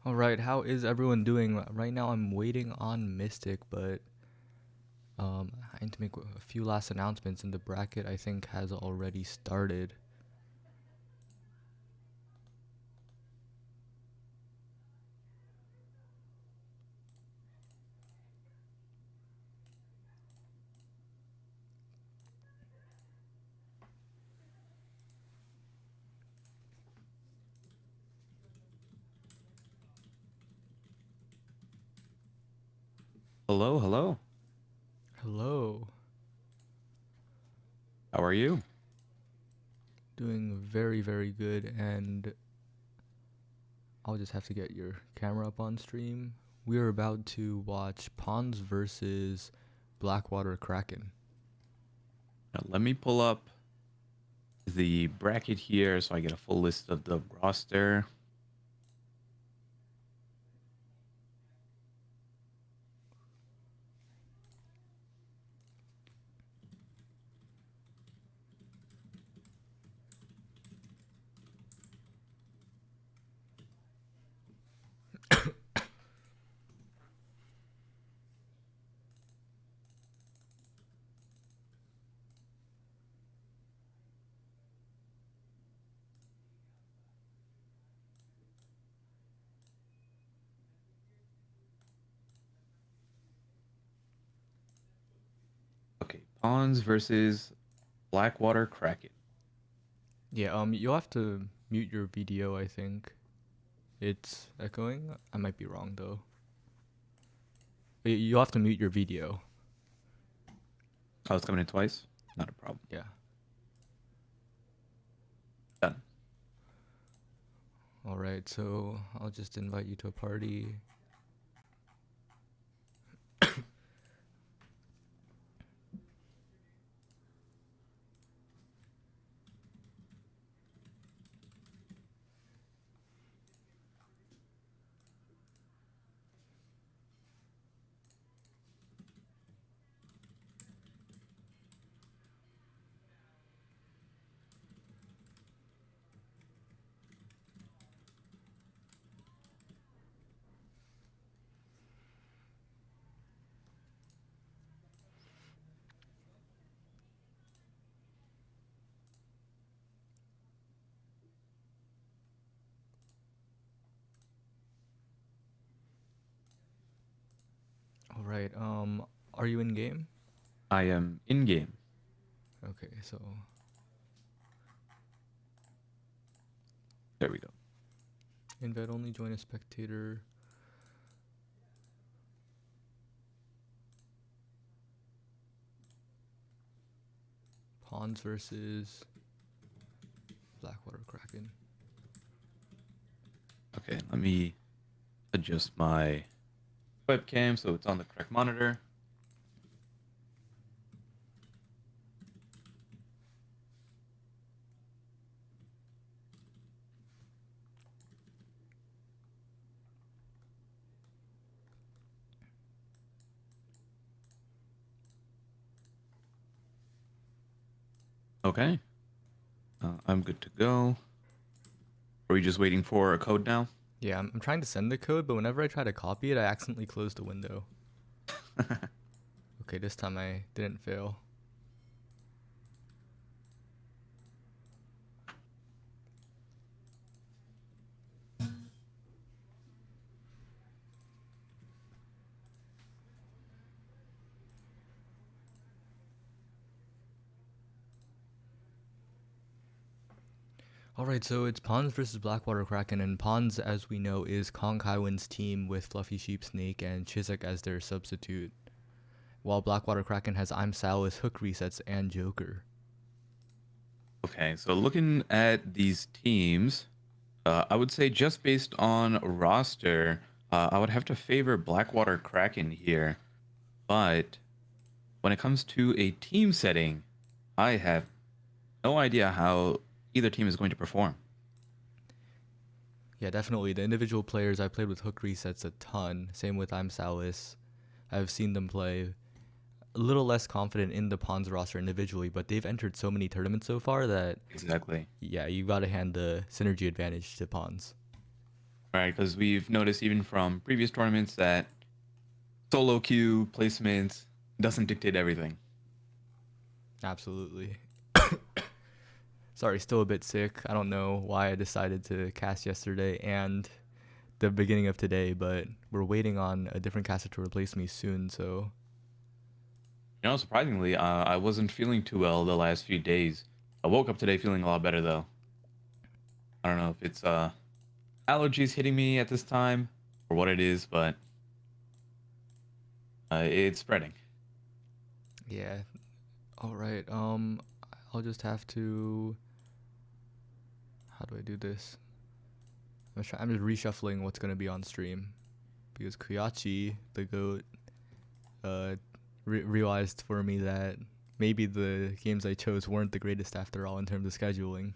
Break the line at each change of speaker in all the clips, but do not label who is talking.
All right, how is everyone doing? Right now, I'm waiting on Mystic, but I need to make a few last announcements, and the bracket I think has already started.
Hello, hello.
Hello,
How are you?
doing very, very good, and I'll just have to get your camera up on stream. We are about to watch Pawns versus Blackwater Kraken.
Now, let me pull up the bracket here so I get a full list of the roster. Okay, Pawns versus Blackwater Kraken.
Yeah, you'll have to mute your video, I think. It's echoing? I might be wrong, though. You'll have to mute your video.
Oh, it's coming in twice? Not a problem.
Yeah.
Done.
All right, so I'll just invite you to a party. All right. Are you in game?
I am in game.
Okay, so
There we go.
invite only, join a spectator. Pawns versus Blackwater Kraken.
Okay, let me adjust my webcam so it's on the correct monitor. Okay, I'm good to go. Are we just waiting for a code now?
Yeah, I'm trying to send the code, but whenever I try to copy it, I accidentally close the window. Okay, this time I didn't fail. All right, so it's Pawns versus Blackwater Kraken, and Pawns, as we know, is Kong Kaiwin's team with Fluffy Sheep Snake and Chiswick as their substitute, while Blackwater Kraken has I'm Zealous, Hook Resets, and Joker.
Okay, so looking at these teams, I would say just based on roster, I would have to favor Blackwater Kraken here. But when it comes to a team setting, I have no idea how either team is going to perform.
Yeah, definitely. The individual players, I played with Hook Resets a ton. Same with I'm Salis. I've seen them play a little less confident in the Pawns roster individually, but they've entered so many tournaments so far that,
Exactly.
yeah, you got to hand the synergy advantage to Pawns.
right? Because we've noticed even from previous tournaments that solo queue placement doesn't dictate everything.
Absolutely. Sorry, still a bit sick. I don't know why I decided to cast yesterday and the beginning of today, but we're waiting on a different caster to replace me soon, so
You know, surprisingly, I wasn't feeling too well the last few days. I woke up today feeling a lot better though. I don't know if it's allergies hitting me at this time or what it is, but it's spreading.
yeah. All right. I'll just have to. How do I do this? I'm just reshuffling what's gonna be on stream because Kuyachi, the goat, uh, realized for me that maybe the games I chose weren't the greatest after all in terms of scheduling.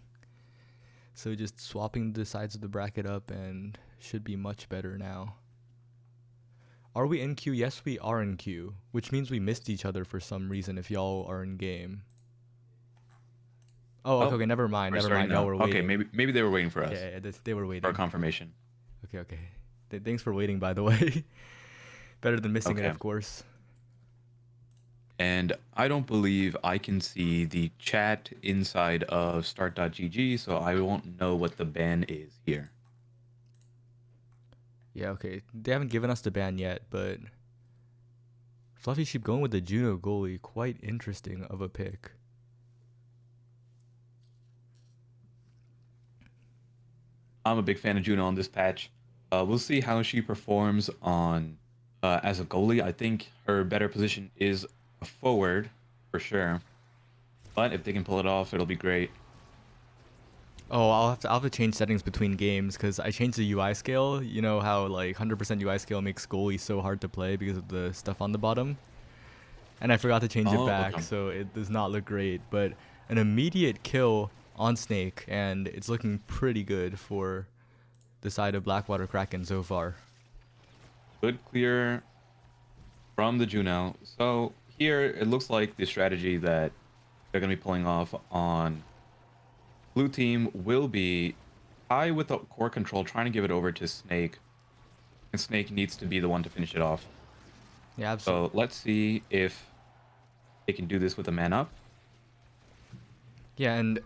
So just swapping the sides of the bracket up and should be much better now. Are we in queue? Yes, we are in queue, which means we missed each other for some reason if y'all are in game. Oh, okay,
Oh,
okay, never mind,
we're
never
starting
mind. Y'all
now.
were
Okay,
waiting.
maybe they were waiting for us
Yeah, they were
for
waiting.
confirmation.
Okay, okay. Thanks for waiting, by the way. Better than missing it,
Okay.
of course.
And I don't believe I can see the chat inside of start.gg, so I won't know what the ban is here.
Yeah, okay. They haven't given us the ban yet, but Fluffy Sheep going with the Juno goalie, quite interesting of a pick.
I'm a big fan of Juno on this patch. We'll see how she performs on as a goalie. I think her better position is a forward for sure. But if they can pull it off, it'll be great.
Oh, I'll have to change settings between games because I changed the UI scale. You know how like 100% UI scale makes goalie so hard to play because of the stuff on the bottom, and I forgot to change it
Oh,
back,
okay.
so it does not look great. But an immediate kill on Snake, and it's looking pretty good for the side of Blackwater Kraken so far.
Good clear from the Juno. So here it looks like the strategy that they're going to be pulling off on blue team will be high with the core control, trying to give it over to Snake. And Snake needs to be the one to finish it off.
Yeah, absolutely.
So let's see if they can do this with a man up.
Yeah, and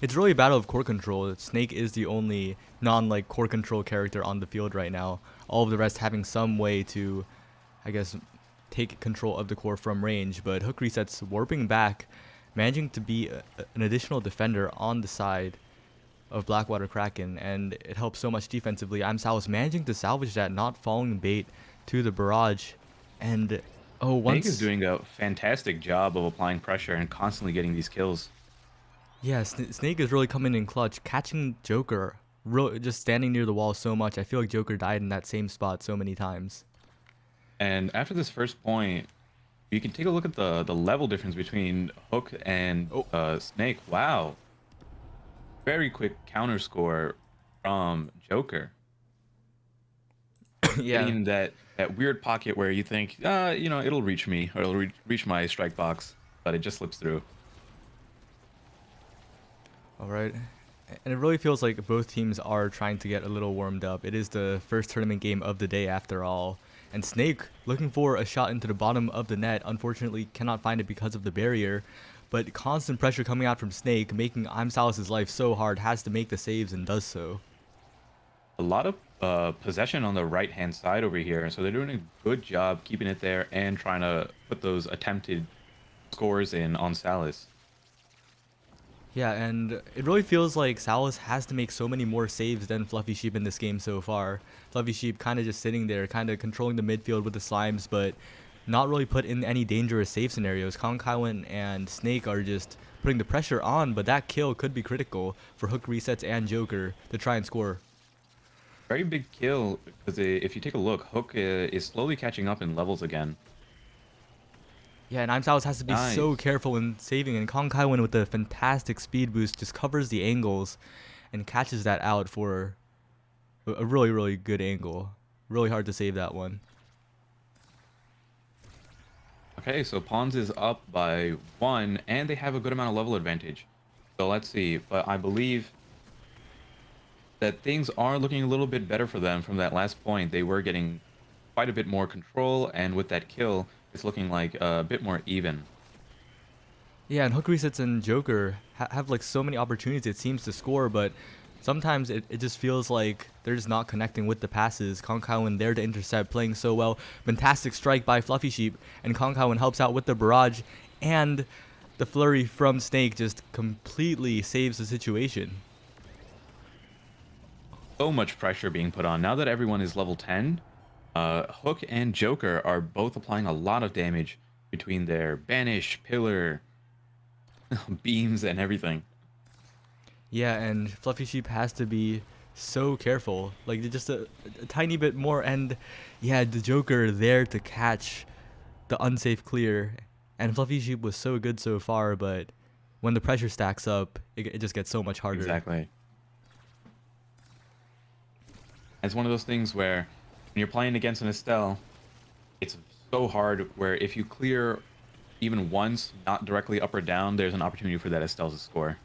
it's really a battle of core control. Snake is the only non core control character on the field right now. All of the rest having some way to, I guess, take control of the core from range. But Hook resets, warping back, managing to be an additional defender on the side of Blackwater Kraken, and it helps so much defensively. Zealous managing to salvage that, not falling bait to the barrage, and oh,
Snake is
once
doing a fantastic job of applying pressure and constantly getting these kills.
yeah, Snake is really coming in clutch, catching Joker, just standing near the wall so much. I feel like Joker died in that same spot so many times.
And after this first point, you can take a look at the level difference between Hook and
Oh,
Snake. Wow, very quick counter score from Joker, getting
yeah.
in that weird pocket where you think, you know, it'll reach me or it'll reach my strike box, but it just slips through.
All right. And it really feels like both teams are trying to get a little warmed up. It is the first tournament game of the day after all. And Snake looking for a shot into the bottom of the net. Unfortunately, cannot find it because of the barrier. But constant pressure coming out from Snake, making Zealous' life so hard, has to make the saves and does so.
A lot of possession on the right hand side over here, so they're doing a good job keeping it there and trying to put those attempted scores in on Salas.
Yeah, and it really feels like Zealous has to make so many more saves than Fluffy Sheep in this game so far. Fluffy Sheep kind of just sitting there, kind of controlling the midfield with the slimes, but not really put in any dangerous save scenarios. Kaiwen and Snake are just putting the pressure on, but that kill could be critical for Hook resets and Joker to try and score.
Very big kill because if you take a look, Hook is slowly catching up in levels again.
Yeah, and Zealous has to be so
Nice.
careful in saving, and Kaiwen with a fantastic speed boost just covers the angles and catches that out for a really, really good angle. Really hard to save that one.
Okay, so Pawns is up by 1, and they have a good amount of level advantage. So let's see, but I believe that things are looking a little bit better for them from that last point. They were getting quite a bit more control, and with that kill, it's looking like a bit more even.
Yeah, and hook resets and Joker have like so many opportunities it seems to score, but sometimes it just feels like they're just not connecting with the passes. Konkaiwen there to intercept, playing so well. Fantastic strike by Fluffy Sheep, and Konkaiwen helps out with the barrage, and the flurry from Snake just completely saves the situation.
So much pressure being put on. Now that everyone is level 10, Hook and Joker are both applying a lot of damage between their banish, pillar, beams, and everything.
Yeah, and Fluffy Sheep has to be so careful. Like just a tiny bit more, and yeah, the Joker there to catch the unsafe clear. And Fluffy Sheep was so good so far, but when the pressure stacks up, it just gets so much harder.
Exactly. It's one of those things where when you're playing against an Estelle, it's so hard where if you clear even once, not directly up or down, there's an opportunity for that Estelle to score.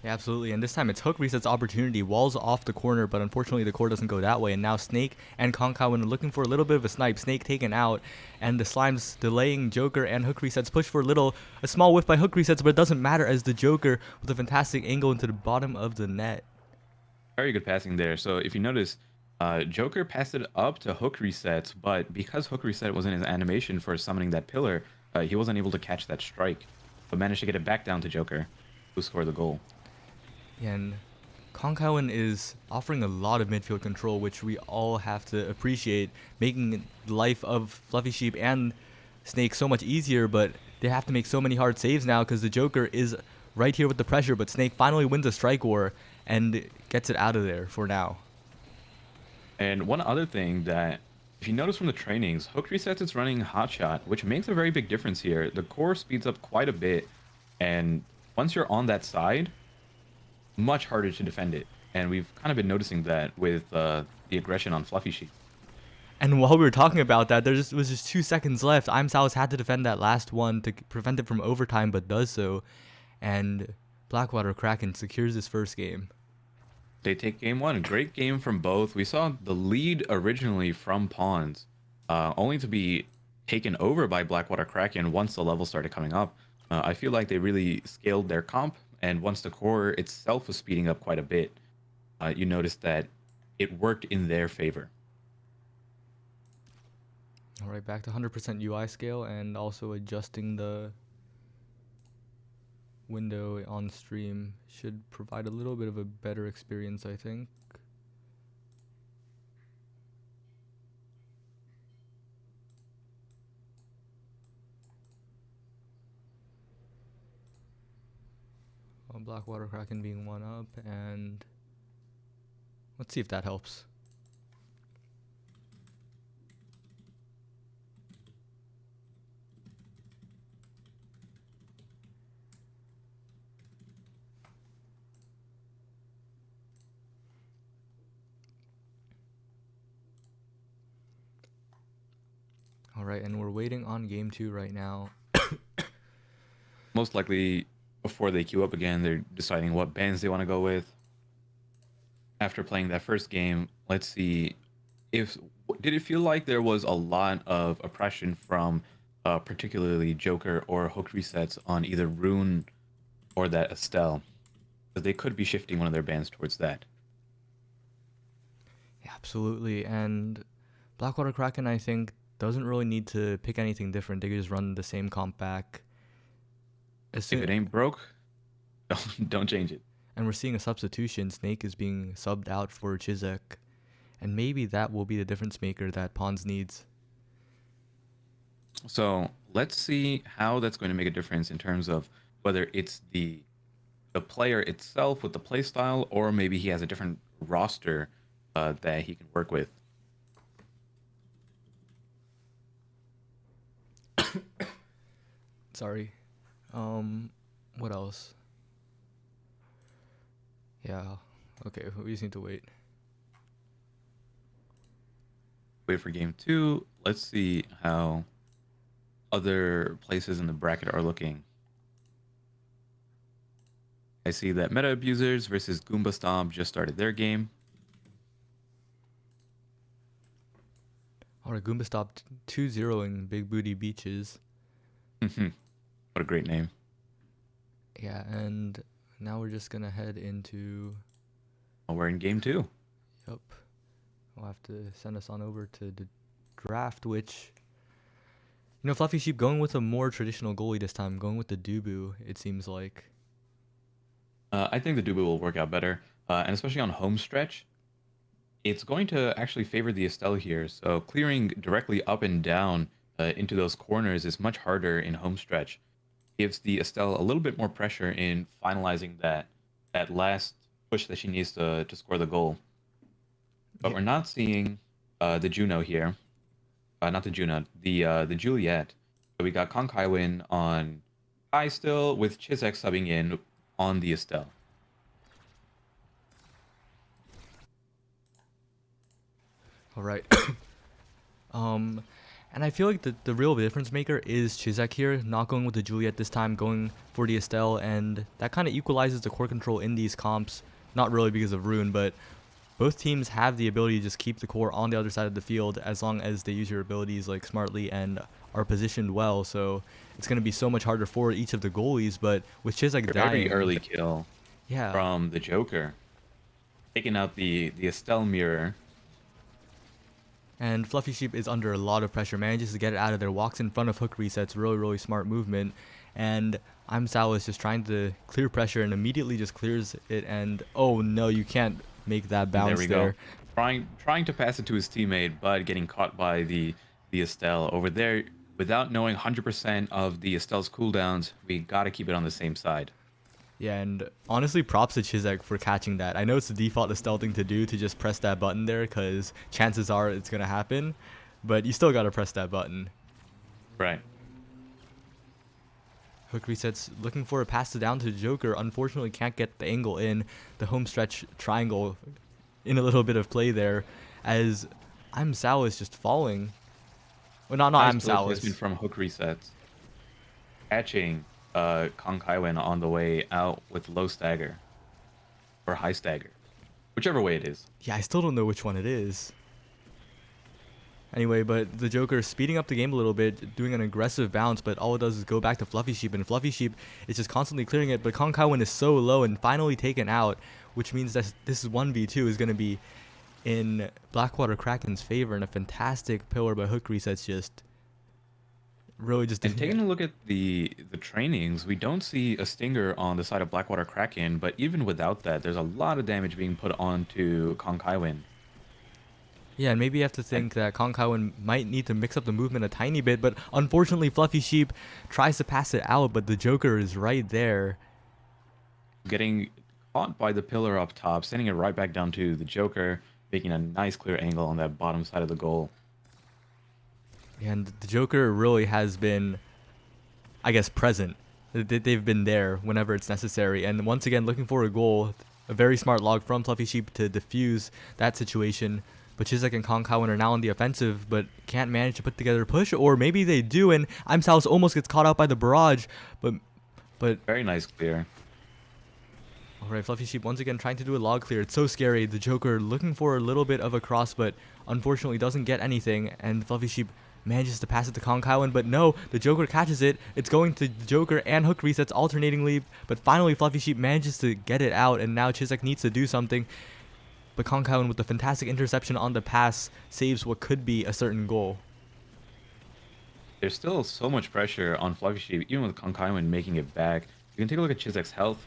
Yeah, absolutely. And this time it's Hook resets opportunity, walls off the corner, but unfortunately the core doesn't go that way. And now Snake and Konkaiwen are looking for a little bit of a snipe. Snake taken out, and the Slime's delaying Joker and Hook resets. Push for a small whiff by Hook resets, but it doesn't matter as the Joker with a fantastic angle into the bottom of the net.
Very good passing there. So if you notice, Joker passed it up to Hook Reset, but because Hook Reset was in his animation for summoning that pillar, he wasn't able to catch that strike, but managed to get it back down to Joker, who scored the goal.
And Konkaiwen is offering a lot of midfield control, which we all have to appreciate, making the life of Fluffy Sheep and Snake so much easier, but they have to make so many hard saves now because the Joker is right here with the pressure, but Snake finally wins a strike war and gets it out of there for now.
And one other thing that, if you notice from the trainings, Hook Resets is running Hotshot, which makes a very big difference here. The core speeds up quite a bit, and once you're on that side, much harder to defend it. And we've kind of been noticing that with the aggression on Fluffy Sheep.
And while we were talking about that, was just 2 seconds left. Zealous had to defend that last one to prevent it from overtime, but does so. And Blackwater Kraken secures his first game.
They take game one. A great game from both. We saw the lead originally from Pawns, only to be taken over by Blackwater Kraken once the level started coming up. I feel like they really scaled their comp, and once the core itself was speeding up quite a bit, you noticed that it worked in their favor.
All right, back to 100% UI scale and also adjusting the window on stream should provide a little bit of a better experience, I think. Blackwater Kraken being one up, and let's see if that helps. All right, and we're waiting on game 2 right now.
Most likely, before they queue up again, they're deciding what bands they want to go with. After playing that first game, let's see if did it feel like there was a lot of oppression from particularly Joker or Hook resets on either Rune or that Estelle, because they could be shifting one of their bands towards that.
Yeah, absolutely, and Blackwater Kraken, I think, doesn't really need to pick anything different. They could just run the same comp back. As
If
soon
it ain't broke, don't change it.
and we're seeing a substitution. Snake is being subbed out for Chizek, and maybe that will be the difference maker that Pawns needs.
So let's see how that's going to make a difference in terms of whether it's the player itself with the play style, or maybe he has a different roster that he can work with.
Sorry. What else? Yeah. Okay, we just need to wait.
Wait for game two. Let's see how other places in the bracket are looking. I see that Meta Abusers versus Goomba Stomp just started their game.
Alright, Goomba stopped 2-0ing Big Booty Beaches.
What a great name.
Yeah, and now we're just gonna head into.
Well, we're in game 2.
Yep. We'll have to send us on over to the draft, which. Fluffy Sheep going with a more traditional goalie this time, going with the Dubu, it seems like.
I think the Dubu will work out better, and especially on home stretch. It's going to actually favor the Estelle here, so clearing directly up and down into those corners is much harder in home stretch. Gives the Estelle a little bit more pressure in finalizing that last push that she needs to score the goal. But
Yeah.
we're not seeing the Juno here. Not the Juno, the Juliet. So we got Kong Kaiwin on high still, with Chisek subbing in on the Estelle.
Alright. And I feel like the real difference maker is Chizek here, not going with the Juliet this time, going for the Estelle, and that kind of equalizes the core control in these comps. Not really because of Rune, but both teams have the ability to just keep the core on the other side of the field as long as they use your abilities like smartly and are positioned well. So it's going to be so much harder for each of the goalies, but with Chizek
Very
dying,
early kill
yeah.
from the Joker, taking out the Estelle mirror.
And Fluffy Sheep is under a lot of pressure, manages to get it out of there, walks in front of hook resets, really, really smart movement. And I'm Zealous just trying to clear pressure and immediately just clears it. And oh no, you can't make that
And there
bounce
we
there.
go. Trying to pass it to his teammate, but getting caught by the Estelle over there. Without knowing 100% of the Estelle's cooldowns, we gotta keep it on the same side.
Yeah, and honestly, props to Chizek for catching that. I know it's the default Estelle thing to do to just press that button there because chances are it's going to happen, but you still got to press that button.
Right.
Hook resets, looking for a pass down to the Joker. Unfortunately, can't get the angle in. The home stretch triangle in a little bit of play there as I'm Zealous just falling. Well, not
Nice
I'm
pillar placement
Zealous.
from hook resets. Catching Kong Kaiwen on the way out with low stagger. Or high stagger. Whichever way it is.
Yeah, I still don't know which one it is. Anyway, but the Joker speeding up the game a little bit, doing an aggressive bounce, but all it does is go back to Fluffy Sheep, and Fluffy Sheep is just constantly clearing it, but Kong Kaiwen is so low and finally taken out, which means that this 1v2 is going to be in Blackwater Kraken's favor, and a fantastic pillar by hook resets just really just...
And taking a look at the trainings, we don't see a stinger on the side of Blackwater Kraken, but even without that, there's a lot of damage being put onto Kong Kaiwen.
Yeah, and maybe you have to think that Kong Kaiwen might need to mix up the movement a tiny bit, but unfortunately Fluffy Sheep tries to pass it out, but the Joker is right there.
Getting caught by the pillar up top, sending it right back down to the Joker, making a nice clear angle on that bottom side of the goal.
And the Joker really has been, I guess, present. They've been there whenever it's necessary. And once again, looking for a goal. A very smart log from Fluffy Sheep to defuse that situation. But Chizek and Kong Kaiwen are now on the offensive, but can't manage to put together a push. Or maybe they do, and I'm South almost gets caught out by the barrage. But
Very nice clear.
alright, Fluffy Sheep once again trying to do a log clear. It's so scary. The Joker looking for a little bit of a cross, but unfortunately doesn't get anything. And Fluffy Sheep manages to pass it to Kong Kaiwen, but no, the Joker catches it. It's going to the Joker and hook resets alternatingly, but finally Fluffy Sheep manages to get it out, and now Chizek needs to do something. But Kong Kaiwen with the fantastic interception on the pass saves what could be a certain goal.
There's still so much pressure on Fluffy Sheep, even with Kong Kaiwen making it back. You can take a look at Chizek's health.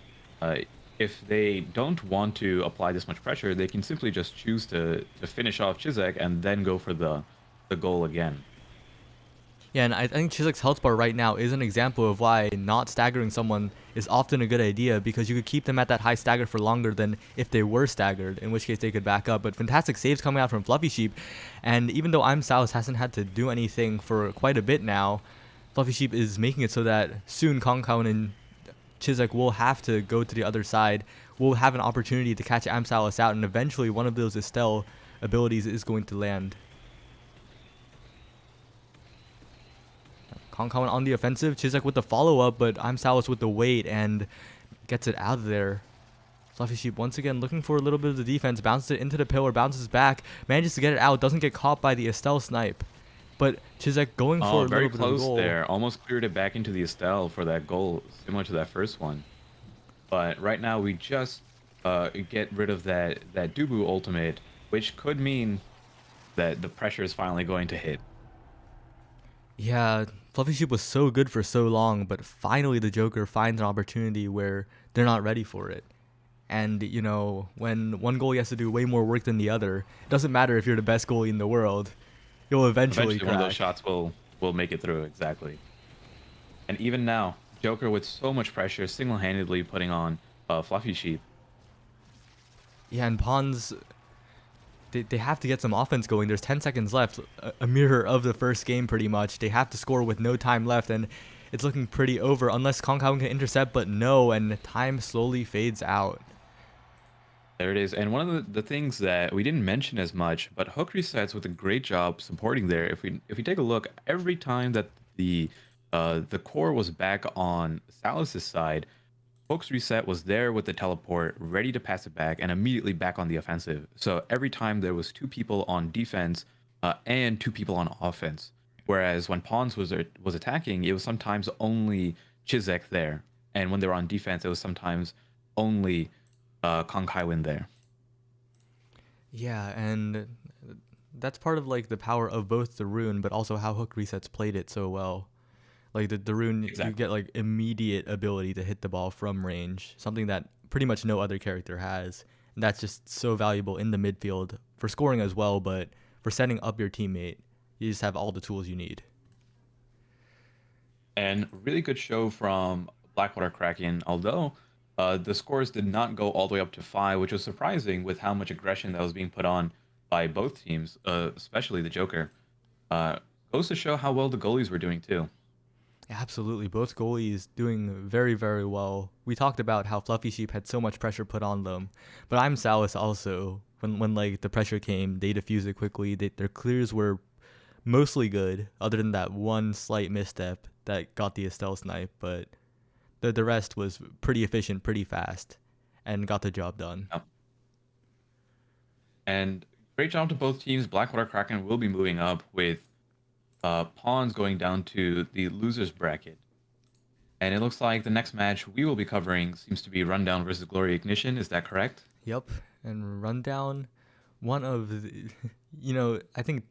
If they don't want to apply this much pressure, they can simply just choose to finish off Chizek and then go for the goal again.
Yeah, and I think Chizek's health bar right now is an example of why not staggering someone is often a good idea, because you could keep them at that high stagger for longer than if they were staggered, in which case they could back up. But fantastic saves coming out from Fluffy Sheep, and even though I'm South hasn't had to do anything for quite a bit now, Fluffy Sheep is making it so that soon Kong Kaiwen and Chizek will have to go to the other side, will have an opportunity to catch Amsalis out, and eventually one of those Estelle abilities is going to land. Kong Kaiwen on the offensive, Chizek with the follow-up, but I'm Salas with the wait, and Gets it out of there. Fluffy Sheep once again looking for a little bit of the defense. Bounces it into the pillar. Bounces back. Manages to get it out. Doesn't get caught by the Estelle snipe. But Chizek going for
Oh,
a
very
little bit of the
close
goal.
there. Almost cleared it back into the Estelle for that goal, similar to that first one. But right now we just get rid of that Dubu ultimate, which could mean that the pressure is finally going to hit.
Yeah, Fluffy Sheep was so good for so long, but finally the Joker finds an opportunity where they're not ready for it. And, you know, when one goalie has to do way more work than the other, it doesn't matter if you're the best goalie in the world, you'll eventually
Eventually, one of those
crack.
shots will make it through exactly. And even now, Joker with so much pressure, single-handedly putting on Fluffy Sheep.
Yeah, and Pawns, they have to get some offense going. There's 10 seconds left, a mirror of the first game pretty much. They have to score with no time left, and it's looking pretty over unless Konkao can intercept, but no, and time slowly fades out.
There it is. And one of the things that we didn't mention as much, but Hook resets with a great job supporting there. If we take a look, every time that the core was back on Salus's side, Hook's reset was there with the teleport, ready to pass it back, and immediately back on the offensive. So every time there was two people on defense and two people on offense. Whereas when Pawns was attacking, it was sometimes only Chizek there, and when they were on defense, it was sometimes only Kong Kaiwin there.
Yeah, and that's part of like the power of both the rune, but also how Hook resets played it so well. Like the rune, you
Exactly.
get like immediate ability to hit the ball from range, something that pretty much no other character has. And that's just so valuable in the midfield for scoring as well, but for setting up your teammate, you just have all the tools you need.
And really good show from Blackwater Kraken, although the scores did not go all the way up to five, which was surprising with how much aggression that was being put on by both teams, especially the Joker. Uh, Goes to show how well the goalies were doing too.
Absolutely, both goalies doing very, very well. We talked about how Fluffy Sheep had so much pressure put on them, but I'm Zealous also. When like the pressure came, they diffused it quickly. Their clears were mostly good, other than that one slight misstep that got the Estelle snipe, but the rest was pretty efficient, pretty fast, and got the job done.
Yeah. And great job to both teams. Blackwater Kraken will be moving up with pawns going down to the losers bracket. And it looks like the next match we will be covering seems to be Rundown versus Glory Ignition. Is that correct?
Yep, and Rundown, one of the, I think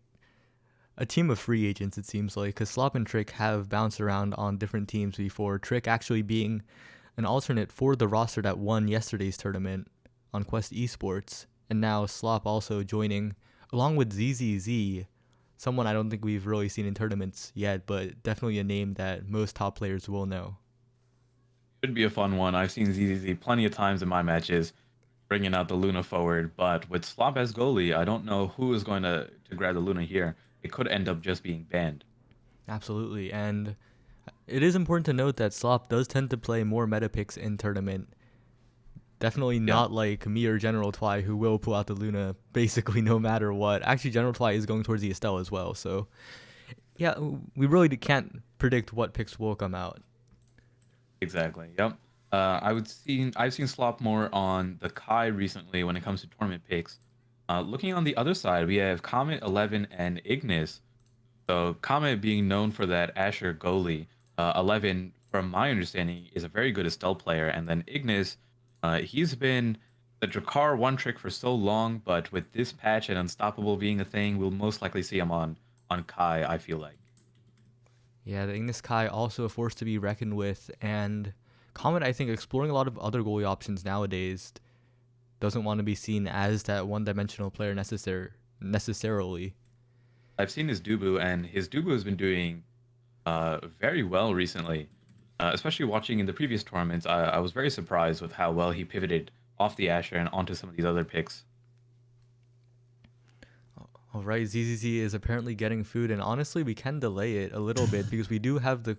a team of free agents, it seems like, because Slop and Trick have bounced around on different teams before. Trick actually being an alternate for the roster that won yesterday's tournament on Quest Esports, and now Slop also joining along with ZZZ, someone I don't think we've really seen in tournaments yet, but definitely a name that most top players will know.
Should be a fun one. I've seen ZZZ plenty of times in my matches, bringing out the Luna forward. But with Slop as goalie, I don't know who is going to grab the Luna here. It could end up just being banned.
Absolutely, and it is important to note that Slop does tend to play more meta picks in tournament. Definitely
Yeah.
not like me or General Twy, who will pull out the Luna basically no matter what. Actually, General Twy is going towards the Estelle as well, so yeah, we really can't predict what picks will come out.
Exactly. Yep. I've seen Slop more on the Kai recently when it comes to tournament picks. Looking on the other side, we have Comet 11 and Ignis. So Comet being known for that Asher goalie, 11, from my understanding, is a very good Estelle player, and then Ignis, he's been the Drakkar one trick for so long, but with this patch and Unstoppable being a thing, we'll most likely see him on Kai. I feel like.
Yeah, the Ignis Kai also a force to be reckoned with, and Comet, I think, exploring a lot of other goalie options nowadays doesn't want to be seen as that one-dimensional player necessarily.
I've seen his Dubu, and his Dubu has been doing very well recently. Especially watching in the previous tournaments, I was very surprised with how well he pivoted off the Asher and onto some of these other picks.
All right, ZZZ is apparently getting food, and honestly, we can delay it a little bit because we do have the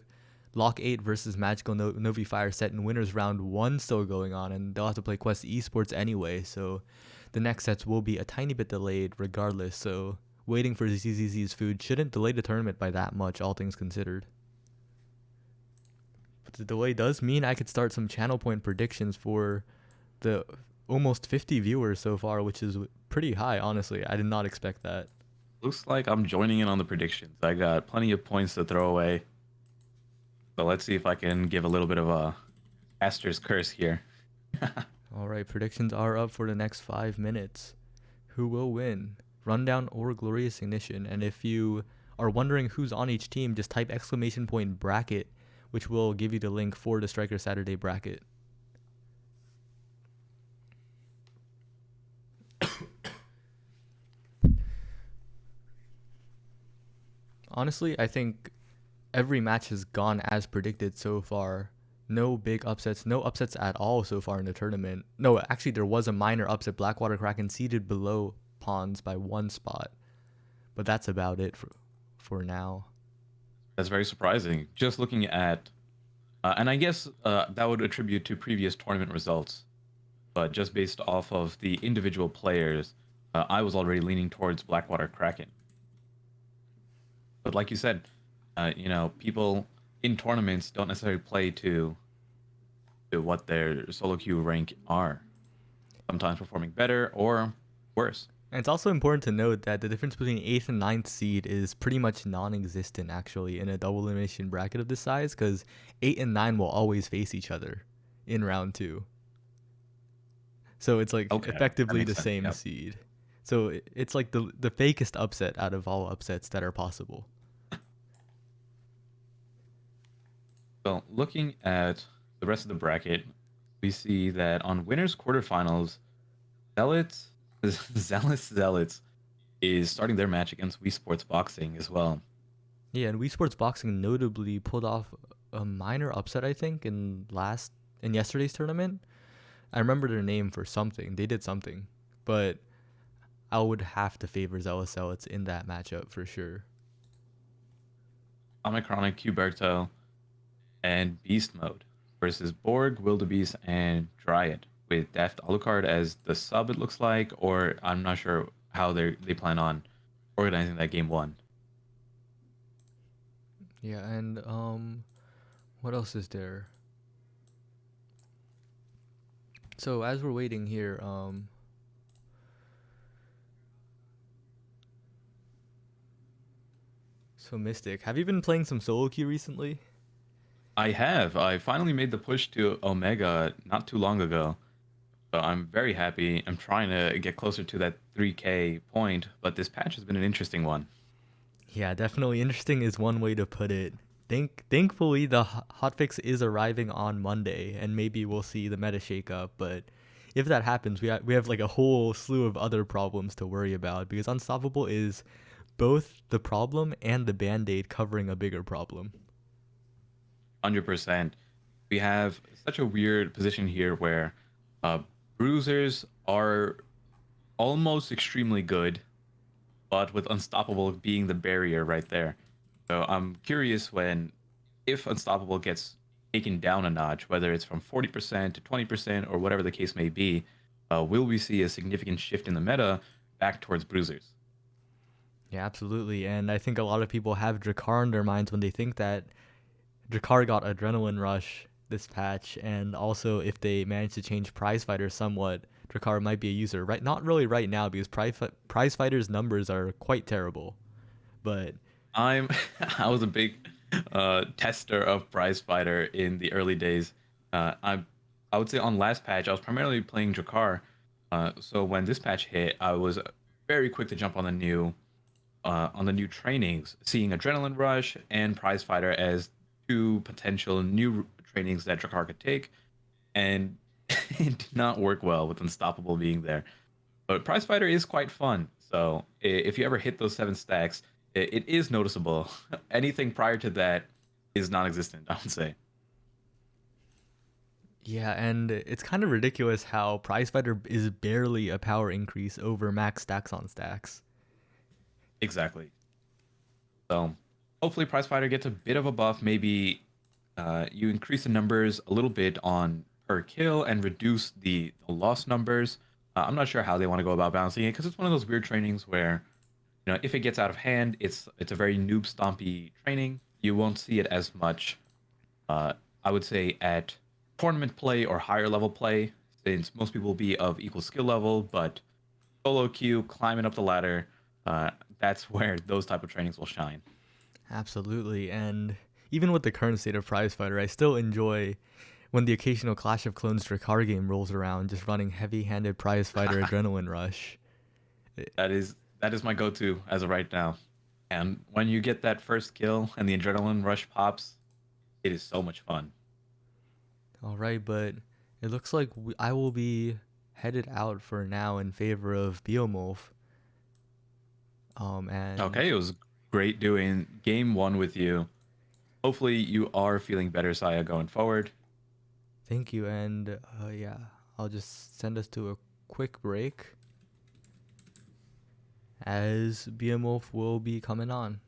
Lock 8 versus Magical Novi Fire set in Winners Round 1 still going on, and they'll have to play Quest Esports anyway, so the next sets will be a tiny bit delayed regardless, so waiting for ZZZ's food shouldn't delay the tournament by that much, all things considered. the delay does mean I could start some channel point predictions for the almost 50 viewers so far, which is pretty high, honestly. I did not expect that.
Looks like I'm joining in on the predictions. I got plenty of points to throw away. So let's see if I can give a little bit of a Aster's curse here.
All right, predictions are up for the next 5 minutes. Who will win? Rundown or Glorious Ignition? And if you are wondering who's on each team, just type exclamation point bracket, which will give you the link for the Striker Saturday bracket. Honestly, I think every match has gone as predicted so far. No big upsets, no upsets at all so far in the tournament. No, actually, there was a minor upset. Blackwater Kraken seeded below Pawns by 1 spot, but that's about it for now.
That's very surprising. Just looking at, and I guess that would attribute to previous tournament results, but just based off of the individual players, I was already leaning towards Blackwater Kraken. But like you said, people in tournaments don't necessarily play to what their solo queue rank are. Sometimes performing better or worse.
And it's also important to note that the difference between 8th and ninth seed is pretty much non-existent, actually, in a double elimination bracket of this size, because 8 and 9 will always face each other in round 2. So it's like
Okay, that
effectively
makes
the
sense.
same
Yep.
seed. So it's like the fakest upset out of all upsets that are possible.
So looking at the rest of the bracket, we see that on winners quarterfinals, Zealots, Zealots is starting their match against Wii Sports Boxing as well.
Yeah, and Wii Sports Boxing notably pulled off a minor upset, I think, in yesterday's tournament. I remember their name for something. They did something, but I would have to favor Zealots in that matchup for sure.
Omicronic, Cuberto, and Beast Mode versus Borg, Wildebeest, and Dryad, with Deft Alucard as the sub, it looks like, or I'm not sure how they plan on organizing that game one.
Yeah, and what else is there? So as we're waiting here, so Mystic, have you been playing some solo queue recently?
I have. I finally made the push to Omega not too long ago. So I'm very happy. I'm trying to get closer to that 3K point, but this patch has been an interesting one.
Yeah, definitely interesting is one way to put it. Thankfully, the hotfix is arriving on Monday, and maybe we'll see the meta shake up. But if that happens, we have like a whole slew of other problems to worry about because Unstoppable is both the problem and the band aid covering a bigger problem.
100%. We have such a weird position here where uh, bruisers are almost extremely good, but with Unstoppable being the barrier right there. So I'm curious when, if Unstoppable gets taken down a notch, whether it's from 40% to 20% or whatever the case may be, will we see a significant shift in the meta back towards bruisers?
Yeah, absolutely. And I think a lot of people have Drakkar in their minds when they think that Drakkar got Adrenaline Rush this patch, and also if they manage to change Prize Fighter somewhat, Drakkar might be a user. Right, not really right now because Prize Fighter's numbers are quite terrible. But
I'm I was a big tester of Prize Fighter in the early days. I would say on last patch I was primarily playing Jakar. So when this patch hit, I was very quick to jump on the new trainings, seeing Adrenaline Rush and Prize Fighter as two potential new trainings that Jakar could take, and it did not work well with Unstoppable being there. But Prize Fighter is quite fun. So if you ever hit those 7 stacks, it is noticeable. Anything prior to that is non-existent, I would say.
yeah, and it's kind of ridiculous how Prize Fighter is barely a power increase over max stacks on stacks.
Exactly. So hopefully Prize Fighter gets a bit of a buff. Maybe you increase the numbers a little bit on per kill and reduce the loss numbers. I'm not sure how they want to go about balancing it because it's one of those weird trainings where if it gets out of hand, it's a very noob stompy training. You won't see it as much I would say at tournament play or higher level play, since most people will be of equal skill level, but solo queue, climbing up the ladder, uh, that's where those type of trainings will shine.
Absolutely. And even with the current state of Prize Fighter, I still enjoy when the occasional Clash of Clones Drakkar game rolls around, just running heavy-handed Prize Fighter Adrenaline Rush. It-
That is my go-to as of right now. And when you get that first kill and the adrenaline rush pops, it is so much fun.
All right, but it looks like I will be headed out for now in favor of Biomorph. And
Okay, it was great doing game one with you. Hopefully, you are feeling better, Saya, going forward.
thank you. And yeah, I'll just send us to a quick break as Biomorph will be coming on.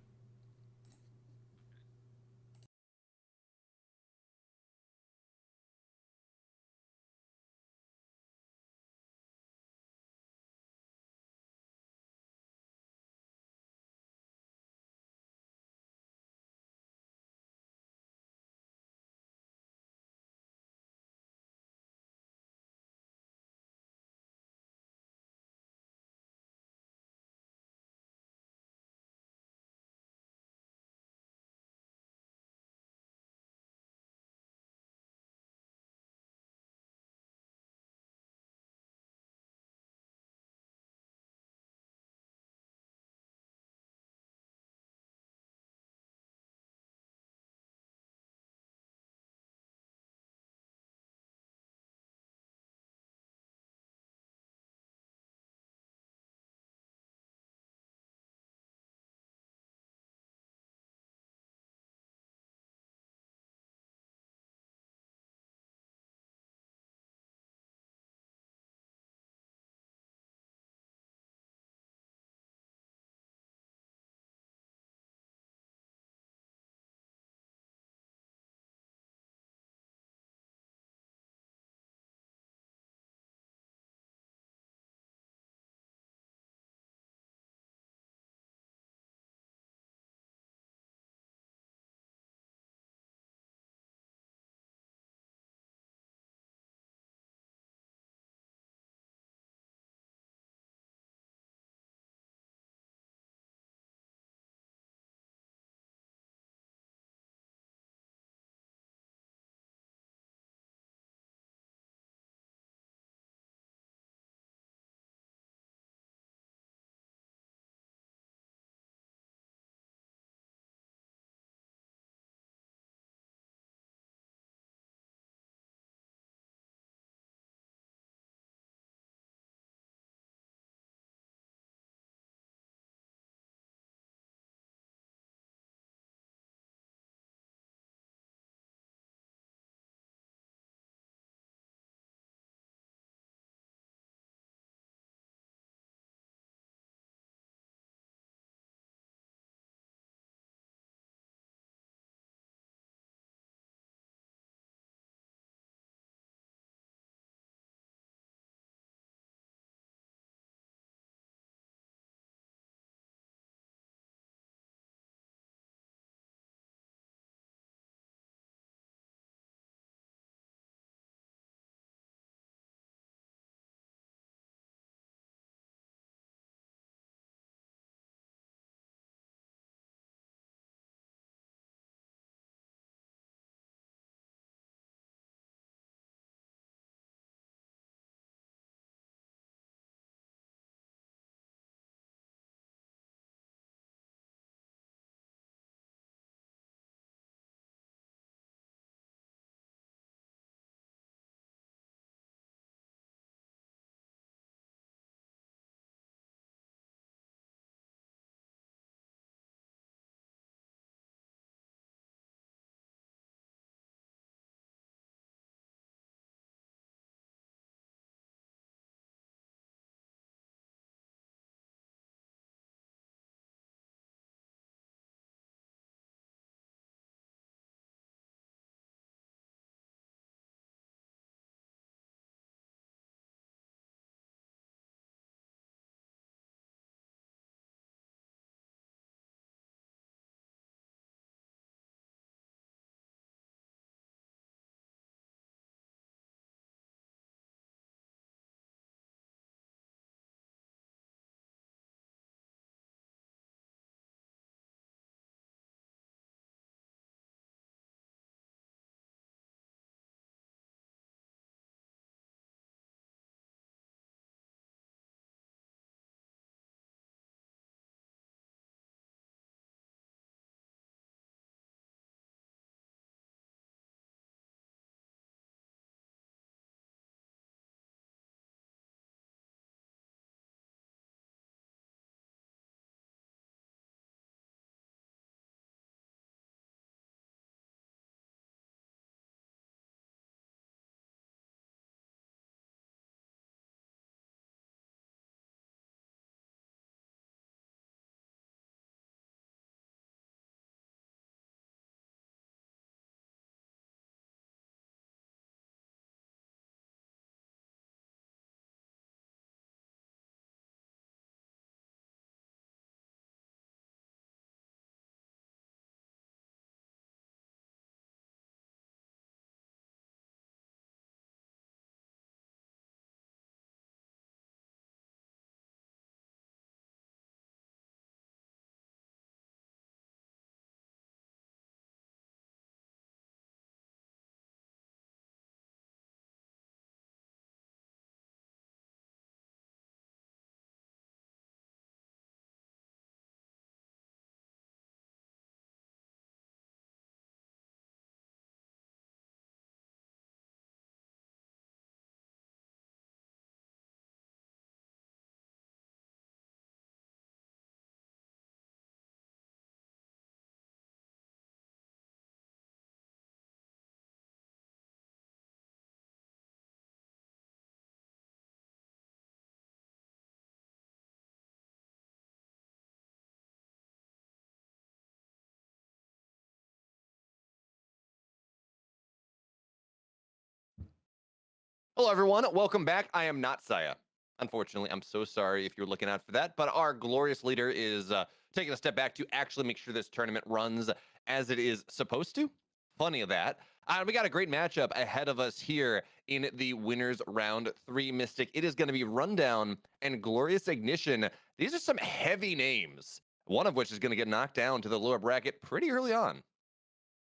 Hello, everyone. Welcome back. I am not Saya. Unfortunately, I'm so sorry if you're looking out for that, but our glorious leader is taking a step back to actually make sure this tournament runs as it is supposed to. Funny of that. We got a great matchup ahead of us here in the winners round three, Mystic. It is going to be Rundown and Glorious Ignition. These are some heavy names, one of which is going to get knocked down to the lower bracket pretty early on.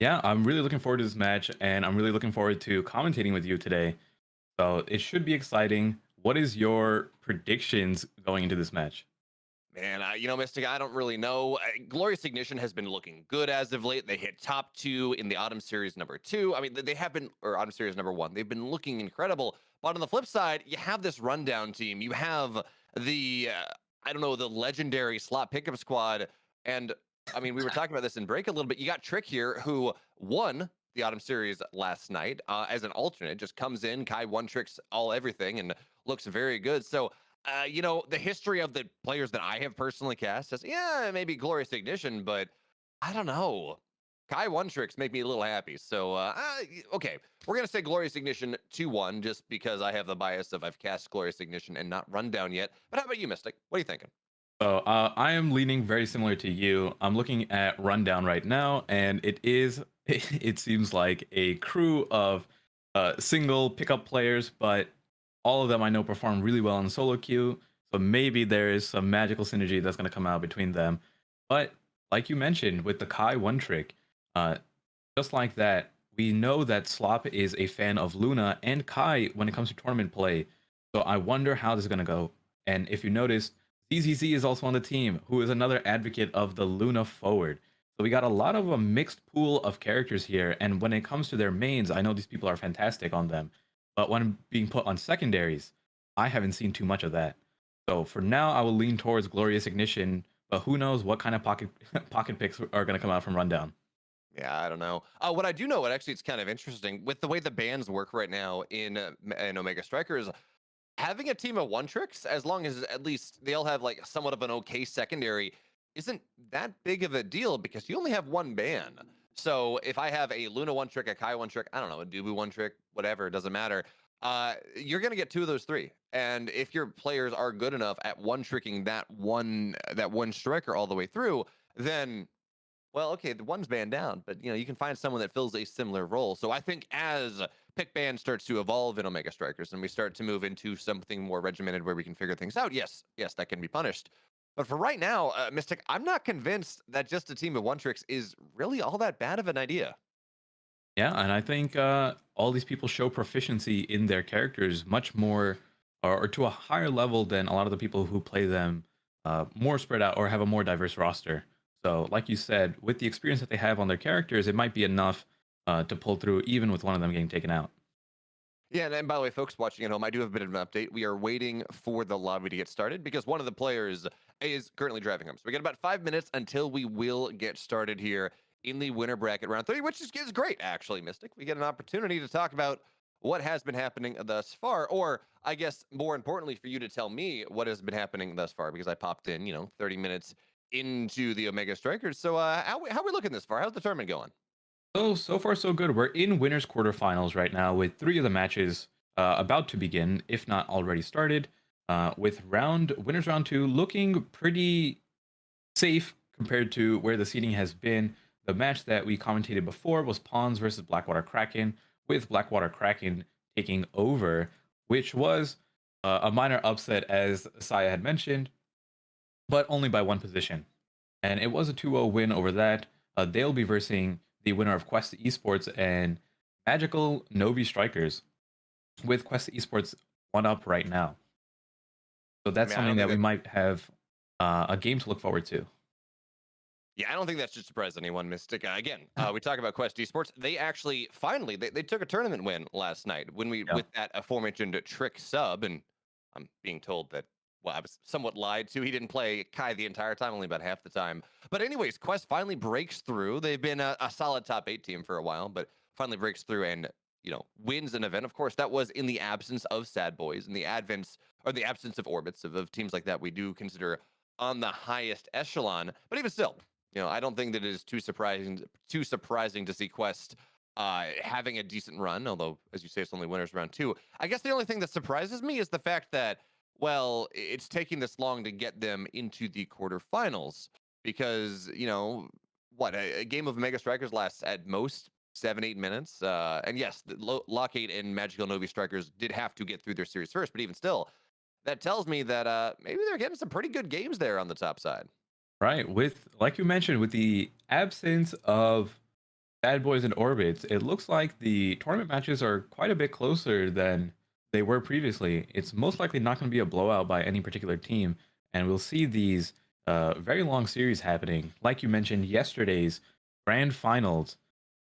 Yeah, I'm really looking forward to this match, and I'm really looking forward to commentating with you today. So it should be exciting. What is your predictions going into this match?
Man, Mystic, I don't really know. Glorious Ignition has been looking good as of late. They hit top two in the Autumn Series number 2. I mean, they have been, or Autumn Series number 1. They've been looking incredible. But on the flip side, you have this rundown team. You have I don't know, the legendary slot pickup squad. And I mean, we were talking about this in break a little bit. You got Trick here, who won the Autumn Series last night as an alternate, just comes in, Kai one tricks all everything, and looks very good. So the history of the players that I have personally cast says, yeah, maybe Glorious Ignition, but I don't know. Kai one tricks make me a little happy. So, okay, we're going to say Glorious Ignition 2-1 just because I have the bias of I've cast Glorious Ignition and not Rundown yet. But how about you, Mystic? What are you thinking?
So I am leaning very similar to you. I'm looking at Rundown right now, and it is it seems like a crew of single pickup players, but all of them I know perform really well in solo queue. So maybe there is some magical synergy that's going to come out between them. But like you mentioned with the Kai one trick, uh, just like that, we know that Slop is a fan of Luna and Kai when it comes to tournament play. So I wonder how this is going to go. And if you notice, ZZZ is also on the team, who is another advocate of the Luna forward. So we got a lot of a mixed pool of characters here. And when it comes to their mains, I know these people are fantastic on them. But when being put on secondaries, I haven't seen too much of that. So for now, I will lean towards Glorious Ignition. But who knows what kind of pocket pocket picks are going to come out from Rundown.
Yeah, I don't know. What I do know, what actually it's kind of interesting with the way the bans work right now in Omega Strikers. Having a team of one tricks, as long as at least they all have like somewhat of an okay secondary, isn't that big of a deal because you only have one ban. So if I have a Luna one trick, a Kai one trick, I don't know, a Dubu one trick, whatever, it doesn't matter. You're gonna get two of those three. And if your players are good enough at one tricking that one striker all the way through, then well, okay, the one's banned down, but you can find someone that fills a similar role. So I think as pick ban starts to evolve in Omega Strikers and we start to move into something more regimented where we can figure things out, yes, yes, that can be punished. But for right now, Mystic, I'm not convinced that just a team of one tricks is really all that bad of an idea.
Yeah, and I think all these people show proficiency in their characters much more, or to a higher level than a lot of the people who play them more spread out or have a more diverse roster. So, like you said, with the experience that they have on their characters, it might be enough to pull through, even with one of them getting taken out.
Yeah, and by the way, folks watching at home, I do have a bit of an update. We are waiting for the lobby to get started because one of the players is currently driving home. So we got about 5 minutes until we will get started here in the winner bracket round 30, which is great, actually, Mystic. We get an opportunity to talk about what has been happening thus far, or I guess more importantly, for you to tell me what has been happening thus far because I popped in, 30 minutes into the Omega Strikers. So how we looking this far? How's the tournament going?
So far so good. We're in winners quarterfinals right now with three of the matches about to begin, if not already started. With winners round two looking pretty safe compared to where the seeding has been. The match that we commentated before was Pawns versus Blackwater Kraken, with Blackwater Kraken taking over, which was a minor upset, as Saya had mentioned, but only by one position. And it was a 2-0 win over that. They'll be versing the winner of Quest Esports and Magical Novi Strikers, with Quest Esports one up right now. So
I
that's
mean, I
something
don't think
that we
that
might have a game to look forward to.
Yeah, I don't think that should surprise anyone, Mystic. Again, we talk about Quest Esports. They actually finally they took a tournament win last night when we
Yeah.
with that aforementioned Trick sub, and I'm being told that I was somewhat lied to. He didn't play Kai the entire time, only about half the time. But anyways, Quest finally breaks through. They've been a solid top 8 team for a while, but finally breaks through and wins an event. Of course, that was in the absence of Sad Boys, in the the absence of orbits of teams like that. We do consider on the highest echelon, but even still. I don't think that it is too surprising to see Quest having a decent run, although, as you say, it's only winners round two. I guess the only thing that surprises me is the fact that, well, it's taking this long to get them into the quarterfinals because, what, a game of Mega Strikers lasts at most 7, 8 minutes. And yes, the Lockade and Magical Novi Strikers did have to get through their series first, but even still, that tells me that maybe they're getting some pretty good games there on the top side.
Right. With, like you mentioned, with the absence of Bad Boys in Orbits, it looks like the tournament matches are quite a bit closer than they were previously. It's most likely not going to be a blowout by any particular team, and we'll see these very long series happening. Like you mentioned, yesterday's grand finals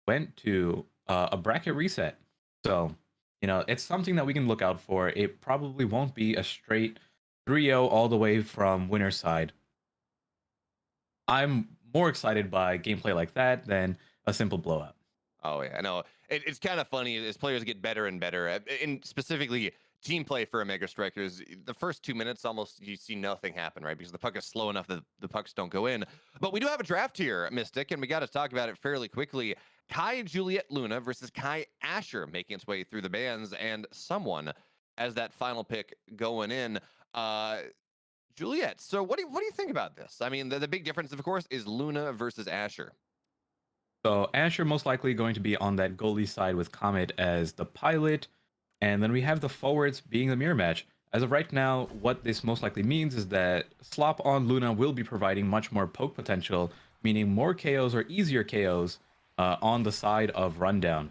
went to a bracket reset. So, it's something that we can look out for. It probably won't be a straight 3-0 all the way from winner's side. I'm more excited by gameplay like that than a simple blowout.
Oh yeah, I know. It's kind of funny as players get better and better, and specifically team play for a Mega Strikers. The first 2 minutes, almost you see nothing happen, right? Because the puck is slow enough that the pucks don't go in. But we do have a draft here, Mystic, and we got to talk about it fairly quickly. Kai Juliet Luna versus Kai Asher making its way through the bands, and someone as that final pick going in. Juliet. So what do you think about this? I mean, the big difference, of course, is Luna versus Asher.
So Asher most likely going to be on that goalie side with Comet as the pilot, and then we have the forwards being the mirror match. As of right now, what this most likely means is that Slop on Luna will be providing much more poke potential, meaning more KOs or easier KOs on the side of Rundown.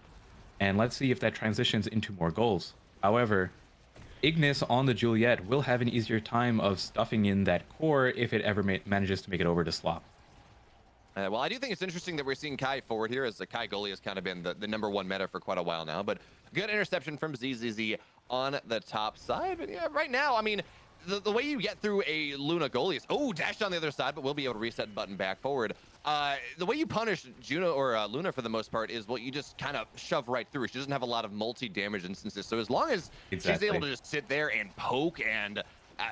And let's see if that transitions into more goals. However, Ignis on the Juliet will have an easier time of stuffing in that core if it ever manages to make it over to Slop.
Well, I do think it's interesting that we're seeing Kai forward here, as the Kai goalie has kind of been the number one meta for quite a while now. But good interception from ZZZ on the top side. But yeah, right now, I mean, the way you get through a Luna goalie is, dash on the other side, but we'll be able to reset button back forward. The way you punish Juno or Luna for the most part is, well, you just kind of shove right through. She doesn't have a lot of multi-damage instances. So as long as she's able to just sit there and poke and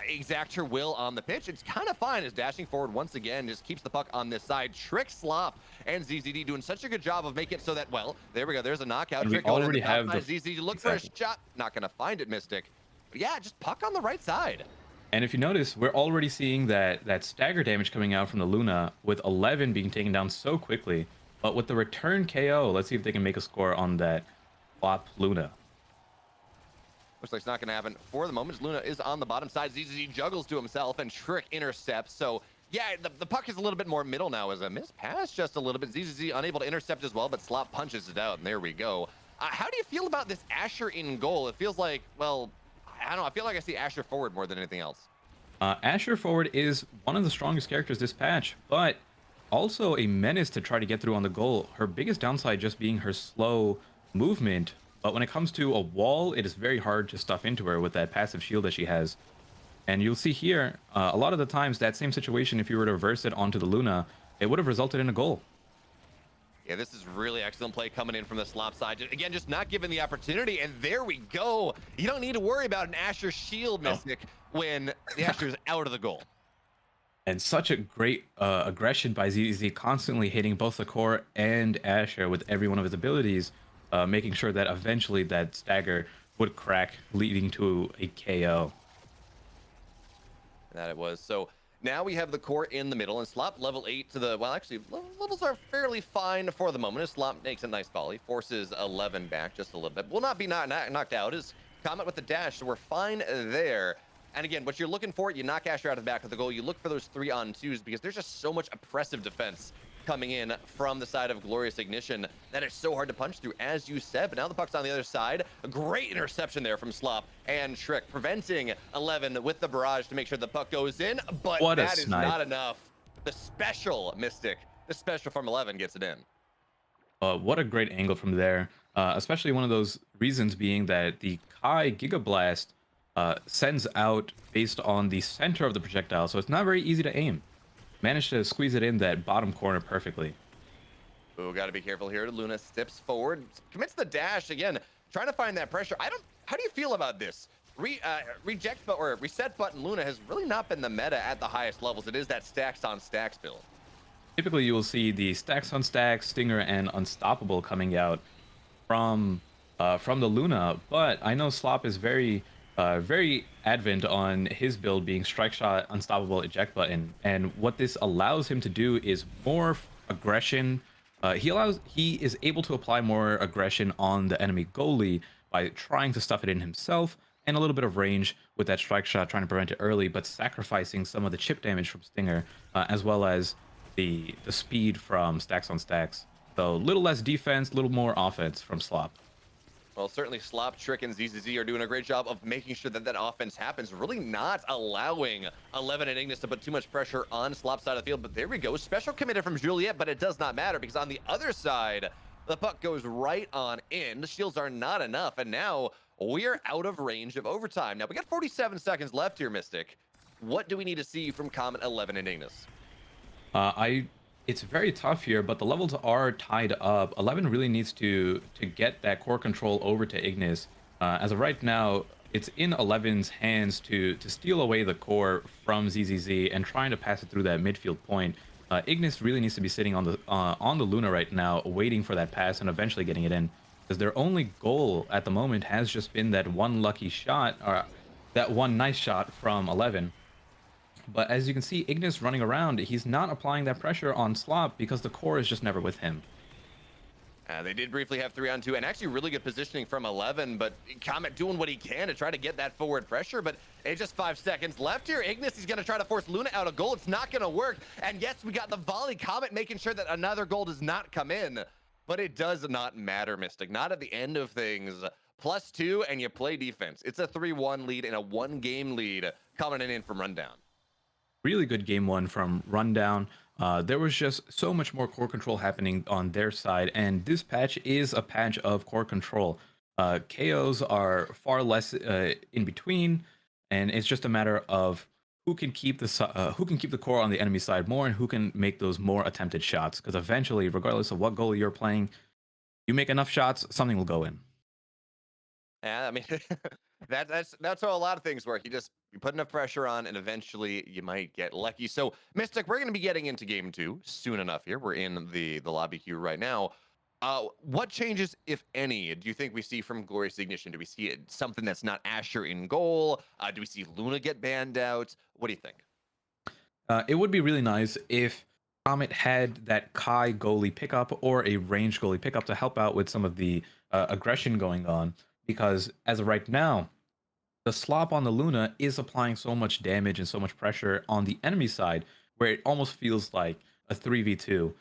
exact her will on the pitch, it's kind of fine as dashing forward once again just keeps the puck on this side. Trick Slop and ZZD doing such a good job of making it so that, well, there we go. There's a knockout.
And
Trick
we
going in
already
the top
have
side.
the
ZZD look for a shot. Not going to find it, Mystic. But yeah, just puck on the right side.
And if you notice, we're already seeing that stagger damage coming out from the Luna, with 11 being taken down so quickly. But with the return KO, let's see if they can make a score on that flop Luna.
Looks like it's not going to happen for the moment. Luna is on the bottom side. ZZZ juggles to himself, and Trick intercepts. So, yeah, the puck is a little bit more middle now as a miss pass just a little bit. ZZZ unable to intercept as well, but Slop punches it out, and there we go. How do you feel about this Asher in goal? It feels like, well, I don't know. I feel like I see Asher forward more than anything else.
Asher forward is one of the strongest characters this patch, but also a menace to try to get through on the goal. Her biggest downside just being her slow movement, but when it comes to a wall, it is very hard to stuff into her with that passive shield that she has. And you'll see here, a lot of the times, that same situation, if you were to reverse it onto the Luna, it would have resulted in a goal.
Yeah, this is really excellent play coming in from the Slop side. Again, just not given the opportunity, and there we go. You don't need to worry about an Asher shield, Mystic, when the Asher is out of the goal.
And such a great aggression by ZZ, constantly hitting both the core and Asher with every one of his abilities, making sure that eventually that stagger would crack, leading to a KO.
That it was. So now we have the core in the middle, and Slop level 8 to the, well, actually, levels are fairly fine for the moment. As Slop makes a nice volley, forces 11 back just a little bit. Will not be knocked out. As Comet with the dash, so we're fine there. And again, what you're looking for, you knock Asher out of the back of the goal. You look for those 3-on-2s because there's just so much oppressive defense coming in from the side of Glorious Ignition that it's so hard to punch through, as you said. But now the puck's on the other side. A great interception there from Slop and Trick, preventing 11 with the barrage to make sure the puck goes in. But that is not enough. The special, Mystic, the special from 11 gets it in.
What a great angle from there, especially one of those reasons being that the Kai Giga Blast sends out based on the center of the projectile, so it's not very easy to aim. Managed to squeeze it in that bottom corner perfectly.
Oh, got to be careful here. Luna steps forward, commits the dash again, trying to find that pressure. How do you feel about this? Reject or reset button Luna has really not been the meta at the highest levels. It is that stacks on stacks build.
Typically, you will see the stacks on stacks, Stinger, and Unstoppable coming out. from the Luna, but I know Slop is very advent on his build being strike shot, unstoppable eject button, and what this allows him to do is more aggression. He is able to apply more aggression on the enemy goalie by trying to stuff it in himself and a little bit of range with that strike shot, trying to prevent it early, but sacrificing some of the chip damage from Stinger, as well as the speed from stacks on stacks. So a little less defense, a little more offense from Slop.
Well, certainly Slop, Trick, and ZZZ are doing a great job of making sure that that offense happens, really not allowing 11 and Ignis to put too much pressure on Slop's side of the field. But there we go. Special committed from Juliet, but it does not matter because on the other side, the puck goes right on in. The shields are not enough, and now we are out of range of overtime. Now, we got 47 seconds left here, Mystic. What do we need to see from Comet, 11, and Ignis?
I It's very tough here, but the levels are tied up. 11 really needs to get that core control over to Ignis. As of right now, it's in 11's hands to steal away the core from ZZZ and trying to pass it through that midfield point. Ignis really needs to be sitting on the Luna right now, waiting for that pass and eventually getting it in. Because their only goal at the moment has just been that one lucky shot, or that one nice shot from 11. But as you can see, Ignis running around, he's not applying that pressure on Slop because the core is just never with him.
They did briefly have 3-on-2 and actually really good positioning from 11, but Comet doing what he can to try to get that forward pressure, but it's just 5 seconds left here. Ignis, he's going to try to force Luna out of goal. It's not going to work. And yes, we got the volley. Comet making sure that another goal does not come in, but it does not matter, Mystic. Not at the end of things. +2, and you play defense. It's a 3-1 lead and a 1-game lead coming in from Rundown.
Really good game one from Rundown. There was just so much more core control happening on their side, and this patch is a patch of core control. KOs are far less in between, and it's just a matter of who can keep the core on the enemy side more and who can make those more attempted shots. Because eventually, regardless of what goal you're playing, you make enough shots, something will go in.
Yeah, I mean, that's how a lot of things work. You put enough pressure on, and eventually you might get lucky. So, Mystic, we're going to be getting into game 2 soon enough. Here, we're in the lobby queue right now. What changes, if any, do you think we see from Glorious Ignition? Do we see something that's not Asher in goal? Do we see Luna get banned out? What do you think?
It would be really nice if Comet had that Kai goalie pickup or a range goalie pickup to help out with some of the aggression going on. Because as of right now, the Slop on the Luna is applying so much damage and so much pressure on the enemy side, where it almost feels like a 3v2.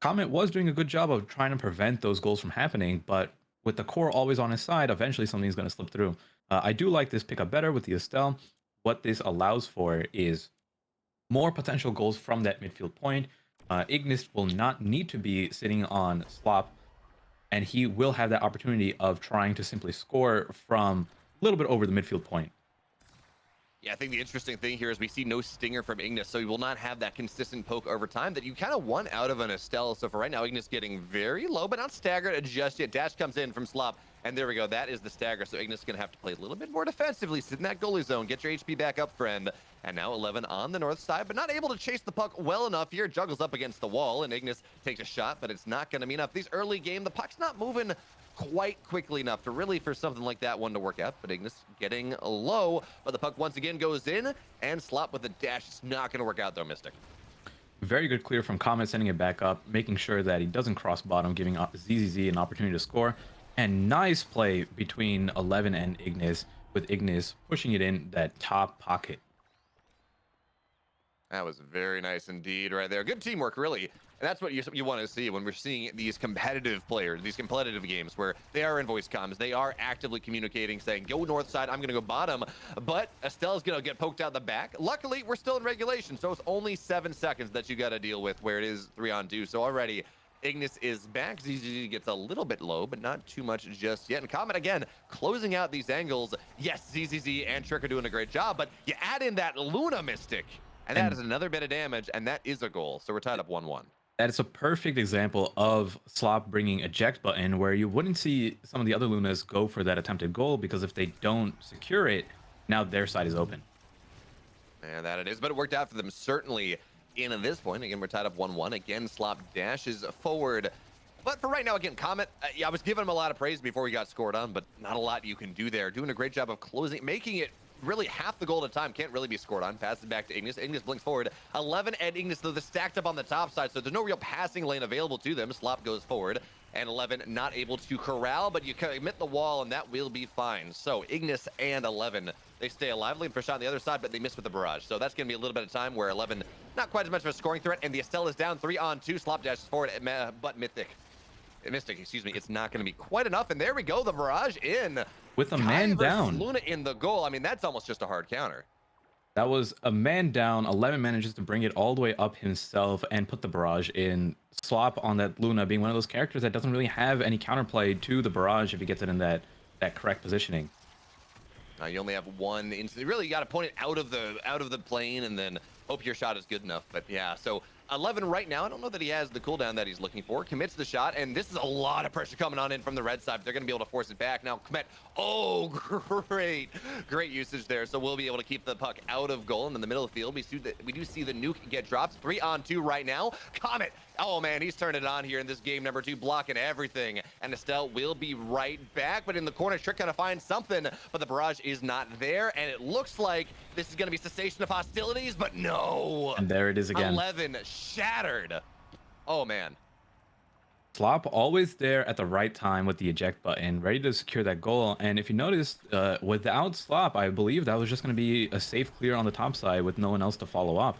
Comet was doing a good job of trying to prevent those goals from happening, but with the core always on his side, eventually something's going to slip through. I do like this pickup better with the Estelle. What this allows for is more potential goals from that midfield point. Ignis will not need to be sitting on Slop, and he will have that opportunity of trying to simply score from a little bit over the midfield point.
Yeah, I think the interesting thing here is we see no stinger from Ignis, so he will not have that consistent poke over time that you kind of want out of an Estelle. So for right now, Ignis getting very low, but not staggered just yet. Dash comes in from Slop, and there we go. That is the stagger, so Ignis is going to have to play a little bit more defensively. Sit in that goalie zone. Get your HP back up, friend. And now 11 on the north side, but not able to chase the puck well enough here. Juggles up against the wall, and Ignis takes a shot, but it's not going to be enough. These early game, the puck's not moving quite quickly enough to really for something like that one to work out, but Ignis getting low, but the puck once again goes in, and Slop with a dash. It's not going to work out though, Mystic.
Very good clear from Comet, sending it back up, making sure that he doesn't cross bottom, giving ZZZ an opportunity to score. And nice play between 11 and Ignis, with Ignis pushing it in that top pocket.
That was very nice indeed right there. Good teamwork, really. And that's what you want to see when we're seeing these competitive players, these competitive games where they are in voice comms, they are actively communicating, saying, go north side, I'm going to go bottom. But Estelle's going to get poked out the back. Luckily, we're still in regulation, so it's only 7 seconds that you got to deal with where it is 3-on-2. So already, Ignis is back. ZZZ gets a little bit low, but not too much just yet. And Comet, again, closing out these angles. Yes, ZZZ and Trick are doing a great job, but you add in that Luna Mystic, and that is another bit of damage, and that is a goal. So we're tied up 1-1.
That is a perfect example of Slop bringing eject button, where you wouldn't see some of the other Lunas go for that attempted goal, because if they don't secure it, now their side is open.
And that it is, but it worked out for them certainly in this point. Again, we're tied up 1-1. Again, Slop dashes forward. But for right now, again, Comet, yeah, I was giving him a lot of praise before he got scored on, but not a lot you can do there. Doing a great job of closing, making it really half the goal at a time. Can't really be scored on. Passes back to Ignis. Ignis blinks forward. 11 and Ignis, though, they're stacked up on the top side, so there's no real passing lane available to them. Slop goes forward, and 11 not able to corral, but you commit the wall, and that will be fine. So Ignis and 11, they stay alive. Looking for a shot on the other side, but they miss with the barrage. So that's going to be a little bit of time where 11, not quite as much of a scoring threat, and the Estelle is down 3-on-2. Slop dashes forward, but Mystic, excuse me, it's not going to be quite enough. And there we go, the barrage in.
With a
Kai
man
versus
down.
Luna in the goal. I mean, that's almost just a hard counter.
That was a man down. 11 manages to bring it all the way up himself and put the barrage in. Slop on that Luna being one of those characters that doesn't really have any counterplay to the barrage if he gets it in that correct positioning.
You only have one instant. Really, you got to point it out of the plane and then hope your shot is good enough. But yeah, so 11 right now. I don't know that he has the cooldown that he's looking for. Commits the shot, and this is a lot of pressure coming on in from the red side. But they're going to be able to force it back now. Commit. Oh, great usage there. So we'll be able to keep the puck out of goal and in the middle of the field. We do see the nuke get dropped. 3-on-2 right now. Comet. Oh man, he's turning it on here in this game number 2, blocking everything. And Estelle will be right back, but in the corner, Trick kind of finds something, but the barrage is not there, and it looks like this is going to be cessation of hostilities, but no.
And there it is again.
11 shattered. Oh man.
Slop always there at the right time with the eject button, ready to secure that goal. And if you notice, without Slop, I believe that was just going to be a safe clear on the top side with no one else to follow up.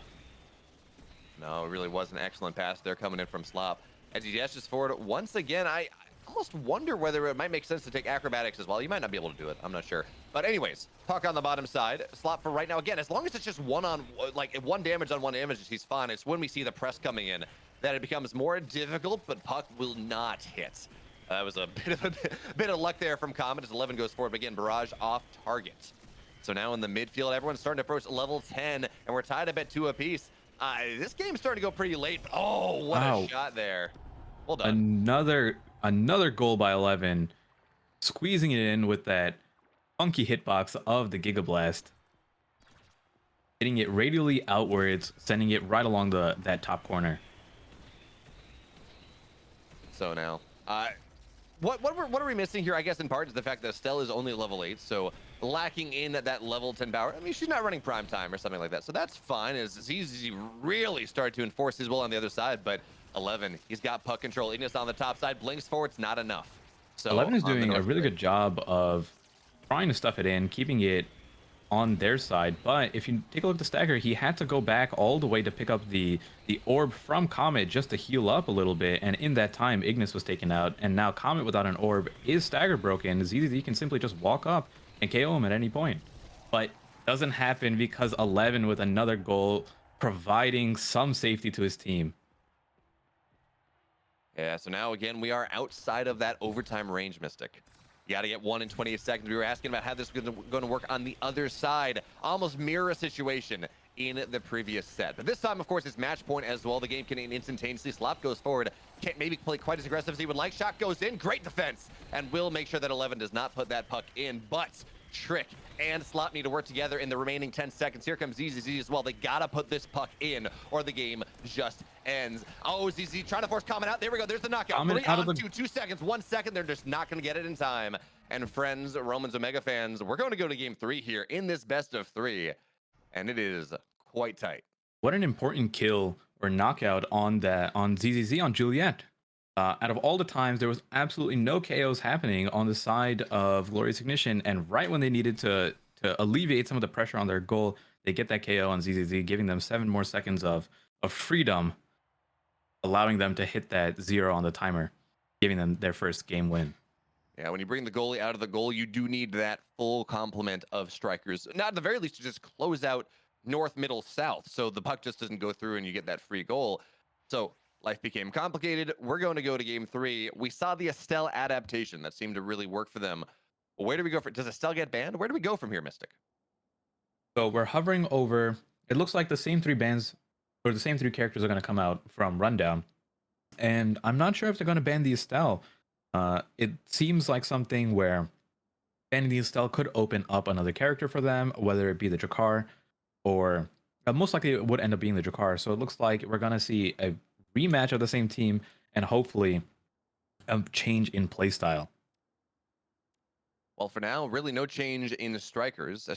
No, it really was an excellent pass there coming in from Slop. As he dashes forward once again, I almost wonder whether it might make sense to take acrobatics as well. You might not be able to do it. I'm not sure. But anyways, puck on the bottom side. Slop for right now. Again, as long as it's just one damage on one damage, he's fine. It's when we see the press coming in that it becomes more difficult, but puck will not hit. That was a bit of luck there from Comet as 11 goes forward, but again, barrage off target. So now in the midfield, everyone's starting to approach level 10, and we're tied up at 2 apiece. This game's starting to go pretty late. Oh, what a shot there. Well done.
Another goal by 11, squeezing it in with that funky hitbox of the Giga Blast, hitting it radially outwards, sending it right along that top corner.
So now, what are we missing here? I guess in part is the fact that Estelle is only level 8, so lacking in that level 10 power. I mean, she's not running prime time or something like that, so that's fine. As he's really started to enforce his will on the other side, but 11, he's got puck control. Ignis on the top side, blinks forward, it's not enough. So
11 is doing a really good job of trying to stuff it in, keeping it on their side. But if you take a look at the stagger, he had to go back all the way to pick up the orb from Comet just to heal up a little bit. And in that time, Ignis was taken out. And now Comet without an orb is stagger broken. ZZZ can simply just walk up and KO him at any point. But doesn't happen because 11 with another goal providing some safety to his team.
Yeah, so now again, we are outside of that overtime range, Mystic. You got to get 1 in 28 seconds. We were asking about how this is going to work on the other side. Almost mirror a situation in the previous set. But this time, of course, it's match point as well. The game can instantaneously. Slop goes forward. Can't maybe play quite as aggressive as he would like. Shot goes in. Great defense. And will make sure that 11 does not put that puck in. But Trick and Slop need to work together in the remaining 10 seconds. Here comes ZZZ as well. They got to put this puck in or the game just ends. Oh, ZZ trying to force Comet out. There we go. There's the knockout.
Comet
3
out
on
of the...
2 seconds. 1 second. They're just not going to get it in time. And friends, Romans Omega fans, we're going to go to game 3 here in this best of 3. And it is quite tight.
What an important kill or knockout on ZZZ on Juliet. Out of all the times, there was absolutely no KOs happening on the side of Glorious Ignition. And right when they needed to alleviate some of the pressure on their goal, they get that KO on ZZZ, giving them 7 more seconds of freedom, allowing them to hit that 0 on the timer, giving them their first game win.
Yeah, when you bring the goalie out of the goal, you do need that full complement of strikers. Not at the very least to just close out north, middle, south, so the puck just doesn't go through and you get that free goal. So life became complicated. We're going to go to game 3. We saw the Estelle adaptation that seemed to really work for them. Where do we go for? Does Estelle get banned? Where do we go from here, Mystic?
So we're hovering over. It looks like the same 3 bands or the same 3 characters are going to come out from Rundown, and I'm not sure if they're going to ban the Estelle. It seems like something where banning the Estelle could open up another character for them, whether it be the Drakkar or most likely it would end up being the Drakkar. So it looks like we're going to see a rematch of the same team, and hopefully a change in playstyle.
Well, for now, really no change in the strikers.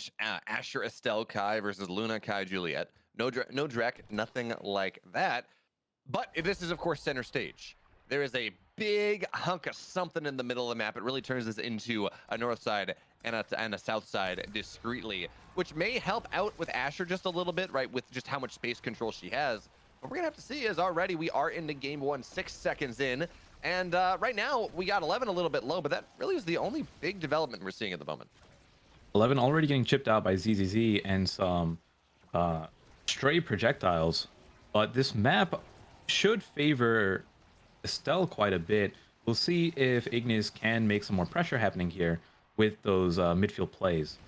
Asher, Estelle, Kai versus Luna, Kai, Juliet. No Drek, nothing like that. But this is, of course, center stage. There is a big hunk of something in the middle of the map. It really turns this into a north side and a south side discreetly, which may help out with Asher just a little bit, right, with just how much space control she has. But we're going to have to see, as already we are into game 1, 6 seconds in. And right now, we got 11 a little bit low, but that really is the only big development we're seeing at the moment.
11 already getting chipped out by ZZZ and some stray projectiles. But this map should favor Estelle quite a bit. We'll see if Ignis can make some more pressure happening here with those midfield plays.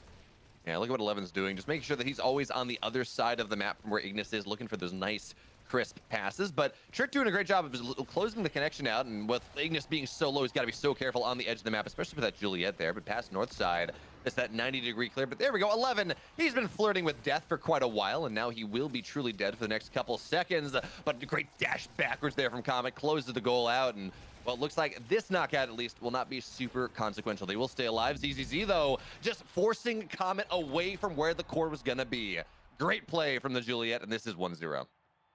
Yeah, look at what 11's doing. Just making sure that he's always on the other side of the map from where Ignis is, looking for those nice, crisp passes. But Trick doing a great job of closing the connection out. And with Ignis being so low, he's got to be so careful on the edge of the map, especially with that Juliet there. But past north side, it's that 90-degree clear. But there we go. 11, he's been flirting with death for quite a while, and now he will be truly dead for the next couple seconds. But a great dash backwards there from Comet, closes the goal out. And well, it looks like this knockout, at least, will not be super consequential. They will stay alive. ZZZ, though, just forcing Comet away from where the core was going to be. Great play from the Juliet, and this is 1-0.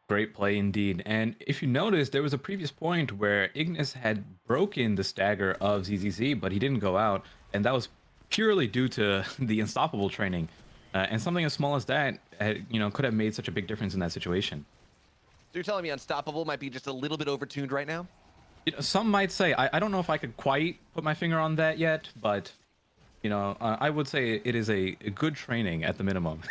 Great play indeed. And if you notice, there was a previous point where Ignis had broken the stagger of ZZZ, but he didn't go out. And that was purely due to the unstoppable training. And something as small as that, could have made such a big difference in that situation.
So you're telling me Unstoppable might be just a little bit overtuned right now?
Some might say, I don't know if I could quite put my finger on that yet, but, I would say it is a good training at the minimum.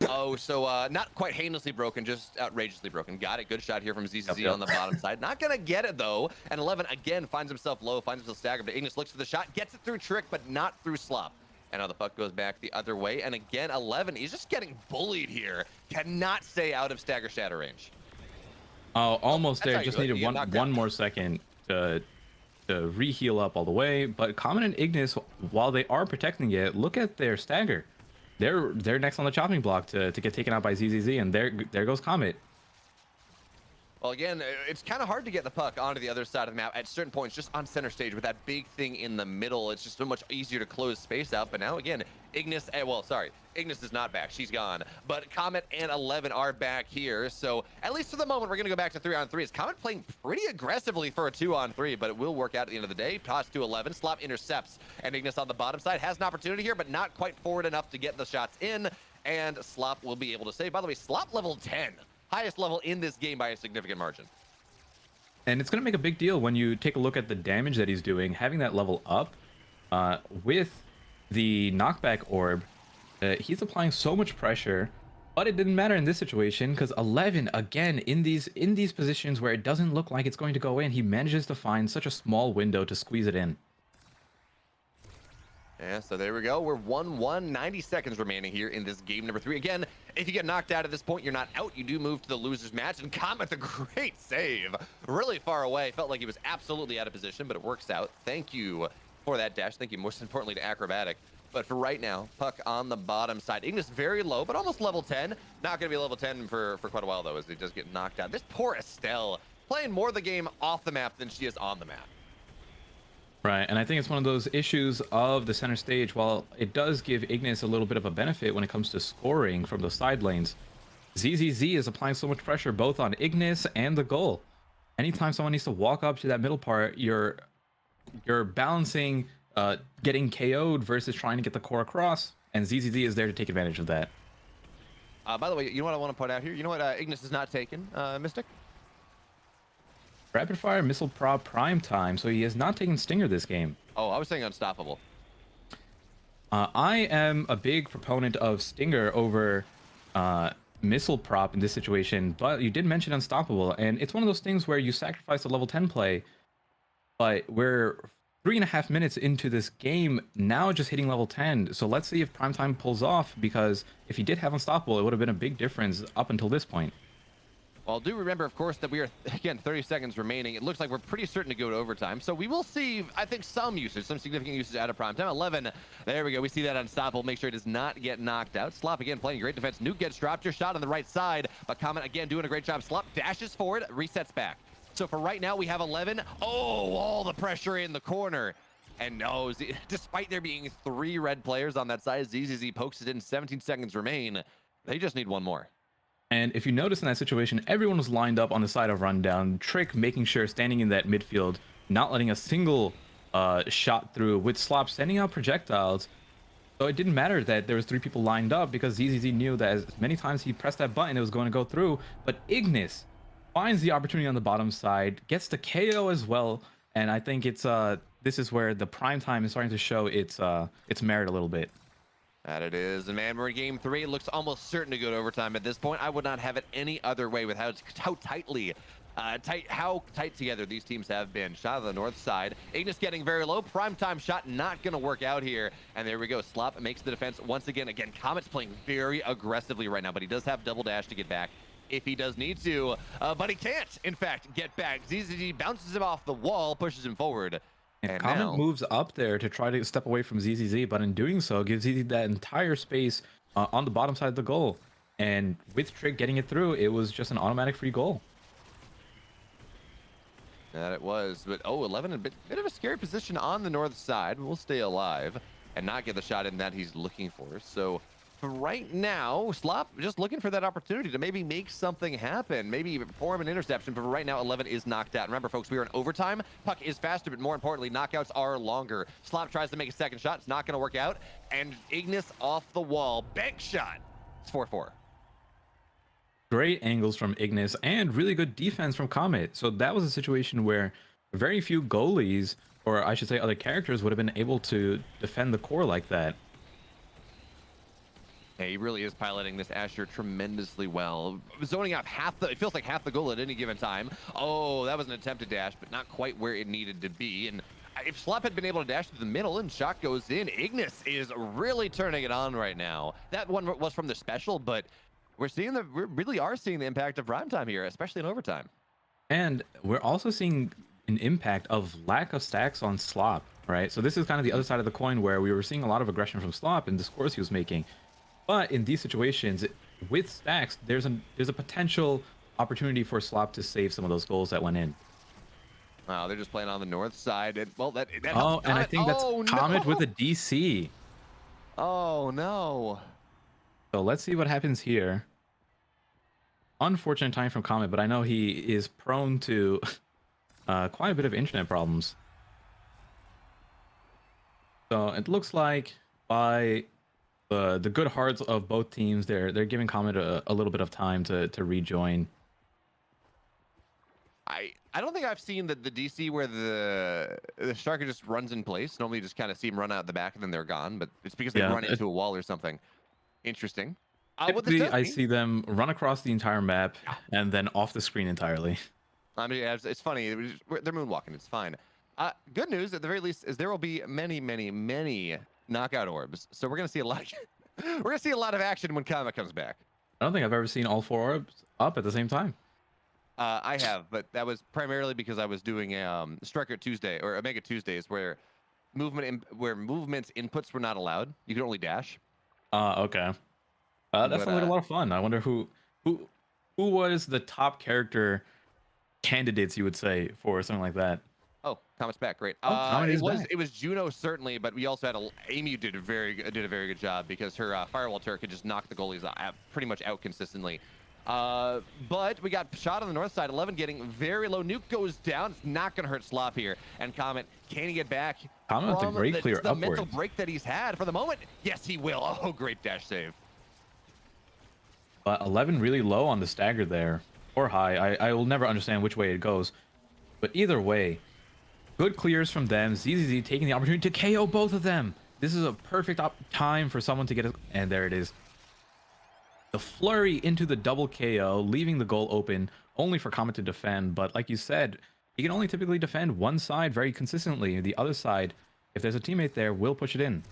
Oh, so not quite heinously broken, just outrageously broken. Got it. Good shot here from ZZZ
Yep.
on the bottom side. Not going to get it, though. And 11, again, finds himself low, finds himself staggered. But Ignis looks for the shot, gets it through Trick, but not through Slop. And now the puck goes back the other way. And again, 11, he's just getting bullied here. Cannot stay out of stagger shatter range.
Oh, almost
That's
there.
how
Just
you do it.
needed
You get knocked
one
out.
more second to re-heal up all the way. But Comet and Ignis, while they are protecting it, look at their stagger. They're next on the chopping block to get taken out by ZZZ, and there goes Comet.
Well, again, it's kind of hard to get the puck onto the other side of the map at certain points, just on center stage with that big thing in the middle. It's just so much easier to close space out. But now, again, Ignis is not back. She's gone. But Comet and 11 are back here. So at least for the moment, we're going to go back to 3-on-3. Is Comet playing pretty aggressively for a 2-on-3, but it will work out at the end of the day. Toss to 11. Slop intercepts, and Ignis on the bottom side has an opportunity here, but not quite forward enough to get the shots in. And Slop will be able to save. By the way, Slop level 10. Highest level in this game by a significant margin.
And it's going to make a big deal when you take a look at the damage that he's doing. Having that level up with the knockback orb, he's applying so much pressure. But it didn't matter in this situation because 11, again, in these positions where it doesn't look like it's going to go in, he manages to find such a small window to squeeze it in.
Yeah, so there we go. We're 1-1, 90 seconds remaining here in this game number 3. Again, if you get knocked out at this point, you're not out. You do move to the loser's match, and Comet, a great save. Really far away. Felt like he was absolutely out of position, but it works out. Thank you for that dash. Thank you, most importantly, to Acrobatic. But for right now, puck on the bottom side. Ignis very low, but almost level 10. Not going to be level 10 for quite a while, though, as he does get knocked out. This poor Estelle playing more of the game off the map than she is on the map.
Right, and I think it's one of those issues of the center stage. While it does give Ignis a little bit of a benefit when it comes to scoring from those side lanes, ZZZ is applying so much pressure both on Ignis and the goal. Anytime someone needs to walk up to that middle part, you're balancing getting KO'd versus trying to get the core across, and ZZZ is there to take advantage of that.
By the way, you know what I want to point out here? You know what Ignis is not taken, Mystic?
Rapid fire missile prop prime time, so he has not taken Stinger this game.
Oh, I was saying Unstoppable.
I am a big proponent of Stinger over missile prop in this situation, but you did mention Unstoppable, and it's one of those things where you sacrifice the level 10 play, but we're 3.5 minutes into this game, now just hitting level 10, so let's see if Primetime pulls off, because if he did have Unstoppable, it would have been a big difference up until this point.
Well, do remember, of course, that we are, again, 30 seconds remaining. It looks like we're pretty certain to go to overtime. So we will see, I think, some significant usage out of prime time. 11, there we go. We see that Unstoppable. Make sure it does not get knocked out. Slop, again, playing great defense. Nuke gets dropped. Your shot on the right side. But Comet, again, doing a great job. Slop dashes forward, resets back. So for right now, we have 11. Oh, all the pressure in the corner. And no, despite there being 3 red players on that side, ZZZ pokes it in, 17 seconds remain. They just need one more.
And if you notice in that situation, everyone was lined up on the side of Rundown. Trick making sure standing in that midfield, not letting a single shot through, with Slop sending out projectiles. So it didn't matter that there was 3 people lined up because ZZZ knew that as many times he pressed that button, it was going to go through. But Ignis finds the opportunity on the bottom side, gets the KO as well, and I think it's this is where the prime time is starting to show its merit a little bit.
That it is. And man, we're in game 3. It looks almost certain to go to overtime at this point. I would not have it any other way with how tight together these teams have been. Shot on the north side. Ignis getting very low. Primetime shot not going to work out here. And there we go. Slop makes the defense once again. Again, Comet's playing very aggressively right now, but he does have double dash to get back if he does need to. But he can't, in fact, get back. ZZZ bounces him off the wall, pushes him forward.
And Comet moves up there to try to step away from ZZZ, but in doing so, gives ZZZ that entire space on the bottom side of the goal. And with Trick getting it through, it was just an automatic free goal.
That it was. But, 11 a bit of a scary position on the north side. We'll stay alive and not get the shot in that he's looking for. So, for right now, Slop just looking for that opportunity to maybe make something happen, maybe perform an interception. But for right now, 11 is knocked out. Remember, folks, we are in overtime. Puck is faster, but more importantly, knockouts are longer. Slop tries to make a second shot. It's not going to work out. And Ignis off the wall. Bank shot. It's 4-4.
Great angles from Ignis and really good defense from Comet. So that was a situation where very few goalies, or I should say other characters, would have been able to defend the core like that.
Yeah, he really is piloting this Asher tremendously well. Zoning out it feels like half the goal at any given time. Oh, that was an attempted dash, but not quite where it needed to be. And if Slop had been able to dash to the middle and shot goes in, Ignis is really turning it on right now. That one was from the special, but we really are seeing the impact of prime time here, especially in overtime.
And we're also seeing an impact of lack of stacks on Slop, right? So this is kind of the other side of the coin where we were seeing a lot of aggression from Slop and the scores he was making. But in these situations, with stacks, there's a potential opportunity for Slop to save some of those goals that went in.
Wow, they're just playing on the north side. And, well, that
oh, and I think that's Comet with a DC.
Oh, no.
So let's see what happens here. Unfortunate time from Comet, but I know he is prone to quite a bit of internet problems. So it looks like by the good hearts of both teams, they're giving Comet a little bit of time to rejoin.
I don't think I've seen the DC where the striker just runs in place. Normally you just kind of see him run out the back and then they're gone, but it's because they run into a wall or something. Interesting.
Typically, I see them run across the entire map and then off the screen entirely.
I mean, it's funny. They're moonwalking. It's fine. Good news, at the very least, is there will be many, many, many knockout orbs. So we're gonna see a lot. We're gonna see a lot of action when Kama comes back.
I don't think I've ever seen all 4 orbs up at the same time.
I have, but that was primarily because I was doing Striker Tuesday or Omega Tuesdays, where movement's inputs were not allowed. You could only dash.
Okay. That sounds like a lot of fun. I wonder who was the top character candidates, you would say, for something like that.
Oh, Comet's back. Great. It was Juno certainly, but we also had Amy did a very good job because her firewall turret could just knock the goalies pretty much out consistently. But we got shot on the north side. 11 getting very low. Nuke goes down. It's not going to hurt Slop here. And Comet, can he get back?
Comet with a great clear upwards.
The mental break that he's had for the moment. Yes, he will. Oh, great dash save.
But 11 really low on the stagger there, or high. I will never understand which way it goes. But either way, good clears from them. ZZZ taking the opportunity to KO both of them. This is a perfect time for someone to get it. And there it is. The flurry into the double KO, leaving the goal open, only for Comet to defend. But like you said, he can only typically defend one side very consistently. The other side, if there's a teammate there, will push it in.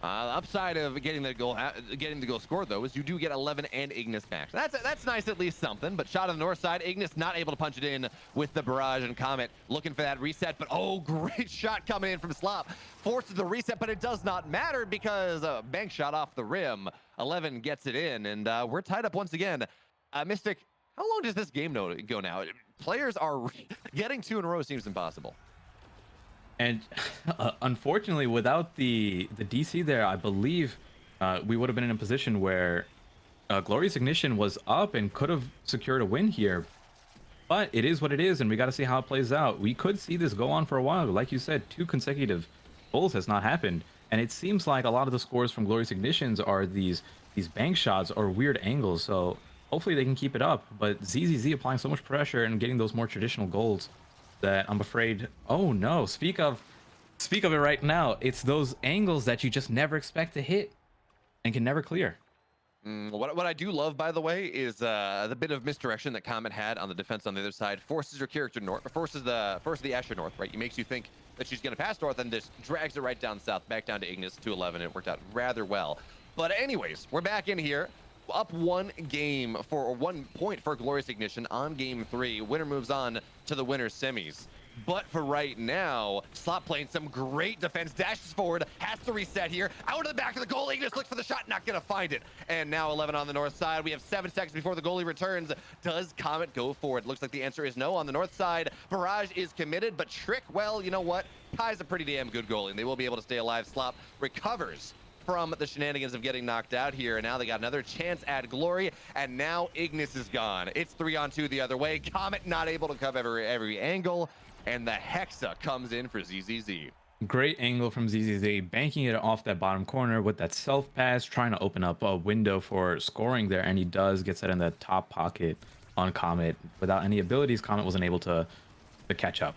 The upside of getting the goal scored, though, is you do get 11 and Ignis back. So that's nice, at least something. But shot on the north side, Ignis not able to punch it in with the barrage, and Comet looking for that reset. But great shot coming in from Slop. Forces the reset, but it does not matter because a bank shot off the rim. 11 gets it in, and we're tied up once again. Mystic, how long does this game go now? players are getting 2 in a row seems impossible.
And unfortunately, without the DC there, I believe we would have been in a position where Glorious Ignition was up and could have secured a win here. But it is what it is, and we got to see how it plays out. We could see this go on for a while. Like you said, 2 consecutive goals has not happened, and it seems like a lot of the scores from Glorious Ignitions are these bank shots or weird angles. So hopefully they can keep it up. But ZZZ applying so much pressure and getting those more traditional goals that I'm afraid. Oh no! Speak of it right now. It's those angles that you just never expect to hit and can never clear.
What I do love, by the way, is the bit of misdirection that Comet had on the defense on the other side. Forces your character north, forces the Asher north, right? It makes you think that she's going to pass north, and just drags it right down south, back down to Ignis 211. It worked out rather well. But anyways, we're back in here, up 1 game for 1 point for Glorious Ignition on game 3. Winner moves on to the winner's semis. But for right now, Slot playing some great defense, dashes forward, has to reset here, out of the back of the goal. Ignis looks for the shot, not gonna find it. And now 11 on the north side. We have 7 seconds before the goalie returns. Does Comet go for it? Looks like the answer is no on the north side. Barrage is committed, but Trick, well, you know what? Kai's a pretty damn good goalie, and they will be able to stay alive. Slop recovers from the shenanigans of getting knocked out here, and now they got another chance at glory, and now Ignis is gone. It's 3-on-2 the other way. Comet not able to cover every angle, and the Hexa comes in for ZZZ.
Great angle from ZZZ, banking it off that bottom corner with that self pass, trying to open up a window for scoring there, and he does get set in the top pocket on Comet. Without any abilities, Comet wasn't able to catch up.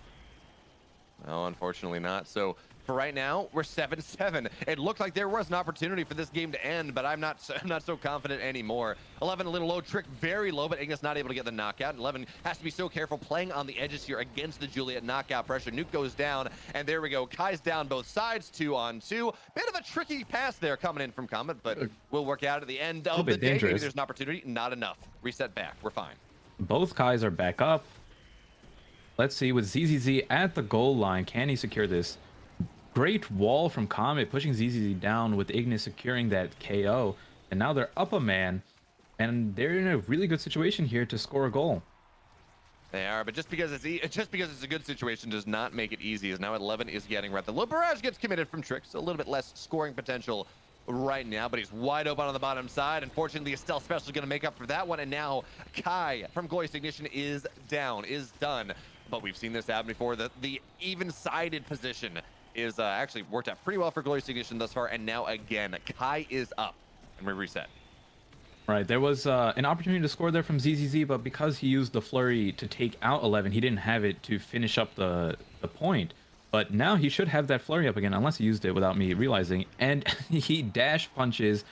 No, unfortunately not. So for right now, we're 7-7. It looked like there was an opportunity for this game to end, but I'm not so confident anymore. 11 a little low, Trick very low, but Ignis not able to get the knockout. 11 has to be so careful playing on the edges here against the Juliet knockout pressure. Nuke goes down, and there we go. Kai's down both sides, 2-on-2. Bit of a tricky pass there coming in from Comet, but we'll work out at the end of the day.
Dangerous.
Maybe there's an opportunity, not enough. Reset back, we're fine.
Both Kais are back up. Let's see, with ZZZ at the goal line, can he secure this? Great wall from Comet, pushing ZZZ down with Ignis securing that KO. And now they're up a man, and they're in a really good situation here to score a goal.
They are, but just because it's a good situation does not make it easy, as now 11 is getting wrapped. The little barrage gets committed from Trick, so a little bit less scoring potential right now, but he's wide open on the bottom side. Unfortunately, Estelle Special is going to make up for that one, and now Kai from Glorious Ignition is down, is done. But we've seen this happen before. The even-sided position is actually worked out pretty well for Glorious Ignition thus far, and now again, Kai is up, and we reset.
Right, there was an opportunity to score there from ZZZ, but because he used the flurry to take out 11, he didn't have it to finish up the point. But now he should have that flurry up again, unless he used it without me realizing. And he dash punches,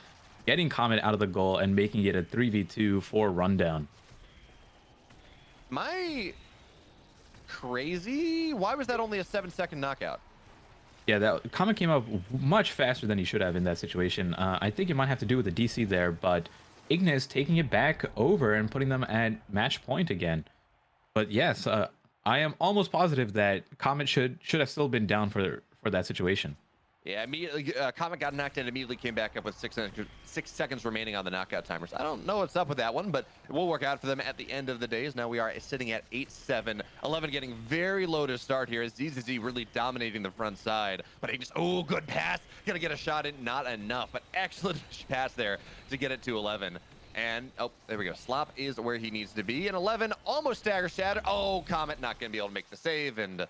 getting Comet out of the goal and making it a 3v2 for rundown.
Am I crazy? Why was that only a 7-second knockout?
Yeah, that Comet came up much faster than he should have in that situation. I think it might have to do with the DC there, but Ignis taking it back over and putting them at match point again. But yes, I am almost positive that Comet should have still been down for that situation.
Yeah, immediately, Comet got knocked and immediately came back up with 6 seconds remaining on the knockout timers. I don't know what's up with that one, but it will work out for them at the end of the days. Now we are sitting at 8-7. 11 getting very low to start here as ZZZ really dominating the front side. But he just, oh, good pass. Gonna get a shot in, not enough, but excellent pass there to get it to 11. And, oh, there we go. Slop is where he needs to be. And 11 almost stagger shatter. Oh, Comet not gonna be able to make the save. And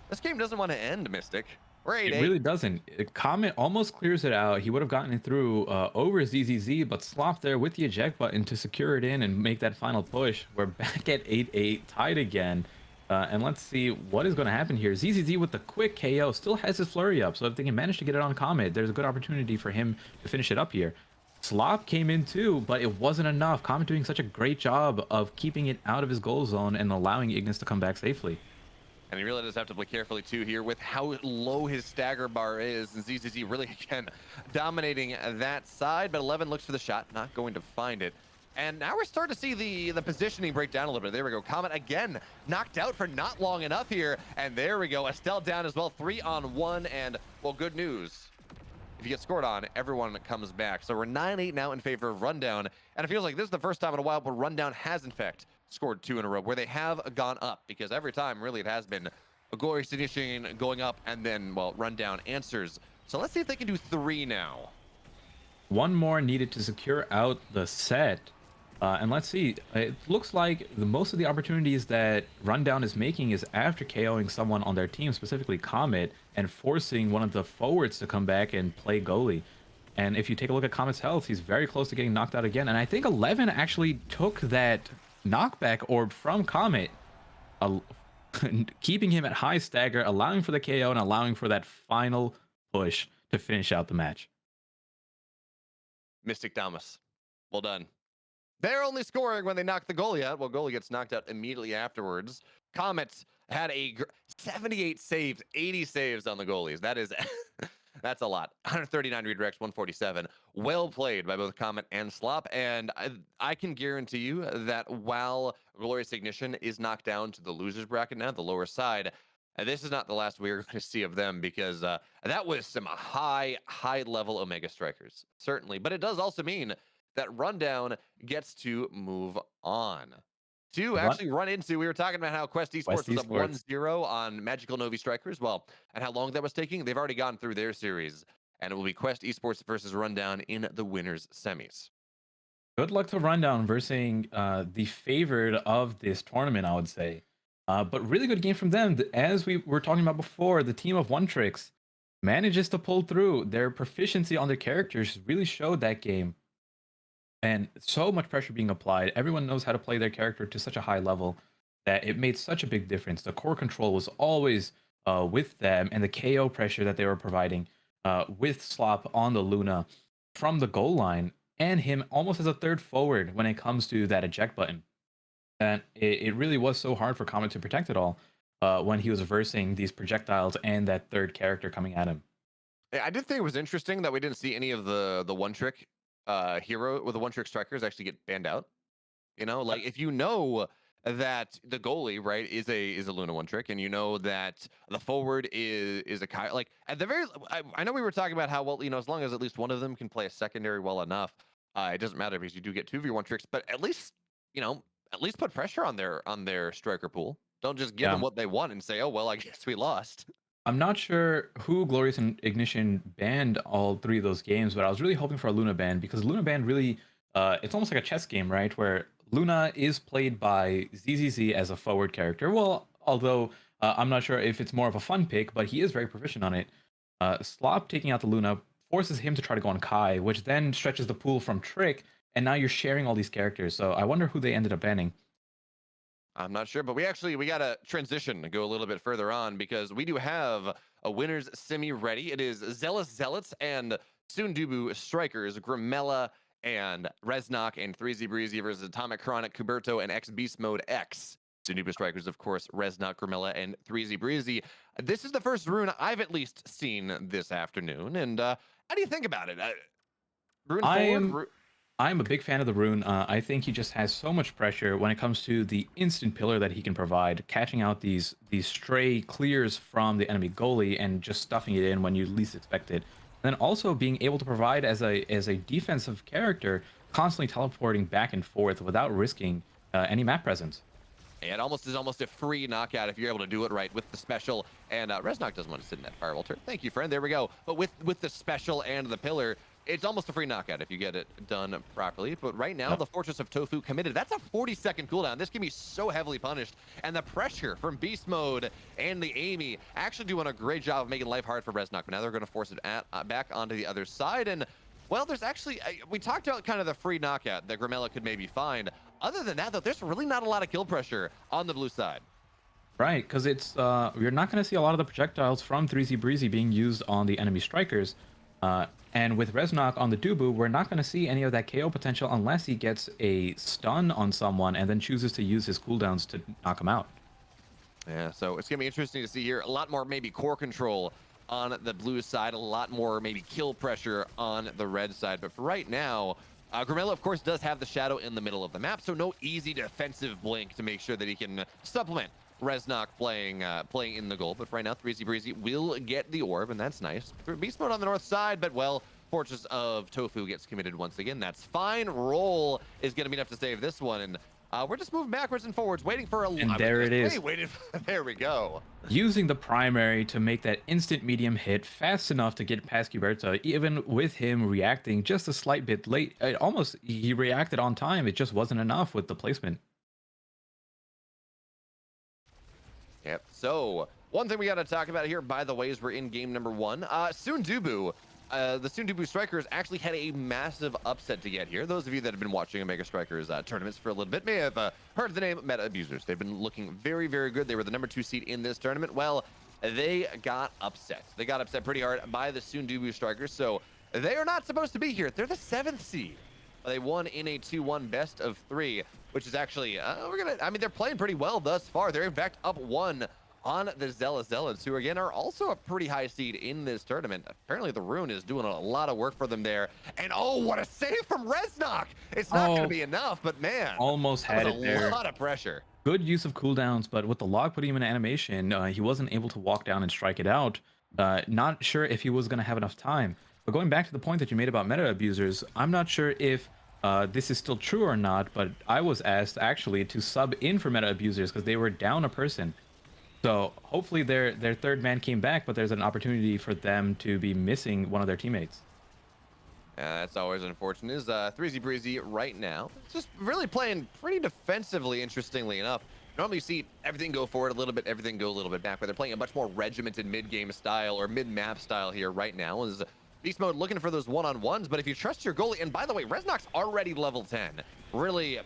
this game doesn't want to end, Mystic.
It really doesn't. Comet almost clears it out. He would have gotten it through over ZZZ, but Slop there with the eject button to secure it in and make that final push. We're back at 8-8, tied again. And let's see what is going to happen here. ZZZ with the quick KO still has his flurry up, so if they can manage to get it on Comet, there's a good opportunity for him to finish it up here. Slop came in too, but it wasn't enough. Comet doing such a great job of keeping it out of his goal zone and allowing Ignis to come back safely.
And he really does have to play carefully too here with how low his stagger bar is. And ZZZ really, again, dominating that side. But 11 looks for the shot, not going to find it. And now we're starting to see the positioning break down a little bit. There we go. Comet again knocked out for not long enough here. And there we go. Estelle down as well, 3-on-1. And, well, good news. If you get scored on, everyone comes back. So we're 9-8 now in favor of Rundown. And it feels like this is the first time in a while where Rundown has, in fact, scored 2 in a row where they have gone up, because every time really it has been a glorious initiation going up and then, well, rundown answers. So let's see if they can do 3 now.
One more needed to secure out the set. And let's see, it looks like most of the opportunities that Rundown is making is after KOing someone on their team, specifically Comet, and forcing one of the forwards to come back and play goalie. And if you take a look at Comet's health, he's very close to getting knocked out again. And I think 11 actually took that knockback orb from Comet, uh, keeping him at high stagger, allowing for the KO, and allowing for that final push to finish out the match.
Mystic Damas, well done. They're only scoring when they knock the goalie out. Well, goalie gets knocked out immediately afterwards. Comets had a 78 saves, 80 saves on the goalies. That is, that's a lot. 139 redirects, 147. Well played by both Comet and Slop. And I can guarantee you that while Glorious Ignition is knocked down to the losers bracket now, the lower side, this is not the last we're going to see of them, because that was some high level Omega Strikers, certainly. But it does also mean that Rundown gets to move on to actually run into. We were talking about how Quest Esports was up 1-0 on Magical Novi Strikers. Well, and how long that was taking. They've already gone through their series, and it will be Quest Esports versus Rundown in the winners semis.
Good luck to Rundown versus the favored of this tournament, I would say. But really good game from them. As we were talking about before, the team of One Tricks manages to pull through. Their proficiency on their characters really showed that game. And so much pressure being applied. Everyone knows how to play their character to such a high level that it made such a big difference. The core control was always with them, and the KO pressure that they were providing with Slop on the Luna from the goal line, and him almost as a third forward when it comes to that eject button. And it really was so hard for Comet to protect it all when he was versing these projectiles and that third character coming at him.
Yeah, I did think it was interesting that we didn't see any of the one trick hero with the one trick strikers actually get banned out. You know, like if you know that the goalie, right, is a Luna one trick, and you know that the forward is a Kai, like at the very, I know we were talking about how, well, you know, as long as at least one of them can play a secondary well enough, it doesn't matter because you do get 2v1 tricks, but at least, you know, at least put pressure on their striker pool. Don't just give them what they want and say, oh well, I guess we lost.
I'm not sure who Glorious and Ignition banned all 3 of those games, but I was really hoping for a Luna ban, because Luna ban really, it's almost like a chess game, right? Where Luna is played by ZZZ as a forward character. Well, although I'm not sure if it's more of a fun pick, but he is very proficient on it. Slop taking out the Luna forces him to try to go on Kai, which then stretches the pool from Trick, and now you're sharing all these characters. So I wonder who they ended up banning.
I'm not sure, but we got to transition and go a little bit further on, because we do have a winners semi ready. It is Zealous Zealots and Sundubu Strikers, Grimella and Reznok, and 3Z Breezy versus Atomic Chronic, Kuberto, and X Beast Mode X. Sundubu Strikers, of course, Reznok, Grimella, and 3Z Breezy. This is the first rune I've at least seen this afternoon. And how do you think about it? Rune forward?
I'm a big fan of the rune. I think he just has so much pressure when it comes to the instant pillar that he can provide, catching out these stray clears from the enemy goalie and just stuffing it in when you least expect it. And then also being able to provide as a defensive character, constantly teleporting back and forth without risking any map presence.
It is almost a free knockout if you're able to do it right with the special. And Reznok doesn't want to sit in that firewall turret. Thank you, friend. There we go. But with the special and the pillar, it's almost a free knockout if you get it done properly. But right now, the Fortress of Tofu committed. That's a 40-second cooldown. This can be so heavily punished. And the pressure from Beast Mode and the Amy actually doing a great job of making life hard for Reznok. But now they're going to force it back onto the other side. And, well, there's actually, we talked about kind of the free knockout that Grimella could maybe find. Other than that, though, there's really not a lot of kill pressure on the blue side.
Right, because it's you're not going to see a lot of the projectiles from 3Z Breezy being used on the enemy strikers. And with Reznok on the Dubu, we're not going to see any of that KO potential unless he gets a stun on someone and then chooses to use his cooldowns to knock him out.
Yeah, so it's going to be interesting to see here. A lot more maybe core control on the blue side, a lot more maybe kill pressure on the red side. But for right now, Grimella, of course, does have the shadow in the middle of the map, so no easy defensive blink to make sure that he can supplement Reznok playing in the goal. But for right now, 3Z Breezy will get the orb, and that's nice. Beast Mode on the north side, but, well, Fortress of Tofu gets committed once again. That's fine. Roll is going to be enough to save this one, and We're just moving backwards and forwards, waiting for a.
And
I was
there
gonna
it
say,
is.
waiting. There we go.
Using the primary to make that instant medium hit fast enough to get past Cuberta, even with him reacting just a slight bit late. He reacted on time. It just wasn't enough with the placement.
Yep. So one thing we got to talk about here, by the way, is we're in game number 1. Sundubu, the Sundubu Strikers actually had a massive upset to get here. Those of you that have been watching Omega Strikers tournaments for a little bit may have heard the name Meta Abusers. They've been looking very, very good. They were the number 2 seed in this tournament. Well, they got upset. They got upset pretty hard by the Sundubu Strikers. So they are not supposed to be here. They're the 7th seed. They won in a 2-1 best of 3, which is actually, they're playing pretty well thus far. They're in fact up 1 on the Zealots, who again are also a pretty high seed in this tournament. Apparently the Rune is doing a lot of work for them there. And oh, what a save from Reznok. It's not going to be enough, but man,
Almost
that
had
was
it
a
there.
lot of pressure.
Good use of cooldowns, but with the lock putting him in animation, he wasn't able to walk down and strike it out. Not sure if he was going to have enough time. But going back to the point that you made about meta abusers, I'm not sure if this is still true or not, but I was asked actually to sub in for meta abusers because they were down a person. So hopefully their third man came back, but there's an opportunity for them to be missing one of their teammates.
That's always unfortunate. Is 3Z Breezy right now. It's just really playing pretty defensively, interestingly enough. Normally you see everything go forward a little bit, everything go a little bit back, but they're playing a much more regimented mid-game style or mid-map style here right now. Is Beast Mode looking for those one-on-ones, but if you trust your goalie, and by the way, Reznok's already level 10. Really,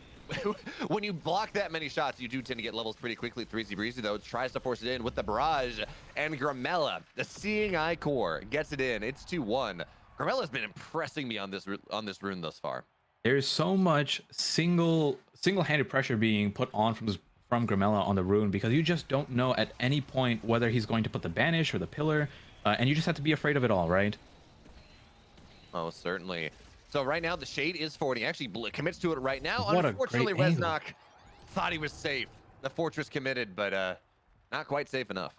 when you block that many shots, you do tend to get levels pretty quickly. 3Z Breezy, though, tries to force it in with the barrage, and Gramella, the Seeing Eye core, gets it in. It's 2-1. Gramella's been impressing me on this rune thus far.
There's so much single-handed pressure being put on from Gramella on the rune because you just don't know at any point whether he's going to put the banish or the pillar, and you just have to be afraid of it all, right?
Oh, certainly. So right now the shade is forward. He actually commits to it right now.
What a great
Unfortunately,
angle.
Reznok thought he was safe. The fortress committed, but not quite safe enough.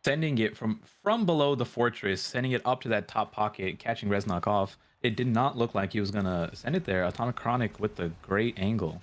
Sending it from below the fortress, sending it up to that top pocket, catching Reznok off. It did not look like he was gonna send it there. Atomic Chronic with the great angle.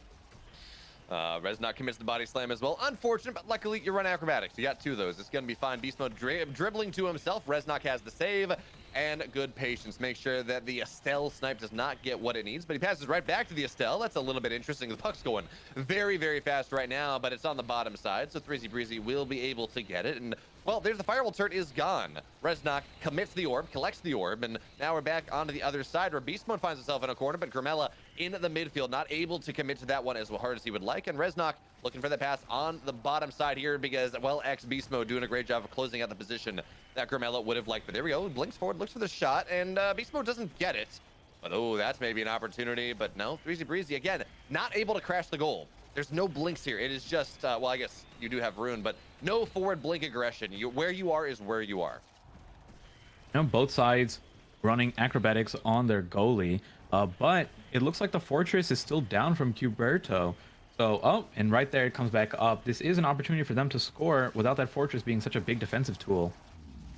Reznok commits the body slam as well. Unfortunate, but luckily you run acrobatics. You got 2 of those. It's going to be fine. Beast Mode dribbling to himself. Reznok has the save and good patience. Make sure that the Estelle snipe does not get what it needs, but he passes right back to the Estelle. That's a little bit interesting. The puck's going very, very fast right now, but it's on the bottom side, so 3Z Breezy will be able to get it. And well, there's the firewall turret is gone. Reznok commits the orb, collects the orb, and now we're back onto the other side where Beast Mode finds himself in a corner, but Gramella in the midfield, not able to commit to that one as hard as he would like. And Reznok looking for the pass on the bottom side here because, well, Beast Mode doing a great job of closing out the position that Gramella would have liked. But there we go. Blinks forward, looks for the shot, and Beast Mode doesn't get it. But oh, that's maybe an opportunity. But no, 3Z Breezy, again, not able to crash the goal. There's no blinks here. It is just, well, I guess you do have Rune, but no forward blink aggression. Where you are is where you are.
You know, both sides running acrobatics on their goalie, but it looks like the fortress is still down from Cuberto. So, oh, and right there it comes back up. This is an opportunity for them to score without that fortress being such a big defensive tool.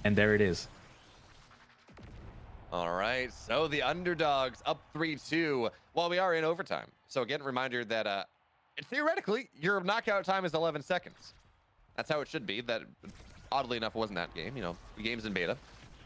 And there it is.
All right, so the underdogs up 3-2 while we are in overtime. So again, reminder that theoretically your knockout time is 11 seconds. That's how it should be. That oddly enough wasn't that game. You know, the game's in beta.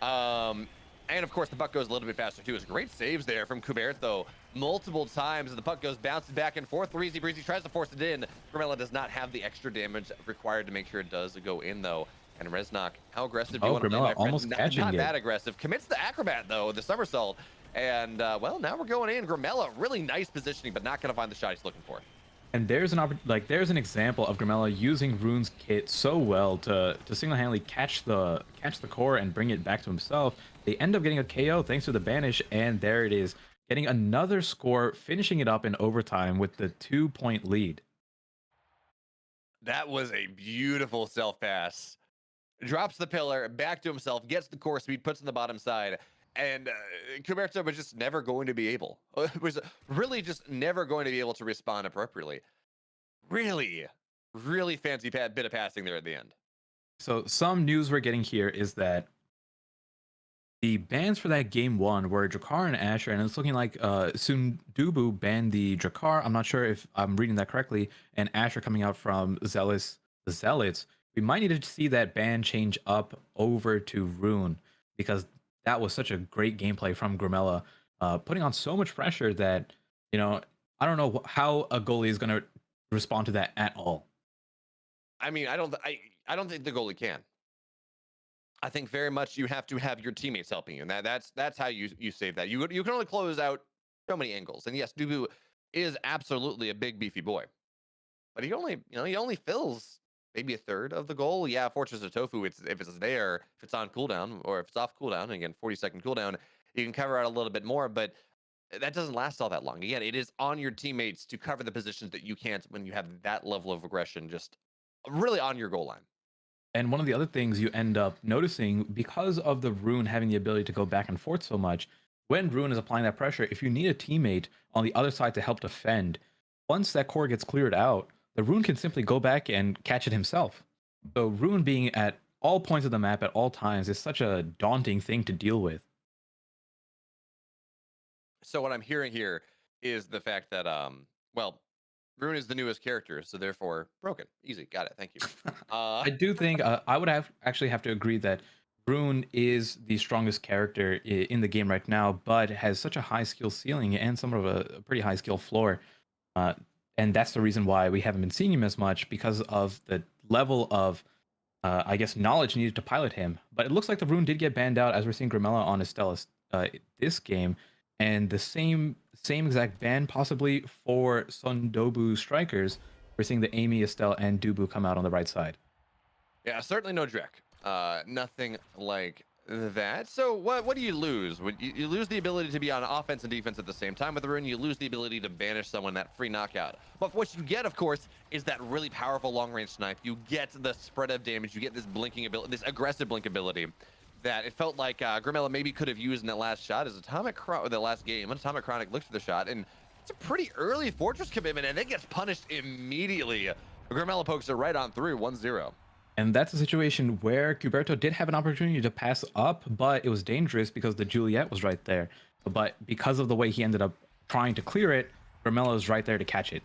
And of course the puck goes a little bit faster too. It's great saves there from Cuberto multiple times, and the puck goes bouncing back and forth. Breezy tries to force it in. Gramella does not have the extra damage required to make sure it does go in though. And Reznok, how aggressive do you want to play, my friend?
Almost catching
not
it.
that aggressive. Commits the acrobat though, the somersault. And well, now we're going in. Gramella, really nice positioning, but not going to find the shot he's looking for.
And there's an example of Gramella using Rune's kit so well to single-handedly catch the core and bring it back to himself. They end up getting a KO thanks to the banish, and there it is, getting another score, finishing it up in overtime with the 2-point lead.
That was a beautiful self pass. Drops the pillar back to himself, gets the core speed, puts in the bottom side, and Cuberto was just never going to be able. Was really just never going to be able to respond appropriately. Really, really fancy bit of passing there at the end.
So some news we're getting here is that the bans for that game one were Drakkar and Asher, and it's looking like Sundubu banned the Drakkar. I'm not sure if I'm reading that correctly, and Asher coming out from Zealous, the Zealots. We might need to see that ban change up over to Rune because that was such a great gameplay from Grimella, putting on so much pressure that you know I don't know how a goalie is going to respond to that at all.
I mean, I don't think the goalie can. I think very much you have to have your teammates helping you, and that's how you save that. You can only close out so many angles, and yes, Dubu is absolutely a big beefy boy, but he only fills maybe a third of the goal. Yeah, Fortress of Tofu, if it's there, if it's on cooldown or if it's off cooldown, and again 40-second cooldown, you can cover out a little bit more, but that doesn't last all that long. Again, it is on your teammates to cover the positions that you can't when you have that level of aggression just really on your goal line.
And one of the other things you end up noticing because of the rune having the ability to go back and forth so much, when rune is applying that pressure, if you need a teammate on the other side to help defend, once that core gets cleared out, the rune can simply go back and catch it himself. So rune being at all points of the map at all times is such a daunting thing to deal with.
So what I'm hearing here is the fact that well, Rune is the newest character, so therefore broken. Easy, got it. Thank you. Uh
I do think I would have actually have to agree that Rune is the strongest character in the game right now, but has such a high skill ceiling and some of a pretty high skill floor. Uh, and that's the reason why we haven't been seeing him as much because of the level of, I guess, knowledge needed to pilot him. But it looks like the rune did get banned out as we're seeing Grimella on Estella this game, and the same exact ban possibly for Sundobu strikers. We're seeing the Amy, Estelle, and Dubu come out on the right side.
yeah, certainly no Drek. Nothing like that. So what do you lose? You lose the ability to be on offense and defense at the same time with the rune. You lose the ability to banish someone, that free knockout. But what you get, of course, is that really powerful long range snipe. You get the spread of damage. You get this blinking ability, this aggressive blink ability that it felt like Grimella maybe could have used in that last shot as the last game. Atomic Chronic looked for the shot, and it's a pretty early Fortress commitment, and it gets punished immediately. Grimella pokes it right on through 1-0.
And that's a situation where Cuberto did have an opportunity to pass up, but it was dangerous because the Juliet was right there. But because of the way he ended up trying to clear it, Grimella was right there to catch it.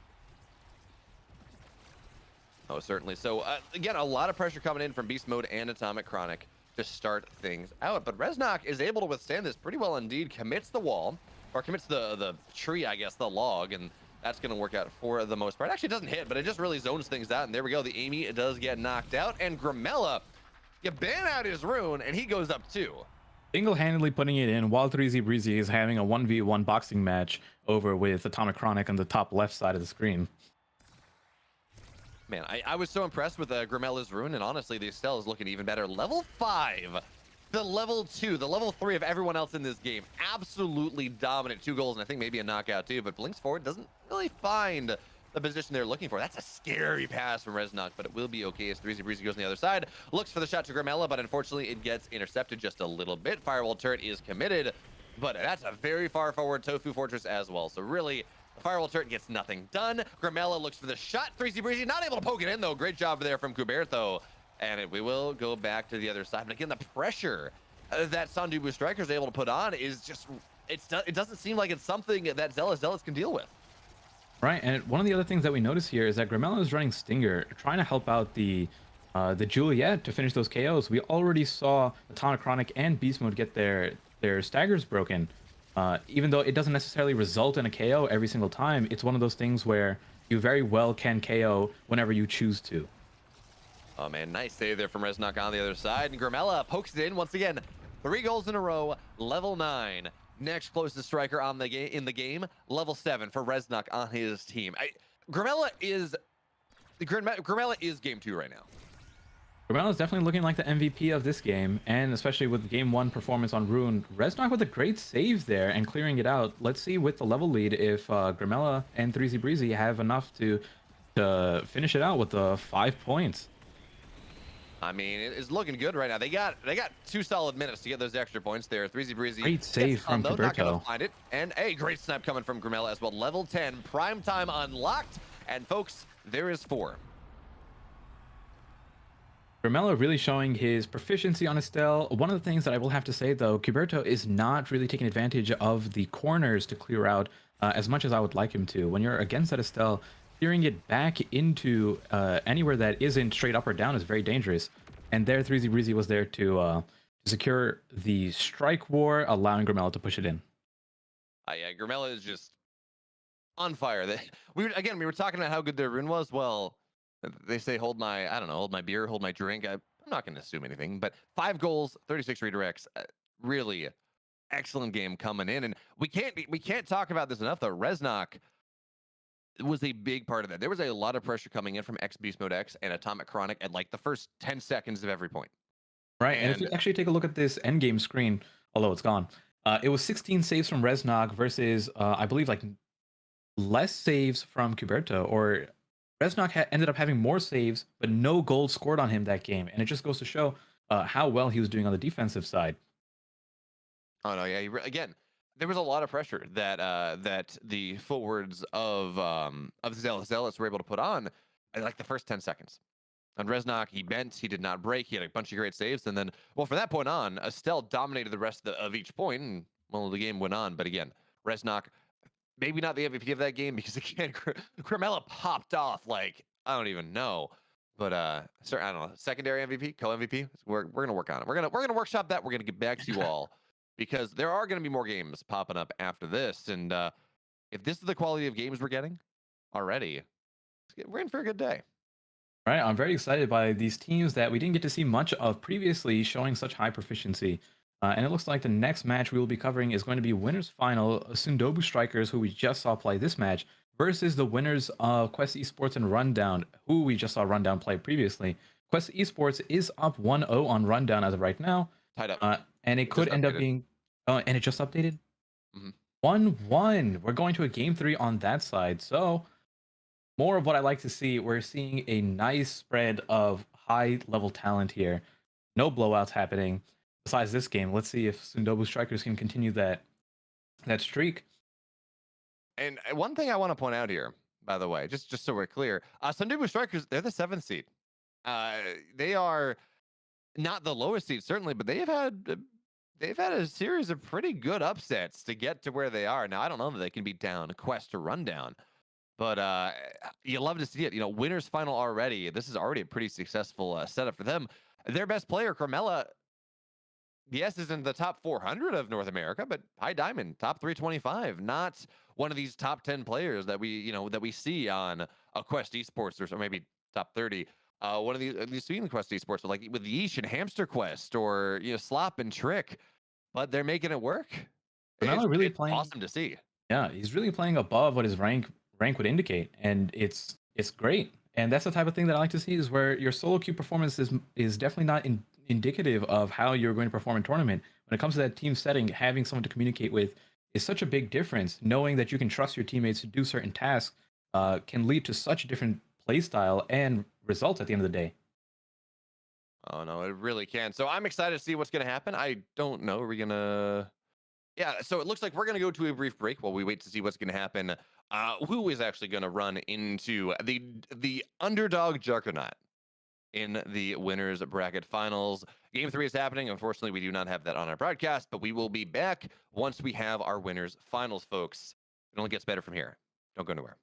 Oh, certainly. So, again, a lot of pressure coming in from Beast Mode and Atomic Chronic to start things out. But Reznok is able to withstand this pretty well indeed. Commits the wall, or commits the tree, I guess, the log, and that's going to work out for the most part. Actually, it doesn't hit, but it just really zones things out. And there we go. The Amy does get knocked out. And Grimella, you ban out his rune, and he goes up too.
Single-handedly putting it in while 3Z Breezy is having a 1v1 boxing match over with Atomic Chronic on the top left side of the screen.
Man, I was so impressed with Grimella's rune, and honestly, the Estelle is looking even better. Level 5, the level 2, the level 3 of everyone else in this game. Absolutely dominant. 2 goals, and I think maybe a knockout too, but blinks forward, doesn't really find the position they're looking for. That's a scary pass from Reznok, but it will be okay as 3Z Breezy goes on the other side. Looks for the shot to Grimella, but unfortunately, it gets intercepted just a little bit. Firewall turret is committed, but that's a very far forward Tofu Fortress as well. So really, Firewall turret gets nothing done. Grimella looks for the shot. 3Z Breezy not able to poke it in, though. Great job there from Cuberto. And we will go back to the other side. But again, the pressure that Sandubu Striker is able to put on is just, it doesn't seem like it's something that Zealots can deal with.
Right, and one of the other things that we notice here is that Grimella is running Stinger, trying to help out the Juliet to finish those KOs. We already saw Atomic Chronic and Beast Mode get their staggers broken. Even though it doesn't necessarily result in a KO every single time, it's one of those things where you very well can KO whenever you choose to.
Oh man, nice save there from Reznok on the other side. And Grimella pokes it in once again. 3 goals in a row, level 9. Next closest striker on in the game, level 7 for Reznok on his team. Grimella is game 2 right now.
Grimella is definitely looking like the MVP of this game, and especially with game 1 performance on Rune. Reznok with a great save there and clearing it out. Let's see with the level lead if Grimella and 3Z Breezy have enough to finish it out with the 5 points.
I mean, it's looking good right now. They got 2 solid minutes to get those extra points there. 3Z Breezy.
Great save from
though, not gonna
Cuberto.
find it. And a great snap coming from Grimella as well. Level 10, prime time unlocked. And folks, there is 4.
Grimella really showing his proficiency on Estelle. One of the things that I will have to say though, Cuberto is not really taking advantage of the corners to clear out as much as I would like him to. When you're against that Estelle, clearing it back into anywhere that isn't straight up or down is very dangerous. And there, 3Z Breezy was there to secure the strike war, allowing Grimella to push it in.
Yeah, Grimella is just on fire. We were talking about how good their rune was. Well, they say hold my, I don't know, hold my beer, hold my drink. I'm not going to assume anything, but 5 goals, 36 redirects, really excellent game coming in, and we can't talk about this enough though. Reznok was a big part of that. There was a lot of pressure coming in from X Beast Mode X and Atomic Chronic at like the first 10 seconds of every point.
Right, and if you
And
actually take a look at this endgame screen, although it's gone, it was 16 saves from Reznok versus, I believe, like less saves from Cuberto, or Reznok ended up having more saves, but no gold scored on him that game, and it just goes to show how well he was doing on the defensive side.
oh no, yeah, again, there was a lot of pressure that the forwards of Zealots were able to put on in like the first 10 seconds. On Reznok, he bent, he did not break, he had a bunch of great saves, and then, well, from that point on, Estelle dominated the rest of each point, and well, the game went on. But again, Reznok, maybe not the MVP of that game because again, Cremella popped off like I don't even know. But sir, I don't know, secondary MVP, co MVP. We're gonna work on it. We're gonna workshop that. We're gonna get back to you all because there are gonna be more games popping up after this, and if this is the quality of games we're getting already, we're in for a good day.
Right, I'm very excited by these teams that we didn't get to see much of previously showing such high proficiency. And it looks like the next match we will be covering is going to be winners final Sundobu Strikers, who we just saw play this match, versus the winners of Quest Esports and Rundown, who we just saw Rundown play previously. Quest Esports is up 1-0 on Rundown as of right now,
Tied up.
and it
It
could
just
end up
updated.
being. And it just updated?
Mhm.
1-1. We're going to a game 3 on that side. So more of what I like to see. We're seeing a nice spread of high level talent here. No blowouts happening. Besides this game, let's see if Sundobu Strikers can continue that streak.
And one thing I want to point out here, by the way, just so we're clear, Sundubu Strikers, they're the 7th seed. Uh, they are not the lowest seed, certainly, but they've had a series of pretty good upsets to get to where they are. Now, I don't know that they can beat down Quest or Rundown, but you love to see it. You know, winners final already. This is already a pretty successful setup for them. Their best player, Carmella, yes, is in the top 400 of North America, but high diamond, top 325. Not one of these top 10 players that we see on a Quest Esports or maybe top 30. One of these seen Quest Esports, like with Yeesh and Hamster Quest or Slop and Trick, but they're making it work. It's
Ramela really
it's
playing.
awesome to see.
Yeah, he's really playing above what his rank would indicate, and it's great. And that's the type of thing that I like to see is where your solo queue performance is definitely not indicative of how you're going to perform in tournament. When it comes to that team setting, having someone to communicate with is such a big difference. Knowing that you can trust your teammates to do certain tasks can lead to such a different play style and results at the end of the day.
Oh no, it really can. So I'm excited to see what's going to happen. I don't know. Are we gonna? Yeah, so it looks like we're going to go to a brief break while we wait to see what's going to happen. Who is actually going to run into the underdog juggernaut in the winners bracket finals? Game 3 is happening. Unfortunately, we do not have that on our broadcast, but we will be back once we have our winners finals, folks. It only gets better from here. Don't go anywhere.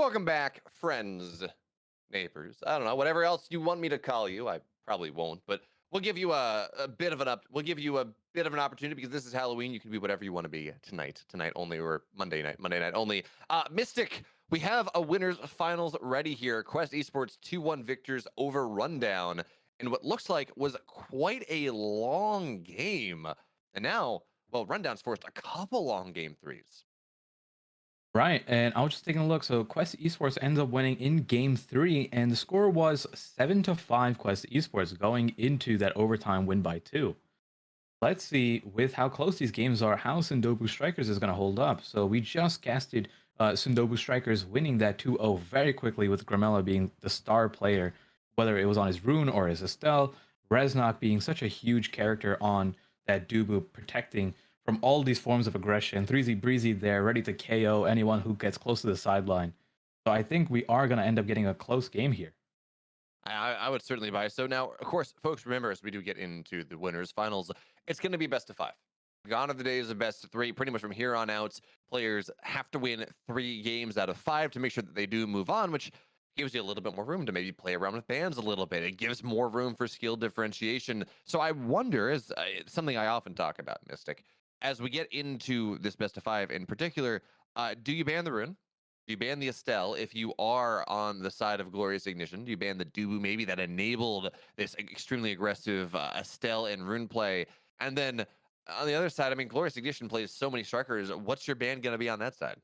Welcome back, friends, neighbors. I don't know, whatever else you want me to call you. I probably won't, but we'll give you a bit of an up. We'll give you a bit of an opportunity because this is Halloween. You can be whatever you want to be tonight only, or Monday night only. Mystic, we have a winners finals ready here. Quest Esports 2-1 victors over Rundown in what looks like was quite a long game, and now, well, Rundown's forced a couple long game threes.
Right, and I was just taking a look. So Quest Esports ends up winning in game three, and the score was 7-5 Quest Esports going into that overtime win by two. Let's see, with how close these games are, how Sundobu Strikers is going to hold up. So we just casted Sundobu Strikers winning that 2-0 very quickly, with Gramella being the star player, whether it was on his rune or his Estelle. Reznok being such a huge character on that Dubu, protecting from all these forms of aggression. 3Z Breezy there, ready to KO anyone who gets close to the sideline. So I think we are going to end up getting a close game here.
I would certainly buy. So now, of course, folks, remember as we do get into the winners finals, it's going to be best of five. Gone are the days of best of three. Pretty much from here on out, players have to win 3 games out of 5 to make sure that they do move on, which gives you a little bit more room to maybe play around with bans a little bit. It gives more room for skill differentiation. So I wonder, is it's something I often talk about, Mystic, as we get into this best of 5 in particular, do you ban the rune? Do you ban the Estelle if you are on the side of Glorious Ignition? Do you ban the Dubu maybe that enabled this extremely aggressive Estelle and rune play? And then on the other side, I mean, Glorious Ignition plays so many strikers. What's your ban going to be on that side?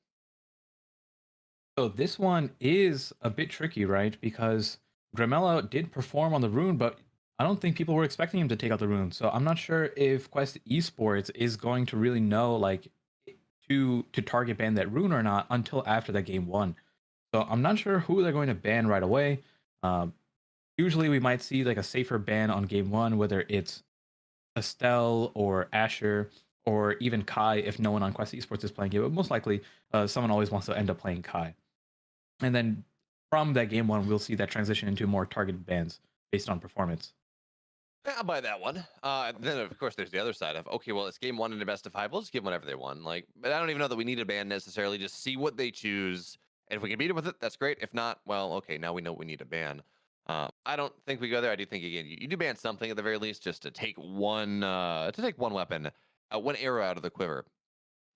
So this one is a bit tricky, right? Because Gramella did perform on the rune, but I don't think people were expecting him to take out the rune. So I'm not sure if Quest Esports is going to really know like to target ban that rune or not until after that game one. So I'm not sure who they're going to ban right away. Um, Usually we might see like a safer ban on game one, whether it's Estelle or Asher or even Kai if no one on Quest Esports is playing it. But most likely, someone always wants to end up playing Kai. And then from that game one, we'll see that transition into more targeted bans based on performance.
Yeah, I'll buy that one. Then of course there's the other side of okay, well it's game one in the best of 5. We'll just give them whatever they want. Like, but I don't even know that we need a ban necessarily. Just see what they choose. And if we can beat it with it, that's great. If not, well, okay, now we know we need a ban. I don't think we go there. I do think again you do ban something at the very least, just to take one weapon, one arrow out of the quiver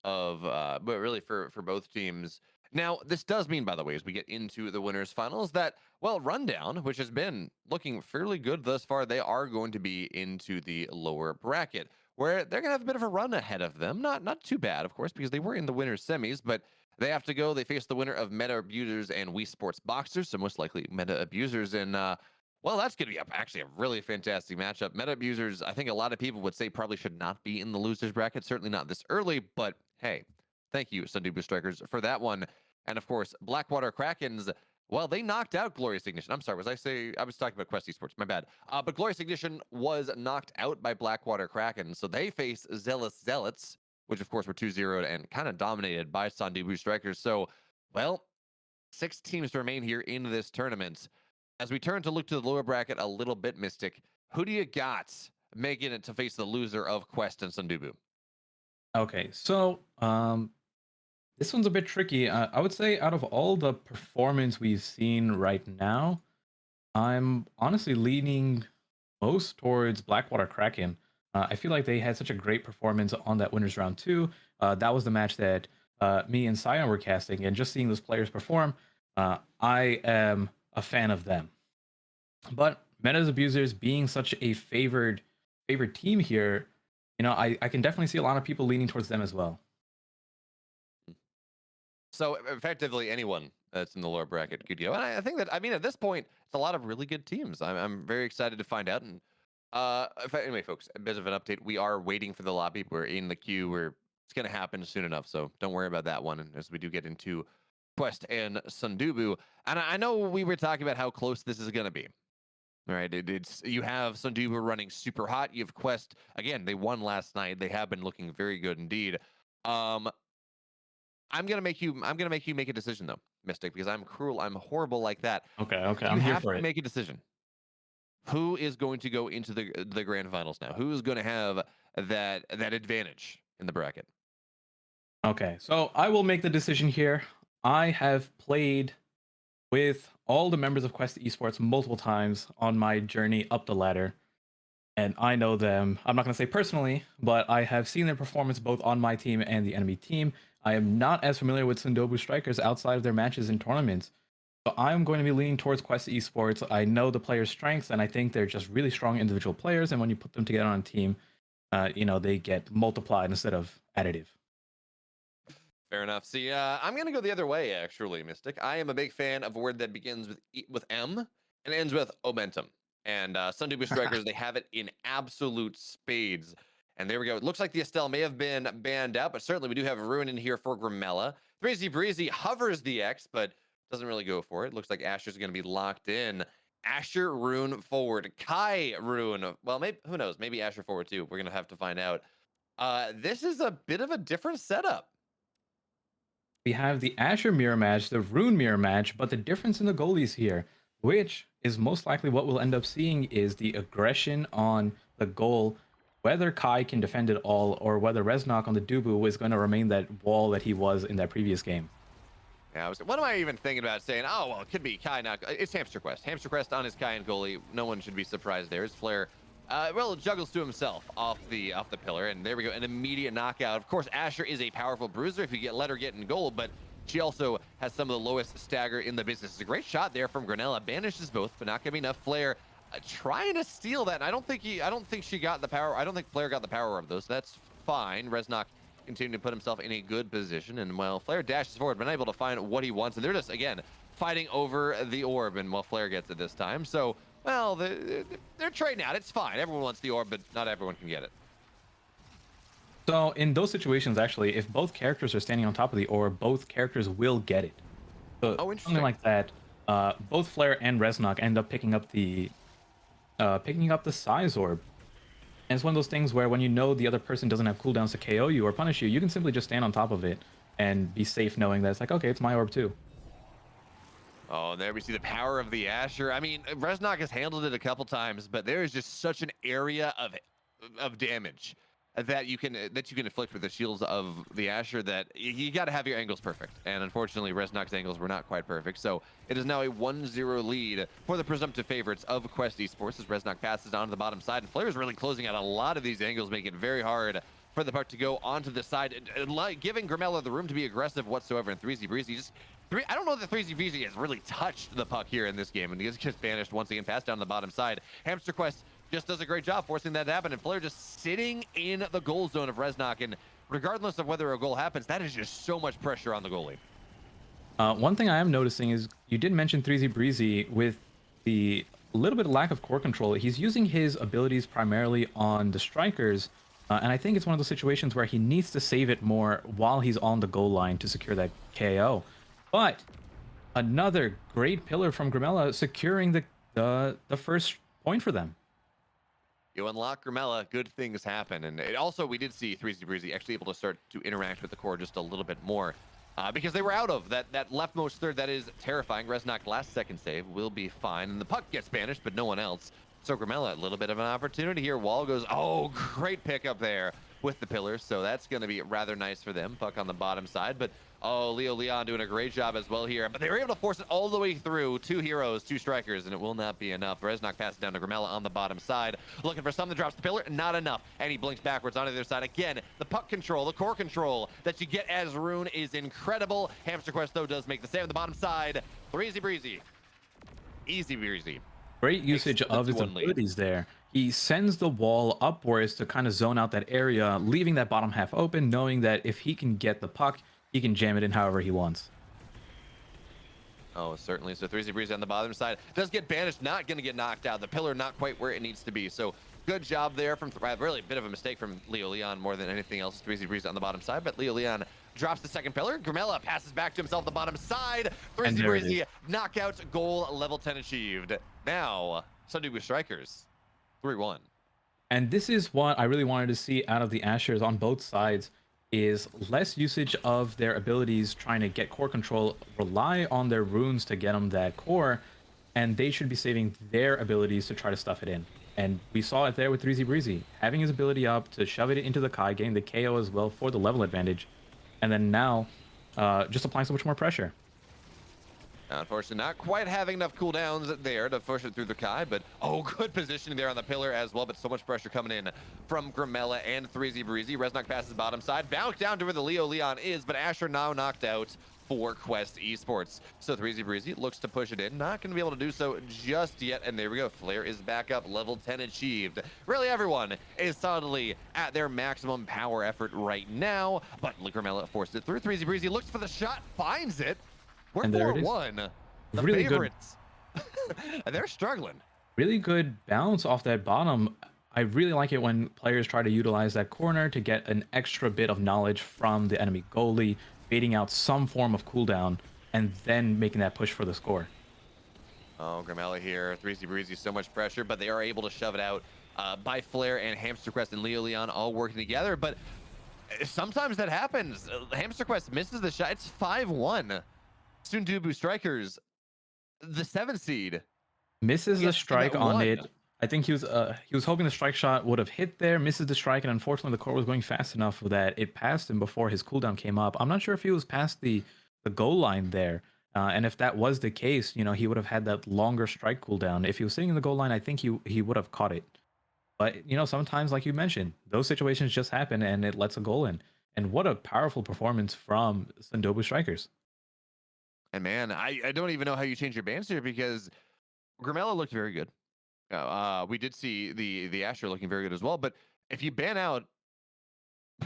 of but really for both teams. Now, this does mean, by the way, as we get into the winners finals, that well, Rundown, which has been looking fairly good thus far, they are going to be into the lower bracket, where they're gonna have a bit of a run ahead of them. Not too bad, of course, because they were in the winners semis, but they have to go. They face the winner of Meta Abusers and Wii Sports Boxers, so most likely Meta Abusers. And well, that's going to be actually a really fantastic matchup. Meta Abusers, I think a lot of people would say probably should not be in the losers bracket, certainly not this early, but hey, thank you, Sundubu Strikers, for that one. And of course, Blackwater Krakens, well, they knocked out Glorious Ignition. I'm sorry, I was talking about Quest Esports, my bad. But Glorious Ignition was knocked out by Blackwater Kraken, so they face Zealots, which of course were 2-0 and kind of dominated by Sundubu Strikers. So, well, 6 teams remain here in this tournament. As we turn to look to the lower bracket a little bit, Mystic, who do you got making it to face the loser of Quest and Sundubu?
Okay, so this one's a bit tricky. I would say out of all the performance we've seen right now, I'm honestly leaning most towards Blackwater Kraken. I feel like they had such a great performance on that winners round two. That was the match that me and Sion were casting, and just seeing those players perform, I am a fan of them. But Meta's Abusers being such a favored team here, I can definitely see a lot of people leaning towards them as well.
So effectively, anyone that's in the lower bracket could go. And I think that, I mean, at this point, it's a lot of really good teams. I'm very excited to find out. And anyway, folks, a bit of an update. We are waiting for the lobby. We're in the queue. It's going to happen soon enough. So don't worry about that one. And as we do get into Quest and Sundubu, and I know we were talking about how close this is going to be. All right, it's you have Sundubu running super hot. You have Quest again. They won last night. They have been looking very good indeed. Um, I'm gonna make you. I'm gonna make you make a decision though, Mystic, because I'm cruel. I'm horrible like that.
Okay,
You
I'm here
have
for
to
it.
make a decision. Who is going to go into the grand finals now? Who is going to have that advantage in the bracket?
Okay, so I will make the decision here. I have played
with all the members of Quest Esports multiple times on my journey up the ladder. And I know them, I'm not going to say personally, but I have seen their performance both on my team and the enemy team. I am not as familiar with Sundobu Strikers outside of their matches in tournaments. So I'm going to be leaning towards Quest Esports. I know the players' strengths, and I think they're just really strong individual players. And when you put them together on a team, they get multiplied instead of additive.
Fair enough. See, I'm gonna go the other way, actually, Mystic. I am a big fan of a word that begins with M and ends with Omentum. And Sundubu Strikers, they have it in absolute spades. And there we go. It looks like the Estelle may have been banned out, but certainly we do have a Ruin in here for Grimella. Breezy Breezy hovers the X, but doesn't really go for it. Looks like Asher's gonna be locked in. Asher Rune forward. Kai Rune. Well, maybe who knows? Maybe Asher forward too. We're gonna have to find out. This is a bit of a different setup.
We have the Asher mirror match, the Rune mirror match, but the difference in the goalies here, which is most likely what we'll end up seeing, is the aggression on the goal, whether Kai can defend it all or whether Reznok on the Dubu is going to remain that wall that he was in that previous game.
Yeah, what am I even thinking about saying? Oh, well, it could be Kai. Not, it's Hamster Quest. Hamster Quest on his Kai and goalie. No one should be surprised there. His Flare, juggles to himself off the pillar, and there we go. An immediate knockout. Of course, Asher is a powerful bruiser if you let her get in goal, but she also has some of the lowest stagger in the business. It's a great shot there from Granella. Banishes both, but not gonna be enough. Flare trying to steal that, and I don't think she got the power. I don't think Flare got the power of those. So that's fine. Reznok continuing to put himself in a good position, and while Flare dashes forward, been able to find what he wants, and they're just again fighting over the orb, and while Flare gets it this time. So, well, they're trading out. It's fine. Everyone wants the orb, but not everyone can get it.
So in those situations, actually, if both characters are standing on top of the orb, both characters will get it. So
Oh, interesting.
something like that, both Flare and Reznok end up picking up the size orb. And it's one of those things where when you know the other person doesn't have cooldowns to KO you or punish you, you can simply just stand on top of it and be safe knowing that it's like, okay, it's my orb too.
Oh, there we see the power of the Asher. I mean, Reznok has handled it a couple times, but there is just such an area of damage that you can inflict with the shields of the Asher that you got to have your angles perfect. And unfortunately, Reznok's angles were not quite perfect. So it is now a 1-0 lead for the presumptive favorites of Quest Esports as Reznok passes on to the bottom side. And Flare is really closing out a lot of these angles, making it very hard for the puck to go onto the side, giving Grimella the room to be aggressive whatsoever. And 3Z Breezy just I don't know that 3Z Breezy has really touched the puck here in this game, and he gets banished once again, passed down the bottom side. Hamster Quest just does a great job forcing that to happen, and Flare just sitting in the goal zone of Reznok, and regardless of whether a goal happens, that is just so much pressure on the goalie.
One thing I am noticing is you did mention 3Z Breezy with the little bit of lack of core control. He's using his abilities primarily on the strikers, and I think it's one of those situations where he needs to save it more while he's on the goal line to secure that KO. But another great pillar from Grimella securing the first point for them.
You unlock Grimella, good things happen. And it also, we did see 3Z Breezy actually able to start to interact with the core just a little bit more because they were out of that leftmost third. That is terrifying. Reznok last second save will be fine. And the puck gets banished, but no one else. So Grimella, a little bit of an opportunity here. Wall goes, oh, great pick up there with the pillars. So that's going to be rather nice for them. Puck on the bottom side, but oh, Leo Leon doing a great job as well here. But they were able to force it all the way through. 2 heroes, 2 strikers, and it will not be enough. Reznok passes down to Grimella on the bottom side. Looking for something, drops the pillar. Not enough. And he blinks backwards onto the other side. Again, the puck control, the core control that you get as Rune is incredible. Hamster Quest, though, does make the save on the bottom side. Breezy Breezy. Easy Breezy.
Great usage of his abilities there. He sends the wall upwards to kind of zone out that area, leaving that bottom half open, knowing that if he can get the puck, he can jam it in however he wants.
Oh, certainly. So 3Z Breezy on the bottom side does get banished, not going to get knocked out. The pillar not quite where it needs to be. So good job there from really a bit of a mistake from Leo Leon more than anything else. 3Z Breezy on the bottom side, but Leo Leon drops the second pillar. Grimella passes back to himself the bottom side. 3Z Breezy knockout goal level 10 achieved. Now, Sunday with Strikers 3-1.
And this is what I really wanted to see out of the Ashers on both sides, is less usage of their abilities trying to get core control, rely on their runes to get them that core, and they should be saving their abilities to try to stuff it in. And we saw it there with 3Z Breezy, having his ability up to shove it into the Kai, getting the KO as well for the level advantage, and then now just applying so much more pressure.
Unfortunately, not quite having enough cooldowns there to push it through the Kai, but good positioning there on the pillar as well, but so much pressure coming in from Grimella and 3Z Breezy. Reznok passes bottom side, bounce down to where the Leo Leon is, but Asher now knocked out for Quest Esports. So 3Z Breezy looks to push it in, not going to be able to do so just yet, and there we go. Flare is back up, level 10 achieved. Really, everyone is solidly at their maximum power effort right now, but Grimella forced it through. 3Z Breezy looks for the shot, finds it. We're
And there it is.
4-1. The
Really good.
favorites. They're struggling.
Really good bounce off that bottom. I really like it when players try to utilize that corner to get an extra bit of knowledge from the enemy goalie, baiting out some form of cooldown, and then making that push for the score.
Oh, Grimella here. 3Z Breezy, so much pressure, but they are able to shove it out by Flare and Hamster Quest and Leo Leon all working together. But sometimes that happens. Hamster Quest misses the shot. It's 5-1. Sundubu Strikers, the 7th seed.
Misses the
Gets to
strike
that
on
one.
it. I think he was hoping the strike shot would have hit there, misses the strike, and unfortunately the core was going fast enough that it passed him before his cooldown came up. I'm not sure if he was past the goal line there. And if that was the case, you know, he would have had that longer strike cooldown. If he was sitting in the goal line, I think he would have caught it. But you know, sometimes, like you mentioned, those situations just happen and it lets a goal in. And what a powerful performance from Sundobu Strikers.
And man, I don't even know how you change your bans here because Grimella looked very good. We did see the Asher looking very good as well. But if you ban out,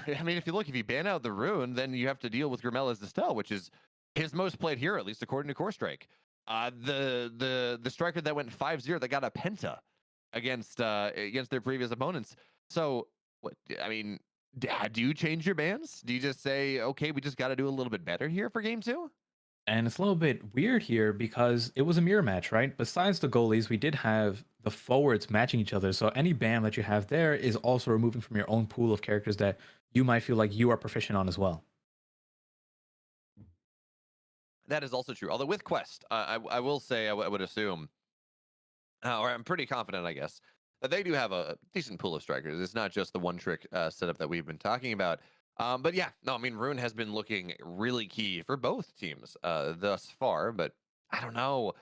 I mean, if you ban out the Rune, then you have to deal with Grimella's Dispel, which is his most played hero, at least according to Core Strike. The striker that went 5-0 that got a penta against their previous opponents. So what? I mean, do you change your bans? Do you just say, okay, we just got to do a little bit better here for game 2?
And it's a little bit weird here because it was a mirror match, right? Besides the goalies, we did have the forwards matching each other. So any ban that you have there is also removing from your own pool of characters that you might feel like you are proficient on as well.
That is also true. Although with Quest, I will say I would assume, or I'm pretty confident, I guess, that they do have a decent pool of strikers. It's not just the one trick setup that we've been talking about. But yeah, no, I mean, Rune has been looking really key for both teams thus far. But I don't know.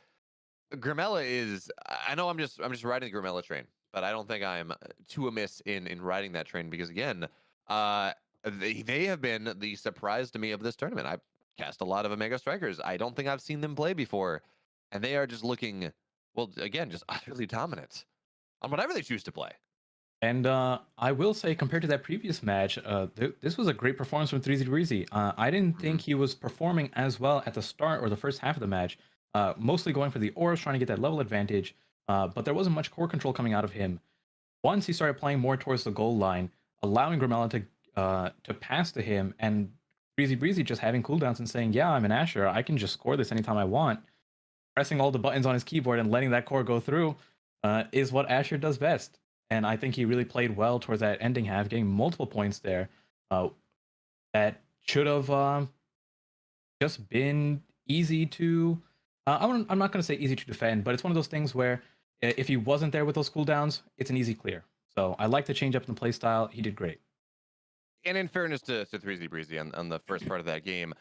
Grimella is. I know I'm just riding the Grimella train, but I don't think I'm too amiss in riding that train because again, they have been the surprise to me of this tournament. I cast a lot of Omega Strikers. I don't think I've seen them play before, and they are just looking, well, again, just utterly dominant on whatever they choose to play.
And I will say, compared to that previous match, this was a great performance from 3Z Breezy. I didn't think he was performing as well at the start or the first half of the match, mostly going for the auras, trying to get that level advantage, but there wasn't much core control coming out of him. Once he started playing more towards the goal line, allowing Grimella to pass to him, and Breezy just having cooldowns and saying, yeah, I'm an Asher, I can just score this anytime I want, pressing all the buttons on his keyboard and letting that core go through is what Asher does best. And I think he really played well towards that ending half, getting multiple points there that should have just been easy to. I'm not going to say easy to defend, but it's one of those things where if he wasn't there with those cooldowns, it's an easy clear. So I like the change up in the playstyle. He did great.
And in fairness to 3Z Breezy on the first part of that game,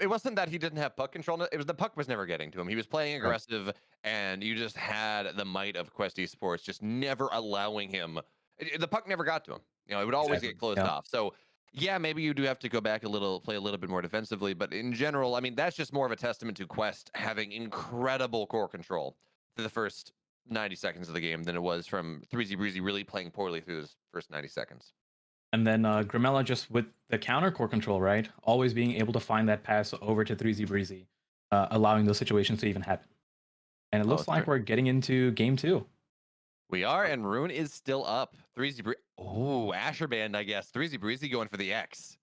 it wasn't that he didn't have puck control. It was the puck was never getting to him. He was playing aggressive, and you just had the might of Quest Esports just never allowing him. The puck never got to him. You know, it would always get closed off. So yeah, maybe you do have to go back a little, play a little bit more defensively. But in general, I mean, that's just more of a testament to Quest having incredible core control through the first 90 seconds of the game than it was from 3Z Breezy really playing poorly through those first 90 seconds.
And then Grimella just with the counter core control, right? Always being able to find that pass over to 3Z Breezy, allowing those situations to even happen. And it looks like we're getting into game 2.
We are, and Rune is still up. 3Z Breezy. Oh, Asher banned, I guess. 3Z Breezy going for the X.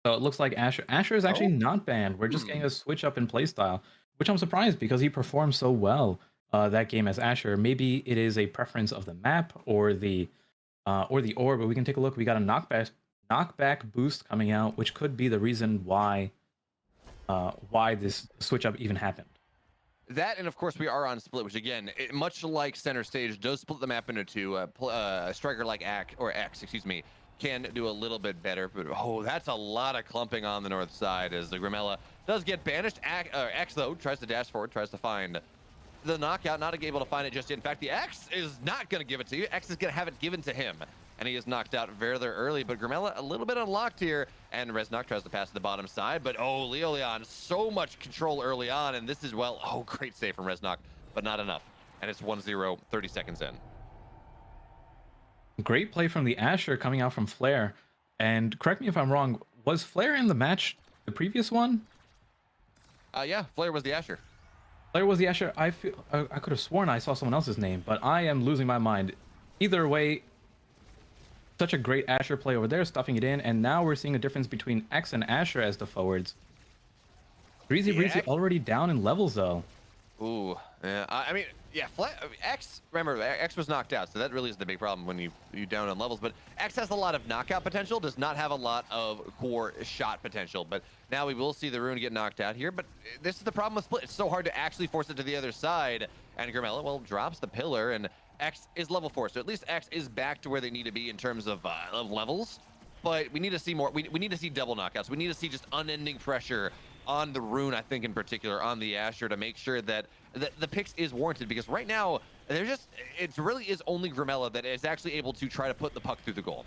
So it looks like Asher is actually not banned. We're just getting a switch up in playstyle, which I'm surprised because he performed so well that game as Asher. Maybe it is a preference of the map or the orb, but we can take a look. We got a knockback boost coming out, which could be the reason why this switch up even happened.
That, and of course we are on split, which again, much like center stage, does split the map into two. A striker like X, can do a little bit better, but oh, that's a lot of clumping on the north side as the Grimella does get banished. X, though, tries to dash forward, tries to find the knockout, not able to find it just yet. In fact, the X is not going to give it to you. X is going to have it given to him, and he is knocked out very early. But Grimella a little bit unlocked here, and Reznok tries to pass to the bottom side. But oh, Leon, so much control early on, and this is, well, oh, great save from Reznok, but not enough. And it's 1-0, 30 seconds in.
Great play from the Asher coming out from Flare. And correct me if I'm wrong, was Flare in the match the previous one?
Yeah, Flare was the Asher.
Flare was the Asher. I could have sworn I saw someone else's name, but I am losing my mind. Either way, such a great Asher play over there, stuffing it in, and now we're seeing a difference between X and Asher as the forwards. Breezy already down in levels though.
Ooh, yeah. I mean, yeah. X. Remember, X was knocked out, so that really is the big problem when you down on levels. But X has a lot of knockout potential, does not have a lot of core shot potential. But now we will see the Rune get knocked out here. But this is the problem with Split. It's so hard to actually force it to the other side. And Grimella, well, drops the pillar, and X is level 4, so at least X is back to where they need to be in terms of levels. But we need to see more. We need to see double knockouts. We need to see just unending pressure on the Rune, I think in particular, on the Asher, to make sure that the picks is warranted, because right now it really is only Grimella that is actually able to try to put the puck through the goal.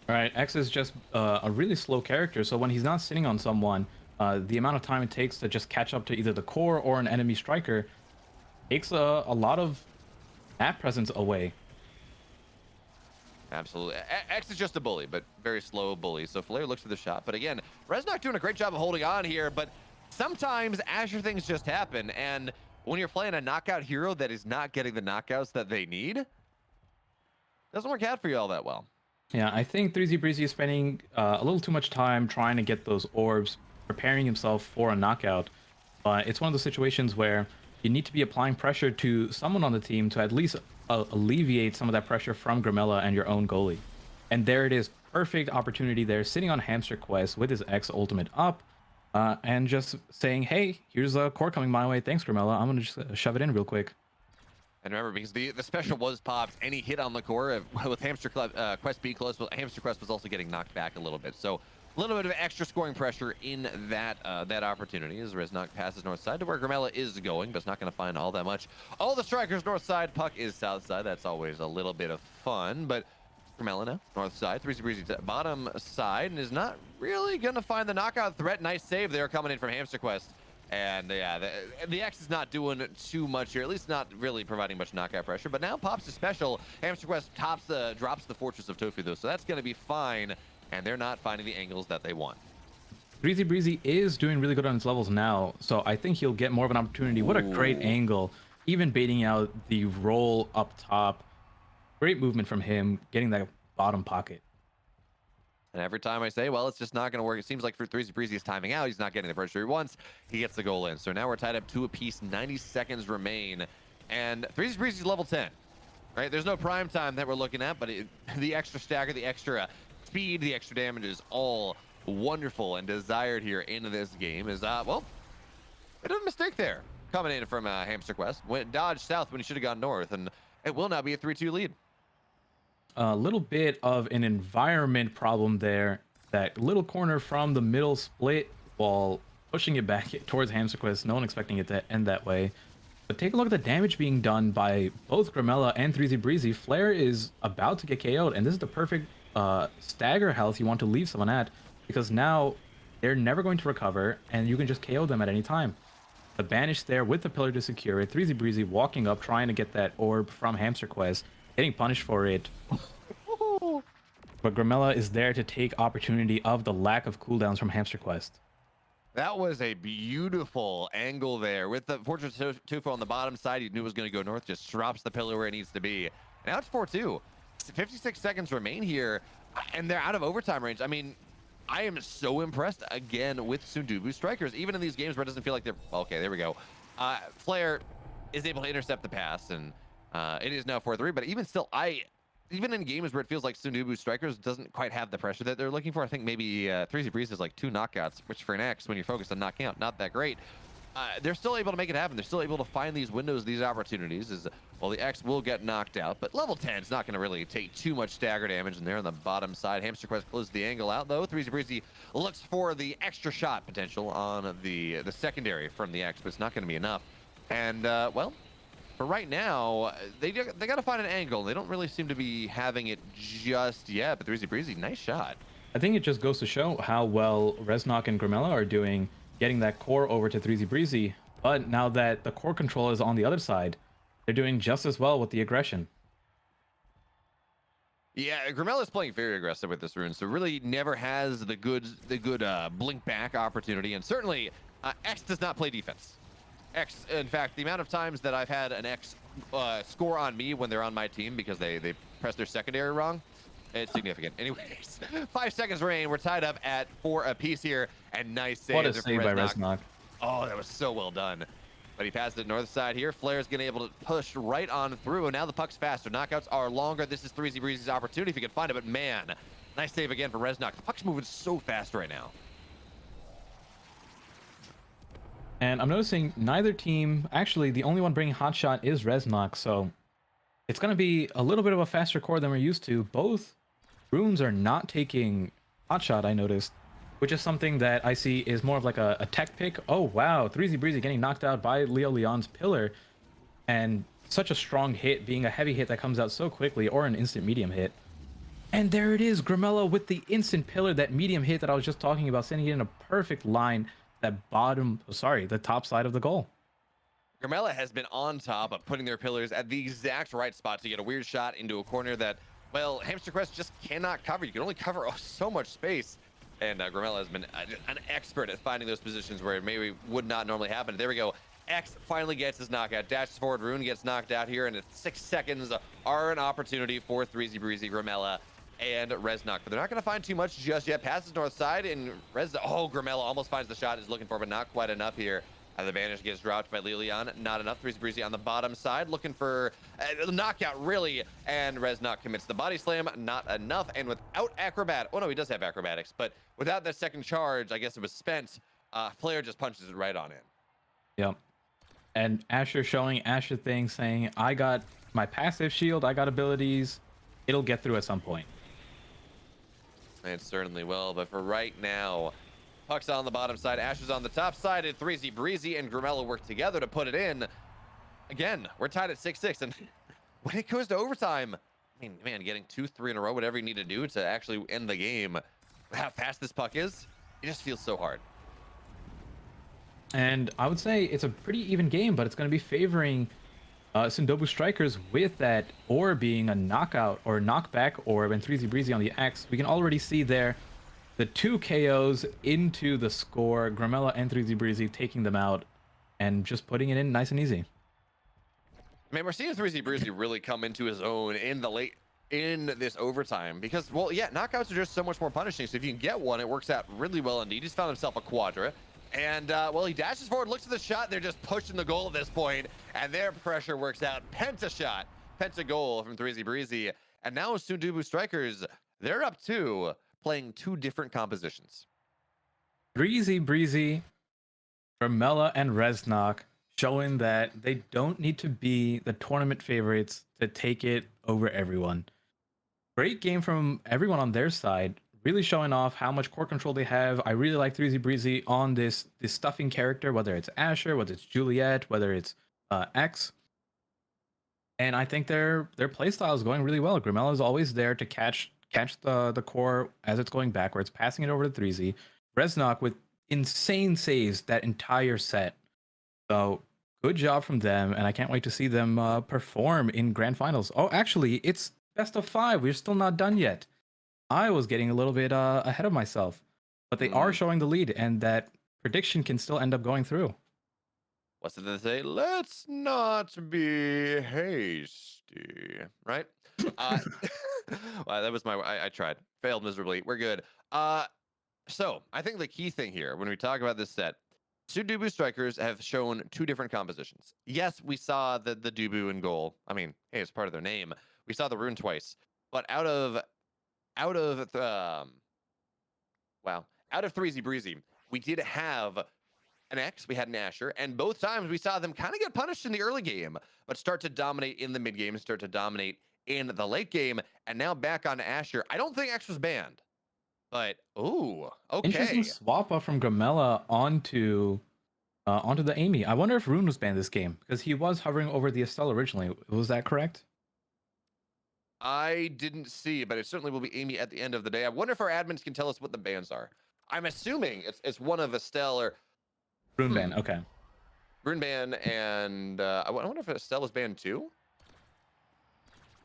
All right, X is just a really slow character, so when he's not sitting on someone, the amount of time it takes to just catch up to either the core or an enemy striker takes a lot of map presence away.
Absolutely. X is just a bully, but very slow bully. So Flare looks for the shot. But again, Reznok doing a great job of holding on here. But sometimes Asher things just happen. And when you're playing a knockout hero that is not getting the knockouts that they need, doesn't work out for you all that well.
Yeah, I think 3Z Breezy is spending a little too much time trying to get those orbs, preparing himself for a knockout. But it's one of those situations where you need to be applying pressure to someone on the team to at least alleviate some of that pressure from Grimella and your own goalie. And there it is, perfect opportunity there, sitting on Hamster Quest with his X ultimate up, and just saying, hey, here's a core coming my way, thanks Grimella, I'm gonna just shove it in real quick.
And remember, because the special was popped, any hit on the core with Hamster Quest being close, but Hamster Quest was also getting knocked back a little bit. So a little bit of extra scoring pressure in that opportunity as Reznok passes north side to where Grimella is going, but it's not going to find all that much. All the strikers north side, puck is south side. That's always a little bit of fun, but Grimella now north side, 3Z Breezy bottom side, and is not really going to find the knockout threat. Nice save there coming in from Hamster Quest. And yeah, the X is not doing too much here, at least not really providing much knockout pressure. But now pops the special. Hamster Quest drops the Fortress of Tofu though, so that's going to be fine. And they're not finding the angles that they want.
3Z Breezy is doing really good on his levels now, so I think he'll get more of an opportunity. What a great angle, even baiting out the roll up top. Great movement from him, getting that bottom pocket.
And every time I say, well, it's just not going to work, it seems like for 3Z Breezy is timing out. He's not getting the pressure he wants. He gets the goal in. So now we're tied up 2 apiece. 90 seconds remain. And 3Z Breezy is level 10. Right? There's no prime time that we're looking at, but the extra stagger, the extra speed, the extra damage is all wonderful and desired here in this game. Is well, it was a mistake there coming in from Hamster Quest. Went dodged south when he should have gone north, and it will now be a 3-2 lead.
A little bit of an environment problem there. That little corner from the middle split while pushing it back towards Hamster Quest. No one expecting it to end that way. But take a look at the damage being done by both Grimella and 3Z Breezy. Flare is about to get KO'd, and this is the perfect stagger health you want to leave someone at, because now they're never going to recover and you can just KO them at any time. The banish there with the pillar to secure it. 3Z Breezy walking up, trying to get that orb from Hamster Quest, getting punished for it. But Grimella is there to take opportunity of the lack of cooldowns from Hamster Quest.
That was a beautiful angle there with the Fortress Tofu on the bottom side. He knew it was going to go north, just drops the pillar where it needs to be. Now it's 4-2. 56 seconds remain here, and they're out of overtime range. I mean, I am so impressed again with Sundubu strikers, even in these games where it doesn't feel like they're okay. There we go. Flare is able to intercept the pass, and it is now 4-3. But even still, even in games where it feels like Sundubu strikers doesn't quite have the pressure that they're looking for, I think maybe 3Z Breeze is like 2 knockouts, which for an X, when you're focused on knocking out, not that great. they're still able to make it happen. They're still able to find these windows, these opportunities. As well, the X will get knocked out, but level 10 is not going to really take too much stagger damage. And they're on the bottom side. Hamster Quest closes the angle out, though. Threezy Breezy looks for the extra shot potential on the secondary from the X, but it's not going to be enough. And, well, for right now, they got to find an angle. They don't really seem to be having it just yet, but Threezy Breezy, nice shot.
I think it just goes to show how well Reznok and Grimella are doing getting that core over to Threezy Breezy. But now that the core control is on the other side, they're doing just as well with the aggression.
Yeah, Grimella is playing very aggressive with this rune, so really never has the good blink back opportunity, and certainly X does not play defense. X, in fact, the amount of times that I've had an X score on me when they're on my team because they press their secondary wrong, it's significant. Anyways, 5 seconds remain. We're tied up at 4 apiece here, and nice save.
What a save by Reznok.
Oh, that was so well done. But he passed it north side here. Flair's going to be able to push right on through, and now the puck's faster. Knockouts are longer. This is Threezy Breezy's opportunity if he can find it, but man, nice save again for Reznok. The puck's moving so fast right now.
And I'm noticing neither team, actually, the only one bringing hotshot is Reznok, so it's going to be a little bit of a faster core than we're used to. Both runes are not taking hotshot, I noticed, which is something that I see is more of like a tech pick. Oh, wow, Threezy Breezy getting knocked out by Leo Leon's pillar, and such a strong hit, being a heavy hit that comes out so quickly, or an instant medium hit. And there it is, Grimella with the instant pillar, that medium hit that I was just talking about, sending it in a perfect line, the top side of the goal.
Grimella has been on top of putting their pillars at the exact right spot to get a weird shot into a corner that, well, Hamster Quest just cannot cover. You can only cover so much space. And Grimella has been an expert at finding those positions where it maybe would not normally happen. There we go. X finally gets his knockout. Dashes forward. Rune gets knocked out here. And 6 seconds are an opportunity for Threezy Breezy, Grimella, and Reznok. But they're not going to find too much just yet. Passes north side. And Grimella almost finds the shot he's looking for, but not quite enough here. The bandage gets dropped by Lilian. Not enough. Threezy Breezy on the bottom side, looking for the knockout, really. And Reznok commits the body slam. Not enough. And without acrobat, oh no, he does have acrobatics, but without that second charge, I guess it was spent. Flair just punches it right on in.
Yep. And Asher showing Asher things, saying, I got my passive shield, I got abilities. It'll get through at some point.
It certainly will. But for right now, puck's on the bottom side, Asher's on the top side, and Threezy Breezy and Grimella work together to put it in. Again, we're tied at 6-6, and when it goes to overtime, I mean, man, getting 2-3 in a row, whatever you need to do to actually end the game, how fast this puck is, it just feels so hard.
And I would say it's a pretty even game, but it's going to be favoring Sindobu Strikers with that orb being a knockout or knockback orb, and Threezy Breezy on the X. We can already see there the 2 KOs into the score, Grimella and Threezy Breezy taking them out and just putting it in nice and easy.
Man, we're seeing Threezy Breezy really come into his own in this overtime because, well, yeah, knockouts are just so much more punishing. So if you can get one, it works out really well indeed. He's found himself a quadra. And, well, he dashes forward, looks at the shot. They're just pushing the goal at this point, and their pressure works out. Penta shot, penta goal from Threezy Breezy. And now Sundubu Strikers, they're up 2, playing 2 different compositions.
Threezy Breezy, Grimella, and Reznok showing that they don't need to be the tournament favorites to take it over everyone. Great game from everyone on their side, really showing off how much core control they have. I really like Threezy Breezy on this stuffing character, whether it's Asher, whether it's Juliet, whether it's X. And I think their playstyle is going really well. Grimella is always there to catch the core as it's going backwards, passing it over to Threezy. Reznok with insane saves that entire set. So good job from them, and I can't wait to see them perform in grand finals. Oh, actually, it's best of 5. We're still not done yet. I was getting a little bit ahead of myself, but they are showing the lead, and that prediction can still end up going through.
What's it they say? Let's not be hasty, right? Well, that was I tried, failed miserably. We're good. So I think the key thing here when we talk about this set, 2 Dubu Strikers have shown 2 different compositions. Yes, we saw the Dubu in goal. I mean, hey, it's part of their name. We saw the rune twice, but out of Threezy Breezy, we did have an X, we had an Asher, and both times we saw them kind of get punished in the early game, but start to dominate in the mid game, start to dominate in the late game, and now back on Asher. I don't think X was banned, but ooh,
Interesting
okay.
swap up from Gramella onto the Amy. I wonder if Rune was banned this game because he was hovering over the Estelle originally. Was that correct?
I didn't see, but it certainly will be Amy at the end of the day. I wonder if our admins can tell us what the bans are. I'm assuming it's one of Estelle or
Rune ban. Okay.
Rune ban, and I wonder if Estelle was banned too.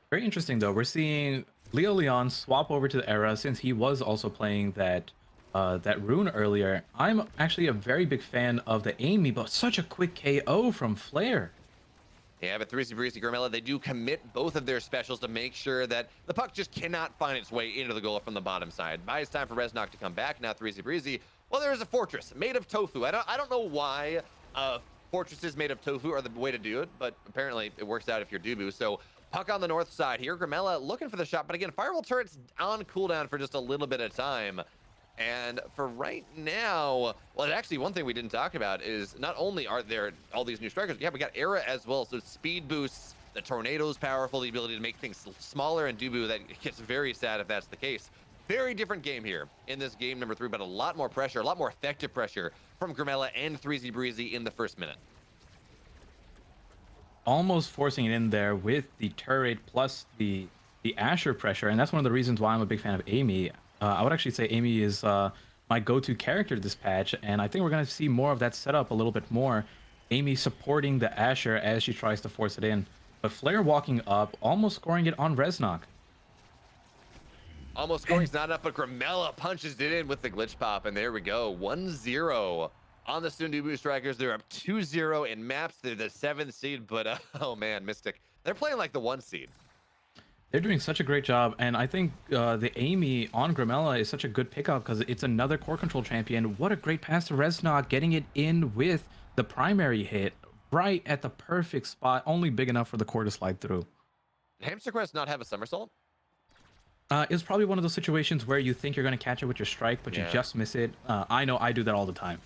Very interesting though. We're seeing Leo Leon swap over to the Era since he was also playing that Rune earlier. I'm actually a very big fan of the Amy, but such a quick KO from Flare.
Yeah, but 3Z Breezy Gramella, they do commit both of their specials to make sure that the puck just cannot find its way into the goal from the bottom side. Buys time for Reznok to come back. Now 3Z Breezy. Well, there is a fortress made of tofu. I don't know why fortresses made of tofu are the way to do it, but apparently it works out if you're Dubu. So puck on the north side here. Gramella looking for the shot, but again, Firewall Turret's on cooldown for just a little bit of time. And for right now, well, actually, one thing we didn't talk about is not only are there all these new strikers, yeah, we got Era as well. So speed boosts, the tornado's powerful, the ability to make things smaller, and Dubu, that gets very sad if that's the case. Very different game here in this game number 3, but a lot more pressure, a lot more effective pressure from Gramella and 3Z Breezy in the first minute.
Almost forcing it in there with the turret plus the Asher pressure, and that's one of the reasons why I'm a big fan of Amy. I would actually say Amy is my go-to character this patch, and I think we're going to see more of that setup a little bit more. Amy supporting the Asher as she tries to force it in, but Flare walking up, almost scoring it on Reznok.
Almost scoring's not up, but Gramella punches it in with the glitch pop, and there we go. 1-0 on the Sundubu Strikers. They're up 2-0 in maps. They're the 7th seed, but oh man, Mystic. They're playing like the 1 seed.
They're doing such a great job, and I think the Amy on Gramella is such a good pickup because it's another core control champion. What a great pass to Reznok, getting it in with the primary hit right at the perfect spot, only big enough for the core to slide through.
Did Hamster Quest not have a somersault?
It's probably one of those situations where you think you're going to catch it with your strike, but you just miss it. I know I do that all the time.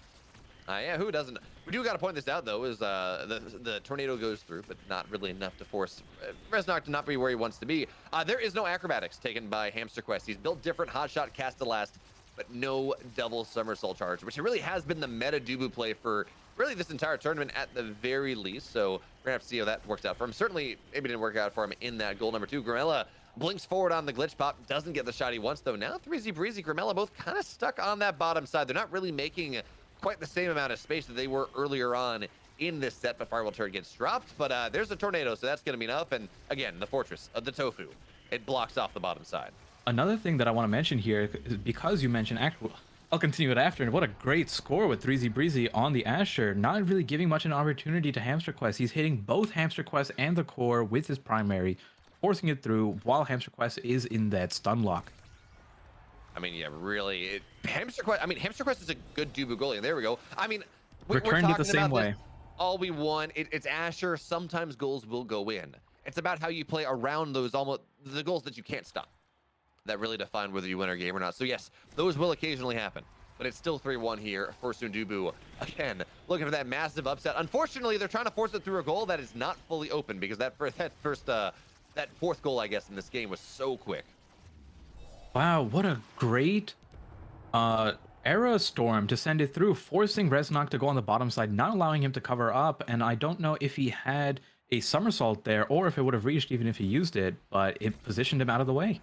Yeah, who doesn't? We do got to point this out, though, is the tornado goes through, but not really enough to force Reznok to not be where he wants to be. There is no acrobatics taken by Hamster Quest. He's built different hotshot Castellast, but no double somersault charge, which really has been the meta Dubu play for really this entire tournament at the very least. So we're going to have to see how that works out for him. Certainly, maybe didn't work out for him in that goal number 2. Gramella blinks forward on the glitch pop, doesn't get the shot he wants, though. Now 3Z Breezy, Gramella both kind of stuck on that bottom side. They're not really making quite the same amount of space that they were earlier on in this set, but Firewall Turret gets dropped. But there's a tornado, so that's going to be enough. And again, the fortress of the tofu, it blocks off the bottom side.
Another thing that I want to mention here is because you mentioned I'll continue it after. And what a great score with 3Z Breezy on the Asher, not really giving much an opportunity to Hamster Quest. He's hitting both Hamster Quest and the core with his primary, forcing it through while Hamster Quest is in that stun lock.
I mean, yeah, really. Hamster Quest is a good Dubu goalie. There we go. I mean, we're
Returned
talking
it the same
about
way.
this all we want. It's Asher. Sometimes goals will go in. It's about how you play around those the goals that you can't stop. That really define whether you win a game or not. So yes, those will occasionally happen. But it's still 3-1 here for Sundubu. Again, looking for that massive upset. Unfortunately, they're trying to force it through a goal that is not fully open because that fourth goal, I guess, in this game was so quick.
Wow, what a great Era Storm to send it through, forcing Reznok to go on the bottom side, not allowing him to cover up. And I don't know if he had a somersault there or if it would have reached even if he used it, but it positioned him out of the way.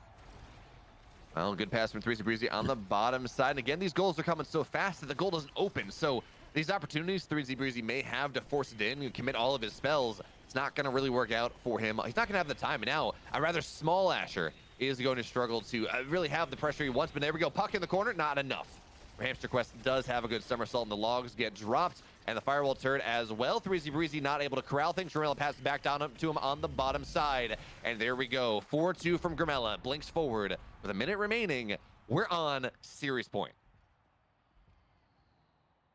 Well, good pass from 3Z Breezy on the bottom side. And again, these goals are coming so fast that the goal doesn't open. So these opportunities 3Z Breezy may have to force it in and commit all of his spells. It's not going to really work out for him. He's not going to have the time. And now a rather small Asher is going to struggle to really have the pressure he wants. But there we go. Puck in the corner. Not enough. Hamster Quest does have a good somersault, and the logs get dropped. And the Firewall Turret as well. 3Z Breezy not able to corral things. Gramella passes back down up to him on the bottom side. And there we go. 4-2 from Gramella. Blinks forward. With a minute remaining, we're on series point.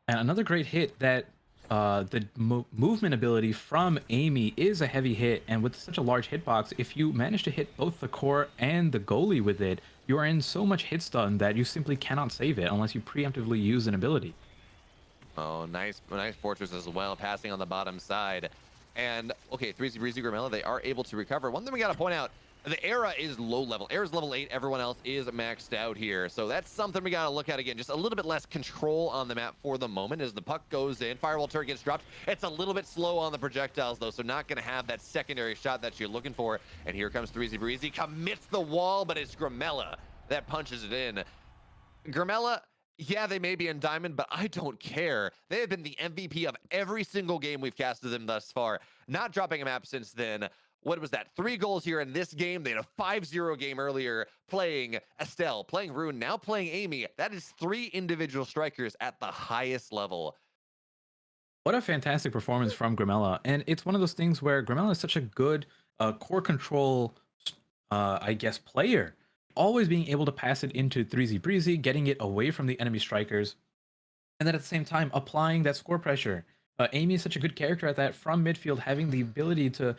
And another great hit that the movement ability from Amy is a heavy hit, and with such a large hitbox, if you manage to hit both the core and the goalie with it, you are in so much hit stun that you simply cannot save it unless you preemptively use an ability.
Oh, nice fortress as well, passing on the bottom side. And okay, 3Z Breezy Grimella, they are able to recover. One thing we got to point out, the Era is low level. Era's level 8, everyone else is maxed out here. So that's something we got to look at again. Just a little bit less control on the map for the moment as the puck goes in. Firewall turret gets dropped. It's a little bit slow on the projectiles though, so not going to have that secondary shot that you're looking for. And here comes 3Z Breezy, commits the wall, but it's Grimella that punches it in. Grimella, yeah, they may be in Diamond, but I don't care. They have been the MVP of every single game we've casted them thus far. Not dropping a map since then. What was that? 3 goals here in this game. They had a 5-0 game earlier playing Estelle, playing Rune, now playing Amy. That is 3 individual strikers at the highest level.
What a fantastic performance from Grimella. And it's one of those things where Grimella is such a good core control, I guess, player. Always being able to pass it into 3Z Breezy, getting it away from the enemy strikers, and then at the same time applying that score pressure. Amy is such a good character at that from midfield, having the ability to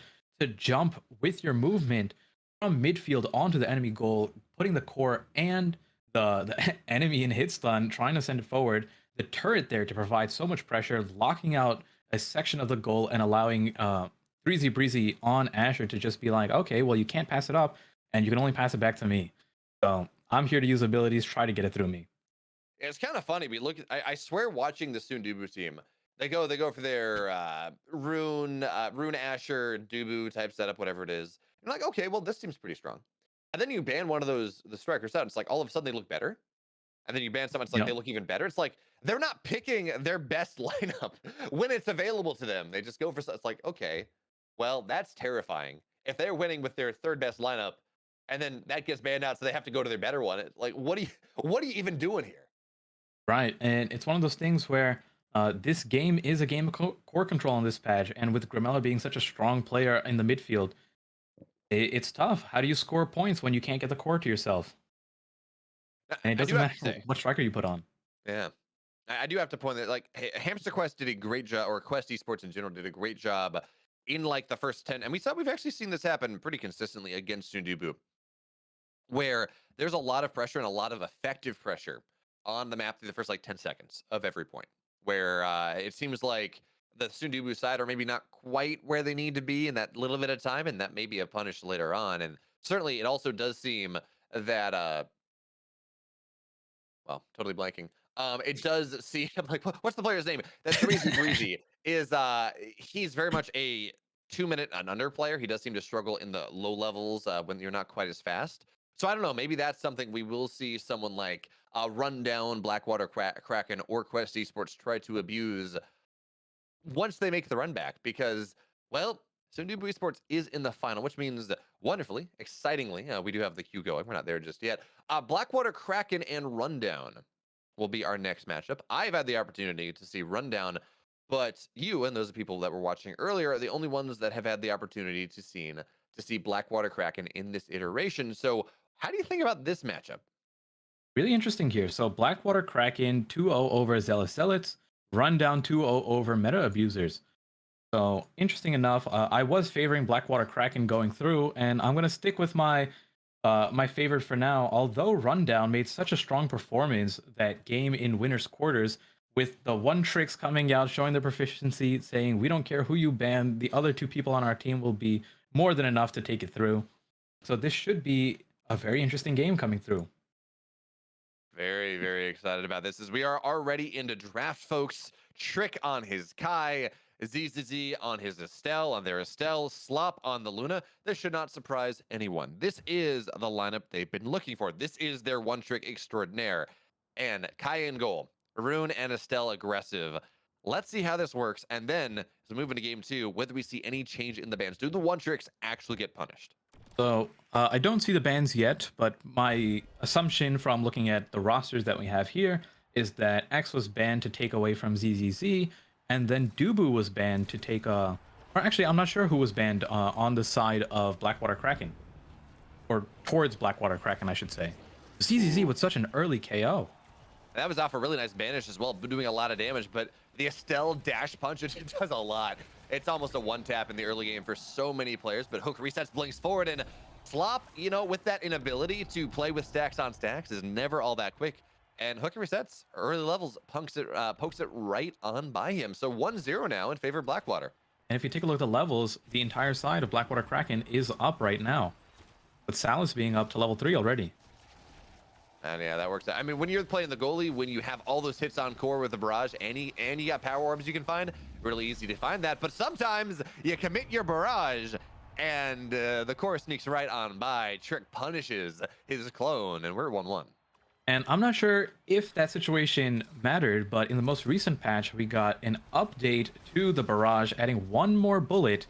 jump with your movement from midfield onto the enemy goal, putting the core and the enemy in hit stun, trying to send it forward. The turret there to provide so much pressure, locking out a section of the goal and allowing 3Z Breezy on Asher to just be like, okay, well, you can't pass it up, and you can only pass it back to me. So I'm here to use abilities, try to get it through me.
It's kind of funny. We look. I swear, watching the Sundubu team, they go for their Rune Asher Dubu type setup, whatever it is. And like, okay, well, this seems pretty strong. And then you ban one of the strikers out. It's like all of a sudden they look better. And then you ban someone, it's like
Yep.
they look even better. It's like they're not picking their best lineup when it's available to them. They just go for it's like, okay, well, that's terrifying. If they're winning with their third best lineup, and then that gets banned out, so they have to go to their better one. Like, what are you even doing here?
Right, and it's one of those things where this game is a game of core control on this patch, and with Grimella being such a strong player in the midfield, it's tough. How do you score points when you can't get the core to yourself? And it
I do
doesn't
have
matter
to say,
what striker you put on.
yeah. I do have to point that like Hamster Quest did a great job, or Quest Esports in general did a great job in like the first 10. And we've actually seen this happen pretty consistently against Sundubu, where there's a lot of pressure and a lot of effective pressure on the map through the first like 10 seconds of every point, where it seems like the Sundubu side are maybe not quite where they need to be in that little bit of time, and that may be a punish later on. And certainly it also does seem that well, totally blanking. It does seem like what's the player's name? That 3Z Breezy is he's very much a 2 minute and under player. He does seem to struggle in the low levels when you're not quite as fast. So I don't know. Maybe that's something we will see someone like Rundown, Blackwater Kraken, or Quest Esports try to abuse once they make the run back, because well, Sundubu Esports is in the final, which means that wonderfully, excitingly, we do have the queue going. We're not there just yet. Blackwater Kraken and Rundown will be our next matchup. I've had the opportunity to see Rundown, but you and those people that were watching earlier are the only ones that have had the opportunity to see Blackwater Kraken in this iteration. So, how do you think about this matchup?
Really interesting here. So Blackwater Kraken 2-0 over Zealots, Rundown 2-0 over Meta Abusers. So interesting enough, I was favoring Blackwater Kraken going through, and I'm gonna stick with my favorite for now. Although Rundown made such a strong performance that game in winners quarters, with the one tricks coming out, showing their proficiency, saying we don't care who you ban, the other 2 people on our team will be more than enough to take it through. So this should be a very interesting game coming through.
Very, very excited about this as we are already into draft, folks. Trick on his Kai, ZZZ on his Estelle, on their Estelle, Slop on the Luna. This should not surprise anyone. This is the lineup they've been looking for. This is their one trick extraordinaire. And Kai in goal, Rune and Estelle aggressive. Let's see how this works. And then, as we move into game 2, whether we see any change in the bans. Do the one tricks actually get punished?
So I don't see the bans yet, but my assumption from looking at the rosters that we have here is that X was banned to take away from ZZZ, and then Dubu was banned to take or actually, I'm not sure who was banned on the side of Blackwater Kraken, or towards Blackwater Kraken, I should say. ZZZ with such an early KO.
That was off a really nice banish as well, doing a lot of damage, but the Estelle dash punch, it does a lot. It's almost a one-tap in the early game for so many players, but Hook resets, blinks forward, and Slop, with that inability to play with stacks on stacks is never all that quick. And Hooker resets early levels, pokes it right on by him. So 1-0 now in favor of Blackwater.
And if you take a look at the levels, the entire side of Blackwater Kraken is up right now, with Zealous being up to level 3 already.
And yeah, that works out. I mean, when you're playing the goalie, when you have all those hits on core with the barrage, and you got power orbs you can find, really easy to find that. But sometimes you commit your barrage, and the core sneaks right on by. Trick punishes his clone, and we're 1-1.
And I'm not sure if that situation mattered, but in the most recent patch, we got an update to the barrage, adding one more bullet,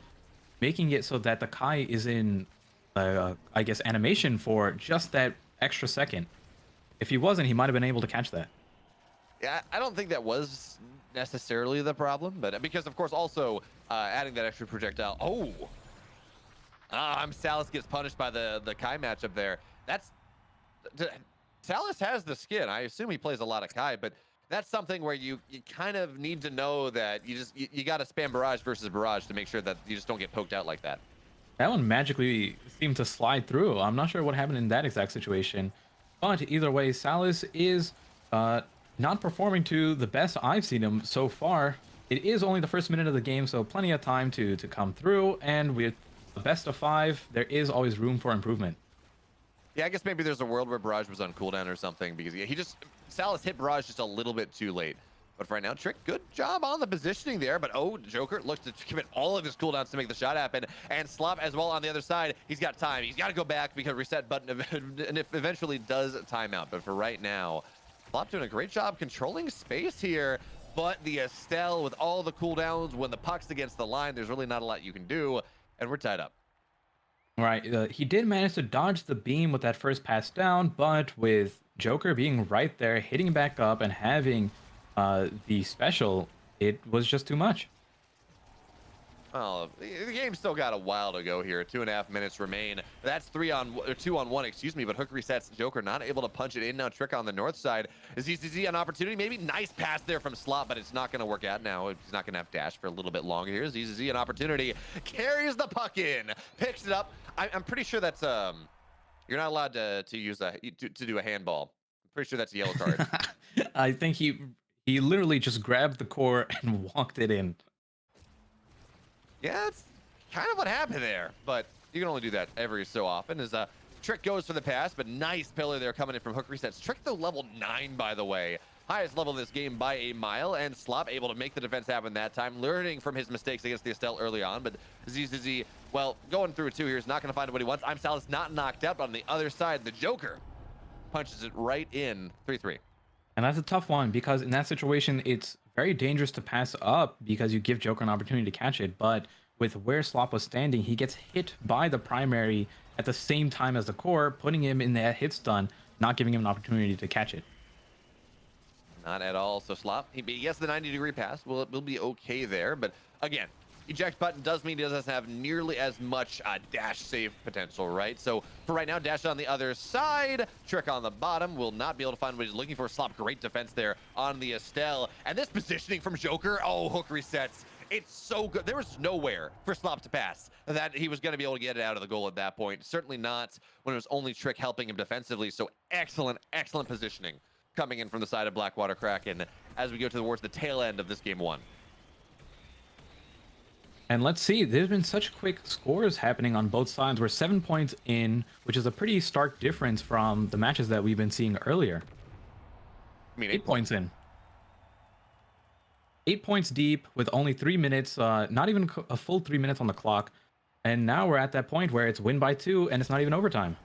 making it so that the Kai is in, I guess, animation for just that extra second. If he wasn't, he might have been able to catch that.
Yeah, I don't think that was necessarily the problem, but because of course also adding that extra projectile. Oh, Zealous gets punished by the Kai matchup there. Zealous has the skin. I assume he plays a lot of Kai, but that's something where you kind of need to know that you got to spam barrage versus barrage to make sure that you just don't get poked out like that.
That one magically seemed to slide through. I'm not sure what happened in that exact situation. But either way, Zealous is not performing to the best I've seen him so far. It is only the first minute of the game, so plenty of time to come through. And with a best of 5, there is always room for improvement.
Yeah, I guess maybe there's a world where barrage was on cooldown or something, because Zealous hit barrage just a little bit too late. But for right now, Trick, good job on the positioning there. But Joker looks to commit all of his cooldowns to make the shot happen. And Slop as well on the other side. He's got time. He's got to go back because reset button and it eventually does time out. But for right now, Slop doing a great job controlling space here. But the Estelle with all the cooldowns, when the puck's against the line, there's really not a lot you can do. And we're tied up.
Right, he did manage to dodge the beam with that first pass down, but with Joker being right there, hitting back up and having the special, it was just too much.
Well, the game's still got a while to go here. 2.5 minutes remain. That's 2 on 1, excuse me. But Hook resets. Joker not able to punch it in now. Trick on the north side. Is ZZZ an opportunity? Maybe nice pass there from Slot, but it's not going to work out now. He's not going to have dash for a little bit longer here. ZZZ an opportunity. Carries the puck in. Picks it up. I'm pretty sure that's you're not allowed to use to do a handball. I'm pretty sure that's a yellow card.
I think he literally just grabbed the core and walked it in.
Yeah, that's kind of what happened there, but you can only do that every so often. As Trick goes for the pass, but nice pillar there coming in from Hook resets. Trick though level 9, by the way. Highest level of this game by a mile, and Slop able to make the defense happen that time, learning from his mistakes against the Estelle early on. But ZZZ, well, going through 2 here is not going to find what he wants. Zealous not knocked out, but on the other side, the Joker punches it right in. 3-3.
And that's a tough one because in that situation, it's very dangerous to pass up because you give Joker an opportunity to catch it. But with where Slop was standing, he gets hit by the primary at the same time as the core, putting him in that hit stun, not giving him an opportunity to catch it.
Not at all. So Slop, he gets the 90-degree pass. We'll be okay there. But again, eject button does mean he doesn't have nearly as much dash save potential, right? So for right now, dash on the other side. Trick on the bottom will not be able to find what he's looking for. Slop, great defense there on the Estelle. And this positioning from Joker, oh, Hook resets. It's so good. There was nowhere for Slop to pass that he was going to be able to get it out of the goal at that point. Certainly not when it was only Trick helping him defensively. So excellent, excellent positioning coming in from the side of Blackwater Kraken as we go towards the tail end of this game 1.
And let's see, there's been such quick scores happening on both sides. We're 7 points in, which is a pretty stark difference from the matches that we've been seeing earlier.
I mean,
8 points in. 8 points deep with only 3 minutes, not even a full 3 minutes on the clock. And now we're at that point where it's win by 2 and it's not even overtime.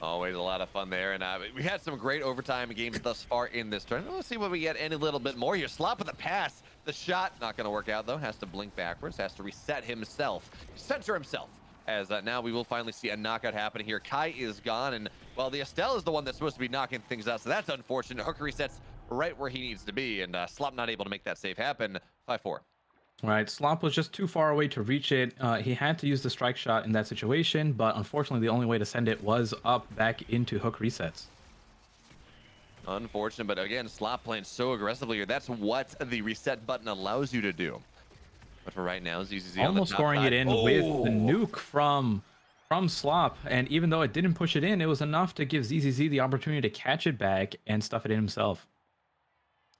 Always a lot of fun there, and we had some great overtime games thus far in this tournament. Let's see what we get any little bit more here. Slop with the pass. The shot, not going to work out, though. Has to blink backwards. Has to reset himself. Center himself. As now we will finally see a knockout happen here. Kai is gone, and, well, the Estelle is the one that's supposed to be knocking things out, so that's unfortunate. Hook resets right where he needs to be, and Slop not able to make that save happen. 5-4.
Right, Slop was just too far away to reach it. He had to use the strike shot in that situation, but unfortunately the only way to send it was up back into Hook resets.
Unfortunate, but again, Slop playing so aggressively here. That's what the reset button allows you to do. But for right now, ZZZ
almost
on the top
scoring
side.
it in with the nuke from from Slop, and even though it didn't push it in, it was enough to give ZZZ the opportunity to catch it back and stuff it in himself.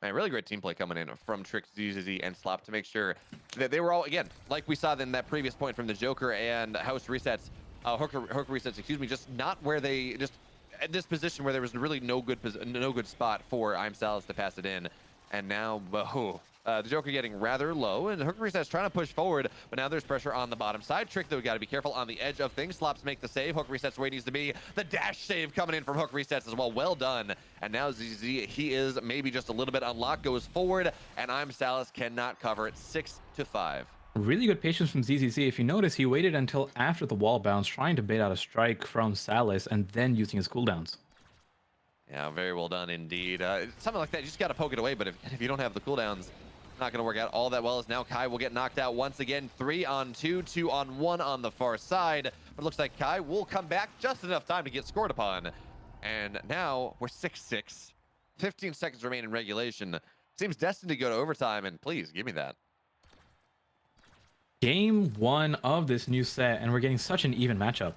Man, really great team play coming in from Trick, ZZZ, and Slop to make sure that they were all, again, like we saw in that previous point from the Joker and House resets, Hooker resets, excuse me, just not where they, just at this position where there was really no good spot for I'm Zealous to pass it in. And now, the Joker getting rather low, and Hooker resets trying to push forward, but now there's pressure on the bottom side. Trick, though, we got to be careful on the edge of things. Slops make the save. Hook resets where he needs to be. The dash save coming in from Hook resets as well. Well done. And now ZZ, he is maybe just a little bit unlocked, goes forward, and I'm Zealous cannot cover it. 6-5.
Really good patience from ZZZ. If you notice, he waited until after the wall bounce, trying to bait out a strike from Zealous and then using his cooldowns.
Yeah, very well done indeed. Something like that, you just got to poke it away, but if you don't have the cooldowns, not going to work out all that well, as now Kai will get knocked out once again. 3-on-2, 2-on-1 on the far side. But it looks like Kai will come back just enough time to get scored upon. And now we're 6-6. 15 seconds remain in regulation. Seems destined to go to overtime, and please, give me that.
Game 1 of this new set, and we're getting such an even matchup.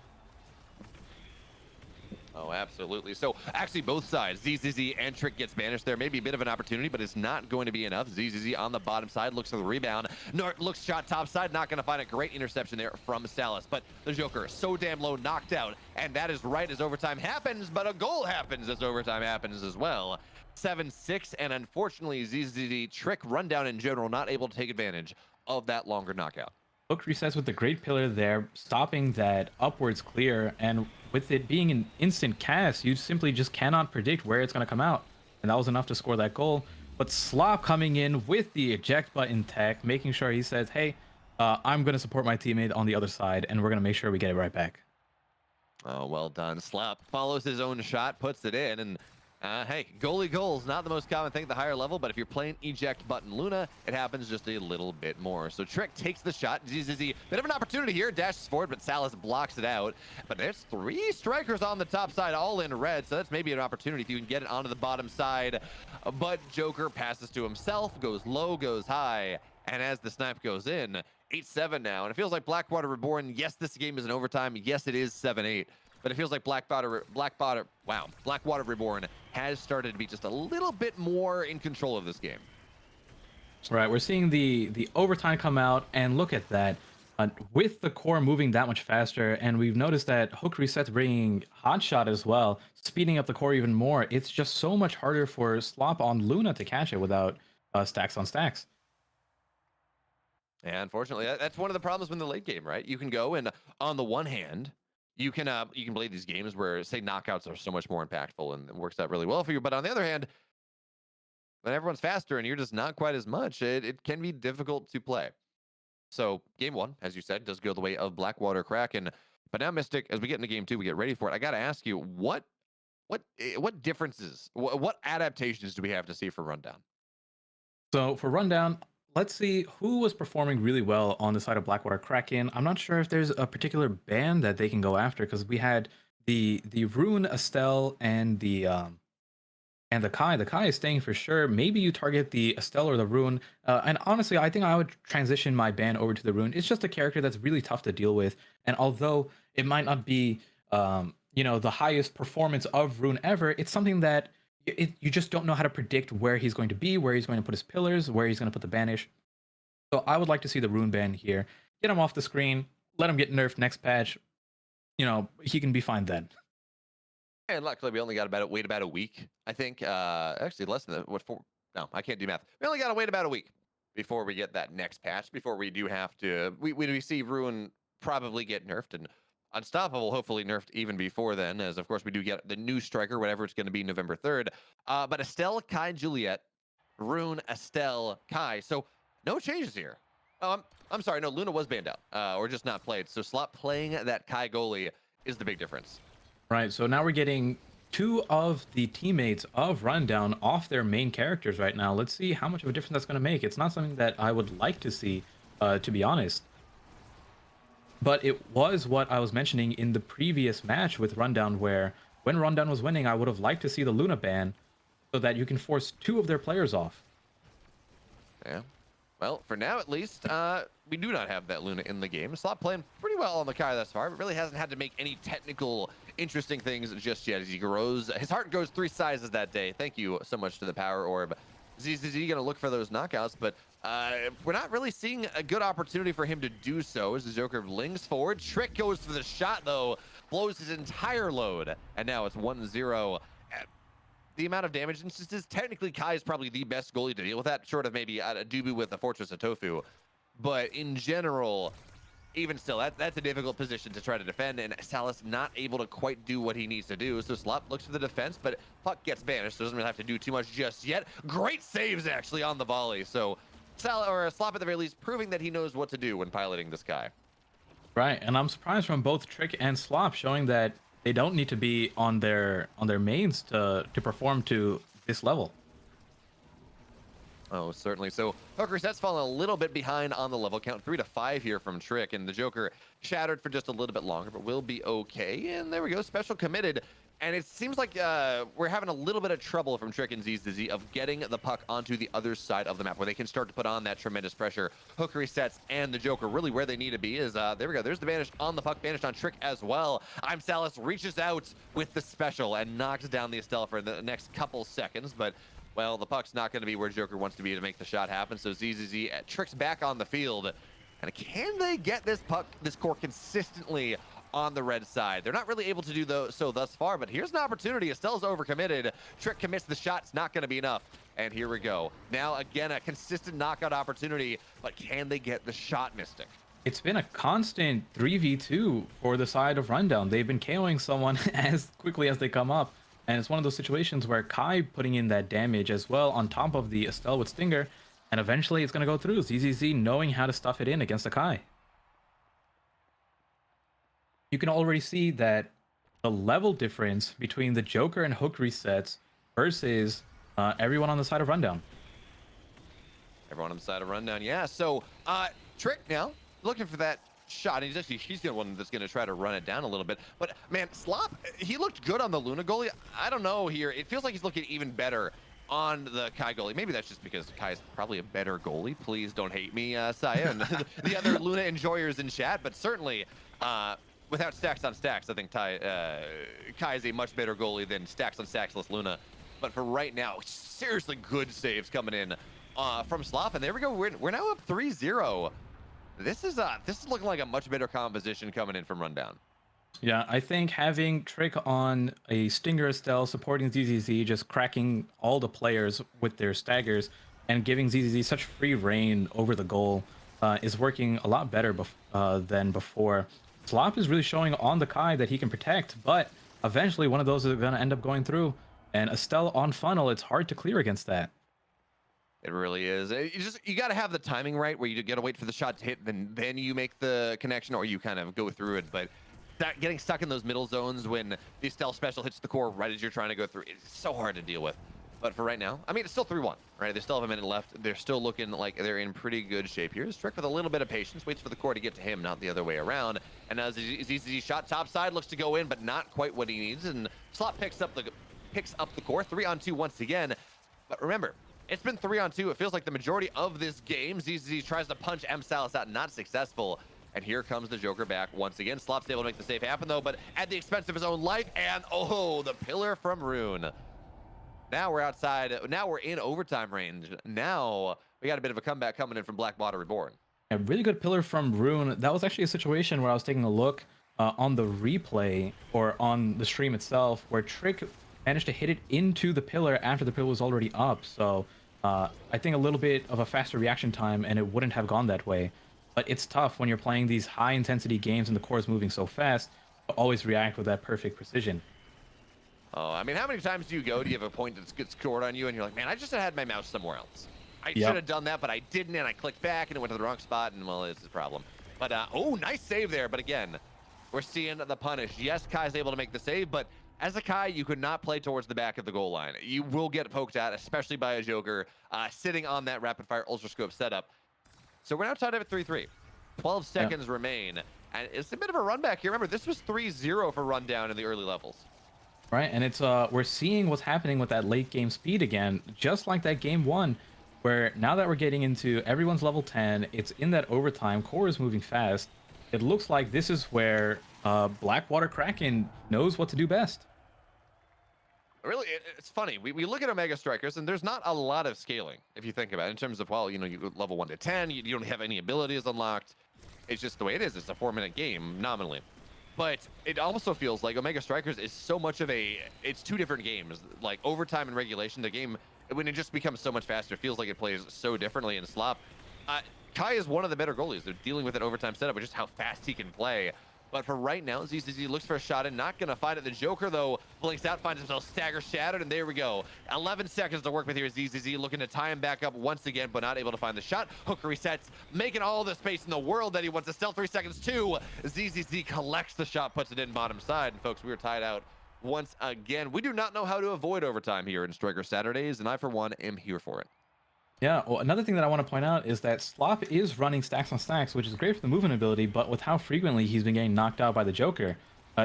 Oh, absolutely. So actually both sides, ZZZ and Trick gets banished there. Maybe a bit of an opportunity, but it's not going to be enough. ZZZ on the bottom side looks for the rebound. Nort looks shot top side, not going to find a great interception there from Zealous. But the Joker so damn low, knocked out. And that is right as overtime happens, but a goal happens as overtime happens as well. 7-6, and unfortunately ZZZ Trick rundown in general not able to take advantage of that longer knockout.
Hook resets with the great pillar there, stopping that upwards clear, and with it being an instant cast, you simply just cannot predict where it's going to come out. And that was enough to score that goal. But Slop coming in with the eject button tech, making sure he says, hey, I'm going to support my teammate on the other side, and we're going to make sure we get it right back.
Oh, well done. Slop follows his own shot, puts it in, and hey, goalie goals, not the most common thing at the higher level, but if you're playing eject button Luna, it happens just a little bit more. So Trick takes the shot. ZZZ, bit of an opportunity here, dashes forward, but Zealous blocks it out. But there's 3 strikers on the top side, all in red, so that's maybe an opportunity if you can get it onto the bottom side. But Joker passes to himself, goes low, goes high, and as the snipe goes in, 8-7 now, and it feels like Blackwater Reborn, yes, this game is in overtime, yes, it is 7-8. But it feels like Blackwater Reborn has started to be just a little bit more in control of this game.
Right, we're seeing the overtime come out, and look at that. With the core moving that much faster, and we've noticed that Hook resets bringing Hotshot as well, speeding up the core even more. It's just so much harder for Slop on Luna to catch it without stacks on stacks.
And unfortunately, that's one of the problems in the late game, right? You can go and on the one hand, you can play these games where, say, knockouts are so much more impactful and it works out really well for you. But on the other hand, when everyone's faster and you're just not quite as much, it can be difficult to play. So game 1, as you said, does go the way of Blackwater Kraken. But now, Mystic, as we get into game 2, we get ready for it. I got to ask you, what differences, what adaptations do we have to see for Rundown?
So for Rundown, let's see who was performing really well on the side of Blackwater Kraken. I'm not sure if there's a particular band that they can go after, because we had the Rune, Estelle, and the Kai. The Kai is staying for sure. Maybe you target the Estelle or the Rune. And honestly, I think I would transition my ban over to the Rune. It's just a character that's really tough to deal with. And although it might not be, the highest performance of Rune ever, it's something that you just don't know how to predict where he's going to be, where he's going to put his pillars, where he's going to put the banish. So I would like to see the Rune ban here. Get him off the screen. Let him get nerfed next patch. He can be fine then.
And luckily, we only got wait about a week. I think actually less than that. No, I can't do math. We only got to wait about a week before we get that next patch. Before we do have to, we see Ruin probably get nerfed, and Unstoppable hopefully nerfed even before then, as of course we do get the new striker, whatever it's going to be, November 3rd. But Estelle, Kai, Juliet, Rune, Estelle, Kai. So no changes here. Oh, I'm sorry. No, Luna was banned out or just not played. So Slot playing that Kai goalie is the big difference.
Right, so now we're getting 2 of the teammates of Rundown off their main characters right now. Let's see how much of a difference that's going to make. It's not something that I would like to see, to be honest. But it was what I was mentioning in the previous match with Rundown, where when Rundown was winning, I would have liked to see the Luna ban so that you can force 2 of their players off.
Yeah. Well, for now at least, we do not have that Luna in the game. Slot playing pretty well on the Kai thus far, but really hasn't had to make any technical, interesting things just yet as he grows. His heart goes 3 sizes that day. Thank you so much to the Power Orb. ZZZ gonna look for those knockouts, but we're not really seeing a good opportunity for him to do so as the Joker lings forward. Trick goes for the shot, though, blows his entire load, and now it's 1-0. The amount of damage instances, technically Kai is probably the best goalie to deal with that, short of maybe a Dubu with a Fortress of Tofu. But in general, even still, that's a difficult position to try to defend, and Zealous not able to quite do what he needs to do. So Slop looks for the defense, but puck gets banished, so doesn't really have to do too much just yet. Great saves, actually, on the volley. So Slop, at the very least, proving that he knows what to do when piloting this guy.
Right, and I'm surprised from both Trick and Slop showing that they don't need to be on their mains to perform to this level.
Oh, certainly. So Hooker Set's fallen a little bit behind on the level count, 3 to 5 here from Trick, and the Joker shattered for just a little bit longer, but will be okay. And there we go, special committed. And it seems like we're having a little bit of trouble from Trick and ZZZ of getting the puck onto the other side of the map where they can start to put on that tremendous pressure. Hooker resets and the Joker really where they need to be is, there we go, there's the banish on the puck, banished on Trick as well. Zealous reaches out with the special and knocks down the Estelle for the next couple seconds, but well, the puck's not going to be where Joker wants to be to make the shot happen, so ZZZ Trick's back on the field. And can they get this puck, this core consistently on the red side? They're not really able to do so thus far, but here's an opportunity. Estelle's overcommitted. Trick commits the shot. It's not going to be enough. And here we go. Now, again, a consistent knockout opportunity, but can they get the shot, Mystic?
It's been a constant 3v2 for the side of Rundown. They've been KOing someone as quickly as they come up. And it's one of those situations where Kai putting in that damage as well on top of the Estelle with Stinger. And eventually it's going to go through. ZZZ knowing how to stuff it in against the Kai. You can already see that the level difference between the Joker and Hook resets versus everyone on the side of Rundown.
Everyone on the side of Rundown, yeah. So Trick now looking for that shot, and he's the one that's going to try to run it down a little bit. But man, Slop, he looked good on the Luna goalie. I don't know here. It feels like he's looking even better on the Kai goalie. Maybe that's just because Kai is probably a better goalie. Please don't hate me, Saya, and the other Luna enjoyers in chat. But certainly, without stacks on stacks, I think Kai is a much better goalie than stacks on stacks-less Luna. But for right now, seriously good saves coming in from Slop. And there we go. We're now up 3-0. This is looking like a much better composition coming in from Rundown.
Yeah, I think having Trick on a Stinger Estelle supporting ZZZ, just cracking all the players with their staggers and giving ZZZ such free reign over the goal is working a lot better than before. Slop is really showing on the Kai that he can protect, but eventually one of those is going to end up going through. And Estelle on funnel, it's hard to clear against that.
It really is. You got to have the timing right, where you got to wait for the shot to hit, then you make the connection, or you kind of go through it. But getting stuck in those middle zones when the Estelle special hits the core right as you're trying to go through, it's so hard to deal with. But for right now, I mean, it's still 3-1, right? They still have a minute left. They're still looking like they're in pretty good shape here. Trick with a little bit of patience, waits for the core to get to him, not the other way around. And as ZZZ shot top side, looks to go in, but not quite what he needs. And Slot picks up the core, 3-on-2 once again. But remember, it's been 3-on-2. It feels like the majority of this game. ZZZ tries to punch Zealous out, not successful. And here comes the Joker back once again. Slop's able to make the save happen, though, but at the expense of his own life. And, oh, the pillar from Rune. Now we're outside. Now we're in overtime range. Now we got a bit of a comeback coming in from Blackwater Reborn.
A really good pillar from Rune. That was actually a situation where I was taking a look on the replay or on the stream itself where Trick managed to hit it into the pillar after the pillar was already up. So I think a little bit of a faster reaction time and it wouldn't have gone that way. But it's tough when you're playing these high intensity games and the core is moving so fast to always react with that perfect precision.
Oh, I mean, how many times do you have a point that gets scored on you and you're like, man, I just had my mouse somewhere else. I should have done that, but I didn't, and I clicked back and it went to the wrong spot, and well, it's a problem. But, oh, nice save there. But again, we're seeing the punish. Yes, Kai's able to make the save, but as a Kai, you could not play towards the back of the goal line. You will get poked at, especially by a Joker sitting on that rapid-fire ultra-scope setup. So we're now tied up at 3-3. 12 seconds remain, and it's a bit of a run back here. Remember, this was 3-0 for Rundown in the early levels.
Right, and it's we're seeing what's happening with that late game speed again, just like that game one. where now that we're getting into everyone's level 10, it's in that overtime, core is moving fast. It looks like this is where Blackwater Kraken knows what to do best.
Really, it's funny. We look at Omega Strikers, and there's not a lot of scaling, if you think about it, in terms of, well, you know, you level 1 to 10, you don't have any abilities unlocked. It's just the way it is. It's a 4-minute game, nominally. But it also feels like Omega Strikers is so much of it's two different games. Like, overtime and regulation, the game, when it just becomes so much faster, feels like it plays so differently in Slop. Kai is one of the better goalies. They're dealing with an overtime setup, which is how fast he can play. But for right now, ZZZ looks for a shot and not going to find it. The Joker, though, blinks out, finds himself stagger shattered, and there we go. 11 seconds to work with here. ZZZ looking to tie him back up once again, but not able to find the shot. Hook resets, making all the space in the world that he wants. A stealth 3 seconds, too. ZZZ collects the shot, puts it in bottom side. And, folks, we are tied out once again. We do not know how to avoid overtime here in Striker Saturdays, and I, for one, am here for it.
Yeah, well, another thing that I want to point out is that Slop is running stacks on stacks, which is great for the movement ability, but with how frequently he's been getting knocked out by the Joker,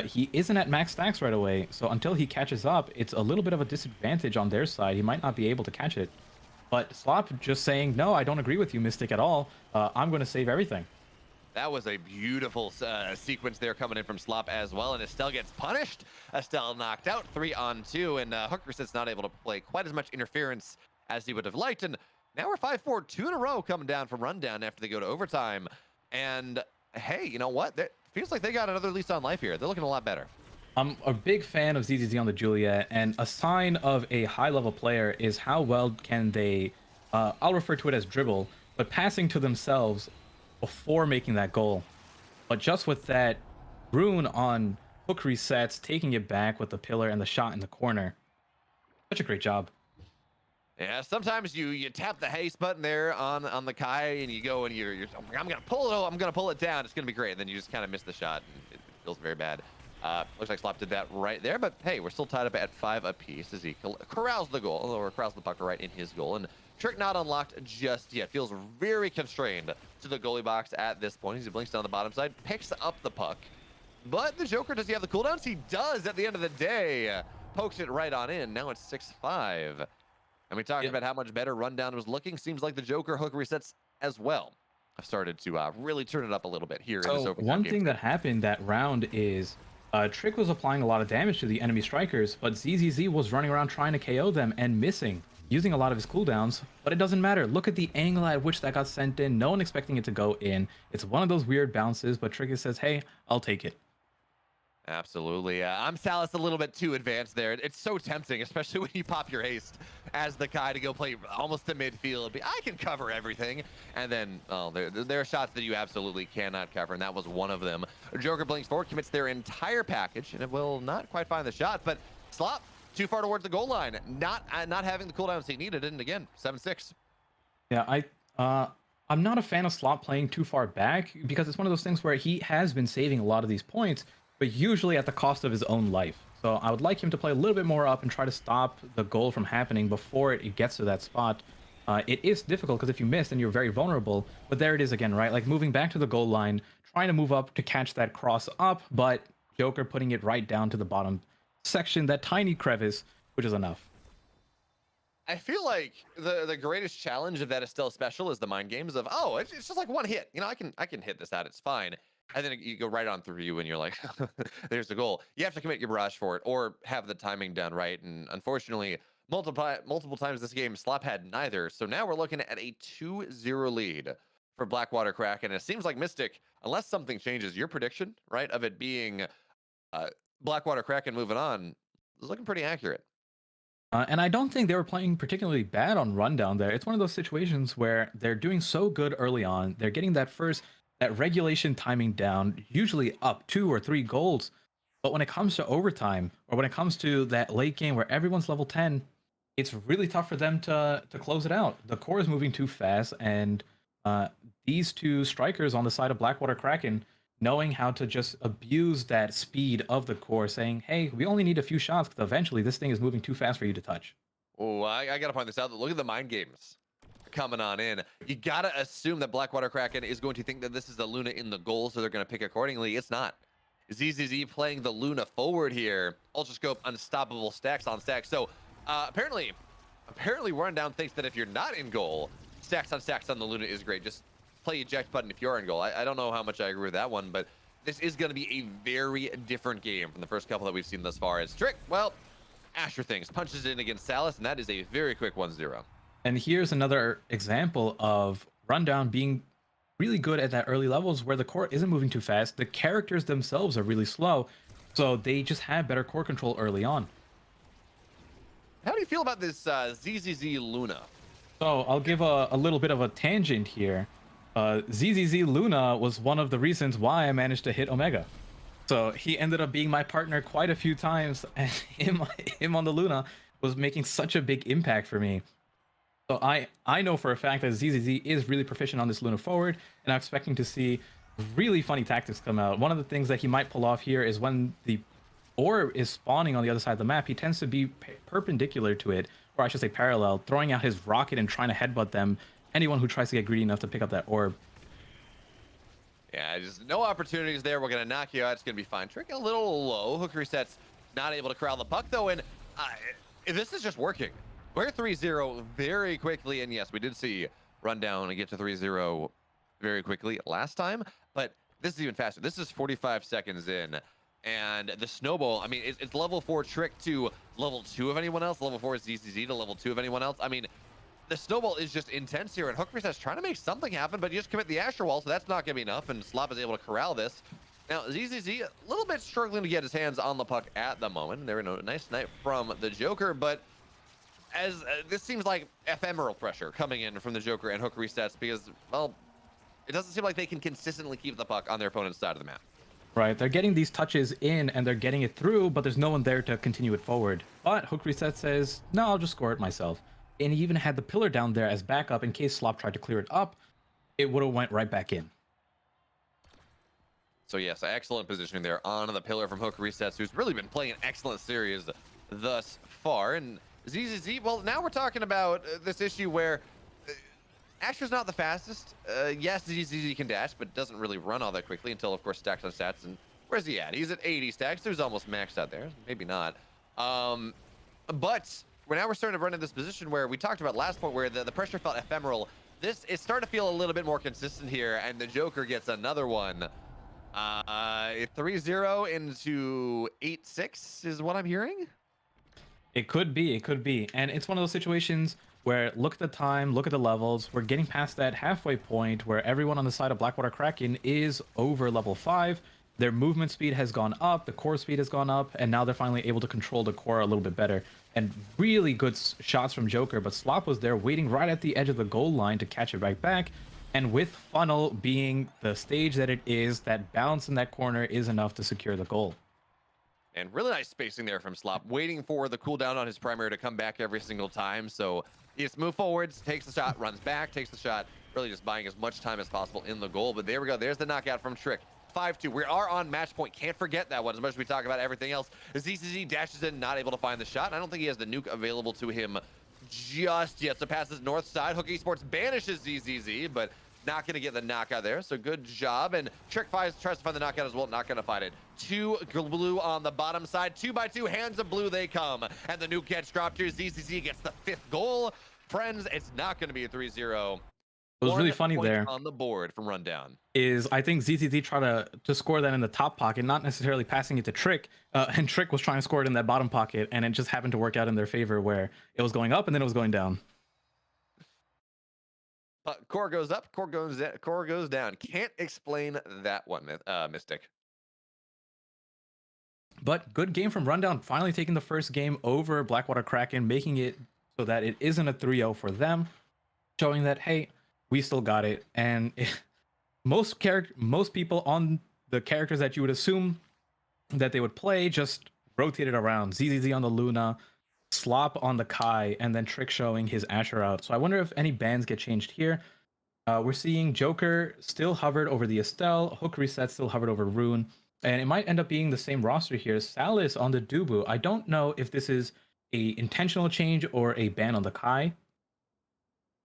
he isn't at max stacks right away, so until he catches up, it's a little bit of a disadvantage on their side. He might not be able to catch it. But Slop just saying, no, I don't agree with you, Mystic, at all. I'm going to save everything.
That was a beautiful sequence there coming in from Slop as well, and Estelle gets punished. Estelle knocked out 3-on-2, and Hookersit's not able to play quite as much interference as he would have liked, and now we're 5-4, 2 in a row coming down from rundown after they go to overtime. And hey, you know what? It feels like they got another lease on life here. They're looking a lot better.
I'm a big fan of ZZZ on the Juliet, and a sign of a high-level player is how well can they, I'll refer to it as dribble, but passing to themselves before making that goal. But just with that rune on hook resets, taking it back with the pillar and the shot in the corner. Such a great job.
Yeah, sometimes you tap the haste button there on the Kai, and you go and you're I'm gonna pull it. I'm gonna pull it down. It's gonna be great. And then you just kind of miss the shot, and it feels very bad. Looks like Slop did that right there, but hey, we're still tied up at 5 apiece as he corrals the goal, or corrals the puck right in his goal. And trick not unlocked just yet. Feels very constrained to the goalie box at this point. He blinks down the bottom side, picks up the puck. But the Joker, does he have the cooldowns? He does at the end of the day. Pokes it right on in. Now it's 6-5. And we talked about how much better rundown was looking. Seems like the Joker hook resets as well have started to really turn it up a little bit here in this overtime
one
game.
thing that happened that round is Trick was applying a lot of damage to the enemy strikers, but ZZZ was running around trying to KO them and missing, using a lot of his cooldowns. But it doesn't matter. Look at the angle at which that got sent in. No one expecting it to go in. It's one of those weird bounces, but Trick says, hey, I'll take it.
Absolutely. I'm Zealous a little bit too advanced there. It's so tempting, especially when you pop your haste as the guy to go play almost to midfield. I can cover everything. And then there are shots that you absolutely cannot cover, and that was one of them. Joker blinks forward, commits their entire package, and it will not quite find the shot, but Slop too far towards the goal line. Not having the cooldowns he needed, and again, 7-6.
Yeah, I'm not a fan of Slop playing too far back because it's one of those things where he has been saving a lot of these points, but usually at the cost of his own life. So I would like him to play a little bit more up and try to stop the goal from happening before it gets to that spot. It is difficult because if you miss, then you're very vulnerable. But there it is again, right? Like moving back to the goal line, trying to move up to catch that cross up, but Joker putting it right down to the bottom section, that tiny crevice, which is enough.
I feel like the greatest challenge of that Estelle special is the mind games of, oh, it's just like one hit. You know, I can hit this out. It's fine. And then you go right on through you and you're like, there's the goal. You have to commit your barrage for it or have the timing done right. And unfortunately, multiple times this game, Slop had neither. So now we're looking at a 2-0 lead for Blackwater Kraken. And it seems like Mystic, unless something changes, your prediction, right, of it being Blackwater Kraken moving on is looking pretty accurate.
And I don't think they were playing particularly bad on rundown there. It's one of those situations where they're doing so good early on. They're getting that regulation timing down, usually up 2 or 3 goals. But when it comes to overtime, or when it comes to that late game where everyone's level 10, it's really tough for them to close it out. The core is moving too fast, and these two strikers on the side of Blackwater Kraken, knowing how to just abuse that speed of the core, saying, hey, we only need a few shots because eventually this thing is moving too fast for you to touch.
Oh, I got to point this out. Look at the mind games coming on in. You got to assume that Blackwater Kraken is going to think that this is the Luna in the goal, so they're going to pick accordingly. It's not. ZZZ playing the Luna forward here. Ultrascope, unstoppable, stacks on stacks. So apparently apparently Rundown thinks that if you're not in goal, stacks on the Luna is great. Just play eject button if you're in goal. I don't know how much I agree with that one, but this is going to be a very different game from the first couple that we've seen thus far. As Trick, well, Asher things, punches it in against Zealous, and that is a very quick 1-0.
And here's another example of Rundown being really good at that early levels where the core isn't moving too fast. The characters themselves are really slow, so they just have better core control early on.
How do you feel about this ZZZ Luna?
So I'll give a little bit of a tangent here. ZZZ Luna was one of the reasons why I managed to hit Omega. So he ended up being my partner quite a few times, and him on the Luna was making such a big impact for me. So I know for a fact that ZZZ is really proficient on this Luna forward, and I'm expecting to see really funny tactics come out. One of the things that he might pull off here is when the orb is spawning on the other side of the map, he tends to be perpendicular to it, or I should say parallel, throwing out his rocket and trying to headbutt them, anyone who tries to get greedy enough to pick up that orb.
Yeah, just no opportunities there. We're going to knock you out. It's going to be fine. Trick a little low. Hook resets, not able to corral the puck, though, and this is just working. We're 3-0 very quickly, and yes, we did see Rundown and get to 3-0 very quickly last time, but this is even faster. This is 45 seconds in, and the snowball, I mean, it's level 4 Trick to level 2 of anyone else, level 4 ZZZ to level 2 of anyone else. I mean, the snowball is just intense here, and Hook Reset's trying to make something happen, but you just commit the Asher Wall, so that's not going to be enough, and Slop is able to corral this. Now, ZZZ, a little bit struggling to get his hands on the puck at the moment. There we go, nice night from the Joker, but as this seems like ephemeral pressure coming in from the Joker and Hook Resets because, well, it doesn't seem like they can consistently keep the puck on their opponent's side of the map.
Right, they're getting these touches in and they're getting it through, but there's no one there to continue it forward. But Hook Reset says, no, I'll just score it myself. And he even had the pillar down there as backup in case Slop tried to clear it up. It would have went right back in.
So yes, excellent positioning there on the pillar from Hook Resets, who's really been playing an excellent series thus far. And ZZZ, well, now we're talking about this issue where Asher's not the fastest. Yes, ZZZ can dash, but doesn't really run all that quickly until, of course, stacks on stats. And where's he at? He's at 80 stacks. There's almost maxed out there. Maybe not. But we're starting to run in this position where we talked about last point where the pressure felt ephemeral. This is starting to feel a little bit more consistent here, and the Joker gets another one. 3-0 into 8-6 is what I'm hearing.
It could be. And it's one of those situations where look at the time, look at the levels. We're getting past that halfway point where everyone on the side of Blackwater Kraken is over level 5. Their movement speed has gone up, the core speed has gone up, and now they're finally able to control the core a little bit better. And really good shots from Joker, but Slop was there waiting right at the edge of the goal line to catch it right back. And with Funnel being the stage that it is, that bounce in that corner is enough to secure the goal.
And really nice spacing there from Slop, waiting for the cooldown on his primary to come back every single time. So he just moves forwards, takes the shot, runs back, takes the shot, really just buying as much time as possible in the goal. But there we go. There's the knockout from Trick. 5-2. We are on match point. Can't forget that one as much as we talk about everything else. ZZZ dashes in, not able to find the shot. I don't think he has the nuke available to him just yet. So passes north side. Hook Esports banishes ZZZ, but not going to get the knockout there. So good job. And Trick tries to find the knockout as well. Not going to find it. 2 blue on the bottom side. 2x2 hands of blue they come. And the nuke gets dropped here. ZZZ gets the 5th goal. Friends, it's not going to be a 3-0.
It was really funny there.
On the board from Rundown.
Is I think ZZZ tried to score that in the top pocket, not necessarily passing it to Trick. And Trick was trying to score it in that bottom pocket. And it just happened to work out in their favor where it was going up and then it was going down.
Core goes up, core goes down. Can't explain that one, Mystic.
But good game from Rundown, finally taking the first game over Blackwater Kraken, making it so that it isn't a 3-0 for them, showing that, hey, we still got it. And most people on the characters that you would assume that they would play just rotated around. ZZZ on the Luna, Slop on the Kai, and then Trick showing his Asher out. So I wonder if any bans get changed here. We're seeing Joker still hovered over the Estelle, Hook Reset still hovered over Rune, and it might end up being the same roster here. Zealous on the Dubu. I don't know if this is a intentional change or a ban on the Kai.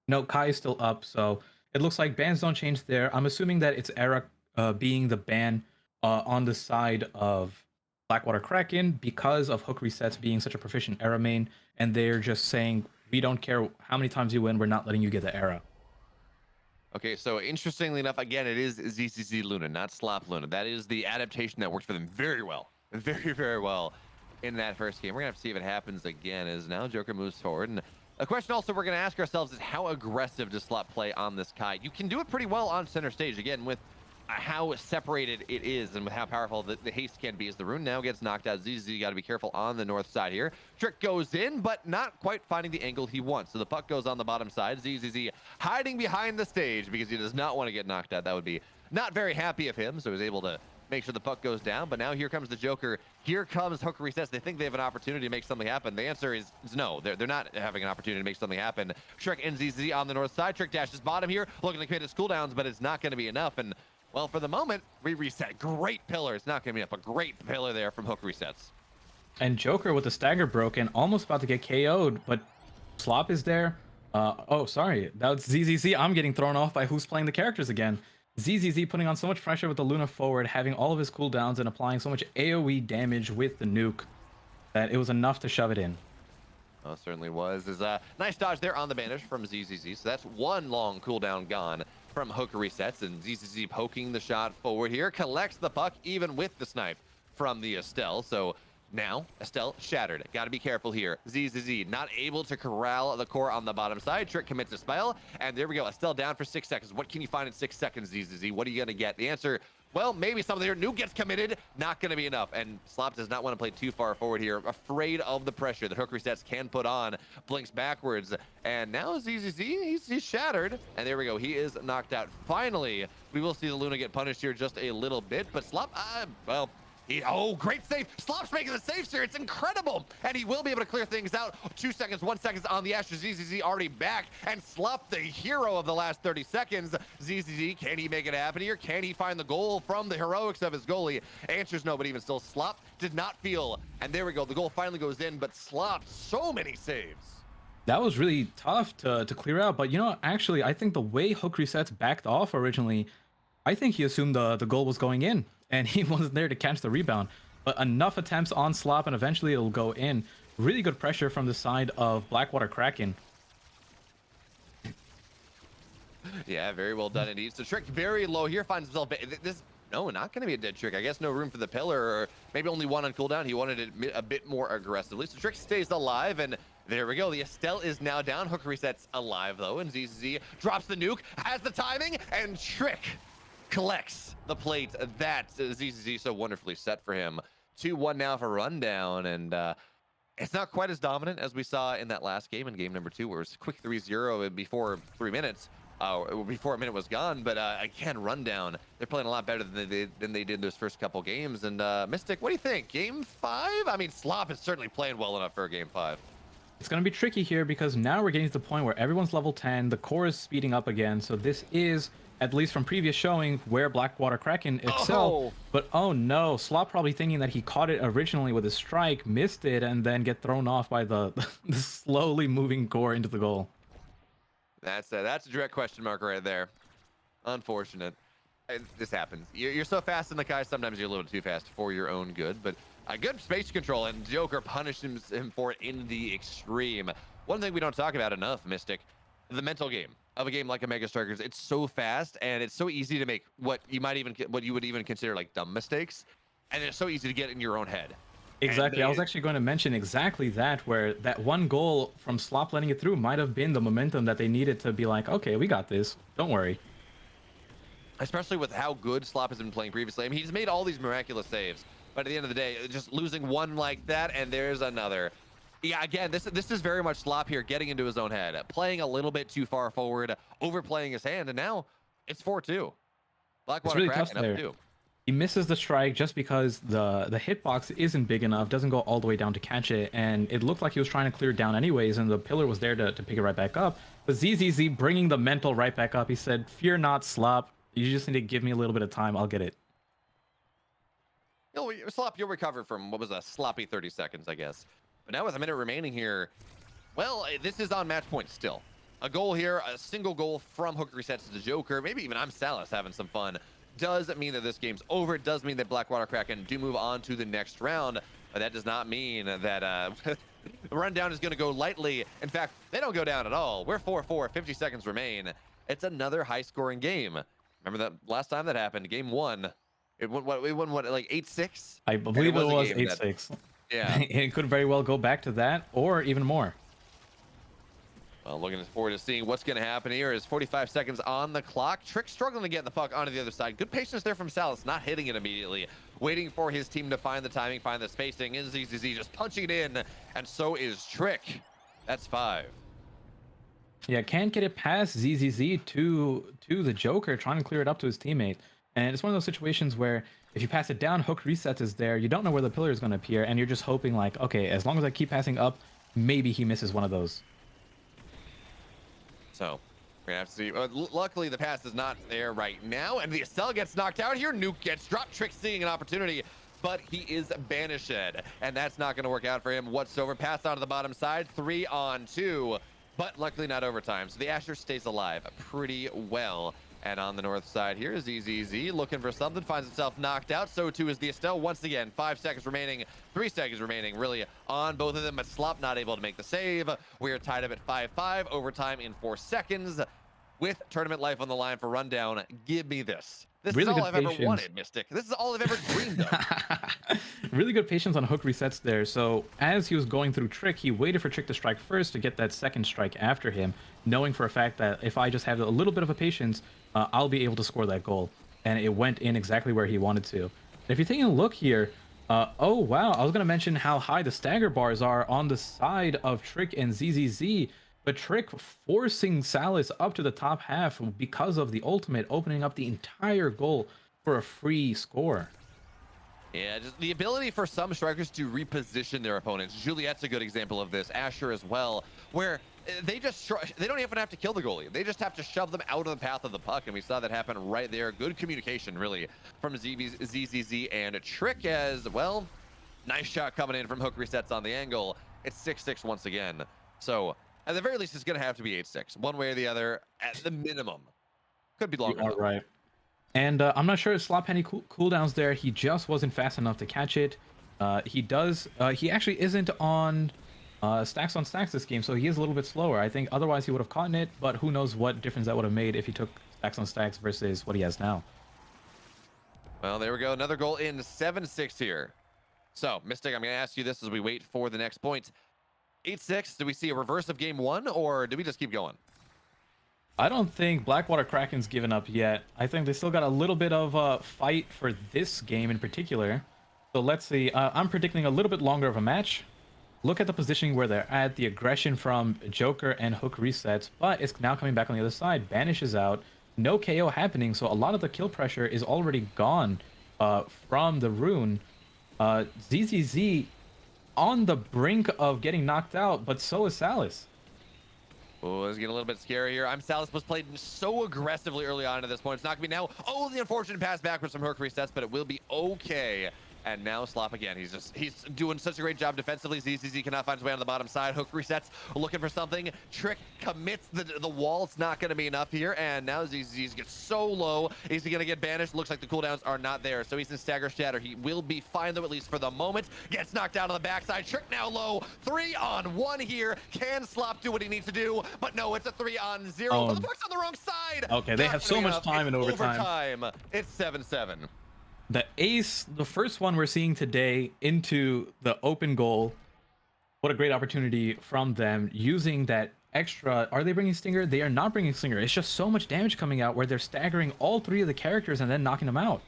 No, Kai is still up, so it looks like bans don't change there. I'm assuming that it's Era being the ban on the side of Blackwater Kraken because of Hook Resets being such a proficient Era main, and they're just saying, We don't care how many times you win. We're not letting you get the era.
Okay, so interestingly enough, again, it is ZZZ Luna, not Slop Luna. That is the adaptation that worked for them very well. Very, very well in that first game. We're going to have to see if it happens again as now Joker moves forward. And a question also we're going to ask ourselves is how aggressive does Slop play on this kite? You can do it pretty well on center stage, again, with how separated it is and with how powerful the haste can be as the rune now gets knocked out. ZZ got to be careful on the north side here. Trick goes in, but not quite finding the angle he wants. So the puck goes on the bottom side. ZZZ hiding behind the stage because he does not want to get knocked out. That would be not very happy of him. So he's able to make sure the puck goes down. But now here comes the Joker. Here comes Hooker Resets. They think they have an opportunity to make something happen. The answer is no. They're not having an opportunity to make something happen. Trick and ZZ on the north side. Trick dashes bottom here, looking to commit his cooldowns, but it's not going to be enough. And well, for the moment, we reset. Great pillar. It's not going to be up. A great pillar there from Hook Resets.
And Joker with the stagger broken, almost about to get KO'd, but Slop is there. Oh, sorry. That's ZZZ. I'm getting thrown off by who's playing the characters again. ZZZ putting on so much pressure with the Luna forward, having all of his cooldowns and applying so much AoE damage with the nuke that it was enough to shove it in.
Oh, certainly was. Is nice dodge there on the banish from ZZZ. So that's one long cooldown gone from Hooker Resets, and ZZZ poking the shot forward here, collects the puck even with the snipe from the Estelle. So now Estelle shattered. Got to be careful here. ZZZ not able to corral the core on the bottom side. Trick commits a spell, and there we go. Estelle down for 6 seconds. What can you find in 6 seconds, ZZZ? What are you going to get? The answer, well, maybe something here. Nuke gets committed. Not going to be enough. And Slop does not want to play too far forward here. Afraid of the pressure that Hook Resets can put on. Blinks backwards. And now ZZZ, he's shattered. And there we go. He is knocked out. Finally, we will see the Luna get punished here just a little bit. But Slop, well, oh, great save. Slop's making the saves here. It's incredible. And he will be able to clear things out. 2 seconds, 1 second on the Asher. ZZZ already back. And Slop, the hero of the last 30 seconds. ZZZ, can he make it happen here? Can he find the goal from the heroics of his goalie? Answer's no, but even still, Slop did not feel. And there we go. The goal finally goes in, but Slop, so many saves.
That was really tough to clear out. But, you know, actually, I think the way Hook Resets backed off originally, I think he assumed the goal was going in, and he wasn't there to catch the rebound. But enough attempts on Slop, and eventually it'll go in. Really good pressure from the side of Blackwater Kraken.
Yeah, very well done indeed. So Trick very low here, finds himself. This, no, not going to be a dead Trick. I guess no room for the pillar, or maybe only one on cooldown. He wanted it a bit more aggressively. So Trick stays alive, and there we go. The Estelle is now down. Hook Resets alive, though, and ZZZ drops the nuke, has the timing, and Trick collects the plate that ZZZ so wonderfully set for him. 2-1 now for Rundown, and it's not quite as dominant as we saw in that last game, in game number 2, where it was quick 3-0 before 3 minutes, before a minute was gone. But again, Rundown, they're playing a lot better than they did those first couple games. And Mystic, what do you think? Game 5? I mean, Slop is certainly playing well enough for a game 5.
It's going to be tricky here because now we're getting to the point where everyone's level 10, the core is speeding up again, so this is, at least from previous showing, where Blackwater Kraken excel.
Oh.
But oh no, Slop probably thinking that he caught it originally with a strike, missed it, and then get thrown off by the, the slowly moving core into the goal.
That's a direct question mark right there. Unfortunate. This happens. You're so fast in the Kai, sometimes you're a little too fast for your own good, but a good space control, and Joker punishes him for it in the extreme. One thing we don't talk about enough, Mystic, the mental game of a game like a Mega Strikers. It's so fast, and it's so easy to make what you would even consider like dumb mistakes, and it's so easy to get in your own head.
Exactly. I was actually going to mention exactly that, where that one goal from Slop letting it through might have been the momentum that they needed to be like, okay, we got this. Don't worry.
Especially with how good Slop has been playing previously. I mean, he's made all these miraculous saves, but at the end of the day, just losing one like that, and there's another. Yeah, again, this is very much Slop here, getting into his own head, playing a little bit too far forward, overplaying his hand, and now it's 4-2. Blackwater
really
Kraken
tough there.
up 2.
He misses the strike just because the hitbox isn't big enough, doesn't go all the way down to catch it, and it looked like he was trying to clear it down anyways, and the pillar was there to pick it right back up. But ZZZ bringing the mental right back up, he said, fear not, Slop. You just need to give me a little bit of time. I'll get it.
Slop, you'll recover from what was a sloppy 30 seconds, I guess. But now with a minute remaining here, well, this is on match point still. A goal here, a single goal from Hook Resets to the Joker. Maybe even I'm Zealous having some fun. Does mean that this game's over. It does mean that Blackwater Kraken do move on to the next round. But that does not mean that The rundown is going to go lightly. In fact, they don't go down at all. We're 4-4, 50 seconds remain. It's another high-scoring game. Remember that last time that happened, game one. It won what, like 8-6?
I
And
believe it
a
was
game that,
8-6.
yeah.
It could very well go back to that or even more.
Well, looking forward to seeing what's going to happen here. Is 45 seconds on the clock. Trick struggling to get the puck onto the other side. Good patience there from Zealous, not hitting it immediately. Waiting for his team to find the timing, find the spacing. And ZZZ just punching it in, and so is Trick. That's 5.
Yeah, can't get it past ZZZ to the Joker, trying to clear it up to his teammate. And it's one of those situations where if you pass it down, hook resets is there. You don't know where the pillar is going to appear, and you're just hoping like, okay, as long as I keep passing up, maybe he misses one of those.
So we're gonna have to see. Luckily, the pass is not there right now, and the Estelle gets knocked out here. Nuke gets dropped. Trick seeing an opportunity, but he is banished, and that's not going to work out for him whatsoever. Pass out of the bottom side, 3-on-2, but luckily not overtime. So the Asher stays alive pretty well. And on the north side here is ZZZ looking for something, finds himself knocked out. So too is the Estelle once again. 5 seconds remaining, 3 seconds remaining, really on both of them. But Slop not able to make the save. We are tied up at 5-5, overtime in 4 seconds. With tournament life on the line for Rundown, give me this. This
Really
is all
good
I've ever
patience.
wanted, Mystic. This is all I've ever dreamed of.
Really good patience on hook resets there. So as he was going through Trick, he waited for Trick to strike first to get that second strike after him, knowing for a fact that if I just have a little bit of a patience, I'll be able to score that goal. And it went in exactly where he wanted to. And if you're taking a look here, oh wow, I was going to mention how high the stagger bars are on the side of Trick and ZZZ, but Trick forcing Zealous up to the top half because of the ultimate, opening up the entire goal for a free score.
Yeah, just the ability for some strikers to reposition their opponents. Juliet's a good example of this. Asher as well, where they don't even have to kill the goalie. They just have to shove them out of the path of the puck, and we saw that happen right there. Good communication, really, from ZZZ and Trick as well. Nice shot coming in from hook resets on the angle. It's 6-6 once again. So at the very least, it's going to have to be 8-6, one way or the other, at the minimum. Could be longer.
You are right. And I'm not sure if Slop had any cooldowns there. He just wasn't fast enough to catch it. He actually isn't on stacks on stacks this game, so he is a little bit slower. I think otherwise he would have caught it, but who knows what difference that would have made if he took stacks on stacks versus what he has now.
Well, there we go. Another goal in, 7-6 here. So, Mystic, I'm going to ask you this as we wait for the next point. 8-6, do we see a reverse of game one, or do we just keep going?
I don't think Blackwater Kraken's given up yet. I think they still got a little bit of a fight for this game in particular. So let's see. I'm predicting a little bit longer of a match. Look at the positioning where they're at, the aggression from Joker and Hook resets, but it's now coming back on the other side. Banish is out. No KO happening, so a lot of the kill pressure is already gone from the rune. ZZZ on the brink of getting knocked out, but so is Zealous.
Oh, it's getting a little bit scary here. Zealous was played so aggressively early on at this point. It's not going to be now. Oh, the unfortunate pass backwards from Hook resets, but it will be okay. And now Slop again. He's doing such a great job defensively. ZZZ cannot find his way on the bottom side. Hook resets, looking for something. Trick commits the wall. It's not going to be enough here. And now ZZZ gets so low. Is he going to get banished? Looks like the cooldowns are not there. So he's in stagger shatter. He will be fine though, at least for the moment. Gets knocked down on the backside. Trick now low. 3-on-1 here. Can Slop do what he needs to do? But no, it's a 3-on-0. But the puck's on the wrong side.
Okay, they have so much time in overtime.
It's 7-7.
The ace, the first one we're seeing today into the open goal. What a great opportunity from them using that extra. Are they bringing Stinger? They are not bringing Stinger. It's just so much damage coming out where they're staggering all three of the characters and then knocking them out.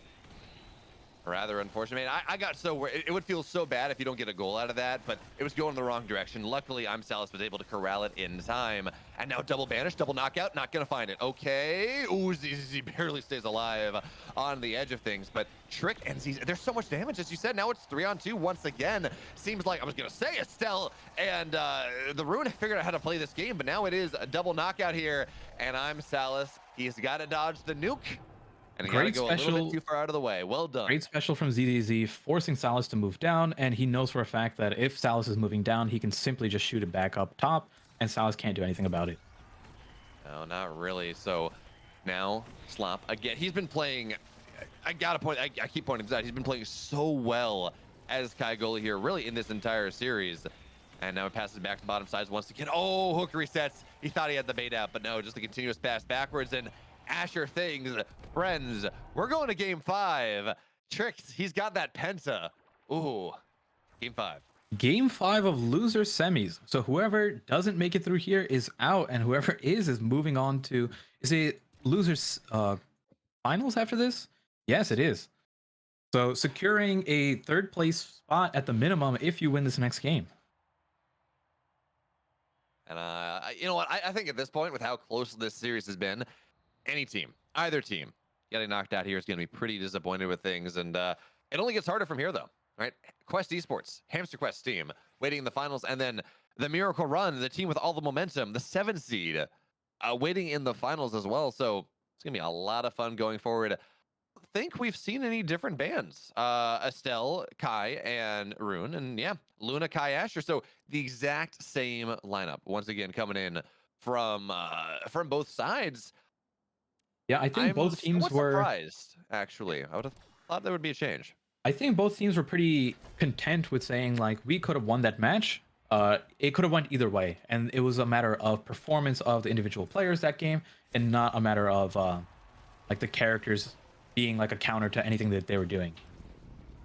Rather unfortunate. Man, I got so worried. It would feel so bad if you don't get a goal out of that, but it was going in the wrong direction. Luckily, Zealous was able to corral it in time. And now double banish, double knockout, not going to find it. Okay. Ooh, ZZ barely stays alive on the edge of things, but Trick and ZZ, there's so much damage, as you said. Now it's 3-on-2 once again. Seems like, I was going to say Estelle, and the Rune figured out how to play this game, but now it is a double knockout here, and Zealous. He's got to dodge the nuke. And he got to go a little bit too far out of the way. Well done.
Great special from ZZZ, forcing Zealous to move down, and he knows for a fact that if Zealous is moving down, he can simply just shoot it back up top, and Zealous can't do anything about it.
No, not really. So now Slop again. He's been playing. I gotta point. I keep pointing this out. He's been playing so well as Kai Goalie here, really in this entire series. And now it passes back to bottom sides once again. Oh, hook resets. He thought he had the bait out, but no, just a continuous pass backwards. And Asher things, friends, we're going to game 5. Tricks, he's got that penta. Ooh, game 5.
Game 5 of loser semis. So whoever doesn't make it through here is out, and whoever is moving on to, is it losers finals after this? Yes, it is. So securing a 3rd place spot at the minimum if you win this next game.
And you know what? I think at this point, with how close this series has been, any team, either team, getting knocked out here is going to be pretty disappointed with things. And it only gets harder from here, though, right? Quest Esports, Hamster Quest team, waiting in the finals, and then the Miracle Run, the team with all the momentum, the 7 seed, waiting in the finals as well. So it's going to be a lot of fun going forward. Think we've seen any different bands. Estelle, Kai, and Rune, and yeah, Luna, Kai, Asher. So the exact same lineup once again coming in from both sides.
Yeah, I think both teams were
surprised. Actually, I would have thought there would be a change.
I think both teams were pretty content with saying like we could have won that match. It could have went either way, and it was a matter of performance of the individual players that game, and not a matter of like the characters being like a counter to anything that they were doing.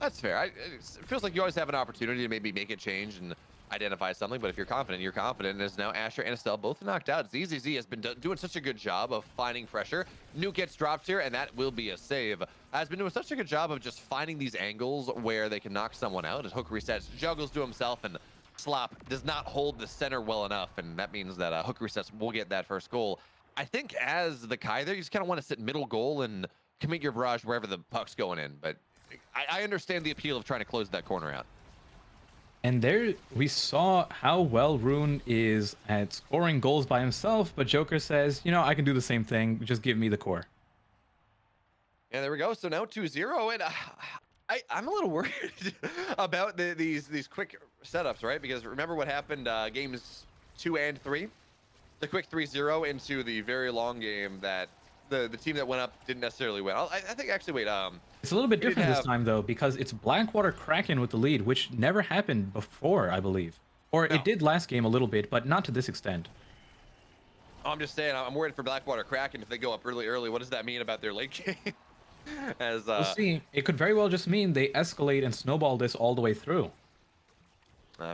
That's fair. It feels like you always have an opportunity to maybe make a change and identify something, but if you're confident, you're confident. And as now Asher and Estelle both knocked out, ZZZ has been doing such a good job of finding pressure. Nuke gets dropped here, and that will be a save. Has been doing such a good job of just finding these angles where they can knock someone out. As Hook resets, juggles to himself, and Slop does not hold the center well enough, and that means that Hook resets will get that first goal. I think as the Kai there, you just kind of want to sit middle goal and commit your barrage wherever the puck's going in, but I understand the appeal of trying to close that corner out.
And there we saw how well Rune is at scoring goals by himself, but Joker says, you know, I can do the same thing, just give me the core.
Yeah, there we go. So now 2-0, and I'm a little worried about these quick setups, right? Because remember what happened games 2 and 3? The quick 3-0 into the very long game that the team that went up didn't necessarily win. I think actually, wait,
it's a little bit different this time though, because it's Blackwater Kraken with the lead, which never happened before, I believe. Or it did last game a little bit, but not to this extent.
I'm just saying, I'm worried for Blackwater Kraken if they go up really early. What does that mean about their late game? As
we'll see. It could very well just mean they escalate and snowball this all the way through.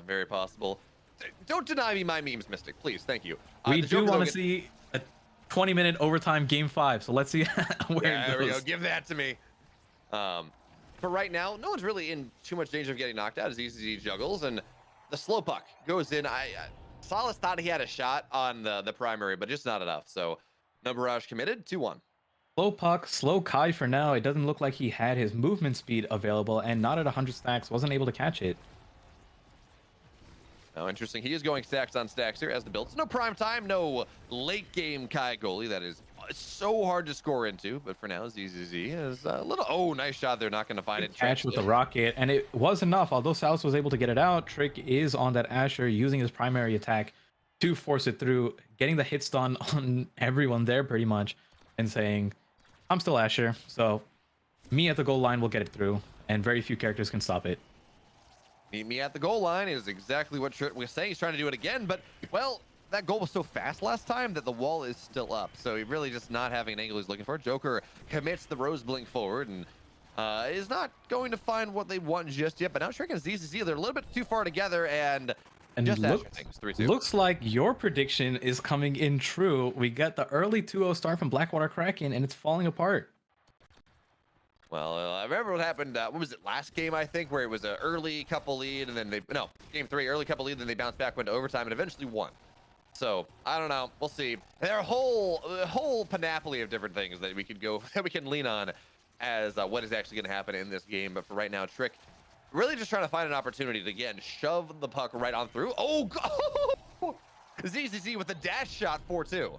Very possible. Don't deny me my memes, Mystic, please. Thank you.
We do want to see a 20-minute overtime game 5, so let's see where it goes.
There we go. Give that to me. For right now, no one's really in too much danger of getting knocked out as EZZ juggles, and the slow puck goes in. Zealous thought he had a shot on the primary, but just not enough. So no barrage committed. 2-1.
Slow puck, slow Kai for now. It doesn't look like he had his movement speed available, and not at 100 stacks, wasn't able to catch it.
Oh, interesting. He is going stacks on stacks here as the builds. No prime time, no late game Kai goalie. That is so hard to score into. But for now, ZZZ is a little. Oh, nice shot. They're not going to find it.
Catch with the rocket, and it was enough. Although Zealous was able to get it out, Trick is on that Asher using his primary attack to force it through, getting the hit stun on everyone there pretty much, and saying, "I'm still Asher, so me at the goal line will get it through, and very few characters can stop it."
Meet me at the goal line is exactly what Trick was saying. He's trying to do it again, but well, that goal was so fast last time that the wall is still up. So he really just not having an angle he's looking for. Joker commits the Rose Blink forward and is not going to find what they want just yet. But now Trick and ZZZ, they're a little bit too far together, and just things 3-2.
Looks like your prediction is coming in true. We got the early 2-0 start from Blackwater Kraken, and it's falling apart.
Well, I remember what happened. What was it, last game, I think, where it was an early couple lead, and then game 3, early couple lead, then they bounced back, went to overtime, and eventually won. So I don't know. We'll see. There are a whole panoply of different things that we could lean on as what is actually going to happen in this game. But for right now, Trick really just trying to find an opportunity to again shove the puck right on through. Oh, God! ZZZ with the dash shot 4-2.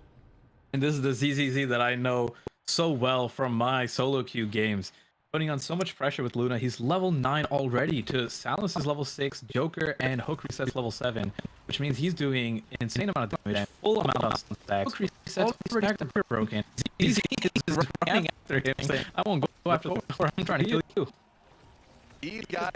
And this is the ZZZ that I know so well from my solo queue games. Putting on so much pressure with Luna. He's level 9 already to Zealous is level 6, Joker and Hook resets level 7, which means he's doing an insane amount of damage, full amount of stacks. Hook resets already broken. ZZZ is running after him saying, I won't go after the or I'm trying to kill you.
He's got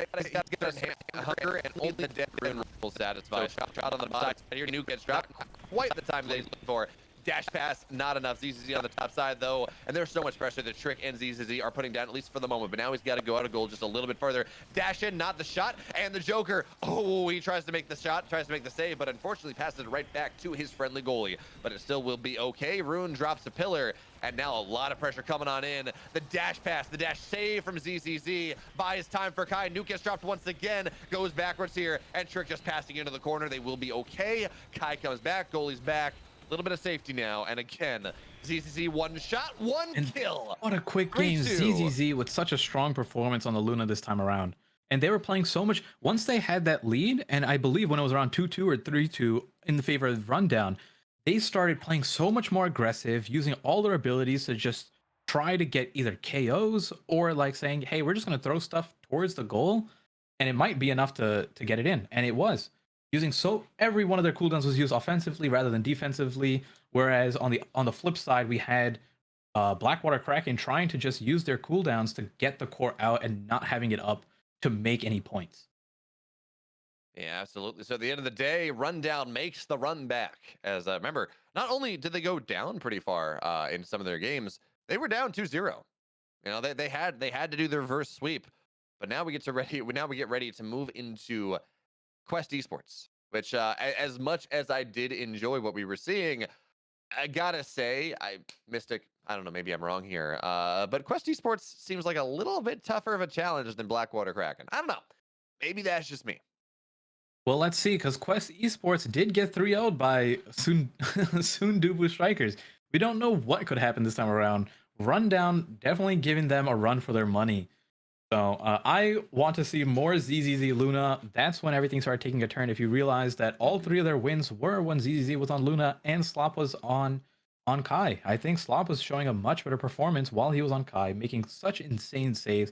his hand hunger, and only the dead rune will satisfy. So shot on the bottom side here. Nuke gets dropped quite the time that he's looking for. Dash pass, not enough. ZZZ on the top side, though, and there's so much pressure that Trick and ZZZ are putting down, at least for the moment. But now he's got to go out of goal just a little bit further. Dash in, not the shot, and the Joker. Oh, he tries to make the shot, tries to make the save, but unfortunately passes it right back to his friendly goalie. But it still will be okay. Rune drops a pillar, and now a lot of pressure coming on in. The dash pass, the dash save from ZZZ buys time for Kai. Nuke gets dropped once again, goes backwards here, and Trick just passing into the corner. They will be okay. Kai comes back, goalie's back. A little bit of safety now, and again, ZZZ one shot, one kill.
What a quick game.
3-2.
ZZZ with such a strong performance on the Luna this time around. And they were playing so much. Once they had that lead, and I believe when it was around 2-2 or 3-2 in the favor of Rundown, they started playing so much more aggressive, using all their abilities to just try to get either KOs or like saying, hey, we're just going to throw stuff towards the goal, and it might be enough to get it in. And it was. Every one of their cooldowns was used offensively rather than defensively. Whereas on the flip side, we had Blackwater Kraken trying to just use their cooldowns to get the core out and not having it up to make any points.
Yeah, absolutely. So at the end of the day, Rundown makes the run back. As remember, not only did they go down pretty far in some of their games, they were down 2-0. You know, they had to do the reverse sweep. But now we get ready to move into Quest Esports, which as much as I did enjoy what we were seeing, I gotta say, Mystic, I don't know, maybe I'm wrong here, but Quest Esports seems like a little bit tougher of a challenge than Blackwater Kraken. I don't know. Maybe that's just me.
Well, let's see, because Quest Esports did get 3-0'd by Sundubu Strikers. We don't know what could happen this time around. Rundown definitely giving them a run for their money. So I want to see more ZZZ Luna. That's when everything started taking a turn. If you realize that all three of their wins were when ZZZ was on Luna and Slop was on Kai. I think Slop was showing a much better performance while he was on Kai, making such insane saves.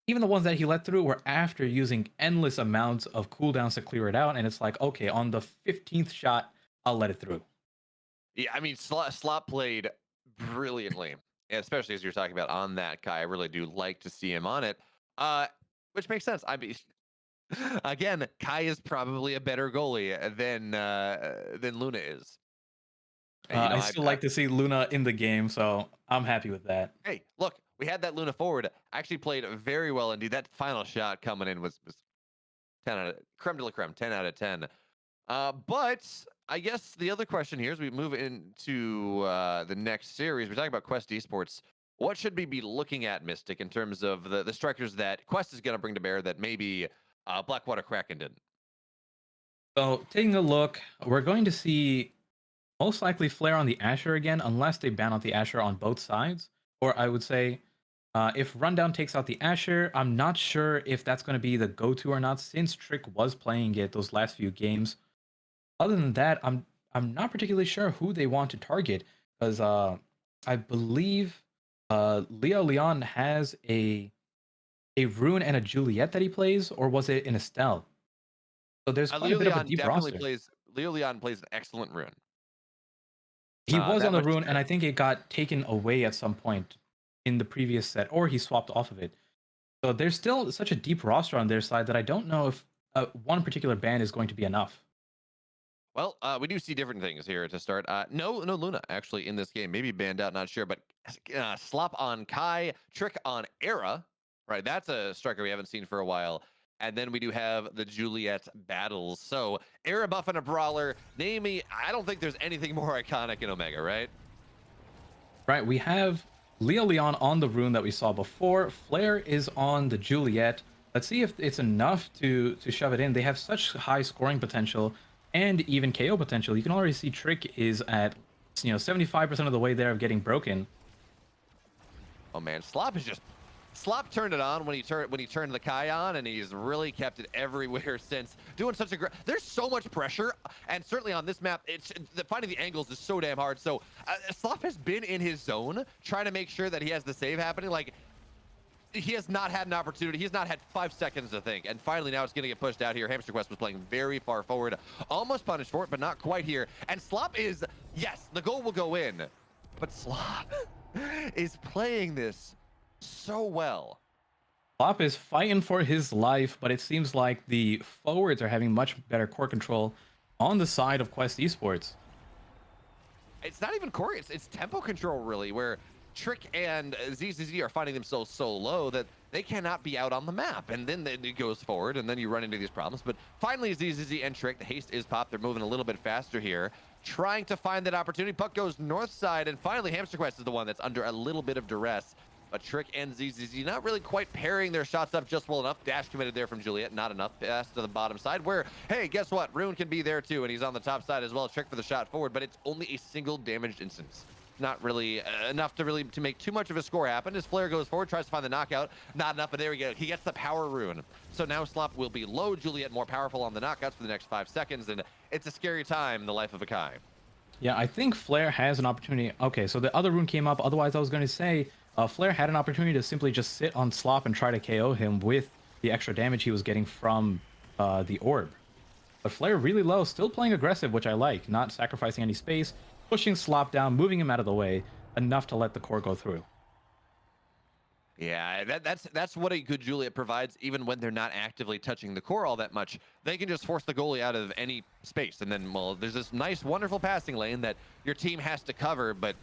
Even the ones that he let through were after using endless amounts of cooldowns to clear it out. And it's like, okay, on the 15th shot, I'll let it through.
Yeah, I mean, Slop played brilliantly, and especially as you're talking about on that Kai. I really do like to see him on it. Which makes sense. I mean, again, Kai is probably a better goalie than Luna is. And,
I still like to see Luna in the game, so I'm happy with that.
Hey, look, we had that Luna forward. Actually played very well indeed. That final shot coming in was 10 out of creme de la creme, 10 out of 10. But I guess the other question here as we move into the next series, we're talking about Quest Esports. What should we be looking at, Mystic, in terms of the strikers that Quest is going to bring to bear that maybe Blackwater Kraken didn't?
So taking a look, we're going to see most likely Flare on the Asher again, unless they ban out the Asher on both sides. Or I would say, if Rundown takes out the Asher, I'm not sure if that's going to be the go-to or not, since Trick was playing it those last few games. Other than that, I'm not particularly sure who they want to target, because I believe Leo Leon has a Rune and a Juliet that he plays, or was it an Estelle? So there's quite a bit of a deep roster.
Leo Leon plays an excellent Rune.
He was
that
on the
much is
Rune, and
true.
I think it got taken away at some point in the previous set, or he swapped off of it. So there's still such a deep roster on their side that I don't know if one particular ban is going to be enough.
Well, we do see different things here to start. No Luna actually in this game. Maybe banned out, not sure. But Slop on Kai, Trick on Era. Right, that's a striker we haven't seen for a while. And then we do have the Juliet battles. So Era buff and a brawler. Name me. I don't think there's anything more iconic in Omega, right?
Right, we have Leo Leon on the Rune that we saw before. Flare is on the Juliet. Let's see if it's enough to shove it in. They have such high scoring potential and even KO potential. You can already see Trick is at 75% of the way there of getting broken.
Oh man, Slop turned it on when he turned the Kai on, and he's really kept it everywhere since. Doing such a great. There's so much pressure, and certainly on this map, finding the angles is so damn hard. So Slop has been in his zone, trying to make sure that he has the save happening. Like, he has not had an opportunity. He's not had 5 seconds to think, and finally now it's going to get pushed out here. Hamster Quest was playing very far forward, almost punished for it, but not quite here. And Slop is, yes, the goal will go in, but Slop is playing this so well.
Flop is fighting for his life, but it seems like the forwards are having much better core control on the side of Quest Esports.
It's not even core, it's tempo control really, where Trick and ZZZ are finding themselves so low that they cannot be out on the map. And then it goes forward, and then you run into these problems. But finally, ZZZ and Trick, the haste is popped. They're moving a little bit faster here, trying to find that opportunity. Puck goes north side, and finally, Hamster Quest is the one that's under a little bit of duress. But Trick and ZZZ not really quite pairing their shots up just well enough. Dash committed there from Juliet, not enough. Pass to the bottom side where, hey, guess what? Rune can be there too, and he's on the top side as well. Trick for the shot forward, but it's only a single damaged instance. Not really enough to make too much of a score happen. As Flare goes forward, tries to find the knockout. Not enough, but there we go. He gets the power rune. So now Slop will be low. Juliet more powerful on the knockouts for the next 5 seconds, and it's a scary time in the life of a Kai.
Yeah, I think Flare has an opportunity. Okay, so the other rune came up. Otherwise, I was going to say Flare had an opportunity to simply just sit on Slop and try to KO him with the extra damage he was getting from the orb. But Flare really low, still playing aggressive, which I like. Not sacrificing any space, pushing Slop down, moving him out of the way, enough to let the core go through.
Yeah, that's what a good Juliet provides, even when they're not actively touching the core all that much. They can just force the goalie out of any space. And then, well, there's this nice, wonderful passing lane that your team has to cover, but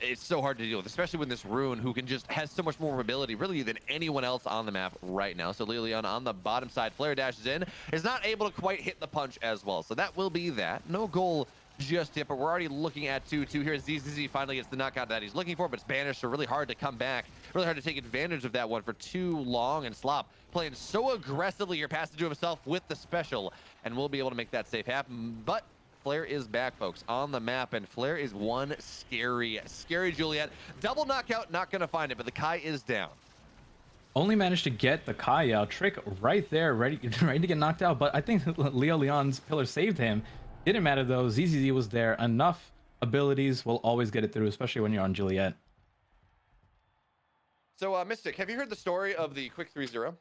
it's so hard to deal with, especially when this Rune, who can just has so much more mobility, really, than anyone else on the map right now. So Lilian on the bottom side, Flare dashes in, is not able to quite hit the punch as well. So that will be that. No goal just yet, but we're already looking at 2-2 here. ZZZ finally gets the knockout that he's looking for, but it's banished, so really hard to come back. Really hard to take advantage of that one for too long, and Slop playing so aggressively here, passing to himself with the special, and we'll be able to make that save happen. But Flare is back, folks, on the map, and Flare is one scary Juliet. Double knockout, not gonna find it, but the Kai is down.
Only managed to get the Kai out. Trick right there, ready to get knocked out, but I think Leo Leon's pillar saved him. Didn't matter though, ZZZ was there. Enough abilities will always get it through, especially when you're on Juliet.
So, Mystic, have you heard the story of the quick 3-0?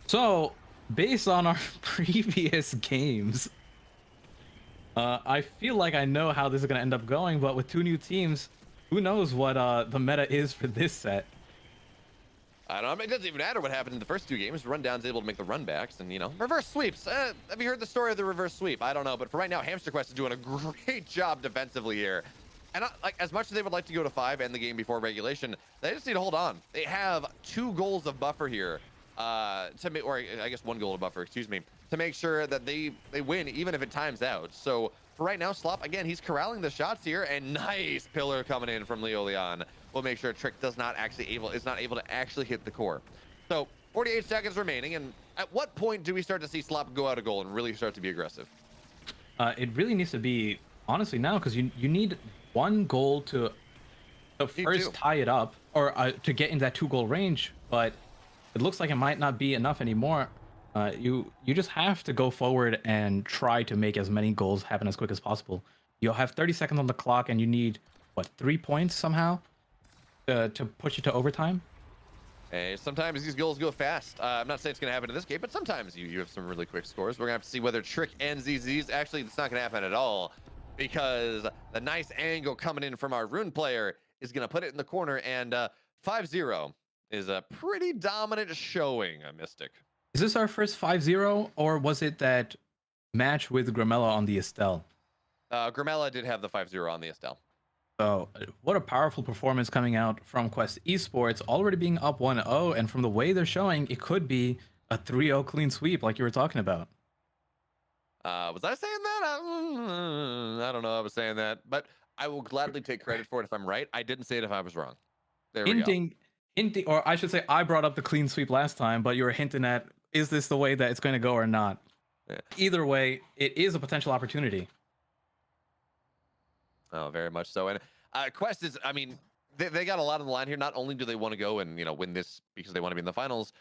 So, based on our previous games, I feel like I know how this is going to end up going, but with 2 new teams, who knows what the meta is for this set.
I don't know. It doesn't even matter what happened in the first 2 games. Rundown's able to make the runbacks and, reverse sweeps. Have you heard the story of the reverse sweep? I don't know. But for right now, Hamster Quest is doing a great job defensively here. And like as much as they would like to go to 5 and the game before regulation, they just need to hold on. They have 2 goals of buffer here to make, or I guess 1 goal of buffer, excuse me, to make sure that they win, even if it times out. So for right now, Slop, again, he's corralling the shots here, and nice pillar coming in from Leo Leon. We'll make sure Trick is not able to actually hit the core. So 48 seconds remaining, and at what point do we start to see Slop go out a goal and really start to be aggressive?
It really needs to be, honestly, now, because you need 1 goal to first tie it up, or to get in that 2-goal range, but it looks like it might not be enough anymore. You just have to go forward and try to make as many goals happen as quick as possible. You'll have 30 seconds on the clock, and you need, what, 3 points somehow to push it to overtime?
Hey, sometimes these goals go fast. I'm not saying it's going to happen in this game, but sometimes you have some really quick scores. We're going to have to see whether Trick and ZZ's, actually, it's not going to happen at all, because the nice angle coming in from our Rune player is going to put it in the corner, and 5-0 is a pretty dominant showing, Mystic.
Is this our first 5-0, or was it that match with Gramella on the Estelle?
Gramella did have the 5-0 on the Estelle.
So, what a powerful performance coming out from Quest Esports, already being up 1-0, and from the way they're showing, it could be a 3-0 clean sweep like you were talking about.
Was I saying that? I don't know I was saying that, but I will gladly take credit for it if I'm right. I didn't say it if I was wrong. There we go.
Hinting, or I should say, I brought up the clean sweep last time, but you were hinting at, is this the way that it's going to go or not? Yeah. Either way, it is a potential opportunity.
Oh, very much so. And Quest is, I mean, they got a lot on the line here. Not only do they want to go and win this because they want to be in the finals,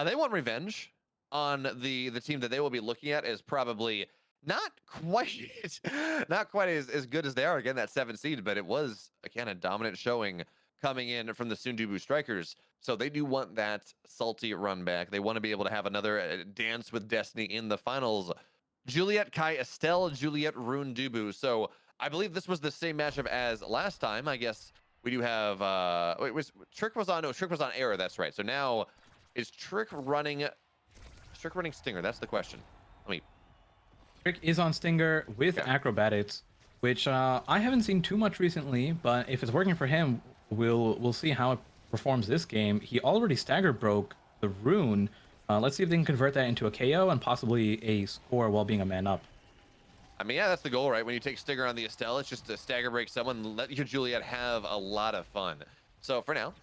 they want revenge on the team that they will be looking at as probably not quite as good as they are. Again, that 7th seed, but it was again a dominant showing coming in from the Sundubu Strikers. So they do want that salty run back. They want to be able to have another dance with destiny in the finals. Juliet, Kai, Estelle, Juliet, Rune, Dubu. So I believe this was the same matchup as last time. I guess we do have Trick was on Error, that's right. So now Is Trick running Stinger? That's the question. Let me.
Trick is on Stinger with
Okay.
Acrobatics, which I haven't seen too much recently, but if it's working for him, we'll see how it performs this game. He already stagger broke the rune. Let's see if they can convert that into a KO and possibly a score while being a man up.
I mean, yeah, that's the goal, right? When you take Stinger on the Estelle, it's just to stagger break someone, let your Juliet have a lot of fun. So for now,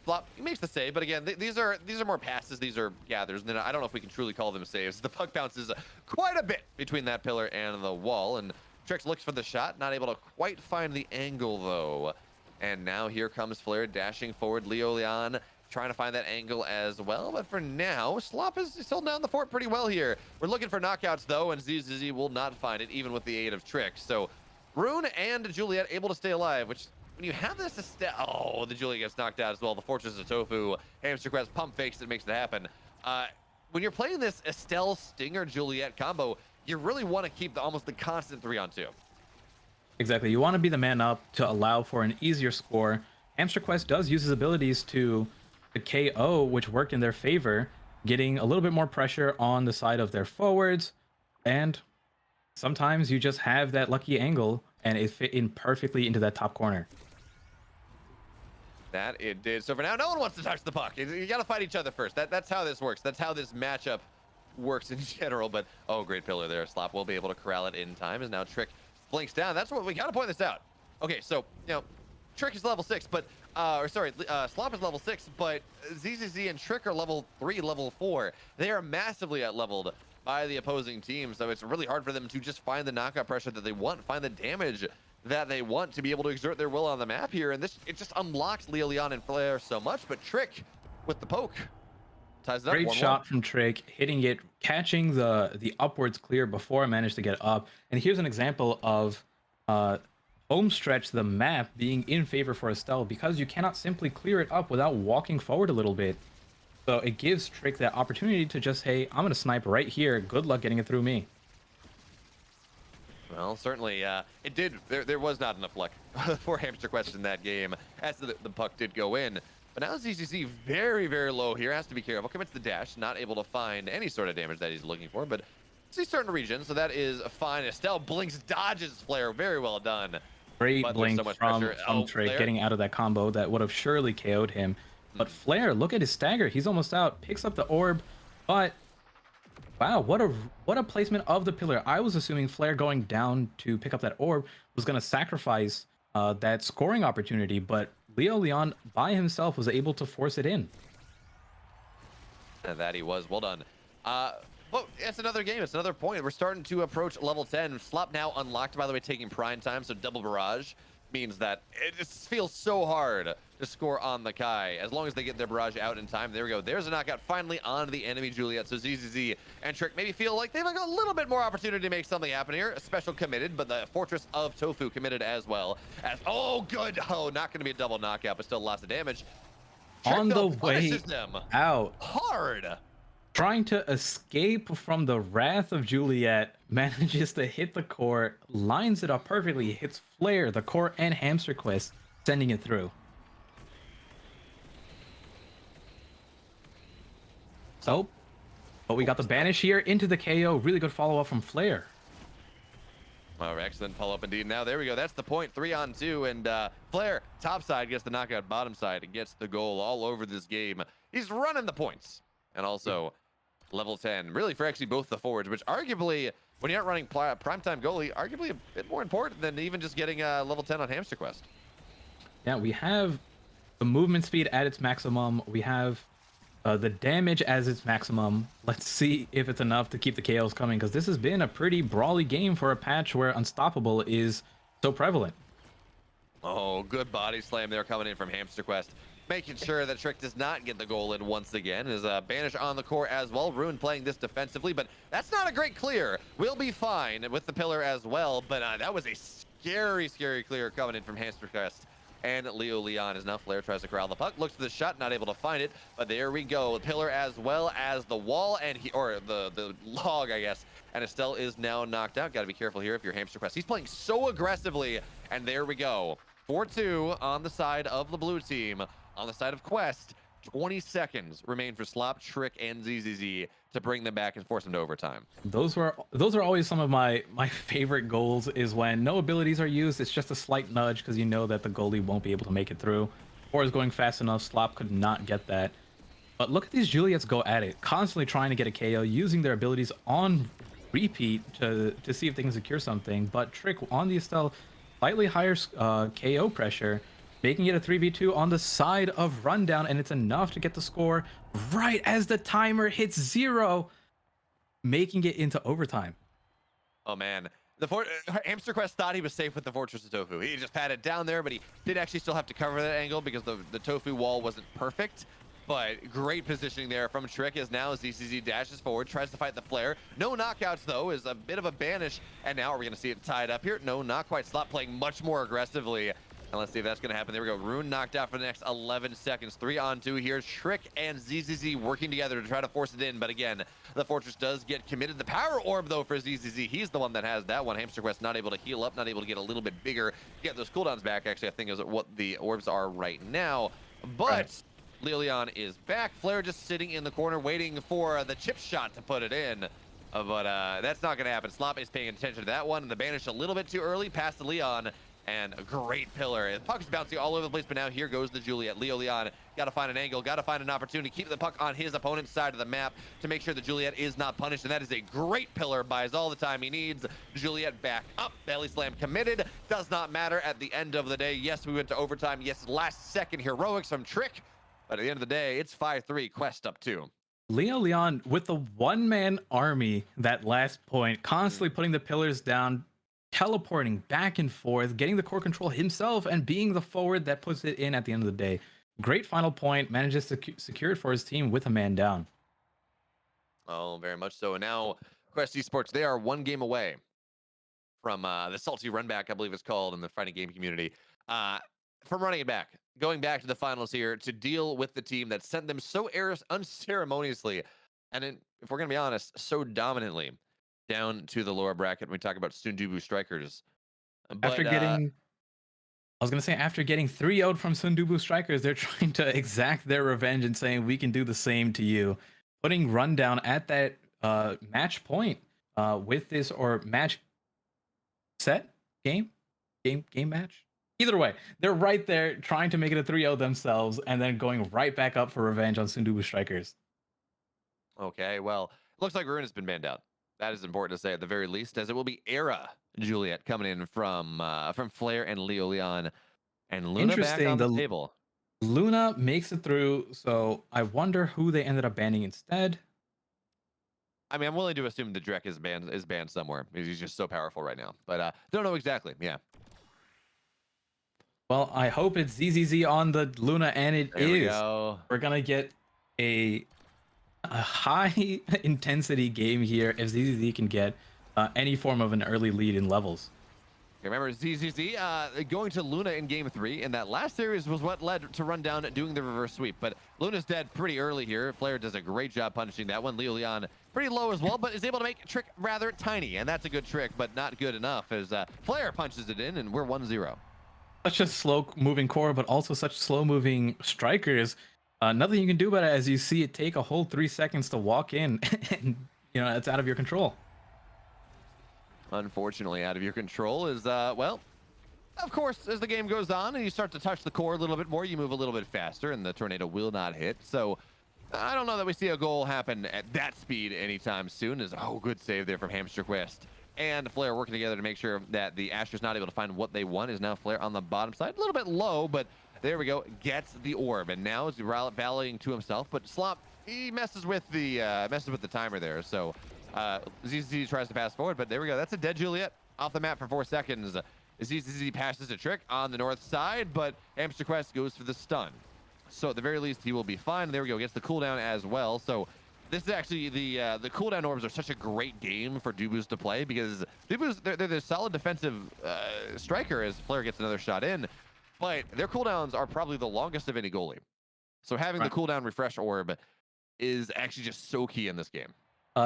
Flop, he makes the save, but again, these are more passes. These are gathers, and I don't know if we can truly call them saves. The puck bounces quite a bit between that pillar and the wall, and Trix looks for the shot, not able to quite find the angle though. And now here comes Flair dashing forward. Leo Leon trying to find that angle as well. But for now, Slop is holding down the fort pretty well here. We're looking for knockouts though, and ZZZ will not find it, even with the aid of Trix. So Rune and Juliet able to stay alive, which when you have this, oh, the Juliet gets knocked out as well. The Fortress of Tofu, Hamster Quest pump fakes it, makes it happen. When you're playing this Estelle Stinger Juliet combo, you really want to keep almost the constant 3-on-2.
Exactly. You want to be the man up to allow for an easier score. Hamster Quest does use his abilities to KO, which worked in their favor, getting a little bit more pressure on the side of their forwards. And sometimes you just have that lucky angle and it fit in perfectly into that top corner.
That it did. So for now, no one wants to touch the puck. You got to fight each other first. That's how this works. That's how this matchup works in general. But oh, great pillar there. Slop will be able to corral it in time. As now Trick blinks down. That's what we got to point this out. Okay, so Trick is level 6, but Slop is level 6, but ZZZ and Trick are level 3, level 4. They are massively out-leveled by the opposing team, so it's really hard for them to just find the knockout pressure that they want, find the damage that they want to be able to exert their will on the map here. And it just unlocks Leo Leon and Flair so much, but Trick with the poke ties it up.
Great shot from Trick, hitting it, catching the upwards clear before it managed to get up. And here's an example of home stretch the map being in favor for Estelle, because you cannot simply clear it up without walking forward a little bit. So it gives Trick that opportunity to just, hey, I'm gonna snipe right here. Good luck getting it through me.
Well, certainly, it did. There was not enough luck for Hamster Quest in that game, as the puck did go in. But now ZCC very, very low here. Has to be careful. Commits the dash, not able to find any sort of damage that he's looking for. But he's starting to regen, so that is fine. Estelle blinks, dodges Flair. Very well done.
Great
But
blink
so much
from
pressure.
Trick,
Flair.
getting out of that combo that would have surely KO'd him. But Flair, look at his stagger. He's almost out. Picks up the orb, but wow, what a placement of the pillar. I was assuming Flair going down to pick up that orb was going to sacrifice that scoring opportunity, but Leo Leon by himself was able to force it in.
That he was. Well done. But it's another game. It's another point. We're starting to approach level 10. Slop now unlocked, by the way, taking prime time, so double barrage means that it just feels so hard to score on the Kai. As long as they get their barrage out in time. There we go. There's a knockout finally on the enemy Juliet. So ZZZ and Trick maybe feel like they've got a little bit more opportunity to make something happen here. A special committed, but the Fortress of Tofu committed as well. Oh, good. Oh, not going to be a double knockout, but still lots of damage. Trick,
On the
though,
way
punishes them
out,
hard.
trying to escape from the wrath of Juliet, manages to hit the core, lines it up perfectly, hits Flair, the core, and Hamster Quest, sending it through. So, but we got the banish here into the KO. Really good follow-up from Flair.
Oh, excellent follow-up indeed. Now, there we go. That's the point. 3-on-2. And Flair, top side, gets the knockout. Bottom side gets the goal all over this game. He's running the points. And also, level 10. Really, for actually both the forwards, which arguably, when you're not running primetime goalie, arguably a bit more important than even just getting level 10 on Hamster Quest.
Yeah, we have the movement speed at its maximum. We have the damage as its maximum. Let's see if it's enough to keep the KOs coming, because this has been a pretty brawly game for a patch where Unstoppable is so prevalent.
Oh, good body slam there coming in from Hamster Quest. Making sure that Trick does not get the goal in once again. Is Banish on the core as well. Rune playing this defensively, but that's not a great clear. We'll be fine with the pillar as well, but that was a scary, scary clear coming in from Hamster Quest. And Leo Leon is now. Flair tries to corral the puck, looks for the shot, not able to find it, but there we go. The pillar as well as the wall, and the log, I guess. And Estelle is now knocked out. Got to be careful here if you're Hamster Quest. He's playing so aggressively, and there we go. 4-2 on the side of the blue team. On the side of Quest, 20 seconds remain for Slop, Trick, and ZZZ to bring them back and force them to overtime.
Those are always some of my favorite goals, is when no abilities are used. It's just a slight nudge because you know that the goalie won't be able to make it through, or is going fast enough. Slop could not get that. But look at these Juliets go at it, constantly trying to get a KO, using their abilities on repeat to see if they can secure something. But Trick on the Estelle, slightly higher KO pressure, making it a 3v2 on the side of Rundown, and it's enough to get the score right as the timer hits 0, making it into overtime.
Oh man, Hamster Quest thought he was safe with the Fortress of Tofu. He just patted down there, but he did actually still have to cover that angle because the Tofu wall wasn't perfect. But great positioning there from Trick, as now ZCZ dashes forward, tries to fight the flare. No knockouts though, is a bit of a banish. And now are we gonna see it tied up here? No, not quite. Slot playing much more aggressively. And let's see if that's gonna happen. There we go. Rune knocked out for the next 11 seconds. 3-on-2 here. Trick and ZZZ working together to try to force it in. But again, the Fortress does get committed. The power orb though for ZZZ, he's the one that has that one. Hamster Quest not able to heal up, not able to get a little bit bigger, get those cooldowns back. Actually, I think is what the orbs are right now. But
Right.
Leon is back. Flare just sitting in the corner waiting for the chip shot to put it in. But that's not going to happen. Slop is paying attention to that one. And the banish a little bit too early past the Leon. And a great pillar. The puck's bouncing all over the place, but now here goes the Juliet. Leon got to find an angle, got to find an opportunity, keep the puck on his opponent's side of the map to make sure the Juliet is not punished. And that is a great pillar, buys all the time he needs. Juliet back up, belly slam committed. Does not matter at the end of the day. Yes, we went to overtime. Yes, last second heroics from Trick. But at the end of the day, it's 5-3, Quest up 2.
Leon with the one-man army, that last point, constantly putting the pillars down, teleporting back and forth, getting the core control himself, and being the forward that puts it in at the end of the day. Great final point, manages to secure it for his team with a man down.
Oh, very much so. And now, Quest Esports, they are one game away from the Salty Runback, I believe it's called in the fighting game community, from running it back, going back to the finals here to deal with the team that sent them so unceremoniously, and if we're going to be honest, so dominantly down to the lower bracket when we talk about Sundubu Strikers. But,
After getting, I was going to say, after getting 3-0'd from Sundubu Strikers, they're trying to exact their revenge and saying, we can do the same to you. Putting Rundown at that match point with this, or match set game match. Either way, they're right there trying to make it a 3-0 themselves, and then going right back up for revenge on Sundubu Strikers.
Okay, well, looks like Rune has been banned out. That is important to say at the very least, as it will be Era Juliet coming in from Flare and Leon, and Luna back on the table.
Luna makes it through, so I wonder who they ended up banning instead.
I mean, I'm willing to assume the Drek is banned somewhere because he's just so powerful right now, but don't know exactly. Yeah.
Well, I hope it's ZZZ on the Luna, and it
There
is.
we go.
We're gonna get a high intensity game here if ZZZ can get any form of an early lead in levels.
Remember, ZZZ going to Luna in game 3 in that last series was what led to Rundown doing the reverse sweep. But Luna's dead pretty early here. Flare does a great job punishing that one. Leon pretty low as well, but is able to make Trick rather tiny. And that's a good trick, but not good enough as Flare punches it in, and we're 1-0.
Such a slow moving core, but also such slow moving strikers. Nothing you can do about it as you see it take a whole 3 seconds to walk in, and it's out of your control.
Unfortunately, out of your control is, well, of course, as the game goes on and you start to touch the core a little bit more, you move a little bit faster and the tornado will not hit. So I don't know that we see a goal happen at that speed anytime soon. Good save there from Hamster Quest and Flare working together to make sure that the Asher's not able to find what they want. Is now Flare on the bottom side, a little bit low, but there we go, gets the orb, and now is rallying to himself. But Slop, he messes with the timer there. So ZZZ tries to pass forward, but there we go. That's a dead Juliet off the map for 4 seconds. ZZZ passes a Trick on the north side, but Hamster Quest goes for the stun. So at the very least, he will be fine. There we go. Gets the cooldown as well. So this is actually the cooldown orbs are such a great game for Dubus to play because Dubus, they're the solid defensive striker as Flare gets another shot in, but their cooldowns are probably the longest of any goalie. So having the cooldown refresh orb is actually just so key in this game.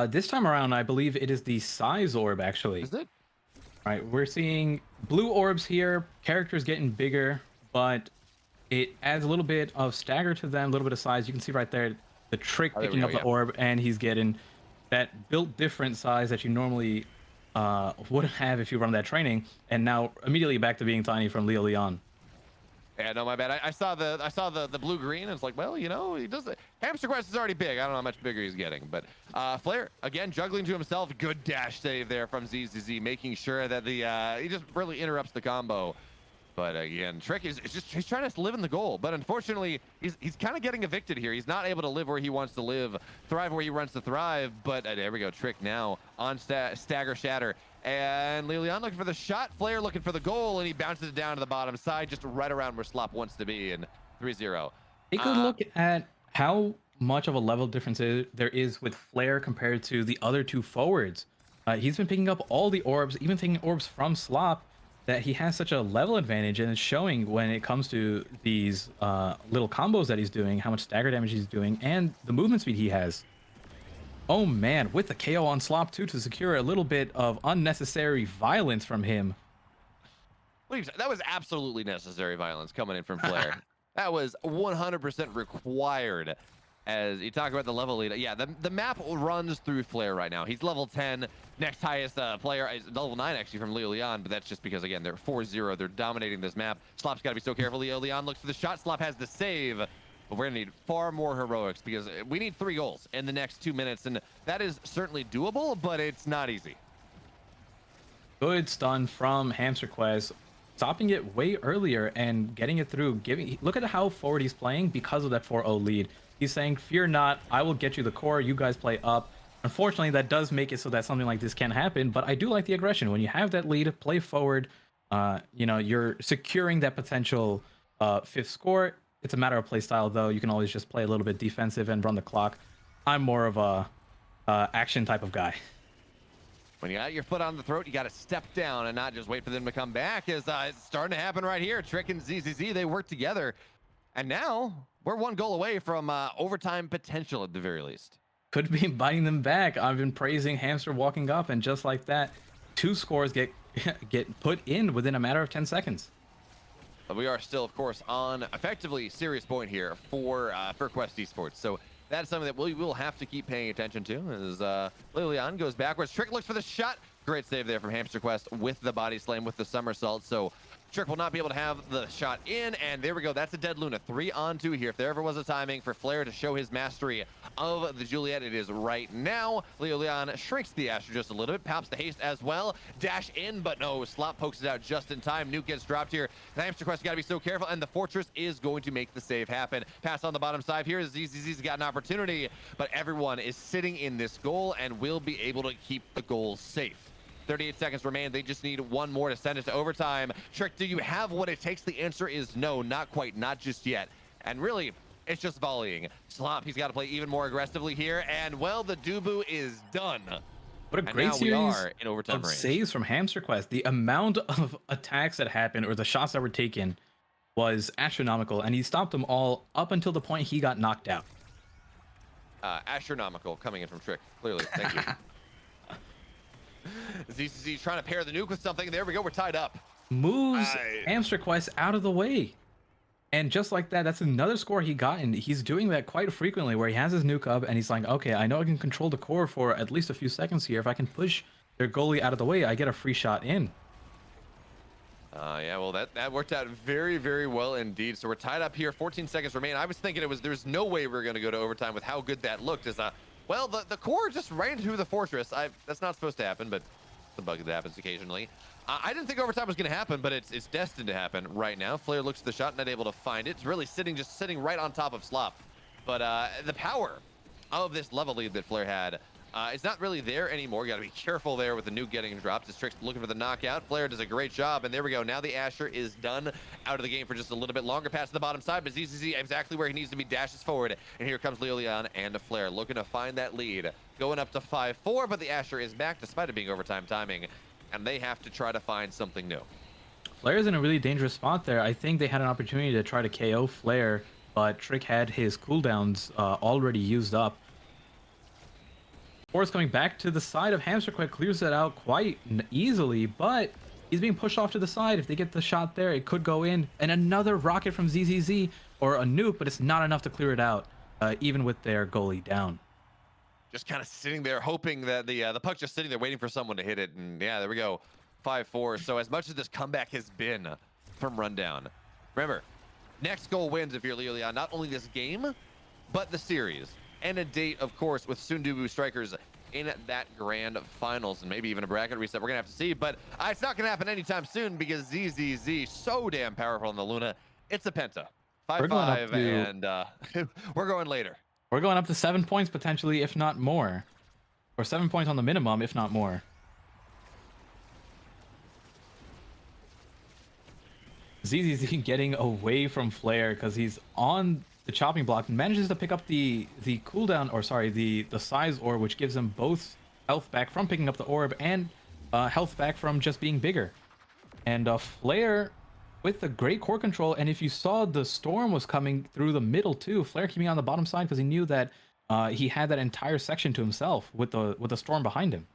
This time around, I believe it is the size orb, actually.
Is it?
All right, we're seeing blue orbs here, characters getting bigger, but it adds a little bit of stagger to them, a little bit of size. You can see right there the Trick
Oh, there we
picking
go,
up the
yeah.
orb, and he's getting that built different size that you normally would have if you run that training, and now immediately back to being tiny from Leo Leon.
Yeah, no, my bad. I saw the blue green, and it's like, well, you know, he does. Hamster Quest is already big. I don't know how much bigger he's getting, but Flair again juggling to himself. Good dash save there from ZZZ, making sure that the he just really interrupts the combo. But again, Trick is just he's trying to live in the goal, but unfortunately, he's kind of getting evicted here. He's not able to live where he wants to live, thrive where he wants to thrive. But there we go, Trick now on stagger shatter, and Leon looking for the shot. Flair looking for the goal, and he bounces it down to the bottom side, just right around where Slop wants to be, and 3-0.
Take a look at how much of a level difference there is with Flair compared to the other two forwards. He's been picking up all the orbs, even taking orbs from Slop, that he has such a level advantage, and it's showing when it comes to these little combos that he's doing, how much stagger damage he's doing, and the movement speed he has. Oh man, with the KO on Slop too to secure a little bit of unnecessary violence from him.
That was absolutely necessary violence coming in from Flair. That was 100% required. As you talk about the level lead, yeah, the map runs through Flair right now. He's level 10. Next highest player is level 9 actually from Leo Leon, but that's just because again they're 4-0. They're dominating this map. Slop's got to be so careful. Leo Leon looks for the shot. Slop has the save, but we're gonna need far more heroics because we need 3 goals in the next 2 minutes, and that is certainly doable, but it's not easy.
Good stun from Hamster Quest, stopping it way earlier and getting it through. Look at how forward he's playing because of that 4-0 lead. He's saying, fear not, I will get you the core, you guys play up. Unfortunately, that does make it so that something like this can happen, but I do like the aggression. When you have that lead, play forward, you know, you're securing that potential 5th score. It's a matter of play style, though. You can always just play a little bit defensive and run the clock. I'm more of a action type of guy.
When you got your foot on the throat, you got to step down and not just wait for them to come back. It's starting to happen right here. Trick and ZZZ, they work together. And now we're 1 goal away from overtime potential at the very least.
Could be biting them back. I've been praising Hamster walking up, and just like that, 2 scores get put in within a matter of 10 seconds.
But we are still, of course, on effectively serious point here for Quest Esports. So that's something that we will have to keep paying attention to as Lilian goes backwards. Trick looks for the shot. Great save there from Hamster Quest with the body slam, with the somersault. So Trick will not be able to have the shot in, and there we go. That's a dead Luna. 3-on-2 here. If there ever was a timing for Flair to show his mastery of the Juliet, it is right now. Leo Leon shrinks the Asher just a little bit, pops the haste as well. Dash in, but no, Slop pokes it out just in time. Nuke gets dropped here. The Hamster Quest got to be so careful, and the Fortress is going to make the save happen. Pass on the bottom side here. ZZZ's got an opportunity, but everyone is sitting in this goal and will be able to keep the goal safe. 38 seconds remain. They just need 1 more to send it to overtime. Trick, do you have what it takes? The answer is no, not quite, not just yet. And really, it's just volleying. Slop, he's got to play even more aggressively here. And, well, the Dubu is done.
What a great series
in overtime
of
range.
saves from Hamster Quest. The amount of attacks that happened, or the shots that were taken, was astronomical. And he stopped them all up until the point he got knocked out.
Astronomical coming in from Trick, clearly. Thank you. ZCZ trying to pair the nuke with something. There we go. We're tied up.
Moves Hamster Quest out of the way. And just like that, that's another score he got. And he's doing that quite frequently where he has his nuke up and he's like, okay, I know I can control the core for at least a few seconds here. If I can push their goalie out of the way, I get a free shot in.
Yeah, well, that worked out very, very well indeed. So we're tied up here. 14 seconds remain. I was thinking there's no way we're going to go to overtime with how good that looked. Well, the core just ran through the Fortress. That's not supposed to happen, but it's a bug that happens occasionally. I didn't think overtime was going to happen, but it's destined to happen right now. Flair looks at the shot, not able to find it. It's really just sitting right on top of Slop. But the power of this level lead that Flair had, it's not really there anymore. You got to be careful there with the nuke getting dropped. This Trick's looking for the knockout. Flair does a great job, and there we go. Now the Asher is done, out of the game for just a little bit longer. Pass to the bottom side, but ZZZ exactly where he needs to be, dashes forward. And here comes Leo Leon and Flair looking to find that lead. Going up to 5-4, but the Asher is back despite it being overtime timing, and they have to try to find something new.
Flair's in a really dangerous spot there. I think they had an opportunity to try to KO Flair, but Trick had his cooldowns already used up. Force coming back to the side of Hamster Quest, clears that out quite easily, but He's being pushed off to the side. If they get the shot there, it could go in. And another rocket from ZZZ or a nuke, but it's not enough to clear it out, even with their goalie down.
Just kind of sitting there, hoping that the puck just sitting there, waiting for someone to hit it. And yeah, there we go, 5-4. So as much as this comeback has been from Rundown, remember, next goal wins if you're Leon. Not only this game, but the series and a date, of course, with Sundubu Strikers in that grand finals and maybe even a bracket reset. We're gonna have to see, but it's not gonna happen anytime soon because ZZZ so damn powerful in the Luna. It's a penta, 5-5, and we're going later.
We're going up to 7 points potentially, if not more, or 7 points on the minimum, if not more. ZZZ getting away from Flare because he's on the chopping block and manages to pick up the cooldown, or sorry, the size orb, which gives him both health back from picking up the orb and health back from just being bigger. And Flare with the great core control, and if you saw the storm was coming through the middle too, Flare keeping on the bottom side because he knew that he had that entire section to himself with the storm behind him.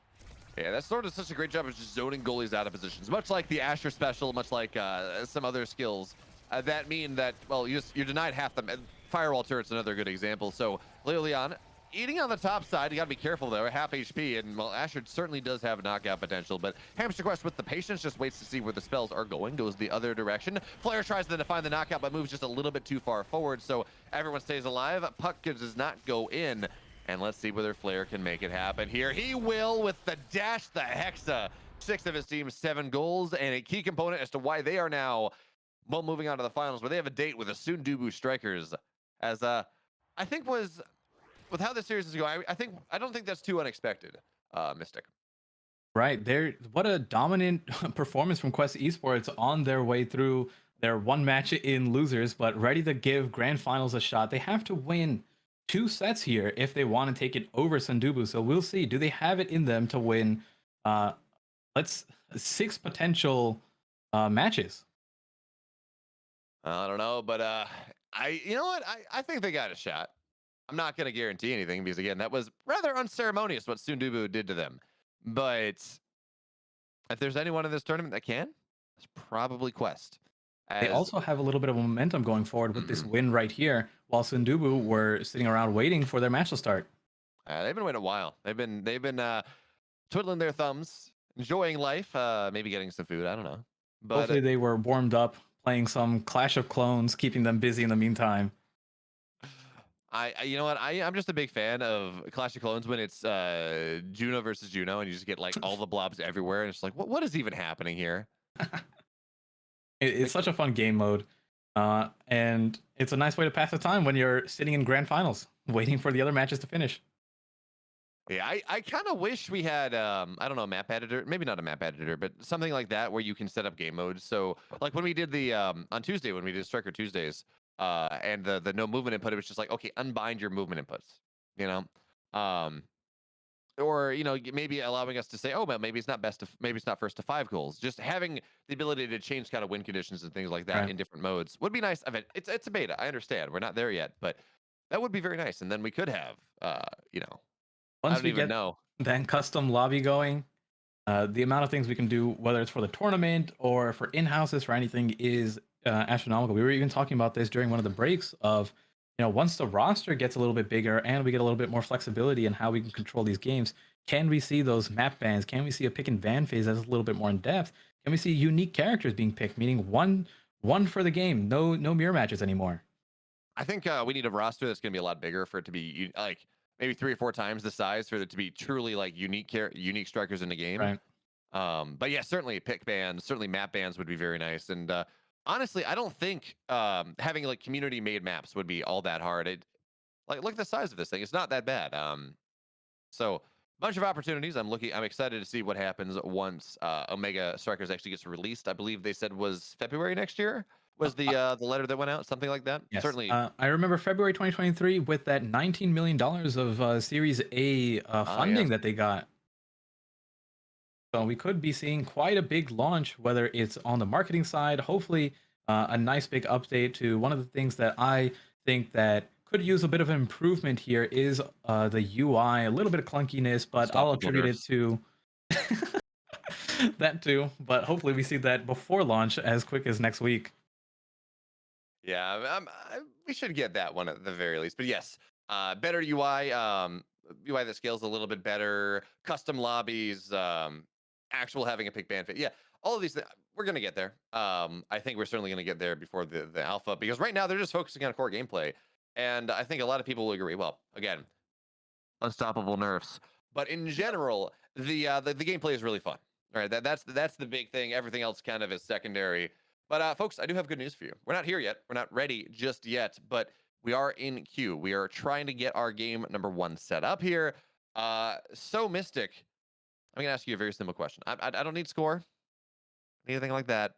Yeah, that Storm does such a great job of just zoning goalies out of positions, much like the Asher special, much like some other skills that mean that, well, you're denied half them. Firewall turret's another good example. So Leon eating on the top side. You got to be careful though, half HP, and well, Asher certainly does have knockout potential, but Hamster Quest with the patience just waits to see where the spells are going, goes the other direction. Flare tries then to find the knockout, but moves just a little bit too far forward, so everyone stays alive. Puck does not go in. And let's see whether Flare can make it happen here. He will with the dash, the Hexa. 6 of his team's 7 goals, and a key component as to why they are now, well, moving on to the finals, where they have a date with the Sundubu Strikers. As I think was, with how this series is going, I don't think that's too unexpected, Mystic.
Right, what a dominant performance from Quest Esports on their way through their one match in losers, but ready to give grand finals a shot. They have to win 2 sets here if they want to take it over Sundubu. So we'll see. Do they have it in them to win 6 potential matches?
I don't know, but you know what? I think they got a shot. I'm not going to guarantee anything because, again, that was rather unceremonious what Sundubu did to them. But if there's anyone in this tournament that can, it's probably Quest.
They also have a little bit of momentum going forward with this win right here, while Sundubu were sitting around waiting for their match to start.
They've been waiting a while. They've been twiddling their thumbs, enjoying life, maybe getting some food. I don't know. But
hopefully they were warmed up, playing some Clash of Clones, keeping them busy in the meantime.
You know what? I'm just a big fan of Clash of Clones when it's Juno versus Juno, and you just get like all the blobs everywhere, and it's like, what is even happening here?
It's such a fun game mode, and it's a nice way to pass the time when you're sitting in grand finals, waiting for the other matches to finish.
Yeah, I kind of wish we had I don't know, a map editor, maybe not a map editor, but something like that where you can set up game modes. So like when we did the on Tuesday, when we did Striker Tuesdays, and the no movement input, it was just like, okay, unbind your movement inputs, you know, or you know, maybe allowing us to say, oh well, maybe it's not maybe it's not first to 5 goals. Just having the ability to change kind of win conditions and things like that in different modes would be nice. I mean, it's a beta. I understand we're not there yet, but that would be very nice. And then we could have you know,
once we get that custom lobby going, the amount of things we can do, whether it's for the tournament or for in-houses for anything, is astronomical. We were even talking about this during one of the breaks of, you know, once the roster gets a little bit bigger and we get a little bit more flexibility in how we can control these games, can we see those map bans? Can we see a pick and ban phase that's a little bit more in depth? Can we see unique characters being picked, meaning one for the game, no mirror matches anymore?
I think we need a roster that's going to be a lot bigger for it to be like maybe 3 or 4 times the size for it to be truly like unique strikers in the game.
Right.
But yeah, certainly pick bans, certainly map bans would be very nice. And honestly, I don't think having like community made maps would be all that hard. Like look at the size of this thing; it's not that bad. So bunch of opportunities. I'm excited to see what happens once Omega Strikers actually gets released. I believe they said was February next year. Was the letter that went out something like that?
Yes.
Certainly.
I remember February 2023 with that $19 million of Series A funding that they got. So we could be seeing quite a big launch, whether it's on the marketing side. Hopefully, a nice big update to one of the things that I think that could use a bit of improvement here is the UI, a little bit of clunkiness, but I'll attribute it to That too, but hopefully we see that before launch as quick as next week.
Yeah, we should get that one at the very least. But yes, better UI, UI that scales a little bit better, custom lobbies, actual having a pick ban fit. Yeah, all of these things, we're gonna get there. I think we're certainly gonna get there before the alpha, because right now they're just focusing on core gameplay, and I think a lot of people will agree. Well, again, unstoppable nerfs, but in general, the gameplay is really fun. All right, that's the big thing. Everything else kind of is secondary. But folks, I do have good news for you. We're not here yet. We're not ready just yet, but we are in queue. We are trying to get our game number 1 set up here. So Mystic, I'm gonna ask you a very simple question. I don't need score, anything like that.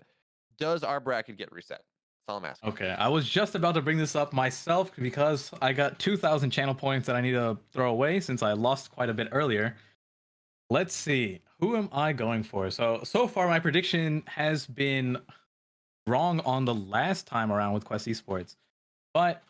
Does our bracket get reset? That's all I'm asking.
Okay, I was just about to bring this up myself because I got 2,000 channel points that I need to throw away since I lost quite a bit earlier. Let's see, who am I going for? So far my prediction has been wrong on the last time around with Quest Esports, but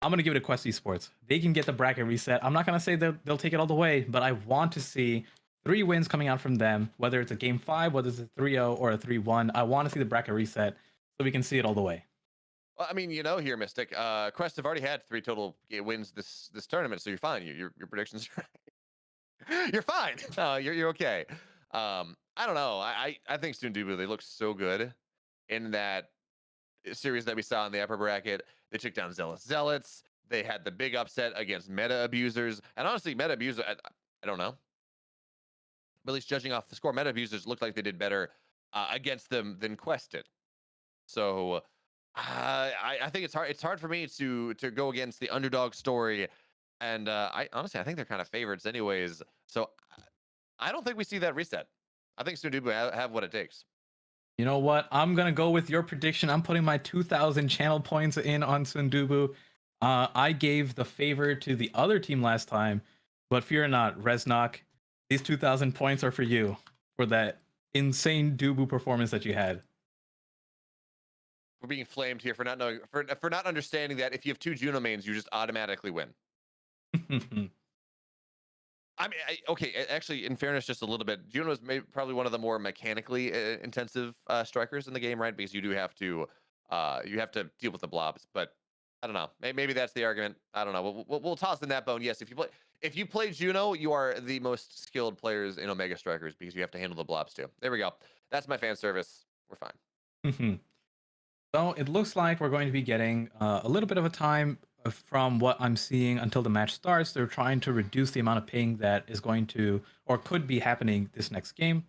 I'm gonna give it to Quest Esports. They can get the bracket reset. I'm not gonna say that they'll take it all the way, but I want to see 3 wins coming out from them, whether it's a game 5, whether it's a 3-0 or a 3-1. I want to see the bracket reset so we can see it all the way.
Well, I mean, here, Mystic. Quest have already had 3 total wins this tournament, so you're fine. Your predictions, you're fine. You're okay. I don't know. I think Stundubu, they look so good in that series that we saw in the upper bracket. They took down Zealots. They had the big upset against meta abusers, and honestly, meta abusers. I don't know. But at least judging off the score, meta abusers looked like they did better against them than Quest did. So I think it's hard. It's hard for me to go against the underdog story, and I honestly I think they're kind of favorites anyways. So I don't think we see that reset. I think Sudubu have what it takes.
You know what? I'm gonna go with your prediction. I'm putting my 2,000 channel points in on Sundubu. I gave the favor to the other team last time, but fear not, Reznok. These 2,000 points are for you for that insane Dubu performance that you had.
We're being flamed here for not knowing for not understanding that if you have 2 Juno mains, you just automatically win. I mean, okay. Actually, in fairness, just a little bit, Juno is probably one of the more mechanically intensive strikers in the game, right? Because you have to deal with the blobs. But I don't know. Maybe that's the argument. I don't know. We'll toss in that bone. Yes, if you play Juno, you are the most skilled players in Omega Strikers because you have to handle the blobs too. There we go. That's my fan service. We're fine.
So it looks like we're going to be getting a little bit of a time from what I'm seeing until the match starts. They're trying to reduce the amount of ping that is going to or could be happening this next game,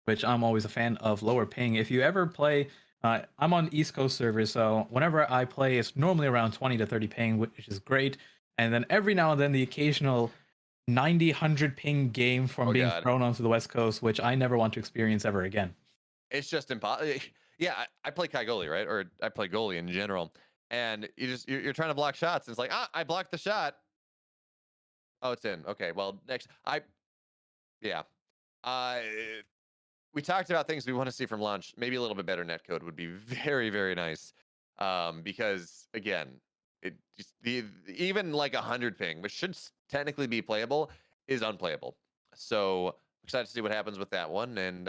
which I'm always a fan of lower ping. If you ever play, I'm on East Coast servers, so whenever I play, it's normally around 20 to 30 ping, which is great. And then every now and then, the occasional 90, 100 ping game from
Oh
being
God.
thrown onto the West Coast, which I never want to experience ever again.
It's just impossible. Yeah, I play Kai goalie, right? Or I play goalie in general, and you're trying to block shots. And it's like, I blocked the shot. Oh, it's in. Okay, well, next yeah. Uh, we talked about things we want to see from launch. Maybe a little bit better netcode would be very, very nice. Because again, it just even like 100 ping, which should technically be playable, is unplayable. So excited to see what happens with that one. And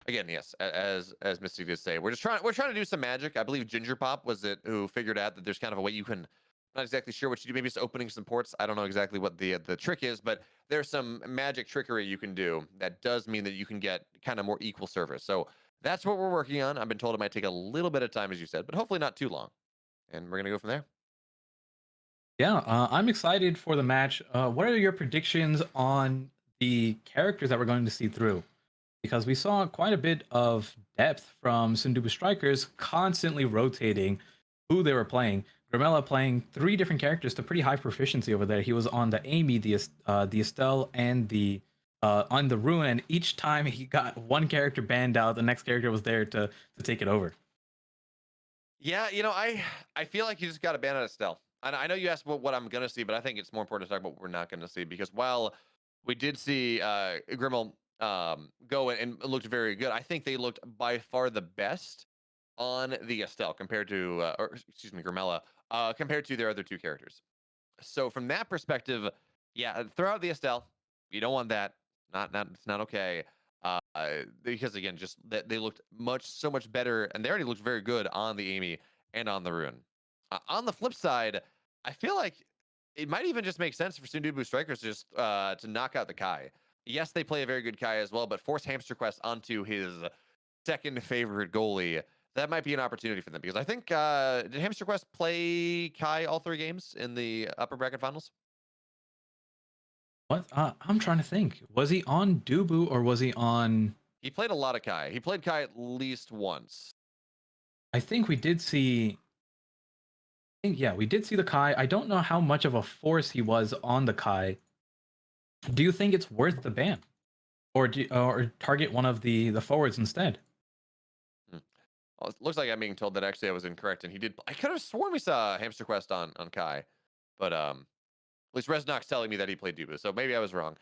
again, yes, as Misty did say, we're trying to do some magic. I believe Ginger Pop was it who figured out that there's kind of a way you can. Not exactly sure what you do. Maybe it's opening some ports. I don't know exactly what the trick is, but there's some magic trickery you can do that does mean that you can get kind of more equal service. So that's what we're working on. I've been told it might take a little bit of time, as you said, but hopefully not too long. And we're gonna go from there.
Yeah, I'm excited for the match. What are your predictions on the characters that we're going to see through? Because we saw quite a bit of depth from Sundubu Strikers constantly rotating who they were playing. Gramella playing 3 different characters to pretty high proficiency over there. He was on the Amy, the Estelle, and the on the Ruin, and each time he got one character banned out, the next character was there to take it over.
Yeah, I feel like you just got to ban out Estelle. And I know you asked what I'm gonna see, but I think it's more important to talk about what we're not gonna see, because while we did see Grimmel go and looked very good, I think they looked by far the best on the Estelle compared to, or excuse me, Grimella, compared to their other 2 characters. So from that perspective, yeah, throw out the Estelle. You don't want that. It's not okay. Because again, just that they looked so much better, and they already looked very good on the Amy and on the Rune. On the flip side, I feel like it might even just make sense for Sundubu Strikers just to knock out the Kai. Yes, they play a very good Kai as well, but force Hamster Quest onto his second favorite goalie. That might be an opportunity for them because I think did Hamster Quest play Kai all 3 games in the upper bracket finals?
What? I'm trying to think. Was he on Dubu or was he on?
He played a lot of Kai. He played Kai at least once.
I think we did see. Yeah, we did see the Kai. I don't know how much of a force he was on the Kai. Do you think it's worth the ban, or target one of the forwards instead?
Well, it looks like I'm being told that actually I was incorrect, and he did. I could have sworn we saw Hamster Quest on Kai, but at least Reznok's telling me that he played Dubu, so maybe I was wrong.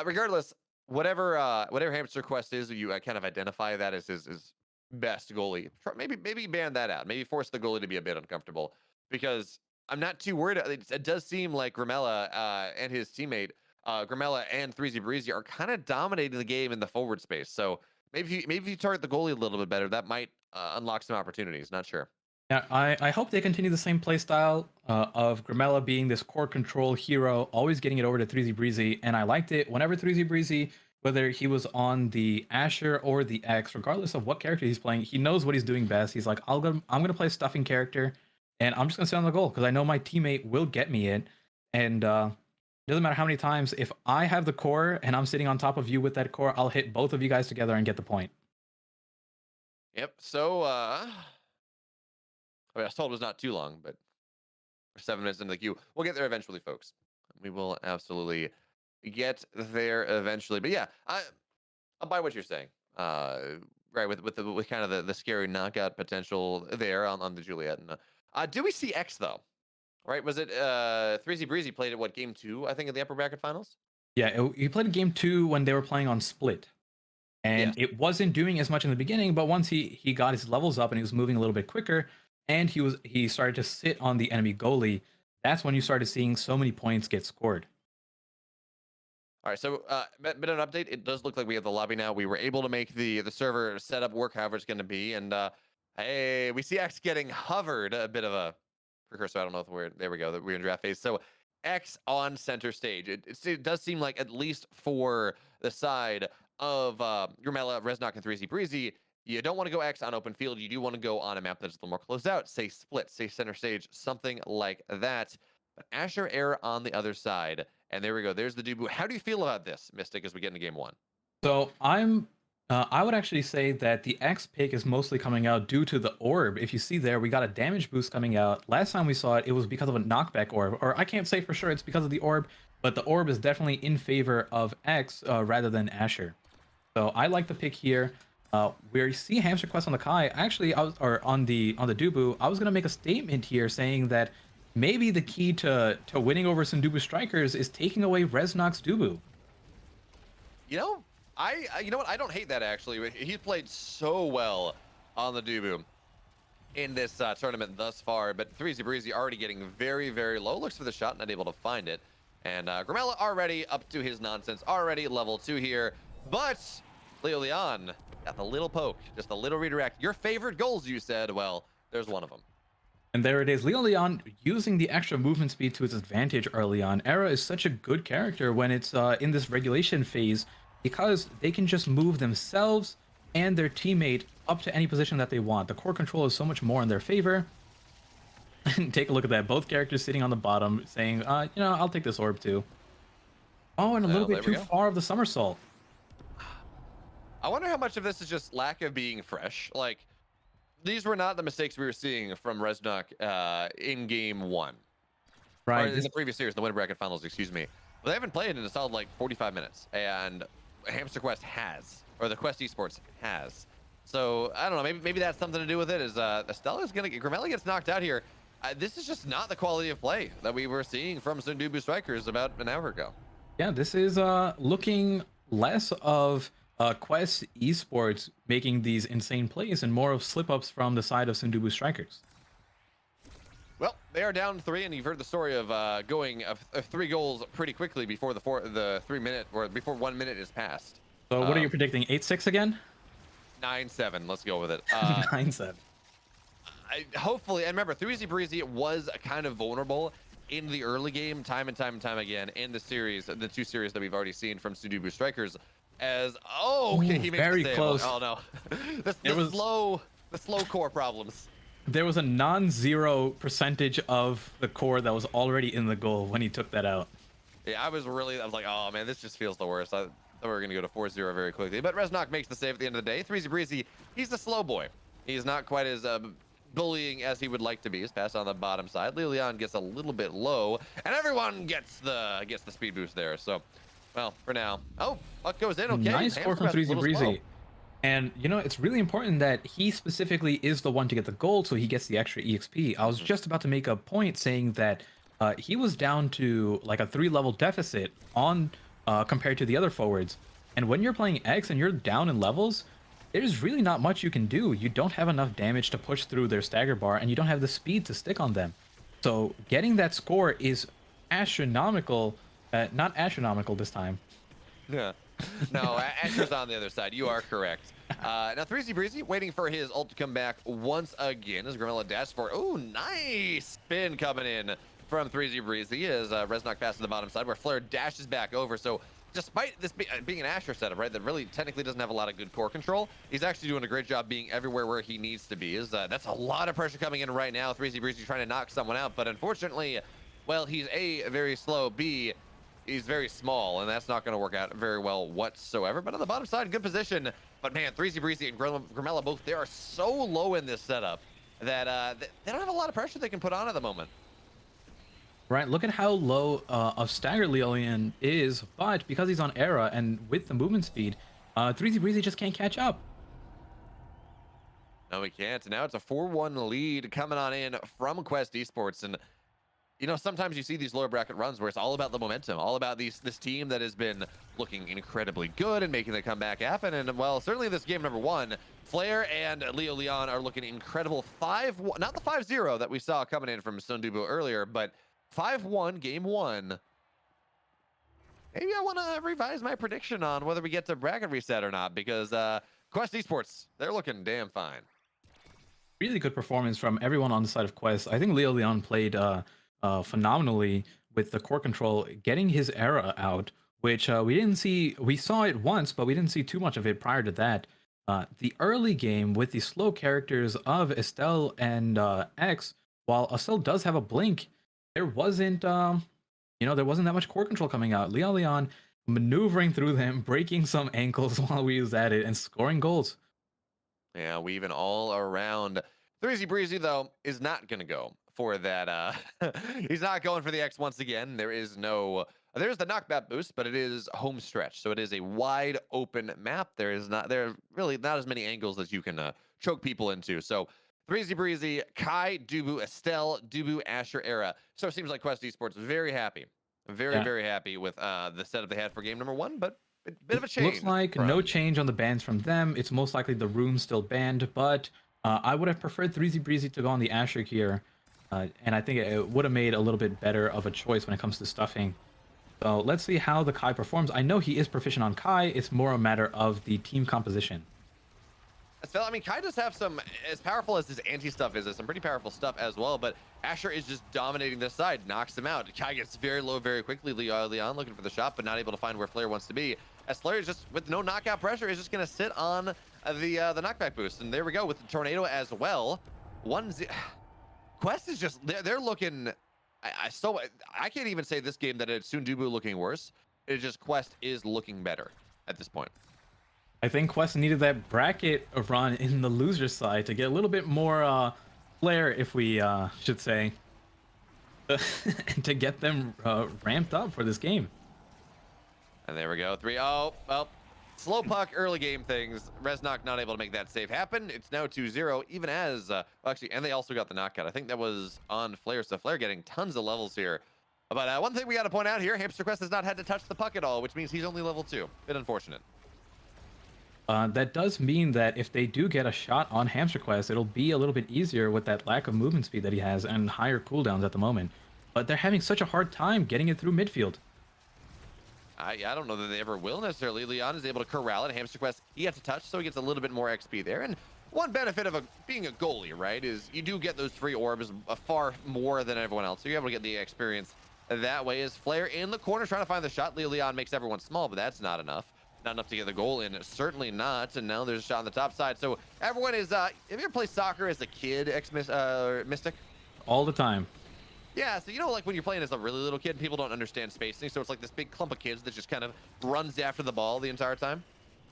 Regardless, whatever Hamster Quest is, you kind of identify that as his best goalie. Maybe ban that out. Maybe force the goalie to be a bit uncomfortable because I'm not too worried. It does seem like Grimella and his teammate Grimella and 3Z Breezy are kind of dominating the game in the forward space. So maybe if you target the goalie a little bit better, that might unlock some opportunities. Not sure.
Yeah, I hope they continue the same play style of Grimella being this core control hero, always getting it over to 3Z Breezy, and I liked it whenever 3Z Breezy, whether he was on the Asher or the X, regardless of what character he's playing, he knows what he's doing best. He's like, I'm gonna play stuffing character, and I'm just gonna sit on the goal because I know my teammate will get me it, and it doesn't matter how many times. If I have the core and I'm sitting on top of you with that core, I'll hit both of you guys together and get the point.
Yep. So I mean, I was told it was not too long, but we're 7 minutes into the queue. We'll get there eventually, folks. We will absolutely get there eventually. But yeah, I'll buy what you're saying. Right with kind of the scary knockout potential there on the Juliet. And do we see X though? Right? Was it 3Z Breezy played at what game 2? I think in the upper bracket finals.
Yeah, he played game 2 when they were playing on Split. And
Yes.
it wasn't doing as much in the beginning, but once he got his levels up and he was moving a little bit quicker, and he started to sit on the enemy goalie, that's when you started seeing so many points get scored.
All right, so bit of an update. It does look like we have the lobby now. We were able to make the server setup work however it's going to be, and hey, we see X getting hovered. A bit of a precursor. I don't know if we're there. We go. We're in draft phase. So X on center stage. It does seem like at least for the side of Grimella, Reznok, and 3Z Breezy, you don't want to go X on open field. You do want to go on a map that's a little more closed out. Say split. Say center stage. Something like that. But Asher Air on the other side. And there we go. There's the Dubu. How do you feel about this, Mystic, as we get into game 1?
So I would actually say that the X pick is mostly coming out due to the orb. If you see there, we got a damage boost coming out. Last time we saw it, it was because of a knockback orb, or I can't say for sure it's because of the orb, but the orb is definitely in favor of X rather than Asher. So I like the pick here. Where you see Hamster Quest on the Kai, actually, on the Dubu, I was gonna make a statement here saying that maybe the key to winning over some Dubu strikers is taking away Reznok's Dubu.
You know, you know what? I don't hate that actually. He's played so well on the Dubu in this tournament thus far, but 3Z Breezy already getting very, very low. Looks for the shot, not able to find it. And Grimella already up to his nonsense, already level 2 here. But Leo Leon got the little poke, just a little redirect. Your favorite goals, you said. Well, there's one of them.
And there it is. Leon using the extra movement speed to his advantage early on. Era is such a good character when it's in this regulation phase because they can just move themselves and their teammate up to any position that they want. The core control is so much more in their favor. And take a look at that. Both characters sitting on the bottom saying, I'll take this orb too. Oh, and a little
Well,
bit
there we
too
go.
far of the somersault.
I wonder how much of this is just lack of being fresh. Like, these were not the mistakes we were seeing from Reznok in game 1.
Right.
Or in the previous series, the winter bracket finals, excuse me. But they haven't played in a solid like 45 minutes. And Hamster Quest has, or the Quest Esports has. So I don't know, maybe that's something to do with it. Is Estella's gonna get Grimella gets knocked out here. This is just not the quality of play that we were seeing from Sundubu Strikers about an hour ago.
Yeah, this is looking less of Quest Esports making these insane plays and more of slip-ups from the side of Sundubu Strikers.
Well, they are down 3, and you've heard the story of going of 3 goals pretty quickly before the 3 minute or before 1 minute is passed.
So what are you predicting? 8-6 again?
9-7. Let's go with it.
9-7.
Hopefully, and remember, 3Z Breezy was kind of vulnerable in the early game, time and time again, in the series, the 2 series that we've already seen from Sundubu Strikers. As okay,
Ooh,
he makes the
very
save.
close.
Oh no,
It was
the slow core problems.
There was a non-zero percentage of the core that was already in the goal when he took that out.
Yeah, I was like, oh man, this just feels the worst. I thought we were gonna go to 4-0 very quickly, but Reznok makes the save at the end of the day. 3Z Breezy, he's the slow boy. He's not quite as bullying as he would like to be. His pass on the bottom side. Lilian gets a little bit low, and everyone gets the speed boost there. So, well, for now. Oh, Buck goes in. Okay,
Nice score from 3Z Breezy. And you know, it's really important that he specifically is the one to get the gold, so he gets the extra EXP. I was just about to make a point saying that he was down to like a 3-level deficit on compared to the other forwards. And when you're playing X and you're down in levels, there's really not much you can do. You don't have enough damage to push through their stagger bar, and you don't have the speed to stick on them. So getting that score is astronomical. Not astronomical this time.
Yeah. No, Asher's on the other side. You are correct. Now 3Z Breezy waiting for his ult to come back once again as Grimella dash for. Oh, nice spin coming in from 3Z Breezy as Reznok passes the bottom side where Flare dashes back over. So despite this being an Asher setup, right, that really technically doesn't have a lot of good core control, he's actually doing a great job being everywhere where he needs to be. That's a lot of pressure coming in right now. 3Z Breezy trying to knock someone out, but unfortunately, well, he's A, very slow, B, he's very small, and that's not going to work out very well whatsoever. But on the bottom side, good position. But man, 3Z Breezy and Grimella both, they are so low in this setup that they don't have a lot of pressure they can put on at the moment.
Right, look at how low of stagger Lilian is, but because he's on Era and with the movement speed, 3Z Breezy just can't catch up.
No, we can't. Now it's a 4-1 lead coming on in from Quest Esports. And you know, sometimes you see these lower bracket runs where it's all about the momentum, all about this team that has been looking incredibly good and making the comeback happen. And well, certainly this game number 1, Flair and Leo Leon are looking incredible. 5-1, not the 5-0 that we saw coming in from Sundubu earlier, but 5-1 game 1. Maybe I want to revise my prediction on whether we get to bracket reset or not, because Quest Esports, they're looking damn fine.
Really good performance from everyone on the side of Quest. I think Leo Leon played phenomenally with the core control, getting his Era out, which we didn't see. We saw it once, but we didn't see too much of it prior to that. The early game with the slow characters of Estelle and X, while Estelle does have a blink, there wasn't there wasn't that much core control coming out. Leon maneuvering through them, breaking some ankles while we was at it, and scoring goals.
Yeah, weaving all around. 3Z Breezy, though, is not going to go for that. He's not going for the X once again. There's the knockback boost, but it is home stretch. So it is a wide open map. There are really not as many angles that you can choke people into. So 3Z Breezy, Kai, Dubu, Estelle, Dubu, Asher, Era. So it seems like Quest Esports is very happy. Very happy with the setup they had for game number 1, but a bit of a change.
Looks like no change on the bans from them. It's most likely the runes still banned, but I would have preferred 3Z Breezy to go on the Asher here, and I think it would have made a little bit better of a choice when it comes to stuffing. So let's see how the Kai performs. I know he is proficient on Kai. It's more a matter of the team composition.
I mean, Kai does have some, as powerful as his anti-stuff is, some pretty powerful stuff as well, but Asher is just dominating this side, knocks him out. Kai gets very low very quickly. Leon looking for the shot, but not able to find where Flair wants to be. As Flair is just, with no knockout pressure, is just going to sit on the knockback boost. And there we go with the tornado as well. Quest is just, they're looking, I can't even say this game that it's Sundubu looking worse. It's just Quest is looking better at this point.
I think Quest needed that bracket run in the loser side to get a little bit more flair, if we should say, to get them ramped up for this game.
And there we go. 3-0. Well, slow puck, early game things. Reznok not able to make that save happen. It's now 2-0, even as, actually, and they also got the knockout. I think that was on Flair, so Flair getting tons of levels here. But one thing we got to point out here, Hamster Quest has not had to touch the puck at all, which means he's only level 2. Bit unfortunate.
That does mean that if they do get a shot on Hamster Quest, it'll be a little bit easier with that lack of movement speed that he has and higher cooldowns at the moment. But they're having such a hard time getting it through midfield.
I don't know that they ever will necessarily. Leon is able to corral it. Hamster Quest, he gets a touch, so he gets a little bit more XP there. And one benefit of being a goalie, right, is you do get those free orbs far more than everyone else. So you're able to get the experience that way. Is Flair in the corner trying to find the shot. Leon makes everyone small, but that's not enough. Not enough to get the goal in. Certainly not. And now there's a shot on the top side. So everyone is, have you ever played soccer as a kid, Mystic?
All the time.
Yeah, so you know, like when you're playing as a really little kid, people don't understand spacing, so it's like this big clump of kids that just kind of runs after the ball the entire time.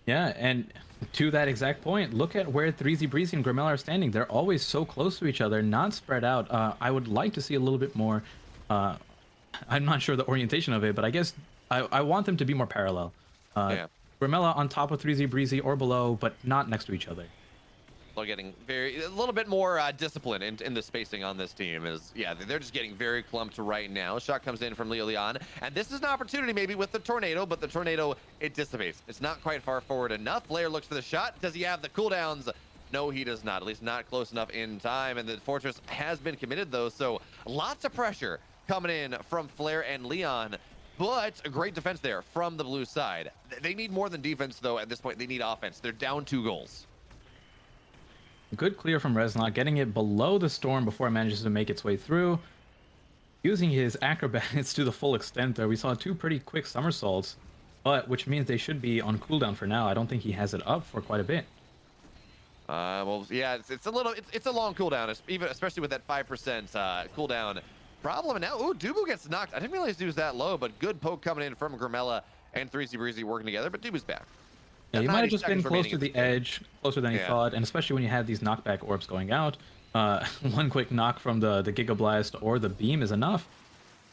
Yeah, and to that exact point, look at where 3Z Breezy and Grimella are standing. They're always so close to each other, not spread out. I would like to see a little bit more. I'm not sure the orientation of it, but I guess I want them to be more parallel.
Yeah.
Grimella on top of 3Z Breezy or below, but not next to each other.
They're getting a little bit more discipline in the spacing on this team. They're just getting very clumped right now. Shot comes in from Leon, and this is an opportunity maybe with the tornado, but the tornado, it dissipates. It's not quite far forward enough. Flair looks for the shot. Does he have the cooldowns? No, he does not, at least not close enough in time. And the Fortress has been committed though, so lots of pressure coming in from Flair and Leon. But a great defense there from the blue side. They need more than defense though at this point. They need offense. They're down 2 goals.
Good clear from Resnok, getting it below the storm before it manages to make its way through. Using his acrobatics to the full extent there. We saw 2 pretty quick somersaults, but which means they should be on cooldown for now. I don't think he has it up for quite a bit.
Well, yeah, it's a long cooldown, especially with that 5% cooldown problem. And now, ooh, Dubu gets knocked. I didn't realize he was that low, but good poke coming in from Grimella and 3Z Breezy working together, but Dubu's back.
Yeah, he might have just been close to
remaining
the edge, closer than he thought, and especially when you have these knockback orbs going out. One quick knock from the Giga Blast or the beam is enough.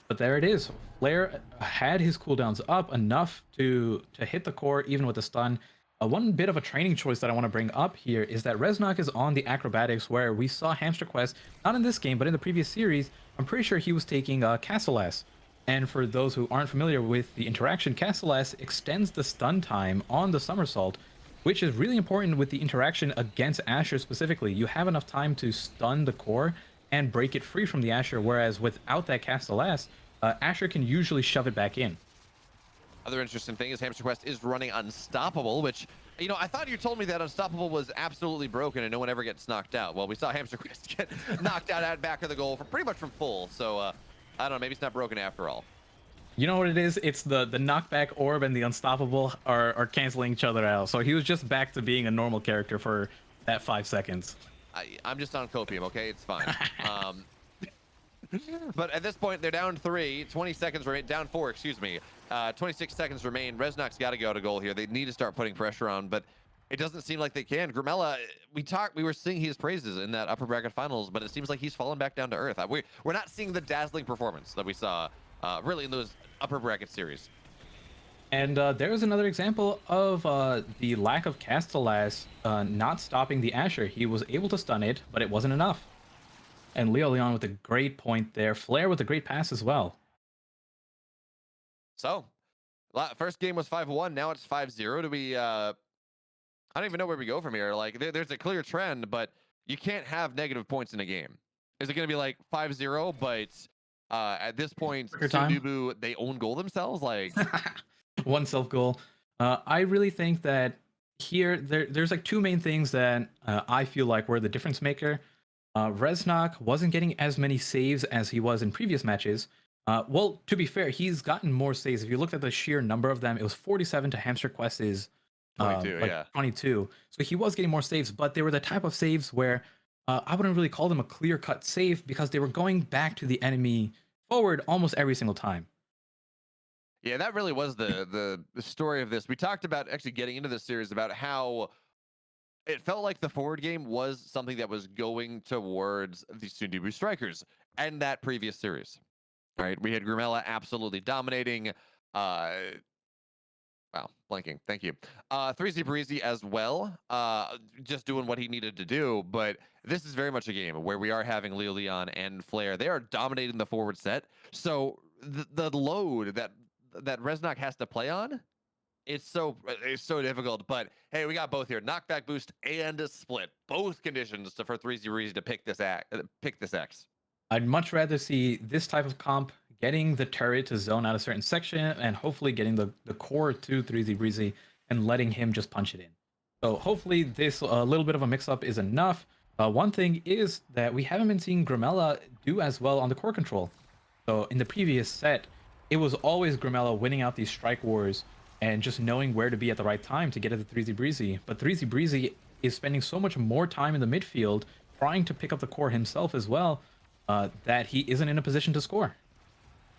But there it is. Flair had his cooldowns up enough to hit the core even with the stun. One bit of a training choice that I want to bring up here is that Resnok is on the acrobatics where we saw Hamster Quest, not in this game, but in the previous series. I'm pretty sure he was taking Castellass. And for those who aren't familiar with the interaction, Castellass extends the stun time on the somersault, which is really important with the interaction against Asher specifically. You have enough time to stun the core and break it free from the Asher, whereas without that Castellass, Asher can usually shove it back in.
Other interesting thing is Hamster Quest is running Unstoppable, which, you know, I thought you told me that Unstoppable was absolutely broken and no one ever gets knocked out. Well, we saw Hamster Quest get knocked out at back of the goal for pretty much from full, so I don't know, maybe it's not broken after all.
You know what it is? It's the knockback orb and the unstoppable are canceling each other out. So he was just back to being a normal character for that 5 seconds.
I'm just on copium, okay? It's fine. But at this point, they're down 3, 20 seconds remain, down 4, excuse me. 26 seconds remain. Resnok's got to go to goal here. They need to start putting pressure on, but it doesn't seem like they can. Grimella, we were singing his praises in that upper bracket finals, but it seems like he's fallen back down to earth. We're not seeing the dazzling performance that we saw really in those upper bracket series.
And there's another example of the lack of Castellass not stopping the Asher. He was able to stun it, but it wasn't enough. And Leon with a great point there. Flair with a great pass as well.
So, first game was 5-1. Now it's 5-0. Do we? I don't even know where we go from here. Like, there's a clear trend, but you can't have negative points in a game. Is it going to be like 5-0, but at this point, Sundubu, they own goal themselves? Like
one self goal. I really think that here there's like 2 main things that I feel like were the difference maker. Resnok wasn't getting as many saves as he was in previous matches. Well, to be fair, he's gotten more saves. If you looked at the sheer number of them, it was 47 to Hamster Quest's 22. So he was getting more saves, but they were the type of saves where I wouldn't really call them a clear-cut save because they were going back to the enemy forward almost every single time.
Yeah, that really was the story of this. We talked about actually getting into this series about how it felt like the forward game was something that was going towards the Sundubu strikers and that previous series. Right? We had Grimella absolutely dominating. Wow, blanking. Thank you. 3Z Breezy as well, just doing what he needed to do. But this is very much a game where we are having Leon and Flair. They are dominating the forward set. So the load that Resnok has to play on, it's so difficult. But hey, we got both here: knockback boost and a split. Both conditions for 3Z Breezy to pick this X.
I'd much rather see this type of comp getting the turret to zone out a certain section and hopefully getting the core to 3Z Breezy and letting him just punch it in. So hopefully this little bit of a mix-up is enough. One thing is that we haven't been seeing Grimella do as well on the core control. So in the previous set, it was always Grimella winning out these strike wars and just knowing where to be at the right time to get at the 3Z Breezy. But 3Z Breezy is spending so much more time in the midfield trying to pick up the core himself as well that he isn't in a position to score.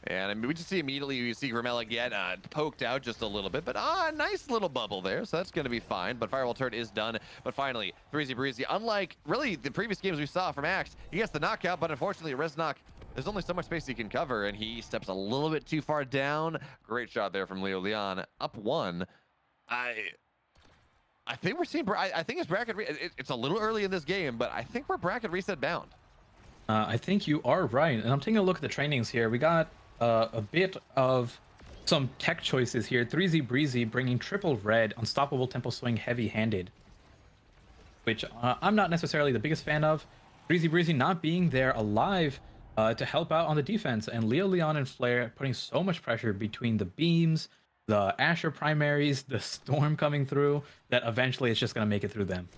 And I mean, we just see immediately, you see Grimella get poked out just a little bit, but nice little bubble there, so that's going to be fine. But Firewall turret is done. But finally, 3Z Breezy, unlike really the previous games we saw from Axe, he gets the knockout, but unfortunately, Reznok, there's only so much space he can cover, and he steps a little bit too far down. Great shot there from Leo Leon, up one. I think we're seeing, I think it's bracket, it's a little early in this game, but I think we're bracket reset bound.
I think you are right. And I'm taking a look at the trainings here. We got a bit of some tech choices here. 3Z Breezy bringing triple red, unstoppable tempo swing, heavy-handed, which I'm not necessarily the biggest fan of. 3Z Breezy not being there alive to help out on the defense, and Leo Leon and Flare putting so much pressure between the beams, the Asher primaries, the storm coming through, that eventually it's just going to make it through them.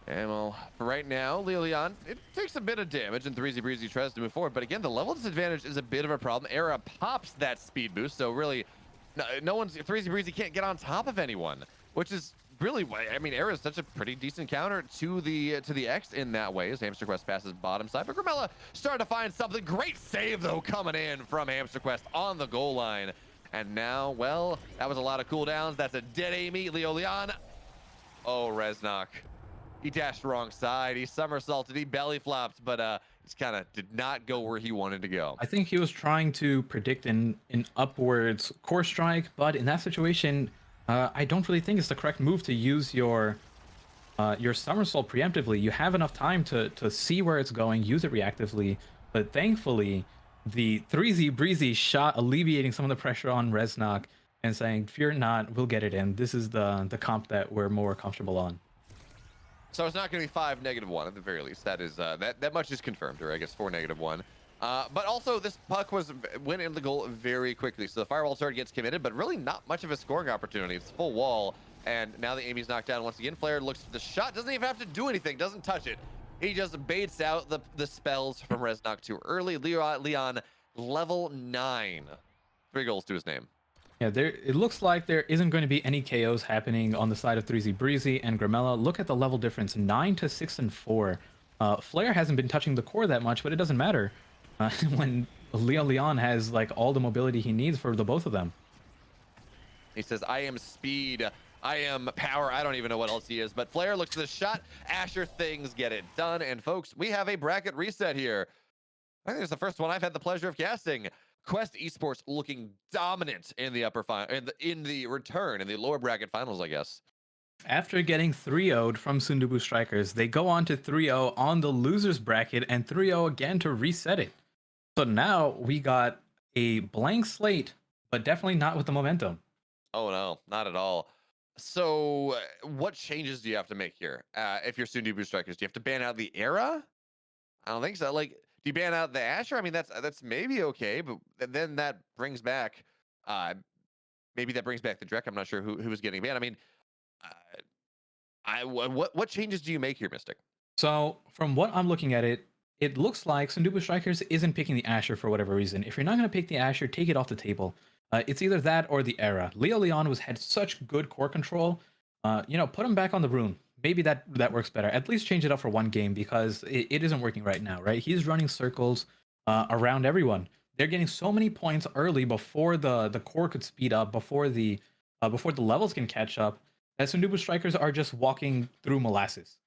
And well, for right now, Leo Leon, it takes a bit of damage, and 3Z Breezy tries to move forward. But again, the level disadvantage is a bit of a problem. Era pops that speed boost, so really, no one's 3Z Breezy can't get on top of anyone, which is really why. I mean, Era is such a pretty decent counter to the X in that way. As Hamster Quest passes bottom side, but Grimella starting to find something. Great save though coming in from Hamster Quest on the goal line, and now, well, that was a lot of cooldowns. That's a dead Amy. Leo Leon. Oh, Reznok. He dashed wrong side. He somersaulted. He belly flopped, but just kind of did not go where he wanted to go.
I think he was trying to predict an upwards core strike, but in that situation, I don't really think it's the correct move to use your somersault preemptively. You have enough time to see where it's going, use it reactively, but thankfully, the 3Z Breezy shot alleviating some of the pressure on Reznok and saying, "Fear not, we'll get it in. This is the comp that we're more comfortable on."
So it's not going to be 5-1 at the very least. That is that much is confirmed, or I guess 4-1. But also this puck went in the goal very quickly. So the firewall turret gets committed, but really not much of a scoring opportunity. It's full wall, and now the Amy's knocked down once again. Flare looks for the shot, doesn't even have to do anything, doesn't touch it. He just baits out the spells from Reznok too early. Leon, level 9, 3 goals to his name.
Yeah, it looks like there isn't going to be any KOs happening on the side of 3Z Breezy and Grimella. Look at the level difference, 9 to 6 and 4. Flare hasn't been touching the core that much, but it doesn't matter when Leo Leon has like all the mobility he needs for the both of them.
He says, I am speed, I am power, I don't even know what else he is, but Flare looks at the shot, Asher things get it done, and folks, we have a bracket reset here. I think it's the first one I've had the pleasure of casting. Quest Esports looking dominant in the upper final, in the return, in the lower bracket finals, I guess.
After getting 3-0'd from Sundubu Strikers, they go on to 3-0 on the losers bracket and 3-0 again to reset it. So now we got a blank slate, but definitely not with the momentum.
Oh no, not at all. So what changes do you have to make here? If you're Sundubu Strikers, do you have to ban out the Era? I don't think so. Like, do you ban out the Asher? I mean, that's maybe okay, but then that brings back, maybe that brings back the Drek. I'm not sure who was getting banned. I mean, what changes do you make here, Mystic?
So from what I'm looking at it, it looks like Sundubu Strikers isn't picking the Asher for whatever reason. If you're not going to pick the Asher, take it off the table. It's either that or the Era. Leo Leon had such good core control. Put him back on the rune. Maybe that works better. At least change it up for one game because it isn't working right now, right? He's running circles around everyone. They're getting so many points early before the core could speed up, before the levels can catch up. That Sundubu Strikers are just walking through molasses.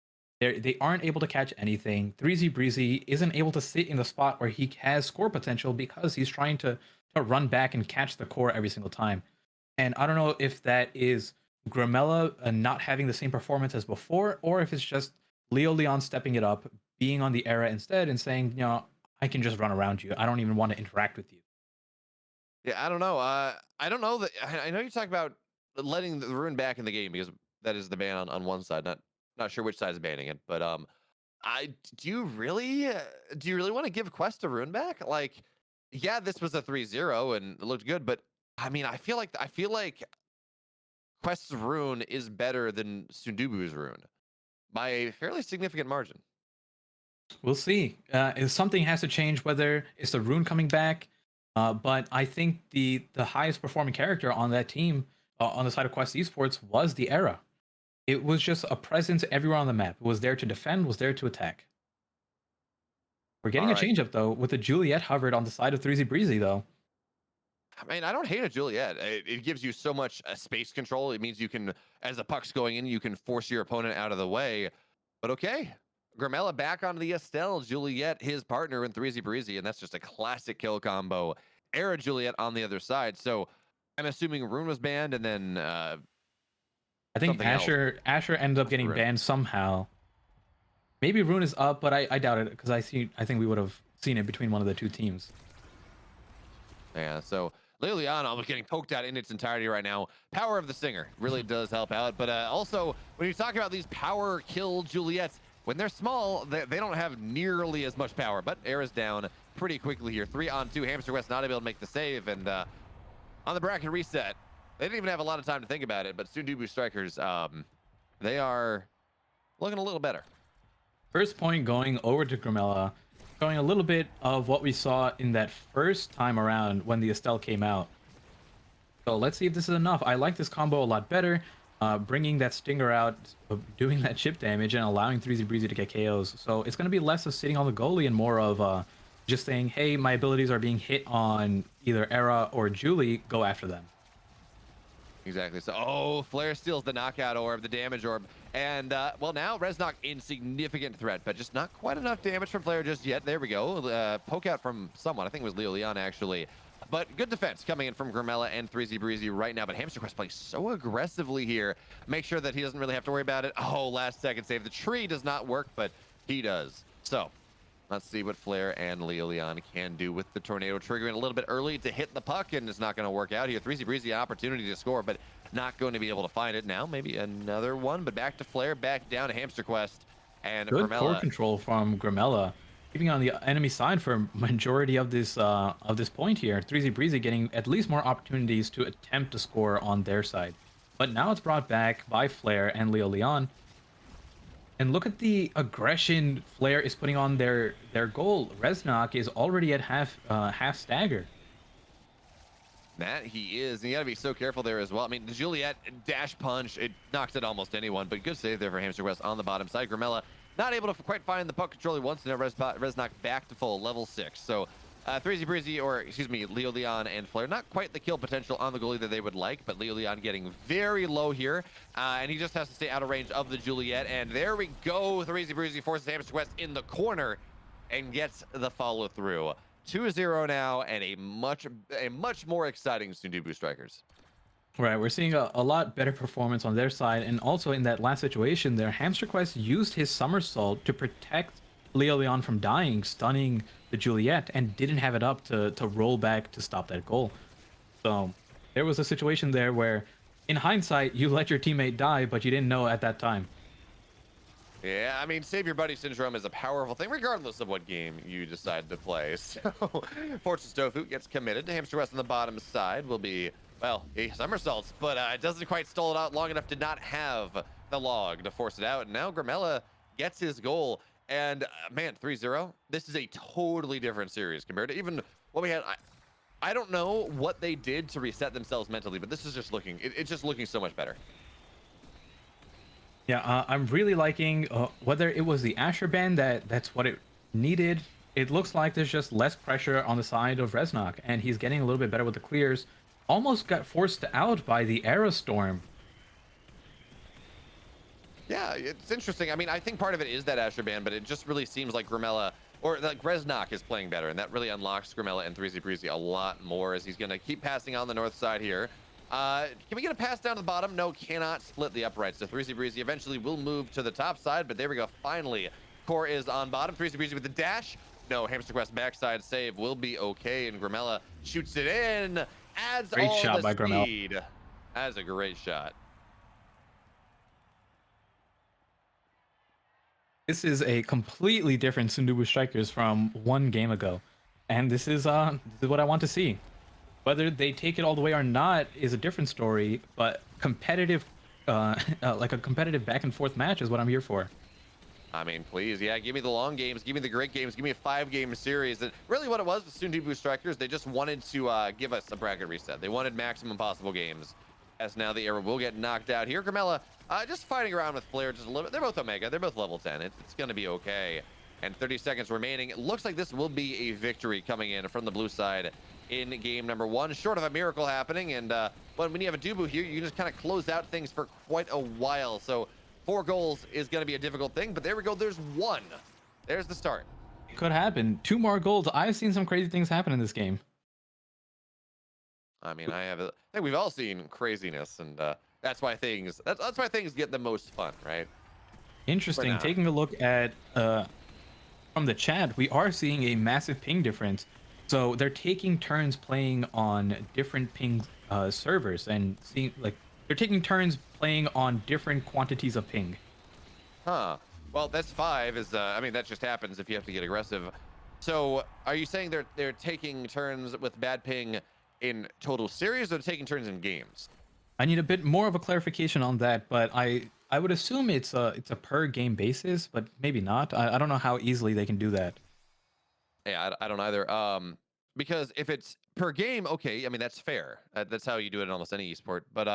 They aren't able to catch anything. 3Z Breezy isn't able to sit in the spot where he has score potential because he's trying to run back and catch the core every single time. And I don't know if that is Grimella not having the same performance as before, or if it's just Leo Leon stepping it up, being on the Era instead and saying, I can just run around you. I don't even want to interact with you.
Yeah, I don't know. I don't know that. I know you talk about letting the rune back in the game because that is the ban on one side. Not sure which side is banning it, but do you really want to give Quest a rune back? Like, yeah, this was a 3-0 and it looked good, but I mean, I feel like Quest's rune is better than Sundubu's rune by a fairly significant margin.
We'll see. If something has to change, whether it's the rune coming back, but I think the highest performing character on that team, on the side of Quest Esports, was the Era. It was just a presence everywhere on the map. It was there to defend, was there to attack. We're
All
getting a
right.
change up though, with the Juliet hovered on the side of 3Z Breezy though.
I mean, I don't hate a Juliet. It gives you so much space control. It means you can, as the puck's going in, you can force your opponent out of the way. But okay, Gramella back onto the Estelle. Juliet, his partner in 3Z Breezy, and that's just a classic kill combo. Era Juliet on the other side. So I'm assuming Rune was banned, and then
I think
something else.
Asher ended up
What's the
getting
Rune?
banned somehow. Maybe Rune is up, but I doubt it because I think we would have seen it between one of the two teams.
Yeah, so Liliana almost getting poked at in its entirety right now. Power of the Singer really does help out. But also, when you talk about these power kill Juliets, when they're small, they don't have nearly as much power. But Era's down pretty quickly here. 3-on-2. Hamster West not able to make the save. And on the bracket reset, they didn't even have a lot of time to think about it. But Sundubu Strikers, they are looking a little better.
First point going over to Gramella, showing a little bit of what we saw in that first time around when the Estelle came out. So let's see if this is enough. I like this combo a lot better. Bringing that Stinger out, doing that chip damage, and allowing 3Z Breezy to get KOs. So it's going to be less of sitting on the goalie and more of just saying, hey, my abilities are being hit on either Era or Julie, go after them.
Exactly. So, oh, Flare steals the knockout orb, the damage orb. And, well, now Reznok insignificant threat, but just not quite enough damage from Flare just yet. There we go. Poke out from someone. I think it was Leo Leon, actually. But good defense coming in from Gramella and 3Z Breezy right now. But Hamster Quest playing so aggressively here. Make sure that he doesn't really have to worry about it. Oh, last second save. The tree does not work, but he does. So, let's see what Flare and Leo Leon can do with the tornado triggering a little bit early to hit the puck, and it's not going to work out here. 3Z Breezy, an opportunity to score, but not going to be able to find it now. Maybe another one, but back to Flare, back down to Hamster Quest, and
Good core
Gramella.
control from Gramella, keeping on the enemy side for majority of this point here. 3Z Breezy getting at least more opportunities to attempt to score on their side, but now it's brought back by Flare and Leo Leon. And look at the aggression Flare is putting on their goal. Reznok is already at half stagger.
That he is, and you got to be so careful there as well. I mean, the Juliet dash punch, it knocks at almost anyone, but good save there for Hamster Quest on the bottom side. Gramella not able to quite find the puck control he wants, and now Reznok back to full, level 6. So 3Z Breezy, or excuse me, Leo Leon and Flare, not quite the kill potential on the goalie that they would like, but Leo Leon getting very low here, and he just has to stay out of range of the Juliet, and there we go. 3Z Breezy forces Hamster Quest in the corner and gets the follow through. 2-0 now, and a much more exciting Sundubu Strikers.
Right, we're seeing a lot better performance on their side, and also in that last situation there, Hamster Quest used his somersault to protect Leo Leon from dying, stunning the Juliet, and didn't have it up to roll back to stop that goal. So there was a situation there where, in hindsight, you let your teammate die, but you didn't know at that time.
Yeah, I mean, save your buddy syndrome is a powerful thing, regardless of what game you decide to play. So, Fortress Tofu gets committed. Hamster West on the bottom side will be, well, he somersaults, but it doesn't quite stall it out long enough to not have the log to force it out. And now Gramella gets his goal. And man, 3-0, this is a totally different series compared to even what we had. I don't know what they did to reset themselves mentally, but this is just looking, it's just looking so much better.
Yeah, I'm really liking whether it was the Asher ban that's what it needed. It looks like there's just less pressure on the side of Reznok, and he's getting a little bit better with the clears. Almost got forced out by the Era Storm.
Yeah, it's interesting. I mean, I think part of it is that Asher ban, but it just really seems like Gramella, or like Reznok is playing better, and that really unlocks Gramella and 3Z Breezy a lot more as he's going to keep passing on the north side here. Can we get a pass down to the bottom? No, cannot split the uprights. So 3Z Breezy eventually will move to the top side, but there we go. Finally, Core is on bottom. 3Z Breezy with the dash. No, Hamster Quest backside save will be okay, and Gramella shoots it in. Adds
Great
all
shot
the
by Gramella.
speed. That's a great shot.
This is a completely different Sundubu Strikers from one game ago. and this is what I want to see. Whether they take it all the way or not is a different story, but competitive, like a competitive back and forth match is what I'm here for.
I mean, please, yeah, give me the long games, give me the great games, give me a 5-game series. And really, what it was with Student Boost Strikers, they just wanted to give us a bracket reset. They wanted maximum possible games. As now the arrow will get knocked out here. Grimella just fighting around with Flare just a little bit. They're both Omega. They're both level 10. It's going to be okay. And 30 seconds remaining. It looks like this will be a victory coming in from the blue side in game number 1. Short of a miracle happening. And when you have a Dubu here, you just kind of close out things for quite a while. So 4 goals is going to be a difficult thing. But there we go. There's 1. There's the start.
It could happen. 2 more goals. I've seen some crazy things happen in this game.
I mean, I think we've all seen craziness, and that's why things get the most fun, right?
Interesting. Taking a look at from the chat, we are seeing a massive ping difference. So they're taking turns playing on different ping servers, and seeing like they're taking turns playing on different quantities of ping.
Huh. Well, that's 5. I mean, that just happens if you have to get aggressive. So, are you saying they're taking turns with bad ping in total series, or taking turns in games?
I need a bit more of a clarification on that, but I would assume it's a per game basis, but maybe not. I don't know how easily they can do that.
Yeah, I don't either. Because if it's per game, okay, I mean that's fair. That's how you do it in almost any esport. But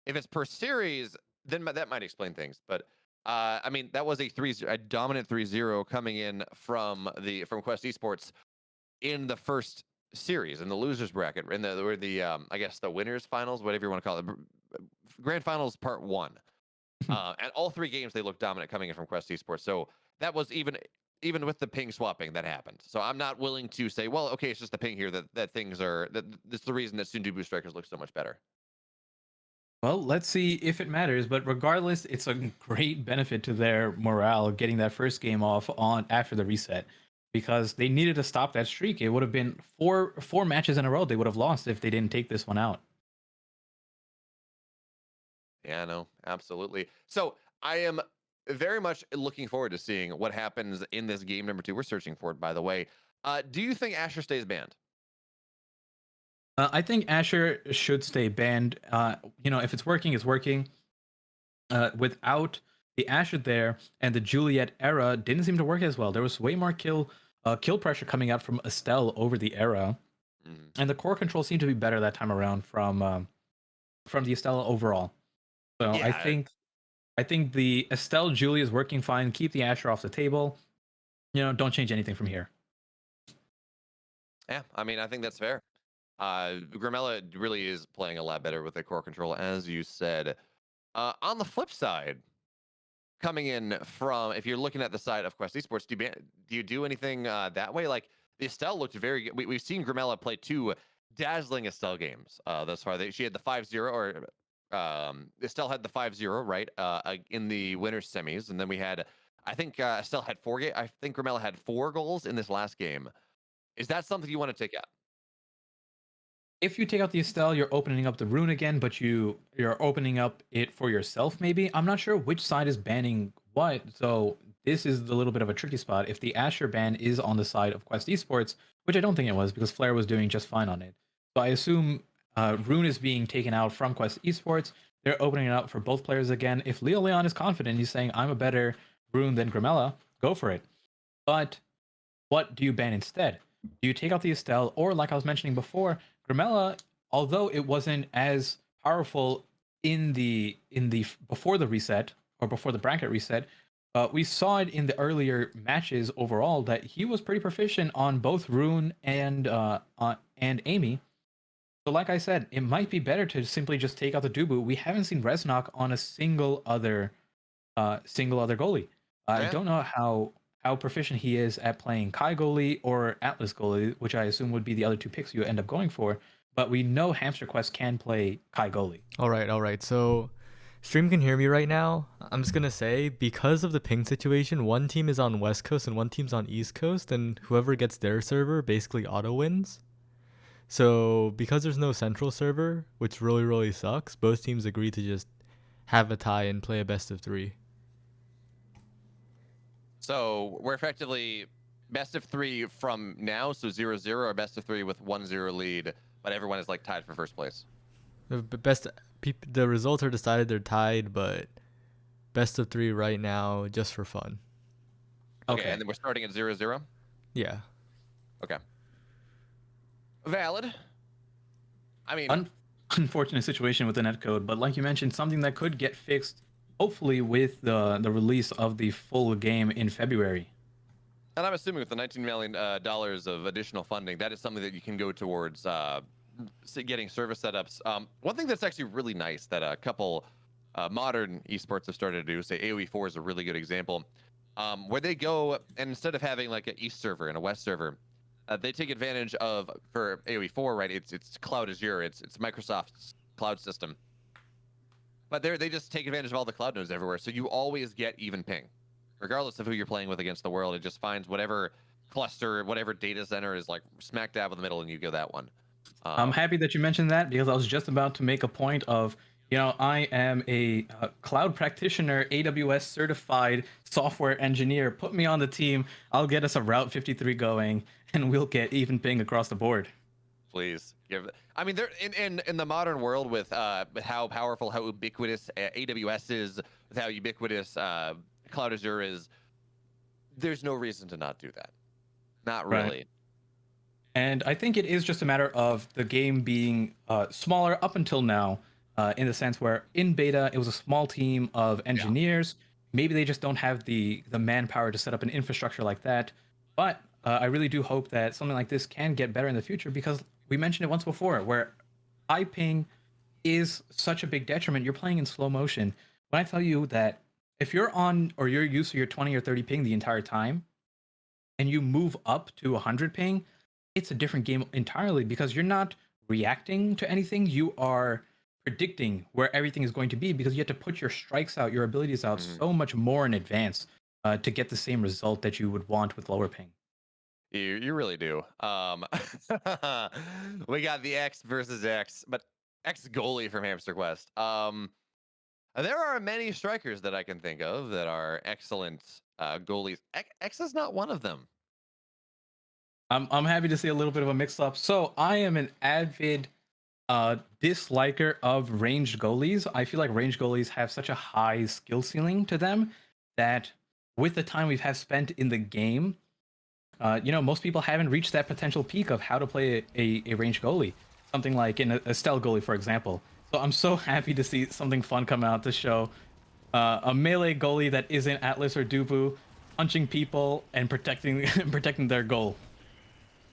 if it's per series, then that might explain things. But I mean that was a dominant 3-0 coming in from Quest Esports in the first series in the losers bracket in the I guess the winners finals, whatever you want to call it, grand finals part 1. And all 3 games they looked dominant coming in from Quest Esports. So that was even with the ping swapping that happened. So I'm not willing to say, well, okay, it's just the ping here that things are that's the reason that Sundubu Strikers look so much better.
Well, let's see if it matters, but regardless, it's a great benefit to their morale getting that first game off on after the reset, because they needed to stop that streak. It would have been four matches in a row they would have lost if they didn't take this one out.
Yeah, no, absolutely. So I am very much looking forward to seeing what happens in this game number 2. We're searching for it, by the way. Do you think Asher stays banned?
I think Asher should stay banned. If it's working, it's working. Without the Asher there, and the Juliet era didn't seem to work as well. There was way more kill pressure coming out from Estelle over the era, and the core control seemed to be better that time around from the Estelle overall. So
Yeah.
I think the Estelle Julie is working fine. Keep the Asher off the table. Don't change anything from here.
Yeah, I mean, I think that's fair. Grimella really is playing a lot better with the core control, as you said. On the flip side, coming in from, if you're looking at the side of Quest Esports, do you do anything that way? Like the Estelle looked very good. We've seen Grimella play 2 dazzling Estelle games thus far. She had the 5-0, or Estelle had the 5-0, right, in the winners semis, and then we had, I think Estelle had 4 I think Grimella had 4 goals in this last game. Is that something you want to take out?
If you take out the Estelle, you're opening up the rune again, but you're opening up it for yourself, maybe. I'm not sure which side is banning what, so this is a little bit of a tricky spot. If the Asher ban is on the side of Quest Esports, which I don't think it was, because Flare was doing just fine on it. So I assume rune is being taken out from Quest Esports. They're opening it up for both players again. If Leo Leon is confident, he's saying, I'm a better rune than Grimella, go for it. But what do you ban instead? Do you take out the Estelle, or like I was mentioning before, Grimella, although it wasn't as powerful in the before the reset or before the bracket reset, we saw it in the earlier matches overall that he was pretty proficient on both Rune and Amy. So like I said, it might be better to simply just take out the Dubu. We haven't seen Resnok on a single other goalie. I don't know how proficient he is at playing Kai goalie or Atlas goalie, which I assume would be the other 2 picks you end up going for. But we know Hamster Quest can play Kai goalie.
All right. So, stream can hear me right now. I'm just gonna say, because of the ping situation, one team is on West Coast and one team's on East Coast, and whoever gets their server basically auto wins. So, because there's no central server, which really sucks, both teams agree to just have a tie and play a best of 3.
So we're effectively best of 3 from now, so 0-0, or best of 3 with 1-0 lead, but everyone is like tied for first place.
The results are decided. They're tied, but best of 3 right now, just for fun.
Okay,
Okay.
and then we're starting at 0-0.
Yeah.
Okay. Valid. I mean,
Unfortunate situation with the netcode, but like you mentioned, something that could get fixed, hopefully with the release of the full game in February.
and I'm assuming with the $19 million dollars of additional funding, that is something that you can go towards getting service setups. One thing that's actually really nice that a couple modern esports have started to do, say AoE4 is a really good example, where they go and instead of having like an East server and a West server, they take advantage of, for AoE4, right? It's Cloud Azure, it's Microsoft's cloud system, but they just take advantage of all the cloud nodes everywhere, so you always get even ping, regardless of who you're playing with against the world. It just finds whatever cluster, whatever data center is like smack dab in the middle, and you go that one.
I'm happy that you mentioned that because I was just about to make a point of, I am a cloud practitioner, AWS certified software engineer. Put me on the team. I'll get us a Route 53 going, and we'll get even ping across the board.
Please give. I mean, they're in the modern world with how powerful, how ubiquitous AWS is, with how ubiquitous Cloud Azure is. There's no reason to not do that. Not
Right.
really.
And I think it is just a matter of the game being smaller up until now, in the sense where in beta it was a small team of engineers. Maybe they just don't have the manpower to set up an infrastructure like that. But I really do hope that something like this can get better in the future because we mentioned it once before, where high ping is such a big detriment. You're playing in slow motion. When I tell you that if you're on or you're used to your 20 or 30 ping the entire time, and you move up to 100 ping, it's a different game entirely because you're not reacting to anything. You are predicting where everything is going to be because you have to put your strikes out, your abilities out so much more in advance to get the same result that you would want with lower ping.
You really do. We got the X versus X, but X goalie from Hamster Quest. There are many strikers that I can think of that are excellent goalies. X is not one of them.
I'm happy to see a little bit of a mix up. So I am an avid disliker of ranged goalies. I feel like ranged goalies have such a high skill ceiling to them that with the time we've have spent in the game, most people haven't reached that potential peak of how to play a ranged goalie. Something like in a stealth goalie, for example. So I'm so happy to see something fun come out to show a melee goalie that isn't Atlas or Dubu punching people and protecting protecting their goal.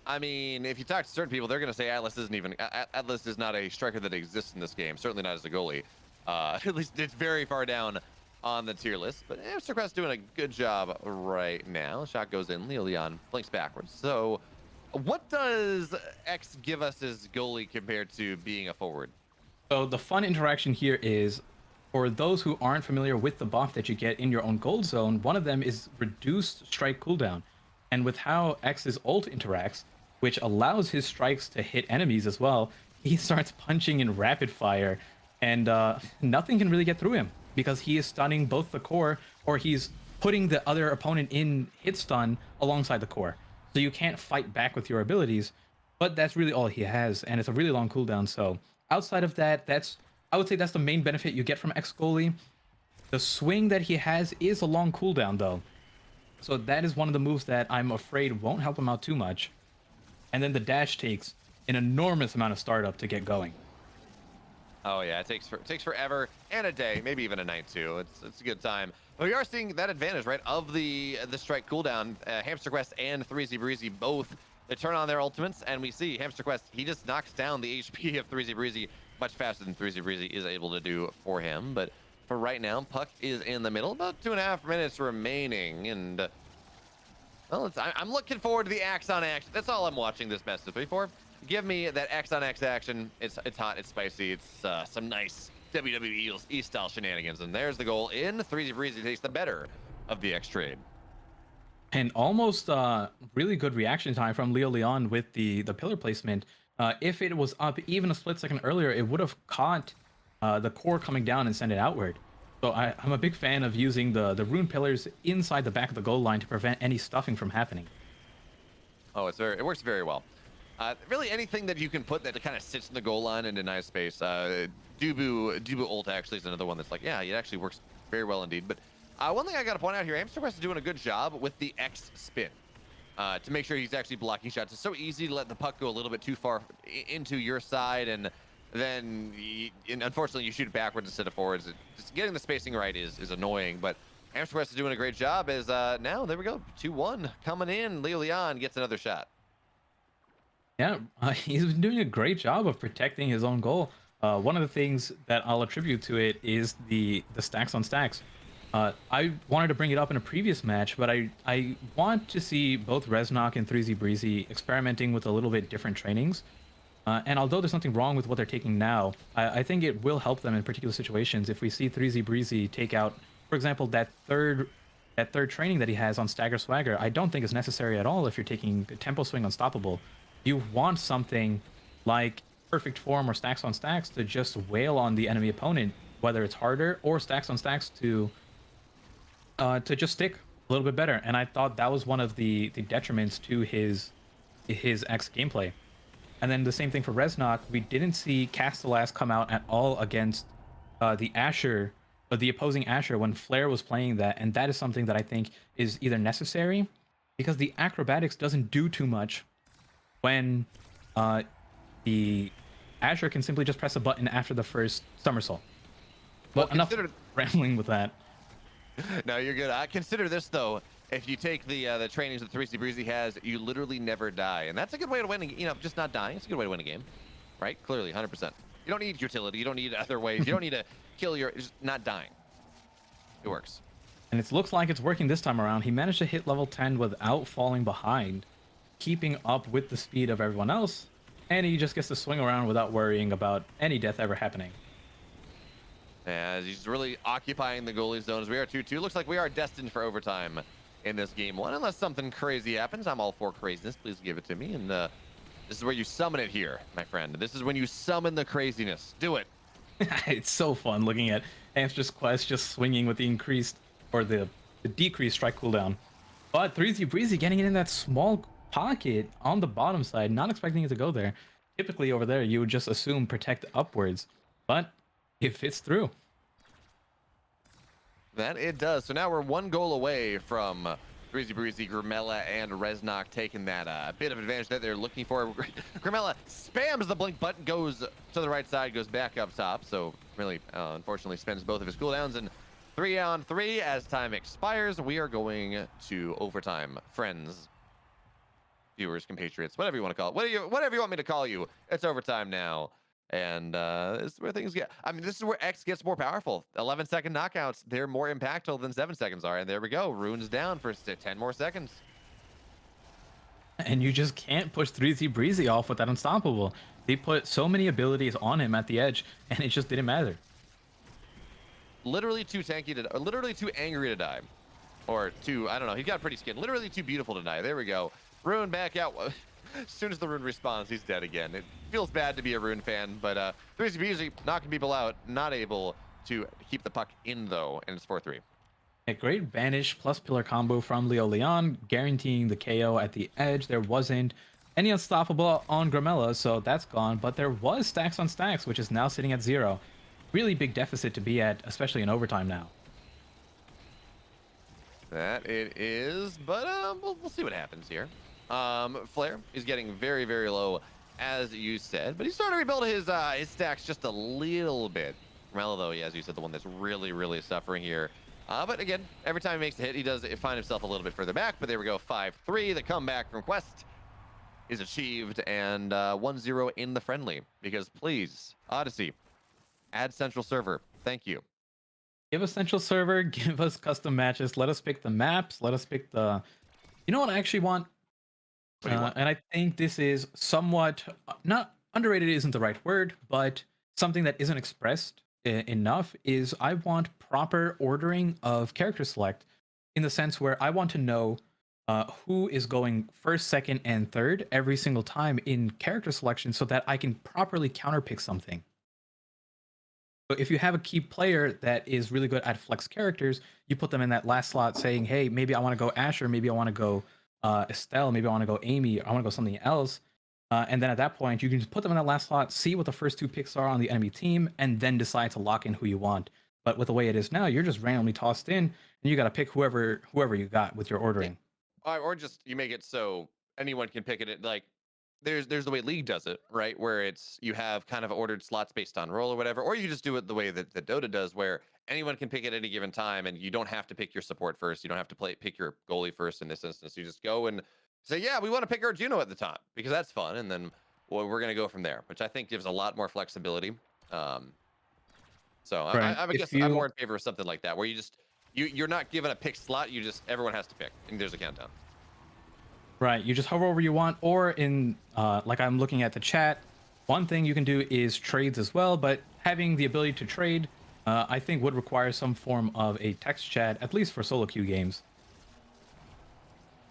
I mean, if you talk to certain people, they're going to say Atlas isn't even Atlas is not a striker that exists in this game. Certainly not as a goalie. At least it's very far down on the tier list. But Hamster Quest doing a good job right now. Shot goes in. Leo Leon blinks backwards. So, what does X give us as goalie compared to being a forward?
So the fun interaction here is for those who aren't familiar with the buff that you get in your own gold zone, one of them is reduced strike cooldown. And with how X's ult interacts, which allows his strikes to hit enemies as well, he starts punching in rapid fire, and nothing can really get through him because he is stunning both the core or he's putting the other opponent in hit stun alongside the core. So you can't fight back with your abilities, but that's really all he has, and it's a really long cooldown. So outside of that, I would say that's the main benefit you get from X goalie. The swing that he has is a long cooldown though, so that is one of the moves that I'm afraid won't help him out too much. And then the dash takes an enormous amount of startup to get going.
Oh yeah, it takes forever and a day, maybe even a night too. It's a good time. But we are seeing that advantage, right, of the strike cooldown. Hamster Quest and 3Z Breezy both, they turn on their ultimates, and we see Hamster Quest, he just knocks down the HP of 3Z Breezy much faster than 3Z Breezy is able to do for him. But for right now, Puck is in the middle, about 2.5 minutes remaining, and well, I'm looking forward to the Axe on action. That's all I'm watching this best of 3 for. Give me that X on X action. It's hot, it's spicy, it's some nice WWE style shenanigans. And there's the goal in. 3Z Breezy takes the better of the X trade.
And almost really good reaction time from Leo Leon with the pillar placement. If it was up even a split second earlier, it would have caught the core coming down and sent it outward. So I'm a big fan of using the rune pillars inside the back of the goal line to prevent any stuffing from happening.
Oh, it works very well. Really, anything that you can put that kind of sits in the goal line and denies space. Dubu ult actually is another one that's like, yeah, it actually works very well indeed. But one thing I got to point out here, Hamster Quest is doing a good job with the X spin to make sure he's actually blocking shots. It's so easy to let the puck go a little bit too far into your side, and then unfortunately you shoot it backwards instead of forwards. Just getting the spacing right is annoying, but Hamster Quest is doing a great job. As now there we go, 2-1 coming in. Leo Leon gets another shot.
Yeah, he's been doing a great job of protecting his own goal. One of the things that I'll attribute to it is the stacks on stacks. I wanted to bring it up in a previous match, but I want to see both Reznok and 3Z Breezy experimenting with a little bit different trainings. And although there's nothing wrong with what they're taking now, I think it will help them in particular situations. If we see 3Z Breezy take out, for example, that third training that he has on Stagger Swagger, I don't think is necessary at all if you're taking Tempo Swing Unstoppable. You want something like Perfect Form or Stacks on Stacks to just wail on the enemy opponent, whether it's harder or Stacks on Stacks to just stick a little bit better. And I thought that was one of the detriments to his X gameplay. And then the same thing for Reznok. We didn't see Castellas come out at all against the Asher, the opposing Asher when Flare was playing that, and that is something that I think is either necessary because the acrobatics doesn't do too much when the Asher can simply just press a button after the first somersault. But
Well,
enough rambling with that.
No, you're good. Consider this though. If you take the trainings that 3C Breezy has, you literally never die, and that's a good way to win. Just not dying. It's a good way to win a game, right? Clearly, 100%. You don't need utility. You don't need other ways. You don't need to kill just not dying. It works.
And it looks like it's working this time around. He managed to hit level 10 without falling behind, keeping up with the speed of everyone else, and he just gets to swing around without worrying about any death ever happening.
As he's really occupying the goalie zone as we are 2-2. Looks like we are destined for overtime in this game one, unless something crazy happens. I'm all for craziness. Please give it to me. And this is where you summon it here, my friend. This is when you summon the craziness. Do it.
It's so fun looking at Hamster's Quest just swinging with the increased or the decreased strike cooldown. But 3Z Breezy getting it in that small pocket on the bottom side, not expecting it to go there. Typically over there, you would just assume protect upwards, but it fits through.
That it does. So now we're one goal away from 3Z Breezy, Grimella, and Reznok taking that bit of advantage that they're looking for. Grimella spams the blink button, goes to the right side, goes back up top. So really, unfortunately, spends both of his cooldowns. And 3-on-3 as time expires. We are going to overtime. Friends, viewers, compatriots, whatever you want to call it. Whatever you want me to call you. It's overtime now. And this is where things get. I mean, this is where X gets more powerful. 11-second knockouts, they're more impactful than 7 seconds are. And there we go. Rune's down for 10 more seconds.
And you just can't push 3Z Breezy off with that unstoppable. They put so many abilities on him at the edge, and it just didn't matter.
Literally too tanky to, or literally too angry to die. Or too, I don't know. He got pretty skinned. Literally too beautiful to die. There we go. Rune back out. As soon as the Rune respawns, he's dead again. It feels bad to be a Rune fan, but 3Z Breezy knocking people out, not able to keep the puck in though, and it's 4-3.
A great banish plus pillar combo from Leo Leon, guaranteeing the KO at the edge. There wasn't any unstoppable on Grimella, so that's gone, but there was stacks on stacks, which is now sitting at 0. Really big deficit to be at, especially in overtime now.
That it is, but we'll see what happens here. Flare is getting very, very low, as you said, but he's starting to rebuild his stacks just a little bit. Grimella, though, as you said, the one that's really, really suffering here. But again, every time he makes a hit, he does find himself a little bit further back. But there we go, 5-3. The comeback from Quest is achieved, and 1-0 in the friendly. Because please, Odyssey, add central server. Thank you.
Give us central server, give us custom matches, let us pick the maps, let us pick the... You know what I actually want?
What do you want?
And I think this is somewhat, not underrated isn't the right word, but something that isn't expressed enough is I want proper ordering of character select in the sense where I want to know who is going first, second, and third every single time in character selection so that I can properly counterpick something. So if you have a key player that is really good at flex characters, you put them in that last slot saying, hey, maybe I want to go Asher, maybe I want to go Estelle, maybe I want to go Amy, or I want to go something else. And then at that point, you can just put them in that last slot, see what the first 2 picks are on the enemy team, and then decide to lock in who you want. But with the way it is now, you're just randomly tossed in, and you got to pick whoever you got with your ordering.
Or just you make it so anyone can pick it. Like there's the way League does it, right? Where it's you have kind of ordered slots based on role or whatever, or you just do it the way that Dota does, where anyone can pick at any given time, and you don't have to pick your support first. You don't have to pick your goalie first in this instance. You just go and say, yeah, we want to pick our Juno at the top because that's fun, and then we're gonna go from there, which I think gives a lot more flexibility. So
Right.
I
If
guess I'm
you
more in favor of something like that, where you just you're not given a pick slot. You just everyone has to pick, and there's a countdown.
Right, you just hover over you want, or in like I'm looking at the chat, one thing you can do is trades as well, but having the ability to trade, I think would require some form of a text chat, at least for solo queue games.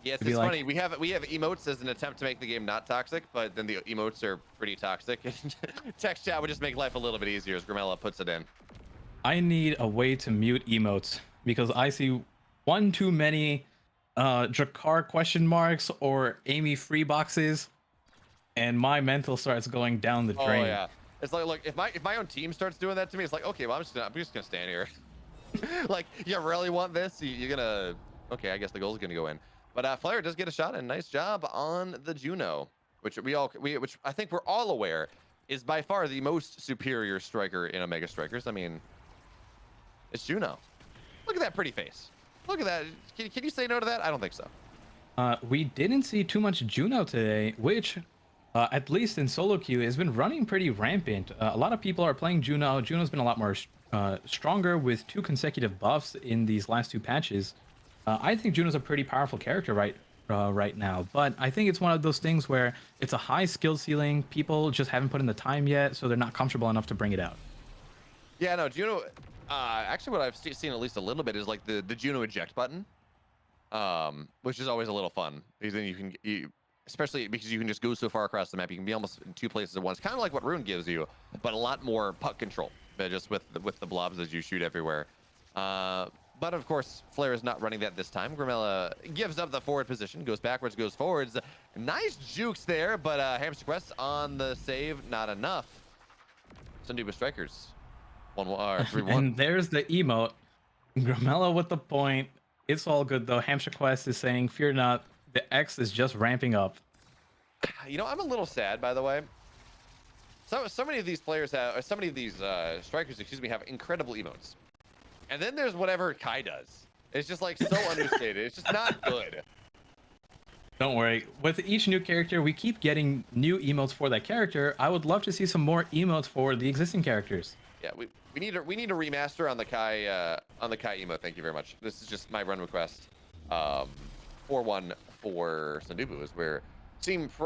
Yes,
To be
it's
like,
funny. We have emotes as an attempt to make the game not toxic, but then the emotes are pretty toxic. Text chat would just make life a little bit easier, as Gramella puts it in.
I need a way to mute emotes because I see one too many Drakkar question marks or Amy free boxes, and my mental starts going down the
Oh
drain.
yeah, it's like look if my own team starts doing that to me, it's like okay, well I'm just gonna stand here. Like you really want this? You're gonna okay? I guess the goal's gonna go in. But Flair does get a shot, and nice job on the Juno, which which I think we're all aware is by far the most superior striker in Omega Strikers. I mean, it's Juno. Look at that pretty face. Look at that. Can you say no to that? I don't think so.
We didn't see too much Juno today, which, at least in solo queue, has been running pretty rampant. A lot of people are playing Juno. Juno's been a lot more stronger with 2 consecutive buffs in these last 2 patches. I think Juno's a pretty powerful character right now, but I think it's one of those things where it's a high skill ceiling. People just haven't put in the time yet, so they're not comfortable enough to bring it out.
Yeah, no, Juno. Actually, what I've seen at least a little bit is like the Juno eject button, which is always a little fun because then especially because you can just go so far across the map, you can be almost in 2 places at once, kind of like what Rune gives you, but a lot more puck control, just with the blobs as you shoot everywhere. But of course, Flair is not running that this time. Gramella gives up the forward position, goes backwards, goes forwards. Nice jukes there, but Hamster Quest on the save, not enough. Sunduba Strikers, 3-1.
And there's the emote. Gramella with the point. It's all good though. Hamster Quest is saying, "Fear not, the X is just ramping up."
You know, I'm a little sad, by the way. So many of these players have, or so many of these strikers, excuse me, have incredible emotes. And then there's whatever Kai does. It's just like so understated. It's just not good.
Don't worry. With each new character, we keep getting new emotes for that character. I would love to see some more emotes for the existing characters.
Yeah, we need a remaster on the Kai emote. Thank you very much. This is just my run request. 4-1 for Sandubu is where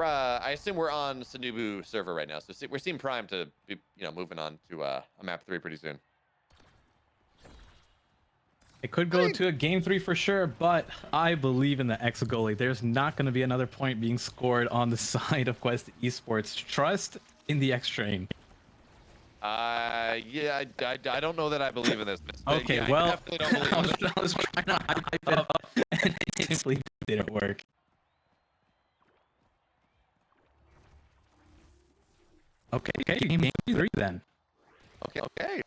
I assume we're on Sandubu server right now. So we're seeing Prime to be moving on to a map 3 pretty soon.
It could go to a game 3 for sure, but I believe in the X goalie. There's not going to be another point being scored on the side of Quest Esports. Trust in the X train.
Yeah, I don't know that I believe in this.
Okay,
Yeah,
well,
I definitely don't believe in this.
I was trying to hype it up, and it simply didn't work. Okay, game 3 then.
Okay.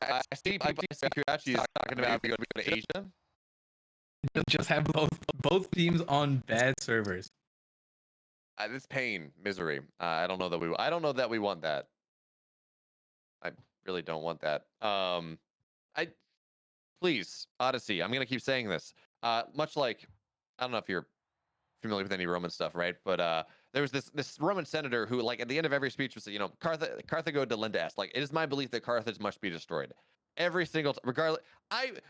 I see people Kirachi is talking about going to Asia.
Just have both teams on bad servers.
This pain, misery. I don't know that we want that. I really don't want that. Please, Odyssey. I'm gonna keep saying this. Much like, I don't know if you're familiar with any Roman stuff, right? But there was this Roman senator who, like, at the end of every speech was, Carthago delenda est. Like, it is my belief that Carthage must be destroyed. Every single regardless.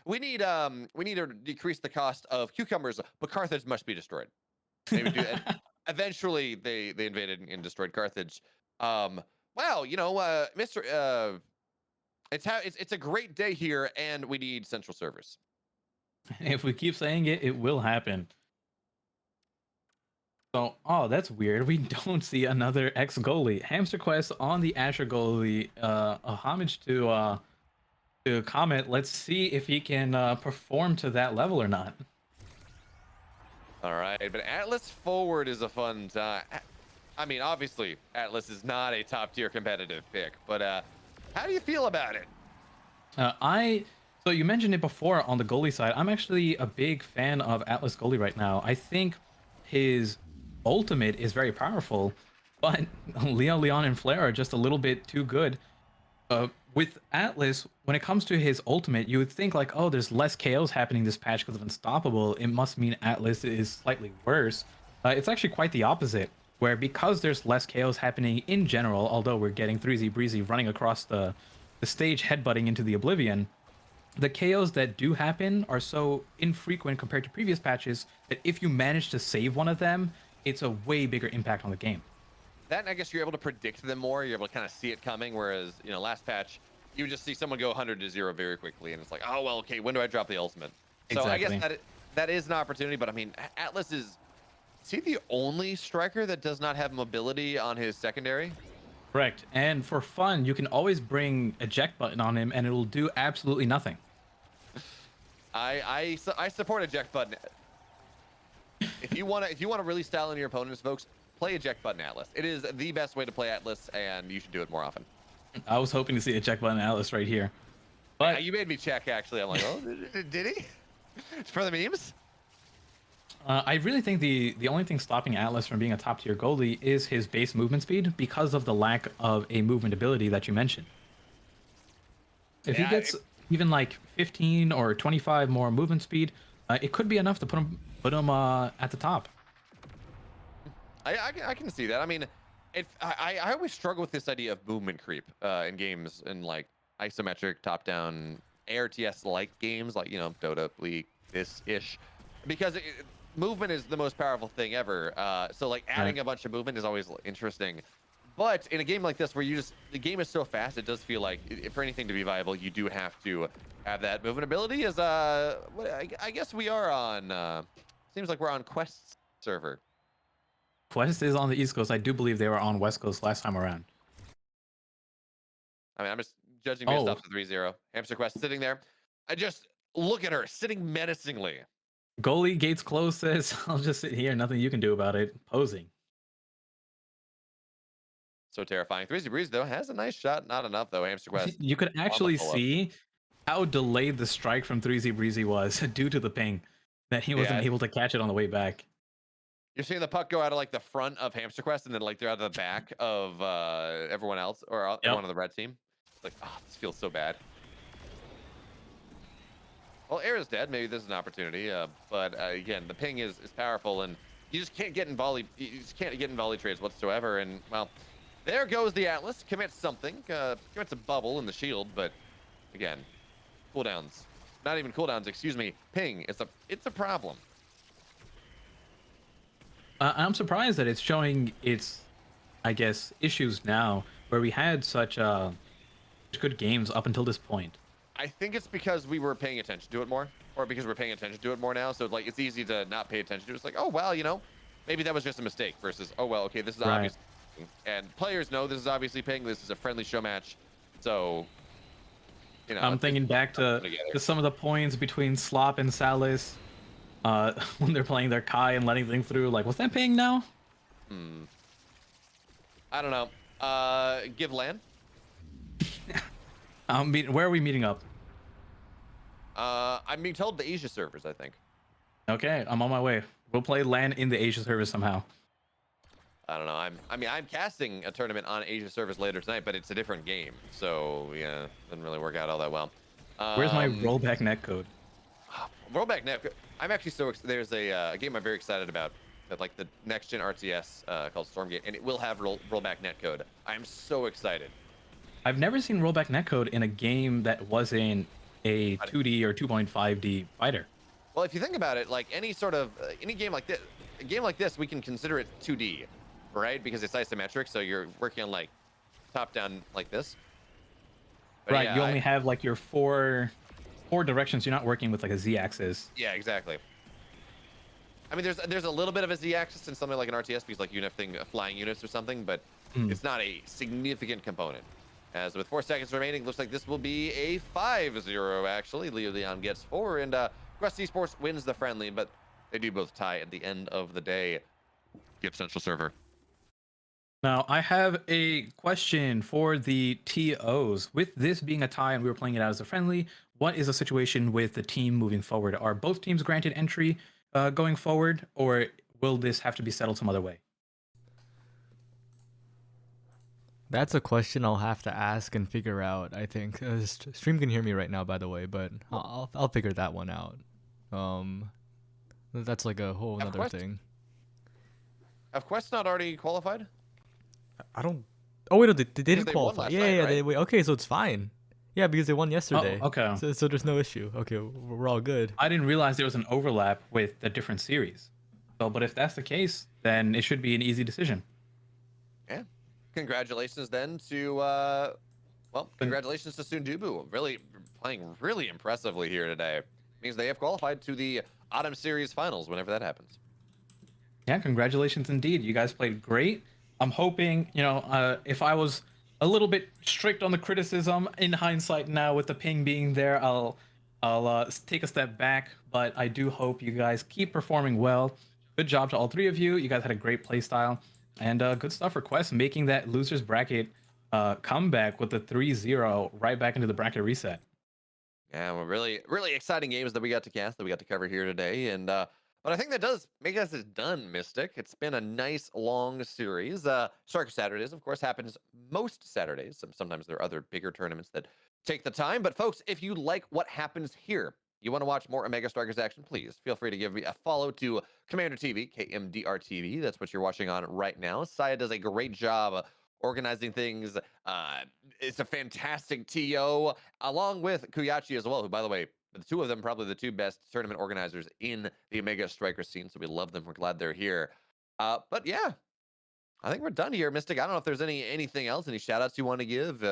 We need to decrease the cost of cucumbers, but Carthage must be destroyed. Maybe do it. Eventually, they invaded and destroyed Carthage. Wow, Mr. It's a great day here, and we need central servers.
If we keep saying it, it will happen. So, oh, that's weird. We don't see another X goalie. Hamster Quest on the Asher goalie. A homage to Comet. Let's see if he can perform to that level or not.
All right, but Atlas forward is a fun time. I mean, obviously, Atlas is not a top tier competitive pick, but how do you feel about it?
I so you mentioned it before on the goalie side. I'm actually a big fan of Atlas goalie right now. I think his ultimate is very powerful, but Leon, and Flair are just a little bit too good. With Atlas, when it comes to his ultimate, you would think like, oh, there's less KOs happening this patch because of Unstoppable. It must mean Atlas is slightly worse. It's actually quite the opposite, where because there's less KOs happening in general, although we're getting 3Z Breezy running across the stage headbutting into the Oblivion, the KOs that do happen are so infrequent compared to previous patches that if you manage to save one of them, it's a way bigger impact on the game.
That, and I guess you're able to predict them more. You're able to kind of see it coming. Whereas, last patch, you would just see someone go 100 to 0 very quickly, and it's like, oh well, okay, when do I drop the ultimate? So I guess
Exactly.
that is an opportunity. But I mean, Atlas is he the only striker that does not have mobility on his secondary?
Correct. And for fun, you can always bring eject button on him and it'll do absolutely nothing.
I support eject button. If you wanna really style into your opponents, folks, play eject button Atlas. It is the best way to play Atlas, and you should do it more often.
I was hoping to see eject button Atlas right here. But
You made me check actually. I'm like, oh, did he? It's for the memes.
I really think the only thing stopping Atlas from being a top tier goalie is his base movement speed because of the lack of a movement ability that you mentioned. If he
Yeah,
gets even like 15 or 25 more movement speed, it could be enough to put him at the top.
I can see that. I mean, I always struggle with this idea of movement creep in games in like isometric top-down ARTS like games, like Dota, League, this ish, because movement is the most powerful thing ever. So like
Right.
adding a bunch of movement is always interesting. But in a game like this, where the game is so fast, it does feel like for anything to be viable, you do have to have that movement ability. As I guess we are on. Seems like we're on Quest's server.
Quest is on the East Coast. I do believe they were on West Coast last time around.
I mean, I'm just judging based
Oh,
off the 3-0. Hamster Quest sitting there. I just look at her sitting menacingly.
goalie gates close says, I'll just sit here, nothing you can do about it. Posing.
So terrifying. 3 Breeze, though, has a nice shot. Not enough, though. Hamster Quest
You could
on the
actually
pull up.
see how delayed the strike from 3Z Breezy was due to the ping, that he wasn't
Yeah.
able to catch it on the way back.
You're seeing the puck go out of like the front of Hamster Quest, and then like they're out of the back of everyone else or everyone on the red team. It's like, oh, this feels so bad. Well, Air is dead. Maybe this is an opportunity. But again, the ping is powerful, and you just can't get in volley. You just can't get in volley trades whatsoever. And well, there goes the Atlas. Commits something. Commits a bubble in the shield, but again, cooldowns. Not even cooldowns. Excuse me. Ping. It's a problem.
I'm surprised that it's showing its, I guess, issues now, where we had such good games up until this point.
I think it's because we were paying attention to it more, or because we're paying attention to it more now. So like, it's easy to not pay attention to it. It's like, oh well, maybe that was just a mistake. Versus, oh well, okay, this is
Right.
obvious, and players know this is obviously ping. This is a friendly show match, so
I'm thinking back to some of the points between Slop and Salis, when they're playing their Kai and letting things through. Like, was that ping now?
I don't know. Give land.
Where are we meeting up?
I'm being told the Asia servers, I think.
Okay, I'm on my way. We'll play LAN in the Asia service somehow.
I don't know. I'm casting a tournament on Asia servers later tonight, but it's a different game. So yeah, doesn't really work out all that well.
Where's my rollback netcode?
Rollback net. I'm actually there's a game I'm very excited about that like the next gen RTS called Stormgate, and it will have rollback netcode. I'm so excited.
I've never seen rollback netcode in a game that wasn't a 2D or 2.5D fighter.
Well, if you think about it, like any game like this, a game like this, we can consider it 2D, right? Because it's isometric, so you're working on like top down like this. But
Right,
yeah,
you only have like your four directions. You're not working with like a Z-axis.
Yeah, exactly. I mean, there's a little bit of a Z-axis in something like an RTS because like you have flying units or something, but it's not a significant component. As with 4 seconds remaining, looks like this will be a 5-0 actually. Leon gets 4, and Quest Esports wins the friendly. But they do both tie at the end of the day. Give Central Server.
Now, I have a question for the TOs. With this being a tie and we were playing it out as a friendly, what is the situation with the team moving forward? Are both teams granted entry going forward, or will this have to be settled some other way?
That's a question I'll have to ask and figure out. I think stream can hear me right now, by the way, but I'll figure that one out. That's like a whole other thing.
Have Quest not already qualified?
I don't. Oh wait, no, they didn't
they won
qualify.
last
Yeah,
night,
yeah,
right?
they wait. Okay, so it's fine. Yeah, because they won yesterday.
Oh, okay.
So there's no issue. Okay, we're all good.
I didn't realize there was an overlap with the different series. So, but if that's the case, then it should be an easy decision.
Yeah. Congratulations then to congratulations to Sundubu. Really playing really impressively here today. Means they have qualified to the Autumn Series Finals whenever that happens.
Yeah, congratulations indeed. You guys played great. I'm hoping, if I was a little bit strict on the criticism in hindsight now with the ping being there, I'll take a step back. But I do hope you guys keep performing well. Good job to all three of you. You guys had a great play style. And good stuff for Quest, making that losers bracket comeback with the 3-0 right back into the bracket reset.
Yeah, well, really, really exciting games that we got to cast, that we got to cover here today. And but I think that does make us done, Mystic. It's been a nice long series. Striker Saturdays, of course, happens most Saturdays. Sometimes there are other bigger tournaments that take the time. But folks, if you like what happens here, you want to watch more Omega Strikers action, please feel free to give me a follow to Commander TV, KMDR TV. That's what you're watching on right now. Saya does a great job organizing things. It's a fantastic TO, along with Kuyachi as well, who, by the way, the two of them probably the two best tournament organizers in the Omega Striker scene. So we love them. We're glad they're here. But yeah, I think we're done here, Mystic. I don't know if there's anything else, any shout outs you want to give,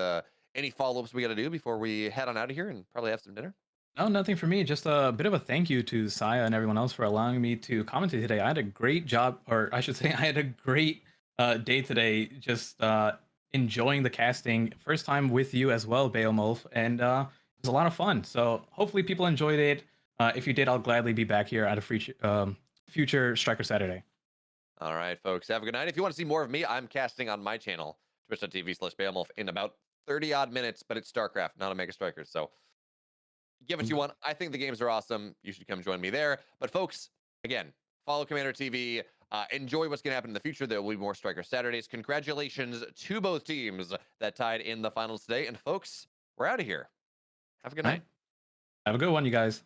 any follow-ups we got to do before we head on out of here and probably have some dinner.
No, nothing for me. Just a bit of a thank you to Saya and everyone else for allowing me to commentate today. I had a great job, or I should say, I had a great day today. Just enjoying the casting. First time with you as well, Beowulf, and it was a lot of fun. So hopefully people enjoyed it. If you did, I'll gladly be back here at a future Striker Saturday.
All right, folks. Have a good night. If you want to see more of me, I'm casting on my channel, twitch.tv/Beowulf, in about 30 odd minutes, but it's StarCraft, not Omega Strikers. So give what you want. I think the games are awesome. You should come join me there. But folks, again, follow Commander TV. Enjoy what's going to happen in the future. There will be more Striker Saturdays. Congratulations to both teams that tied in the finals today. And folks, we're out of here. Have a good night.
Have a good one, you guys.